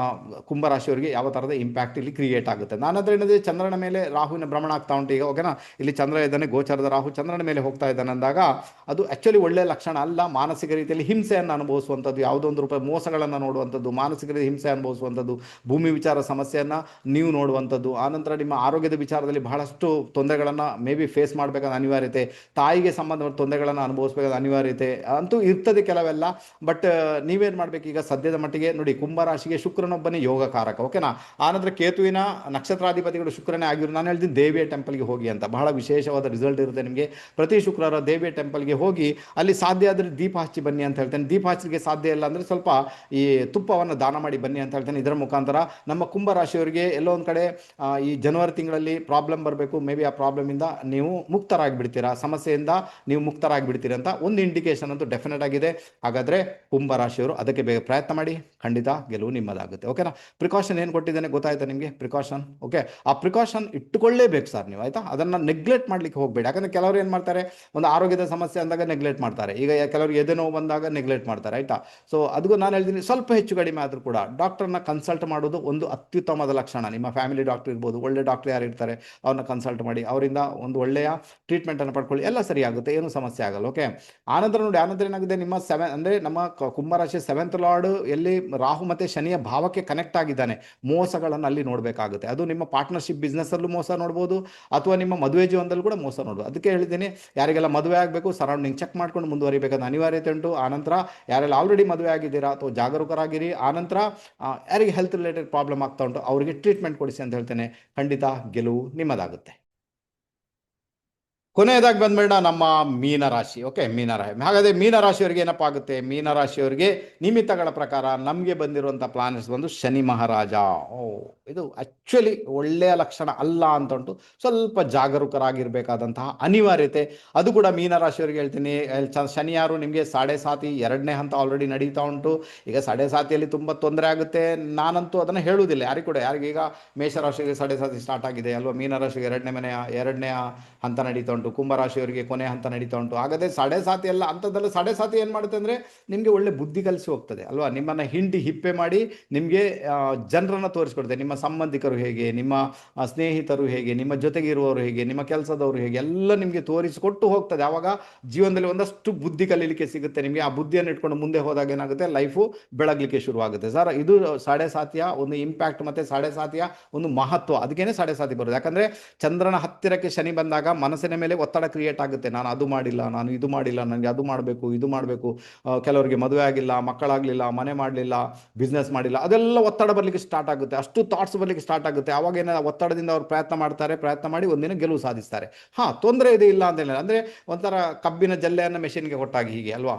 ಕುಂಭರಾಶಿಯವರಿಗೆ ಯಾವ ಥರದ ಇಂಪ್ಯಾಕ್ಟ್ ಇಲ್ಲಿ ಕ್ರಿಯೇಟ್ ಆಗುತ್ತೆ. ನಾನಂದ್ರೆ ಏನಿದೆ, ಚಂದ್ರನ ಮೇಲೆ ರಾಹುವಿನ ಭ್ರಮಣ ಆಗ್ತಾ ಉಂಟು ಈಗ. ಓಕೆನಾ? ಇಲ್ಲಿ ಚಂದ್ರ ಇದ್ದಾನೆ, ಗೋಚರದ ರಾಹು ಚಂದ್ರನ ಮೇಲೆ ಹೋಗ್ತಾ ಇದ್ದಾನೆ ಅಂದಾಗ ಅದು ಆ್ಯಕ್ಚುಲಿ ಒಳ್ಳೆಯ ಲಕ್ಷಣ ಅಲ್ಲ. ಮಾನಸಿಕ ರೀತಿಯಲ್ಲಿ ಹಿಂಸೆಯನ್ನು ಅನುಭವಿಸುವಂಥದ್ದು, ಯಾವುದೋ ಒಂದು ರೂಪಾಯಿ ಮೋಸಗಳನ್ನು ನೋಡುವಂಥದ್ದು, ಮಾನಸಿಕ ರೀತಿ ಹಿಂಸೆ ಅನುಭವಿಸುವಂಥದ್ದು, ಭೂಮಿ ವಿಚಾರ ಸಮಸ್ಯೆಯನ್ನು ನೀವು ನೋಡುವಂಥದ್ದು, ಆನಂತರ ನಿಮ್ಮ ಆರೋಗ್ಯದ ವಿಚಾರದಲ್ಲಿ ಬಹಳಷ್ಟು ತೊಂದರೆಗಳನ್ನು ಮೇ ಬಿ ಫೇಸ್ ಮಾಡಬೇಕಾದ ಅನಿವಾರ್ಯತೆ, ತಾಯಿಗೆ ಸಂಬಂಧಪಟ್ಟ ತೊಂದರೆಗಳನ್ನು ಅನುಭವಿಸಬೇಕಾದ ಅನಿವಾರ್ಯತೆ ಅಂತೂ ಇರ್ತದೆ ಕೆಲವೆಲ್ಲ. ಬಟ್ ನೀವೇನು ಮಾಡಬೇಕು ಈಗ ಸದ್ಯದ ಮಟ್ಟಿಗೆ ನೋಡಿ, ಕುಂಭರಾಶಿಗೆ ಶುಕ್ರನೊಬ್ಬನೇ ಯೋಗಕಾರಕ. ಓಕೆನಾ? ಆನಂತರ ಕೇತುವಿನ ನಕ್ಷತ್ರಾಧಿಪತಿಗಳು ಶುಕ್ರನೇ ಆಗಿರು. ನಾನು ಹೇಳ್ತೀನಿ ದೇವಿಯ ಟೆಂಪಲ್ಗೆ ಹೋಗಿ ಅಂತ, ಬಹಳ ವಿಶೇಷವಾದ ರಿಸಲ್ಟ್ ಇರುತ್ತೆ ನಿಮಗೆ. ಪ್ರತಿ ಶುಕ್ರವಾರ ದೇವಿಯ ಟೆಂಪಲ್ಗೆ ಹೋಗಿ ಅಲ್ಲಿ ಸಾಧ್ಯ ಆದರೆ ದೀಪ ಹಚ್ಚಿ ಬನ್ನಿ ಅಂತ ಹೇಳ್ತೇನೆ. ದೀಪ ಹಚ್ಚಲಿಕ್ಕೆ ಸಾಧ್ಯ ಇಲ್ಲ ಅಂದರೆ ಸ್ವಲ್ಪ ಈ ತುಪ್ಪವನ್ನು ದಾನ ಮಾಡಿ ಬನ್ನಿ ಅಂತ ಹೇಳ್ತೇನೆ. ಇದರ ಮುಖಾಂತರ ನಮ್ಮ ಕುಂಭರಾಶಿಯವರಿಗೆ ಎಲ್ಲೋ ಒಂದು ಕಡೆ ಈ ಜನವರಿ ತಿಂಗಳಲ್ಲಿ ಪ್ರಾಬ್ಲಮ್ ಬರಬೇಕು, ಮೇ ಬಿ ಆ ಪ್ರಾಬ್ಲಮಿಂದ ನೀವು ಮುಕ್ತರಾಗಿಬಿಡ್ತೀರಾ, ಸಮಸ್ಯೆಯಿಂದ ನೀವು ಮುಕ್ತರಾಗಿಬಿಡ್ತೀರಿ ಅಂತ ಒಂದು ಇಂಡಿಕೇಶನ್ ಅಂತೂ ಡೆಫಿನೆಟ್ ಆಗಿದೆ. ಹಾಗಾದರೆ ಕುಂಭರಾಶಿಯವರು ಅದಕ್ಕೆ ಬೇಗ ಪ್ರಯತ್ನ ಮಾಡಿ, ಖಂಡಿತ ಗೆಲುವು ನಿಮ್ಮದಾಗುತ್ತೆ. ಓಕೆನಾ? ಪ್ರಿಕಾಷನ್ ಏನು ಕೊಟ್ಟಿದ್ದೇನೆ ಗೊತ್ತಾಯ್ತಾ ನಿಮಗೆ? ಪ್ರಿಕಾಷನ್ ಓಕೆ, ಆ ಪ್ರಿಕಾಷನ್ ಇಟ್ಟುಕೊಳ್ಳೇಬೇಕು ಸರ್ ನೀವು, ಆಯಿತಾ? ಅದನ್ನು ನೆಗ್ಲೆಕ್ಟ್ ಮಾಡಲಿಕ್ಕೆ ಹೋಗಬೇಡಿ. ಯಾಕಂದರೆ ಕೆಲವರು ಏನು ಮಾಡ್ತಾರೆ, ಒಂದು ಆರೋಗ್ಯದ ಸಮಸ್ಯೆ ಅಂದಾಗ ನೆಗ್ಲೆಕ್ಟ್ ಮಾಡ್ತಾರೆ. ಈಗ ಕೆಲವರು ಎದೆ ನೋವು ಬಂದಾಗ ನೆಗ್ಲೆಕ್ಟ್ ಮಾಡ್ತಾರೆ, ಆಯಿತಾ? ಸೊ ಅದಕ್ಕೂ ನಾನು ಹೇಳ್ತೀನಿ, ಸ್ವಲ್ಪ ಹೆಚ್ಚು ಕಡಿಮೆ ಆದರೂ ಕೂಡ ಡಾಕ್ಟರ್ನ ಕನ್ಸಲ್ಟ್ ಮಾಡೋದು ಒಂದು ಅತ್ಯುತ್ತಮವಾದ ಲಕ್ಷಣ. ನಿಮ್ಮ ಫ್ಯಾಮಿಲಿ ಡಾಕ್ಟರ್ ಇರ್ಬೋದು, ಒಳ್ಳೆ ಡಾಕ್ಟರ್ ಯಾರು ಇರ್ತಾರೆ ಅವ್ರನ್ನ ಕನ್ಸಲ್ಟ್ ಮಾಡಿ, ಅವರಿಂದ ಒಂದು ಒಳ್ಳೆಯ ಟ್ರೀಟ್ಮೆಂಟನ್ನು ಪಡ್ಕೊಳ್ಳಿ, ಎಲ್ಲ ಸರಿ ಆಗುತ್ತೆ, ಏನೂ ಸಮಸ್ಯೆ ಆಗಲ್ಲ. ಓಕೆ? ಆನಂತರ ನೋಡಿ, ಆನಂತರ ಏನಾಗಿದೆ, ನಿಮ್ಮ ಅಂದರೆ ನಮ್ಮ ಕುಂಭರಾಶಿ 7th ಲಾರ್ಡ್ ಎಲ್ಲಿ ರಾಹು ಮತ್ತು ಶನಿಯ ಭಾವಕ್ಕೆ ಕನೆಕ್ಟ್ ಆಗಿದ್ದಾನೆ. ಮೋಸಗಳನ್ನು ಅಲ್ಲಿ ನೋಡಬೇಕಾಗುತ್ತೆ. ಅದು ನಿಮ್ಮ ಪಾರ್ಟ್ನರ್ಶಿಪ್ ಬಿಸ್ನೆಸ್ಸಲ್ಲೂ ಮೋಸ ನೋಡ್ಬೋದು, ಅಥವಾ ನಿಮ್ಮ ಮದುವೆ ಜೀವನದಲ್ಲೂ ಕೂಡ ಮೋಸ ನೋಡ್ಬೋದು. ಅದಕ್ಕೆ ಹೇಳಿದ್ದೀನಿ, ಯಾರಿಗೆಲ್ಲ ಮದುವೆ ಆಗಬೇಕು ಸರೌಂಡಿಂಗ್ ಚೆಕ್ ಮಾಡ್ಕೊಂಡು ಮುಂದುವರಿಬೇಕಾದ ಅನಿವಾರ್ಯತೆ ಉಂಟು. ಆನಂತರ ಯಾರೆಲ್ಲ ಆಲ್ರೆಡಿ ಮದುವೆ ಆಗಿದ್ದೀರಾ ಅಥವಾ ಜಾಗರೂಕರಾಗಿರಿ. ಆನಂತರ ಯಾರಿಗೆ ಹೆಲ್ತ್ ರಿಲೇಟೆಡ್ ಪ್ರಾಬ್ಲಮ್ ಆಗ್ತಾ ಉಂಟು ಅವರಿಗೆ ಟ್ರೀಟ್ಮೆಂಟ್ ಕೊಡಿಸಿ ಅಂತ ಹೇಳ್ತೇನೆ. ಖಂಡಿತ ಗೆಲುವು ನಿಮ್ಮದಾಗುತ್ತೆ. ಕೊನೆಯದಾಗಿ ಬಂದ್ಬೇಡ ನಮ್ಮ ಮೀನರಾಶಿ. ಓಕೆ, ಮೀನರಾಶಿ. ಹಾಗಾದರೆ ಮೀನರಾಶಿಯವರಿಗೆ ಏನಪ್ಪ ಆಗುತ್ತೆ? ಮೀನರಾಶಿಯವರಿಗೆ ನಿಮಿತ್ತಗಳ ಪ್ರಕಾರ ನಮಗೆ ಬಂದಿರುವಂಥ ಪ್ಲಾನೆಟ್ಸ್ ಬಂದು ಶನಿ ಮಹಾರಾಜ. ಇದು ಆ್ಯಕ್ಚುಲಿ ಒಳ್ಳೆಯ ಲಕ್ಷಣ ಅಲ್ಲ ಅಂತ ಉಂಟು. ಸ್ವಲ್ಪ ಜಾಗರೂಕರಾಗಿರಬೇಕಾದಂತಹ ಅನಿವಾರ್ಯತೆ ಅದು ಕೂಡ ಮೀನರಾಶಿಯವರಿಗೆ ಹೇಳ್ತೀನಿ. ಶನಿ ಯಾರು ನಿಮಗೆ 7.5 2ನೇ ಹಂತ ಆಲ್ರೆಡಿ ನಡೀತಾ ಉಂಟು. ಈಗ 7.5 ತುಂಬ ತೊಂದರೆ ಆಗುತ್ತೆ. ನಾನಂತೂ ಅದನ್ನು ಹೇಳುವುದಿಲ್ಲ ಯಾರಿಗೂ ಕೂಡ. ಯಾರಿಗೀಗ ಮೇಷರಾಶಿಗೆ 7.5 ಸ್ಟಾರ್ಟ್ ಆಗಿದೆ ಅಲ್ವಾ, ಮೀನರಾಶಿಗೆ 2ನೇ ಹಂತ ನಡೀತಾ ಉಂಟು, ಕುಂಭರಾಶಿಯವರಿಗೆ ಕೊನೆ ಹಂತ ನಡೀತಾ ಉಂಟು. ಹಾಗಾದರೆ 7.5 ಎಲ್ಲ ಅಂಥದ್ದೆಲ್ಲ 7.5 ಏನು ಮಾಡುತ್ತೆ ಅಂದರೆ ನಿಮಗೆ ಒಳ್ಳೆ ಬುದ್ಧಿ ಕಲಿಸಿ ಹೋಗ್ತದೆ ಅಲ್ವಾ. ನಿಮ್ಮನ್ನು ಹಿಂಡಿ ಹಿಪ್ಪೆ ಮಾಡಿ ನಿಮಗೆ ಜನರನ್ನು ತೋರಿಸ್ಕೊಡ್ತದೆ. ನಿಮ್ಮ ಸಂಬಂಧಿಕರು ಹೇಗೆ, ನಿಮ್ಮ ಸ್ನೇಹಿತರು ಹೇಗೆ, ನಿಮ್ಮ ಜೊತೆಗೆ ಇರುವವರು ಹೇಗೆ, ನಿಮ್ಮ ಕೆಲಸದವರು ಹೇಗೆ, ಎಲ್ಲ ನಿಮಗೆ ತೋರಿಸಿಕೊಟ್ಟು ಹೋಗ್ತದೆ. ಆವಾಗ ಜೀವನದಲ್ಲಿ ಒಂದಷ್ಟು ಬುದ್ಧಿ ಕಲೀಲಿಕ್ಕೆ ಸಿಗುತ್ತೆ ನಿಮಗೆ. ಆ ಬುದ್ಧಿಯನ್ನು ಇಟ್ಕೊಂಡು ಮುಂದೆ ಹೋದಾಗ ಏನಾಗುತ್ತೆ, ಲೈಫು ಬೆಳಗಲಿಕ್ಕೆ ಶುರುವಾಗುತ್ತೆ ಸರ್. ಇದು 7.5 ಒಂದು ಇಂಪ್ಯಾಕ್ಟ್ ಮತ್ತು 7.5 ಒಂದು ಮಹತ್ವ. ಅದಕ್ಕೇನೆ 7.5 ಬರೋದು. ಯಾಕಂದರೆ ಚಂದ್ರನ ಹತ್ತಿರಕ್ಕೆ ಶನಿ ಬಂದಾಗ ಮನಸ್ಸಿನ ಮೇಲೆ ಒತ್ತಡ ಕ್ರಿಯೇಟ್ ಆಗುತ್ತೆ. ನಾನು ಅದು ಮಾಡಿಲ್ಲ, ನಾನು ಇದು ಮಾಡಿಲ್ಲ, ನನಗೆ ಅದು ಮಾಡಬೇಕು, ಇದು ಮಾಡಬೇಕು. ಕೆಲವರಿಗೆ ಮದುವೆ ಆಗಿಲ್ಲ, ಮಕ್ಕಳಾಗಲಿಲ್ಲ, ಮನೆ ಮಾಡಲಿಲ್ಲ, ಬಿಸ್ನೆಸ್ ಮಾಡಿಲ್ಲ, ಅದೆಲ್ಲ ಒತ್ತಡ ಬರಲಿಕ್ಕೆ ಸ್ಟಾರ್ಟ್ ಆಗುತ್ತೆ. ಅಷ್ಟು ಥಾಟ್ಸ್ ಬರಲಿಕ್ಕೆ ಸ್ಟಾರ್ಟ್ ಆಗುತ್ತೆ. ಆವಾಗ ಏನಾದ ಒತ್ತಡದಿಂದ ಅವ್ರು ಪ್ರಯತ್ನ ಮಾಡಿ ಒಂದಿನ ಗೆಲುವು ಸಾಧಿಸ್ತಾರೆ. ತೊಂದರೆ ಇದೆ, ಇಲ್ಲ ಅಂತ ಹೇಳಿಲ್ಲ. ಅಂದರೆ ಒಂಥರ ಕಬ್ಬಿನ ಜಲ್ಲೆಯನ್ನು ಮೆಷಿನ್ಗೆ ಕೊಟ್ಟಾಗಿ ಹೀಗೆ ಅಲ್ವಾ,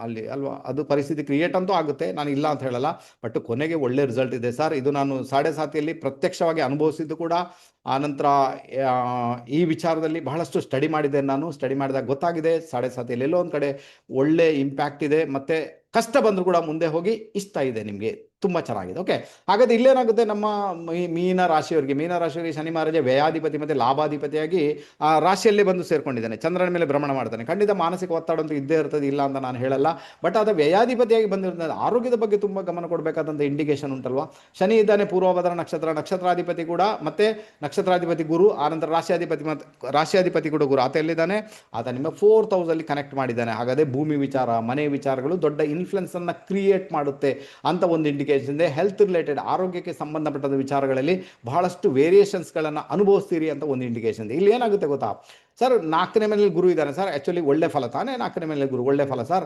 ಅಲ್ಲಿ ಅಲ್ವಾ, ಅದು ಪರಿಸ್ಥಿತಿ ಕ್ರಿಯೇಟ್ ಅಂತೂ ಆಗುತ್ತೆ, ನಾನು ಇಲ್ಲ ಅಂತ ಹೇಳಲ್ಲ. ಬಟ್ ಕೊನೆಗೆ ಒಳ್ಳೆ ರಿಸಲ್ಟ್ ಇದೆ ಸರ್. ಇದು ನಾನು 7.5 ಪ್ರತ್ಯಕ್ಷವಾಗಿ ಅನುಭವಿಸಿದ್ದು ಕೂಡ. ಆನಂತರ ಈ ವಿಚಾರದಲ್ಲಿ ಬಹಳಷ್ಟು ಸ್ಟಡಿ ಮಾಡಿದ್ದೇನೆ. ನಾನು ಸ್ಟಡಿ ಮಾಡಿದಾಗ ಗೊತ್ತಾಗಿದೆ 7.5 ಎಲ್ಲೋ ಒಂದು ಕಡೆ ಒಳ್ಳೆ ಇಂಪ್ಯಾಕ್ಟ್ ಇದೆ. ಮತ್ತು ಕಷ್ಟ ಬಂದರೂ ಕೂಡ ಮುಂದೆ ಹೋಗಿ ಇಷ್ಟ ಇದೆ ನಿಮಗೆ, ತುಂಬ ಚೆನ್ನಾಗಿದೆ. ಓಕೆ, ಹಾಗಾದರೆ ಇಲ್ಲೇನಾಗುತ್ತೆ, ನಮ್ಮ ಮೀನರಾಶಿಯವರಿಗೆ ಶನಿ ಮಹಾರಾಜ ವ್ಯಯಾಧಿಪತಿ ಮತ್ತು ಲಾಭಾಧಿಪತಿಯಾಗಿ ಆ ರಾಶಿಯಲ್ಲೇ ಬಂದು ಸೇರ್ಕೊಂಡಿದ್ದಾನೆ, ಚಂದ್ರನ ಮೇಲೆ ಭ್ರಮಣ ಮಾಡ್ತಾನೆ. ಖಂಡಿತ ಮಾನಸಿಕ ಒತ್ತಡ ಅಂತೂ ಇದ್ದೇ ಇರ್ತದೆ, ಇಲ್ಲ ಅಂತ ನಾನು ಹೇಳಲ್ಲ. ಬಟ್ ಅದು ವ್ಯಯಾಧಿಪತಿಯಾಗಿ ಬಂದಿರೋದ್ರಿಂದ ಆರೋಗ್ಯದ ಬಗ್ಗೆ ತುಂಬ ಗಮನ ಕೊಡಬೇಕಾದಂಥ ಇಂಡಿಕೇಶನ್ ಉಂಟಲ್ವಾ. ಶನಿ ಇದ್ದಾನೆ ಪೂರ್ವಭದ್ರ ನಕ್ಷತ್ರಾಧಿಪತಿ ಕೂಡ, ಮತ್ತು ನಕ್ಷತ್ರಾಧಿಪತಿ ಗುರು, ಆನಂತರ ರಾಶಿಯಾಧಿಪತಿ ಕೂಡ ಗುರು. ಆತ ಎಲ್ಲಿದ್ದಾನೆ? ಆತ ನಿಮ್ಮ 4th ಹೌಸಲ್ಲಿ ಕನೆಕ್ಟ್ ಮಾಡಿದ್ದಾನೆ. ಹಾಗಾದರೆ ಭೂಮಿ ವಿಚಾರ, ಮನೆ ವಿಚಾರಗಳು ದೊಡ್ಡ ಇನ್ಫ್ಲುಯೆನ್ಸನ್ನು ಕ್ರಿಯೇಟ್ ಮಾಡುತ್ತೆ ಅಂತ ಒಂದು ಇಂಡಿಕೇಶನ್ ಇದೆ. ಹೆಲ್ತ್ ರಿಲೇಟೆಡ್, ಆರೋಗ್ಯಕ್ಕೆ ಸಂಬಂಧಪಟ್ಟ ವಿಚಾರಗಳಲ್ಲಿ ಬಹಳಷ್ಟು ವೇರಿಯೇಷನ್ಸ್ಗಳನ್ನು ಅನುಭವಿಸ್ತೀರಿ ಅಂತ ಒಂದು ಇಂಡಿಕೇಶನ್ ಇದೆ. ಇಲ್ಲಿ ಏನಾಗುತ್ತೆ ಗೊತ್ತಾ, ಸರ್ 4ನೇ ಮನೆಯಲ್ಲಿ ಗುರು ಇದ್ದಾನೆ ಸರ್, ಆ್ಯಕ್ಚುಲಿ ಒಳ್ಳೆ ಫಲ ತಾನೇ 4ನೇ ಮನೆಯಲ್ಲಿ ಗುರು, ಒಳ್ಳೆ ಫಲ ಸರ್.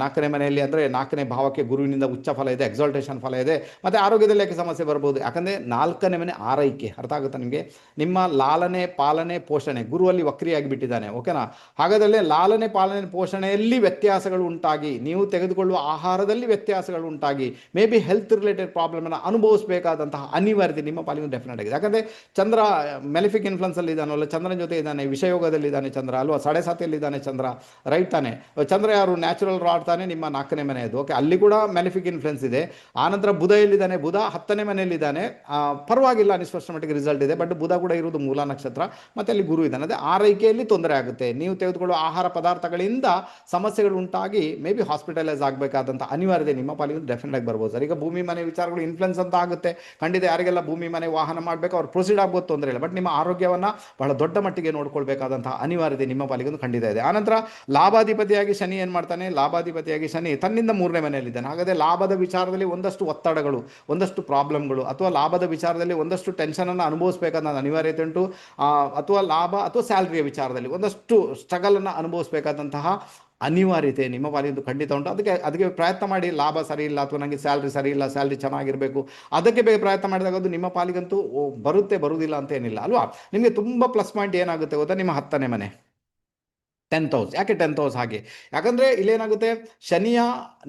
4ನೇ ಮನೆಯಲ್ಲಿ ಅಂದರೆ 4ನೇ ಭಾವಕ್ಕೆ ಗುರುವಿನಿಂದ ಉಚ್ಚ ಫಲ ಇದೆ, ಎಕ್ಸಾಲ್ಟೇಷನ್ ಫಲ ಇದೆ. ಮತ್ತು ಆರೋಗ್ಯದಲ್ಲಿ ಯಾಕೆ ಸಮಸ್ಯೆ ಬರ್ಬೋದು, ಯಾಕಂದರೆ 4ನೇ ಮನೆ ಆರೈಕೆ, ಅರ್ಥ ಆಗುತ್ತಾ ನಿಮಗೆ? ನಿಮ್ಮ ಲಾಲನೆ ಪಾಲನೆ ಪೋಷಣೆ, ಗುರುವಲ್ಲಿ ವಕ್ರಿಯಾಗಿ ಬಿಟ್ಟಿದ್ದಾನೆ, ಓಕೆನಾ? ಹಾಗಾದರೆ ಲಾಲನೆ ಪಾಲನೆ ಪೋಷಣೆಯಲ್ಲಿ ವ್ಯತ್ಯಾಸಗಳು ಉಂಟಾಗಿ, ನೀವು ತೆಗೆದುಕೊಳ್ಳುವ ಆಹಾರದಲ್ಲಿ ವ್ಯತ್ಯಾಸಗಳು ಉಂಟಾಗಿ ಮೇ ಬಿ ಹೆಲ್ತ್ ರಿಲೇಟೆಡ್ ಪ್ರಾಬ್ಲಮನ್ನು ಅನುಭವಿಸಬೇಕಾದಂತಹ ಅನಿವಾರ್ಯತೆ ನಿಮ್ಮ ಪಾಲಿಗೆ ಡೆಫಿನೆಟ್ ಆಗಿದೆ. ಯಾಕಂದರೆ ಚಂದ್ರ ಮೆಲಿಫಿಕ್ ಇನ್ಫ್ಲುಯೆನ್ಸಲ್ಲಿ ಇದ್ದಾನಲ್ಲ, ಚಂದ್ರನ ಜೊತೆ ಇದ್ದಾನೆ, ವಿಷಯೋಗದಲ್ಲಿ ಇದ್ದಾನೆ ಚಂದ್ರ ಅಲ್ವಾ, 7.5 ಇದ್ದಾನೆ ಚಂದ್ರ, ರೈಟ್ ತಾನೆ? ಚಂದ್ರ ಯಾರು? ನ್ಯಾಚುರಲ್ ರಾಡ್ ತಾನೆ, ನಿಮ್ಮ 4ನೇ ಮನೆಯದು, ಓಕೆ, ಅಲ್ಲಿ ಕೂಡ ಮೆಲಿಫಿಕ್ ಇನ್ಫ್ಲುಯೆನ್ಸ್ ಇದೆ. ಆನಂತರ ಬುಧ ಎಲ್ಲಿದ್ದಾನೆ? ಬುಧ 10ನೇ ಮನೆಯಲ್ಲಿದ್ದಾನೆ. ಪರವಾಗಿಲ್ಲ, ನಿಸ್ಪಷ್ಟ ಮಟ್ಟಿಗೆ ರಿಸಲ್ಟ್ ಇದೆ. ಬಟ್ ಬುಧ ಕೂಡ ಇರುವುದು ಮೂಲ ನಕ್ಷತ್ರ, ಮತ್ತು ಅಲ್ಲಿ ಗುರು ಇದ್ದಾನೆ. ಅದೇ ಆರೈಕೆಯಲ್ಲಿ ತೊಂದರೆ ಆಗುತ್ತೆ, ನೀವು ತೆಗೆದುಕೊಳ್ಳುವ ಆಹಾರ ಪದಾರ್ಥಗಳಿಂದ ಸಮಸ್ಯೆಗಳು ಉಂಟಾಗಿ ಮೇ ಬಿ ಹಾಸ್ಪಿಟಲೈಸ್ ಆಗಬೇಕಾದಂಥ ಅನಿವಾರ್ಯತೆ ನಿಮ್ಮ ಪಾಲಿಗೆ ಡೆಫಿನೆಟ್ ಆಗಿ ಬರ್ಬೋದು ಸರ್. ಈಗ ಭೂಮಿ ಮನೆ ವಿಚಾರಗಳು ಇನ್ಫ್ಲುಯೆನ್ಸ್ ಅಂತ ಆಗುತ್ತೆ ಖಂಡಿತ. ಯಾರಿಗೆಲ್ಲ ಭೂಮಿ ಮನೆ ವಾಹನ ಮಾಡಬೇಕು ಅವ್ರು ಪ್ರೊಸೀಡ್ ಆಗ್ಬೋದು, ತೊಂದರೆ ಇಲ್ಲ. ಬಟ್ ನಿಮ್ಮ ಆರೋಗ್ಯವನ್ನು ಬಹಳ ದೊಡ್ಡ ಮಟ್ಟಿಗೆ ನೋಡ್ಕೊಳ್ಬೇಕಾದಂತಹ ಅನಿವಾರ್ಯತೆ ನಿಮ್ಮ ಪಾಲಿಗೆ ಖಂಡಿತ ಇದೆ. ಆನಂತರ ಲಾಭಾಧಿಪತಿಯಾಗಿ ಶನಿ ಏನು ಮಾಡ್ತಾನೆ? ಲಾಭಾಧಿಪತಿಯಾಗಿ ಶನಿ ತನ್ನಿಂದ 3ನೇ ಮನೆಯಲ್ಲಿದ್ದಾನೆ. ಹಾಗಾದರೆ ಲಾಭದ ವಿಚಾರದಲ್ಲಿ ಒಂದಷ್ಟು ಒತ್ತಡಗಳು, ಒಂದಷ್ಟು ಪ್ರಾಬ್ಲಮ್ಗಳು, ಅಥವಾ ಲಾಭದ ವಿಚಾರದಲ್ಲಿ ಒಂದಷ್ಟು ಟೆನ್ಷನನ್ನು ಅನುಭವಿಸಬೇಕಾದ ಅನಿವಾರ್ಯತೆ ಉಂಟು. ಅಥವಾ ಲಾಭ ಅಥವಾ ಸ್ಯಾಲ್ರಿಯ ವಿಚಾರದಲ್ಲಿ ಒಂದಷ್ಟು ಸ್ಟ್ರಗಲನ್ನು ಅನುಭವಿಸಬೇಕಾದಂತಹ ಅನಿವಾರ್ಯತೆ ನಿಮ್ಮ ಪಾಲಿಗೆ ಖಂಡಿತ ಉಂಟು. ಅದಕ್ಕೆ ಪ್ರಯತ್ನ ಮಾಡಿ. ಲಾಭ ಸರಿ ಇಲ್ಲ ಅಥವಾ ನನಗೆ ಸ್ಯಾಲ್ರಿ ಸರಿ ಇಲ್ಲ, ಸ್ಯಾಲ್ರಿ ಚೆನ್ನಾಗಿರಬೇಕು, ಅದಕ್ಕೆ ಬೇಗ ಪ್ರಯತ್ನ ಮಾಡಿದಾಗ ಅದು ನಿಮ್ಮ ಪಾಲಿಗಂತೂ ಬರುವುದಿಲ್ಲ ಅಂತ ಏನಿಲ್ಲ ಅಲ್ವಾ. ನಿಮಗೆ ತುಂಬ ಪ್ಲಸ್ ಪಾಯಿಂಟ್ ಏನಾಗುತ್ತೆ ಗೊತ್ತಾ? ನಿಮ್ಮ 10ನೇ ಮನೆ 10th ಹೌಸ್. ಯಾಕೆ 10th ಹೌಸ್? ಹಾಗೆ ಯಾಕಂದರೆ ಇಲ್ಲೇನಾಗುತ್ತೆ, ಶನಿಯ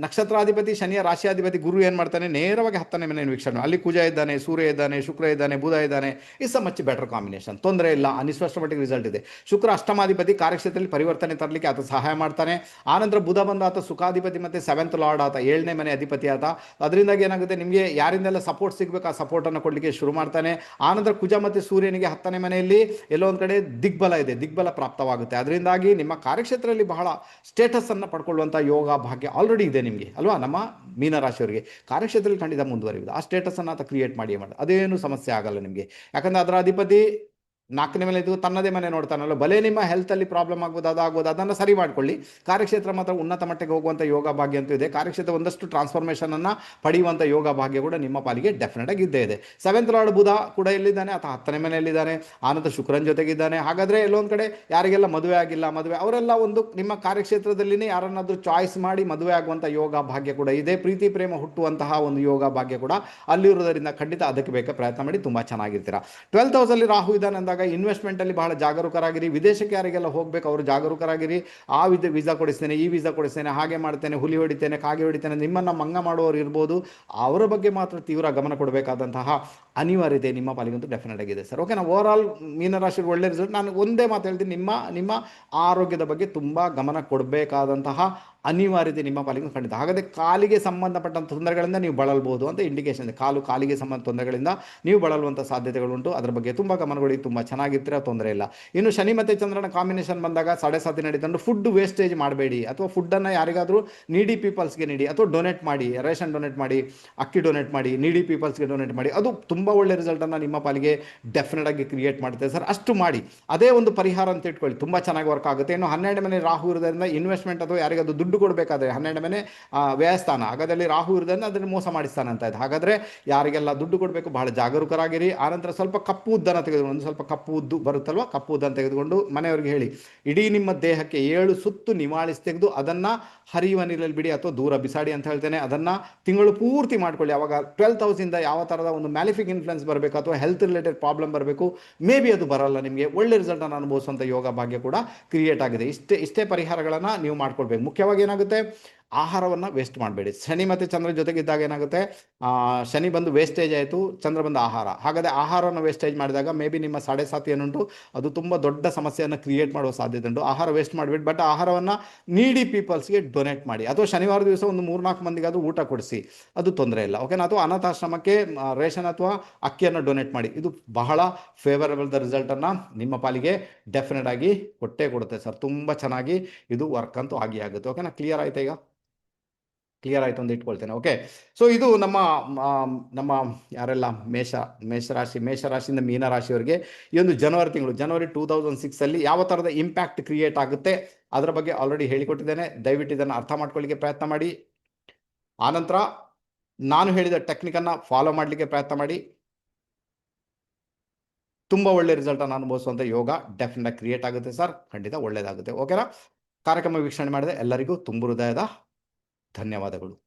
ನಕ್ಷತ್ರಾಧಿಪತಿ, ಶನಿಯ ರಾಶಿಯಾಧಿಪತಿ ಗುರು ಏನು ಮಾಡ್ತಾನೆ? ನೇರವಾಗಿ 10ನೇ ಮನೆಯನ್ನು ವೀಕ್ಷಣೆ. ಅಲ್ಲಿ ಕುಜ ಇದ್ದಾನೆ, ಸೂರ್ಯ ಇದ್ದಾನೆ, ಶುಕ್ರ ಇದ್ದಾನೆ, ಬುಧ ಇದ್ದಾನೆ. Is a much better combination, ತೊಂದರೆ ಇಲ್ಲ, ಅನಿಸ್ಪಷ್ಟ ಮಟ್ಟಿಗೆ ರಿಸಲ್ಟ್ ಇದೆ. ಶುಕ್ರ ಅಷ್ಟಮಾಧಿಪತಿ, ಕಾರ್ಯಕ್ಷೇತ್ರದಲ್ಲಿ ಪರಿವರ್ತನೆ ತರಲಿಕ್ಕೆ ಆತ ಸಹಾಯ ಮಾಡ್ತಾನೆ. ಆನಂತರ ಬುಧ ಬಂದ ಆತ ಸುಖಾಧಿಪತಿ ಮತ್ತು 7th ಲಾರ್ಡ್ ಆತ, 7ನೇ ಮನೆ ಅಧಿಪತಿ ಆತ. ಅದರಿಂದಾಗಿ ಏನಾಗುತ್ತೆ, ನಿಮಗೆ ಯಾರಿಂದೆಲ್ಲ ಸಪೋರ್ಟ್ ಸಿಗಬೇಕು ಆ ಸಪೋರ್ಟನ್ನು ಕೊಡಲಿಕ್ಕೆ ಶುರು ಮಾಡ್ತಾನೆ. ಆನಂತರ ಕುಜ ಮತ್ತು ಸೂರ್ಯನಿಗೆ 10ನೇ ಮನೆಯಲ್ಲಿ ಎಲ್ಲೋ ಒಂದು ಕಡೆ ದಿಗ್ಬಲ ಇದೆ, ದಿಗ್ಬಲ ಪ್ರಾಪ್ತವಾಗುತ್ತೆ. ಅದರಿಂದಾಗಿ ನಿಮ್ಮ ಕಾರ್ಯಕ್ಷೇತ್ರದಲ್ಲಿ ಬಹಳ ಸ್ಟೇಟಸ್ ಅನ್ನು ಪಡ್ಕೊಳ್ಳುವಂಥ ಯೋಗ ಭಾಗ್ಯ ಆಲ್ರೆಡಿ ಇದೆ ನಿಮಗೆ ಅಲ್ವಾ. ನಮ್ಮ ಮೀನರಾಶಿಯವರಿಗೆ ಕಾರ್ಯಕ್ಷೇತ್ರದಲ್ಲಿ ಖಂಡಿತ ಮುಂದುವರಿಯುವುದು, ಆ ಸ್ಟೇಟಸ್ ಅನ್ನು ಆತ ಕ್ರಿಯೇಟ್ ಮಾಡಿ ಅದೇನು ಸಮಸ್ಯೆ ಆಗಲ್ಲ ನಿಮಗೆ. ಯಾಕಂದರೆ ಅದರ ಅಧಿಪತಿ 4ನೇ ಮನೆ ಇದು ತನ್ನದೇ ಮನೆ ನೋಡ್ತಾನಲ್ಲ. ಭಲೆ ನಿಮ್ಮ ಹೆಲ್ತಲ್ಲಿ ಪ್ರಾಬ್ಲಮ್ ಆಗ್ಬೋದು, ಅದಾಗ್ಬೋದು, ಅದನ್ನು ಸರಿ ಮಾಡ್ಕೊಳ್ಳಿ. ಕಾರ್ಯಕ್ಷೇತ್ರ ಮಾತ್ರ ಉನ್ನತ ಮಟ್ಟಿಗೆ ಹೋಗುವಂಥ ಯೋಗ ಭಾಗ್ಯ ಅಂತೂ ಇದೆ. ಕಾರ್ಯಕ್ಷೇತ್ರ ಒಂದಷ್ಟು ಟ್ರಾನ್ಸ್ಫಾರ್ಮೇಷನನ್ನು ಪಡೆಯುವಂಥ ಯೋಗ ಭಾಗ್ಯ ಕೂಡ ನಿಮ್ಮ ಪಾಲಿಗೆ ಡೆಫಿನೆಟ್ ಆಗಿ ಇದ್ದೇ ಇದೆ. 7th ಲಾರ್ಡ್ ಬುಧ ಕೂಡ ಎಲ್ಲಿದ್ದಾನೆ? ಆತ 10ನೇ ಮನೆಯಲ್ಲಿದ್ದಾನೆ. ಆನಂತರ ಶುಕ್ರನ ಜೊತೆಗಿದ್ದಾನೆ. ಹಾಗಾದರೆ ಎಲ್ಲೊಂದು ಕಡೆ ಯಾರಿಗೆಲ್ಲ ಮದುವೆ ಆಗಿಲ್ಲ, ಅವರೆಲ್ಲ ಒಂದು ನಿಮ್ಮ ಕಾರ್ಯಕ್ಷೇತ್ರದಲ್ಲಿನೇ ಯಾರನ್ನಾದರೂ ಚಾಯ್ಸ್ ಮಾಡಿ ಮದುವೆ ಆಗುವಂಥ ಯೋಗ ಭಾಗ್ಯ ಕೂಡ ಇದೆ. ಪ್ರೀತಿ ಪ್ರೇಮ ಹುಟ್ಟುವಂತಹ ಒಂದು ಯೋಗ ಭಾಗ್ಯ ಕೂಡ ಅಲ್ಲಿರುವುದರಿಂದ ಖಂಡಿತ ಅದಕ್ಕೆ ಬೇಕಾದ ಪ್ರಯತ್ನ ಮಾಡಿ, ತುಂಬ ಚೆನ್ನಾಗಿರ್ತೀರಾ. 12th ಹೌಸಲ್ಲಿ ರಾಹು ಇದ್ದಾನೆ ಅಂದಾಗ ಇನ್ವೆಸ್ಟ್ಮೆಂಟಲ್ಲಿ ಬಹಳ ಜಾಗರೂಕರಾಗಿರಿ. ವಿದೇಶಕ್ಕೆ ಯಾರಿಗೆಲ್ಲ ಹೋಗಬೇಕು ಅವರು ಜಾಗರೂಕರಾಗಿರಿ. ಆ ವೀಸಾ ಕೊಡಿಸ್ತೇನೆ, ಈ ವೀಸಾ ಕೊಡಿಸ್ತೇನೆ, ಹಾಗೆ ಮಾಡ್ತೇನೆ, ಹುಲಿ ಹೊಡಿತೇನೆ, ಕಾಗೆ ಹೊಡಿತೇನೆ, ನಿಮ್ಮನ್ನು ಮಂಗ ಮಾಡುವವರು ಇರ್ಬೋದು, ಅವರ ಬಗ್ಗೆ ಮಾತ್ರ ತೀವ್ರ ಗಮನ ಕೊಡಬೇಕಾದಂತಹ ಅನಿವಾರ್ಯತೆ ನಿಮ್ಮ ಪಾಲಿಗಂತೂ ಡೆಫಿನೆಟ್ ಆಗಿದೆ ಸರ್. ಓಕೆನಾ? ಓವರ್ ಆಲ್ ಮೀನರಾಶಿ ಒಳ್ಳೆ ರಿಸಲ್ಟ್. ನಾನು ಒಂದೇ ಮಾತು ಹೇಳ್ತೀನಿ, ನಿಮ್ಮ ಆರೋಗ್ಯದ ಬಗ್ಗೆ ತುಂಬ ಗಮನ ಕೊಡಬೇಕಾದಂತಹ ಅನಿವಾರ್ಯತೆ ನಿಮ್ಮ ಪಾಲಿಗೆ ಖಂಡಿತ. ಹಾಗಾದರೆ ಕಾಲಿಗೆ ಸಂಬಂಧಪಟ್ಟಂಥ ತೊಂದರೆಗಳಿಂದ ನೀವು ಬಳಲ್ಬೋದು ಅಂತ ಇಂಡಿಕೇಶನ್ ಇದೆ. ಕಾಲಿಗೆ ಸಂಬಂಧ ತೊಂದರೆಗಳಿಂದ ನೀವು ಬಳಲುವಂಥ ಸಾಧ್ಯತೆಗಳುಂಟು. ಅದರ ಬಗ್ಗೆ ತುಂಬ ಗಮನ ಕೊಡಿ, ತುಂಬ ಚೆನ್ನಾಗಿರ್ತೀರ, ತೊಂದರೆ ಇಲ್ಲ. ಇನ್ನು ಶನಿ ಮತ್ತು ಚಂದ್ರನ ಕಾಂಬಿನೇಷನ್ ಬಂದಾಗ 7.5 ನಡೀತಂಡು ಫುಡ್ ವೇಸ್ಟೇಜ್ ಮಾಡಬೇಡಿ. ಅಥವಾ ಫುಡ್ಡನ್ನು ಯಾರಿಗಾದರೂ ನೀಡಿ ಪೀಪಲ್ಸ್ಗೆ ನೀಡಿ, ಅಥವಾ ಡೊನೇಟ್ ಮಾಡಿ, ರೇಷನ್ ಡೊನೇಟ್ ಮಾಡಿ, ಅಕ್ಕಿ ಡೊನೇಟ್ ಮಾಡಿ, ನೀಡಿ ಪೀಪಲ್ಸ್ಗೆ ಡೊನೇಟ್ ಮಾಡಿ. ಅದು ತುಂಬ ಒಳ್ಳೆ ರಿಸಲ್ಟನ್ನು ನಿಮ್ಮ ಪಾಲಿಗೆ ಡೆಫಿನೆಟ್ ಆಗಿ ಕ್ರಿಯೇಟ್ ಮಾಡುತ್ತೆ ಸರ್. ಅಷ್ಟು ಮಾಡಿ, ಅದೇ ಒಂದು ಪರಿಹಾರ ಅಂತ ಇಟ್ಕೊಳ್ಳಿ, ತುಂಬ ಚೆನ್ನಾಗಿ ವರ್ಕ್ ಆಗುತ್ತೆ. ಇನ್ನು 12ನೇ ಮನೆ ರಾಹು ಇರೋದ್ರಿಂದ ಇನ್ವೆಸ್ಟ್ಮೆಂಟ್ ಅಥವಾ ಯಾರಿಗಾದ್ರು ದುಡ್ಡು ಕೊಡಬೇಕಾದ್ರೆ 12ನೇ ಮನೆ ವ್ಯಯಸ್ಥಾನ, ಹಾಗಾದಲ್ಲಿ ರಾಹು ಇರೋದ್ರಿಂದ ಅದನ್ನು ಮೋಸ ಮಾಡಿಸ್ತಾನೆ ಅಂತ ಇದೆ. ಹಾಗಾದರೆ ಯಾರಿಗೆಲ್ಲ ದುಡ್ಡು ಕೊಡಬೇಕು ಬಹಳ ಜಾಗರೂಕರಾಗಿರಿ. ಆನಂತರ ಸ್ವಲ್ಪ ಕಪ್ಪು ಉದ್ದನ್ನು ತೆಗೆದುಕೊಂಡು, ಸ್ವಲ್ಪ ಕಪ್ಪು ಉದ್ದು ಬರುತ್ತಲ್ವ, ಕಪ್ಪು ಉದ್ದನ್ನು ತೆಗೆದುಕೊಂಡು ಮನೆಯವರಿಗೆ ಹೇಳಿ, ಇಡೀ ನಿಮ್ಮ ದೇಹಕ್ಕೆ 7 ಸುತ್ತು ನಿವಾಳಿಸಿ ತೆಗೆದು ಅದನ್ನು ಹರಿಯುವ ನೀರಲ್ಲಿ ಬಿಡಿ ಅಥವಾ ದೂರ ಬಿಸಾಡಿ ಅಂತ ಹೇಳ್ತೇನೆ. ಅದನ್ನು ತಿಂಗಳು ಪೂರ್ತಿ ಮಾಡ್ಕೊಳ್ಳಿ. ಅವಾಗ 12th ಹೌಸಿಂದ ಯಾವ ಥರದ ಒಂದು ಮ್ಯಾಲಿಫಿಕ್ ಇನ್ಫ್ಲುಯೆನ್ಸ್ ಬರಬೇಕು ಅಥವಾ ಹೆಲ್ತ್ ರಿಲೇಟೆಡ್ ಪ್ರಾಬ್ಲಮ್ ಬರಬೇಕು, ಮೇ ಬಿ ಅದು ಬರಲ್ಲ. ನಿಮಗೆ ಒಳ್ಳೆ ರಿಸಲ್ಟನ್ನು ಅನುಭವಿಸುವಂಥ ಯೋಗ ಭಾಗ್ಯ ಕೂಡ ಕ್ರಿಯೇಟ್ ಆಗಿದೆ. ಇಷ್ಟೇ ಪರಿಹಾರಗಳನ್ನು ನೀವು ಮಾಡ್ಕೊಳ್ಬೇಕು. ಮುಖ್ಯವಾಗಿ ಏನಾಗುತ್ತೆ, ಆಹಾರವನ್ನು ವೇಸ್ಟ್ ಮಾಡಬೇಡಿ. ಶನಿ ಮತ್ತು ಚಂದ್ರ ಜೊತೆಗಿದ್ದಾಗ ಏನಾಗುತ್ತೆ, ಶನಿ ಬಂದು ವೇಸ್ಟೇಜ್ ಆಯಿತು, ಚಂದ್ರ ಬಂದು ಆಹಾರ. ಹಾಗಾದರೆ ಆಹಾರವನ್ನು ವೇಸ್ಟೇಜ್ ಮಾಡಿದಾಗ ಮೇ ಬಿ ನಿಮ್ಮ 7.5 ಏನುಂಟು ಅದು ತುಂಬ ದೊಡ್ಡ ಸಮಸ್ಯೆಯನ್ನು ಕ್ರಿಯೇಟ್ ಮಾಡುವ ಸಾಧ್ಯತೆ ಉಂಟು. ಆಹಾರ ವೇಸ್ಟ್ ಮಾಡಬೇಡಿ, ಬಟ್ ಆಹಾರವನ್ನು ನೀಡಿ ಪೀಪಲ್ಸ್ಗೆ ಡೊನೇಟ್ ಮಾಡಿ. ಅಥವಾ ಶನಿವಾರ ದಿವಸ ಒಂದು 3-4 ಮಂದಿಗೆ ಅದು ಊಟ ಕೊಡಿಸಿ, ಅದು ತೊಂದರೆ ಇಲ್ಲ. ಓಕೆನಾ? ಅಥವಾ ಅನಾಥಾಶ್ರಮಕ್ಕೆ ರೇಷನ್ ಅಥವಾ ಅಕ್ಕಿಯನ್ನು ಡೊನೇಟ್ ಮಾಡಿ. ಇದು ಬಹಳ ಫೇವರಬಲ್ ದ ರಿಸಲ್ಟನ್ನು ನಿಮ್ಮ ಪಾಲಿಗೆ ಡೆಫಿನೆಟ್ ಆಗಿ ಕೊಟ್ಟೇ ಕೊಡುತ್ತೆ ಸರ್. ತುಂಬ ಚೆನ್ನಾಗಿ ಇದು ವರ್ಕ್ ಅಂತೂ ಆಗುತ್ತೆ. ಓಕೆನಾ? ಕ್ಲಿಯರ್ ಆಯ್ತಾ? ಈಗ ಕ್ಲಿಯರ್ ಆಯಿತು ಅಂತ ಇಟ್ಕೊಳ್ತೇನೆ. ಓಕೆ, ಸೊ ಇದು ನಮ್ಮ ಯಾರೆಲ್ಲ ಮೇಷರಾಶಿಯಿಂದ ಮೀನರಾಶಿಯವರಿಗೆ ಈ ಒಂದು ಜನವರಿ 2006 ಯಾವ ಥರದ ಇಂಪ್ಯಾಕ್ಟ್ ಕ್ರಿಯೇಟ್ ಆಗುತ್ತೆ ಅದರ ಬಗ್ಗೆ ಆಲ್ರೆಡಿ ಹೇಳಿಕೊಟ್ಟಿದ್ದೇನೆ. ದಯವಿಟ್ಟು ಇದನ್ನು ಅರ್ಥ ಮಾಡ್ಕೊಳ್ಳಿಕ್ಕೆ ಪ್ರಯತ್ನ ಮಾಡಿ. ಆನಂತರ ನಾನು ಹೇಳಿದ ಟೆಕ್ನಿಕನ್ನು ಫಾಲೋ ಮಾಡಲಿಕ್ಕೆ ಪ್ರಯತ್ನ ಮಾಡಿ. ತುಂಬ ಒಳ್ಳೆ ರಿಸಲ್ಟನ್ನು ಅನುಭವಿಸುವಂಥ ಯೋಗ ಡೆಫಿನೆಟ್ ಕ್ರಿಯೇಟ್ ಆಗುತ್ತೆ ಸರ್. ಖಂಡಿತ ಒಳ್ಳೆಯದಾಗುತ್ತೆ. ಓಕೆನಾ? ಕಾರ್ಯಕ್ರಮ ವೀಕ್ಷಣೆ ಮಾಡಿದೆ ಎಲ್ಲರಿಗೂ ತುಂಬ ಹೃದಯದ ಧನ್ಯವಾದಗಳು.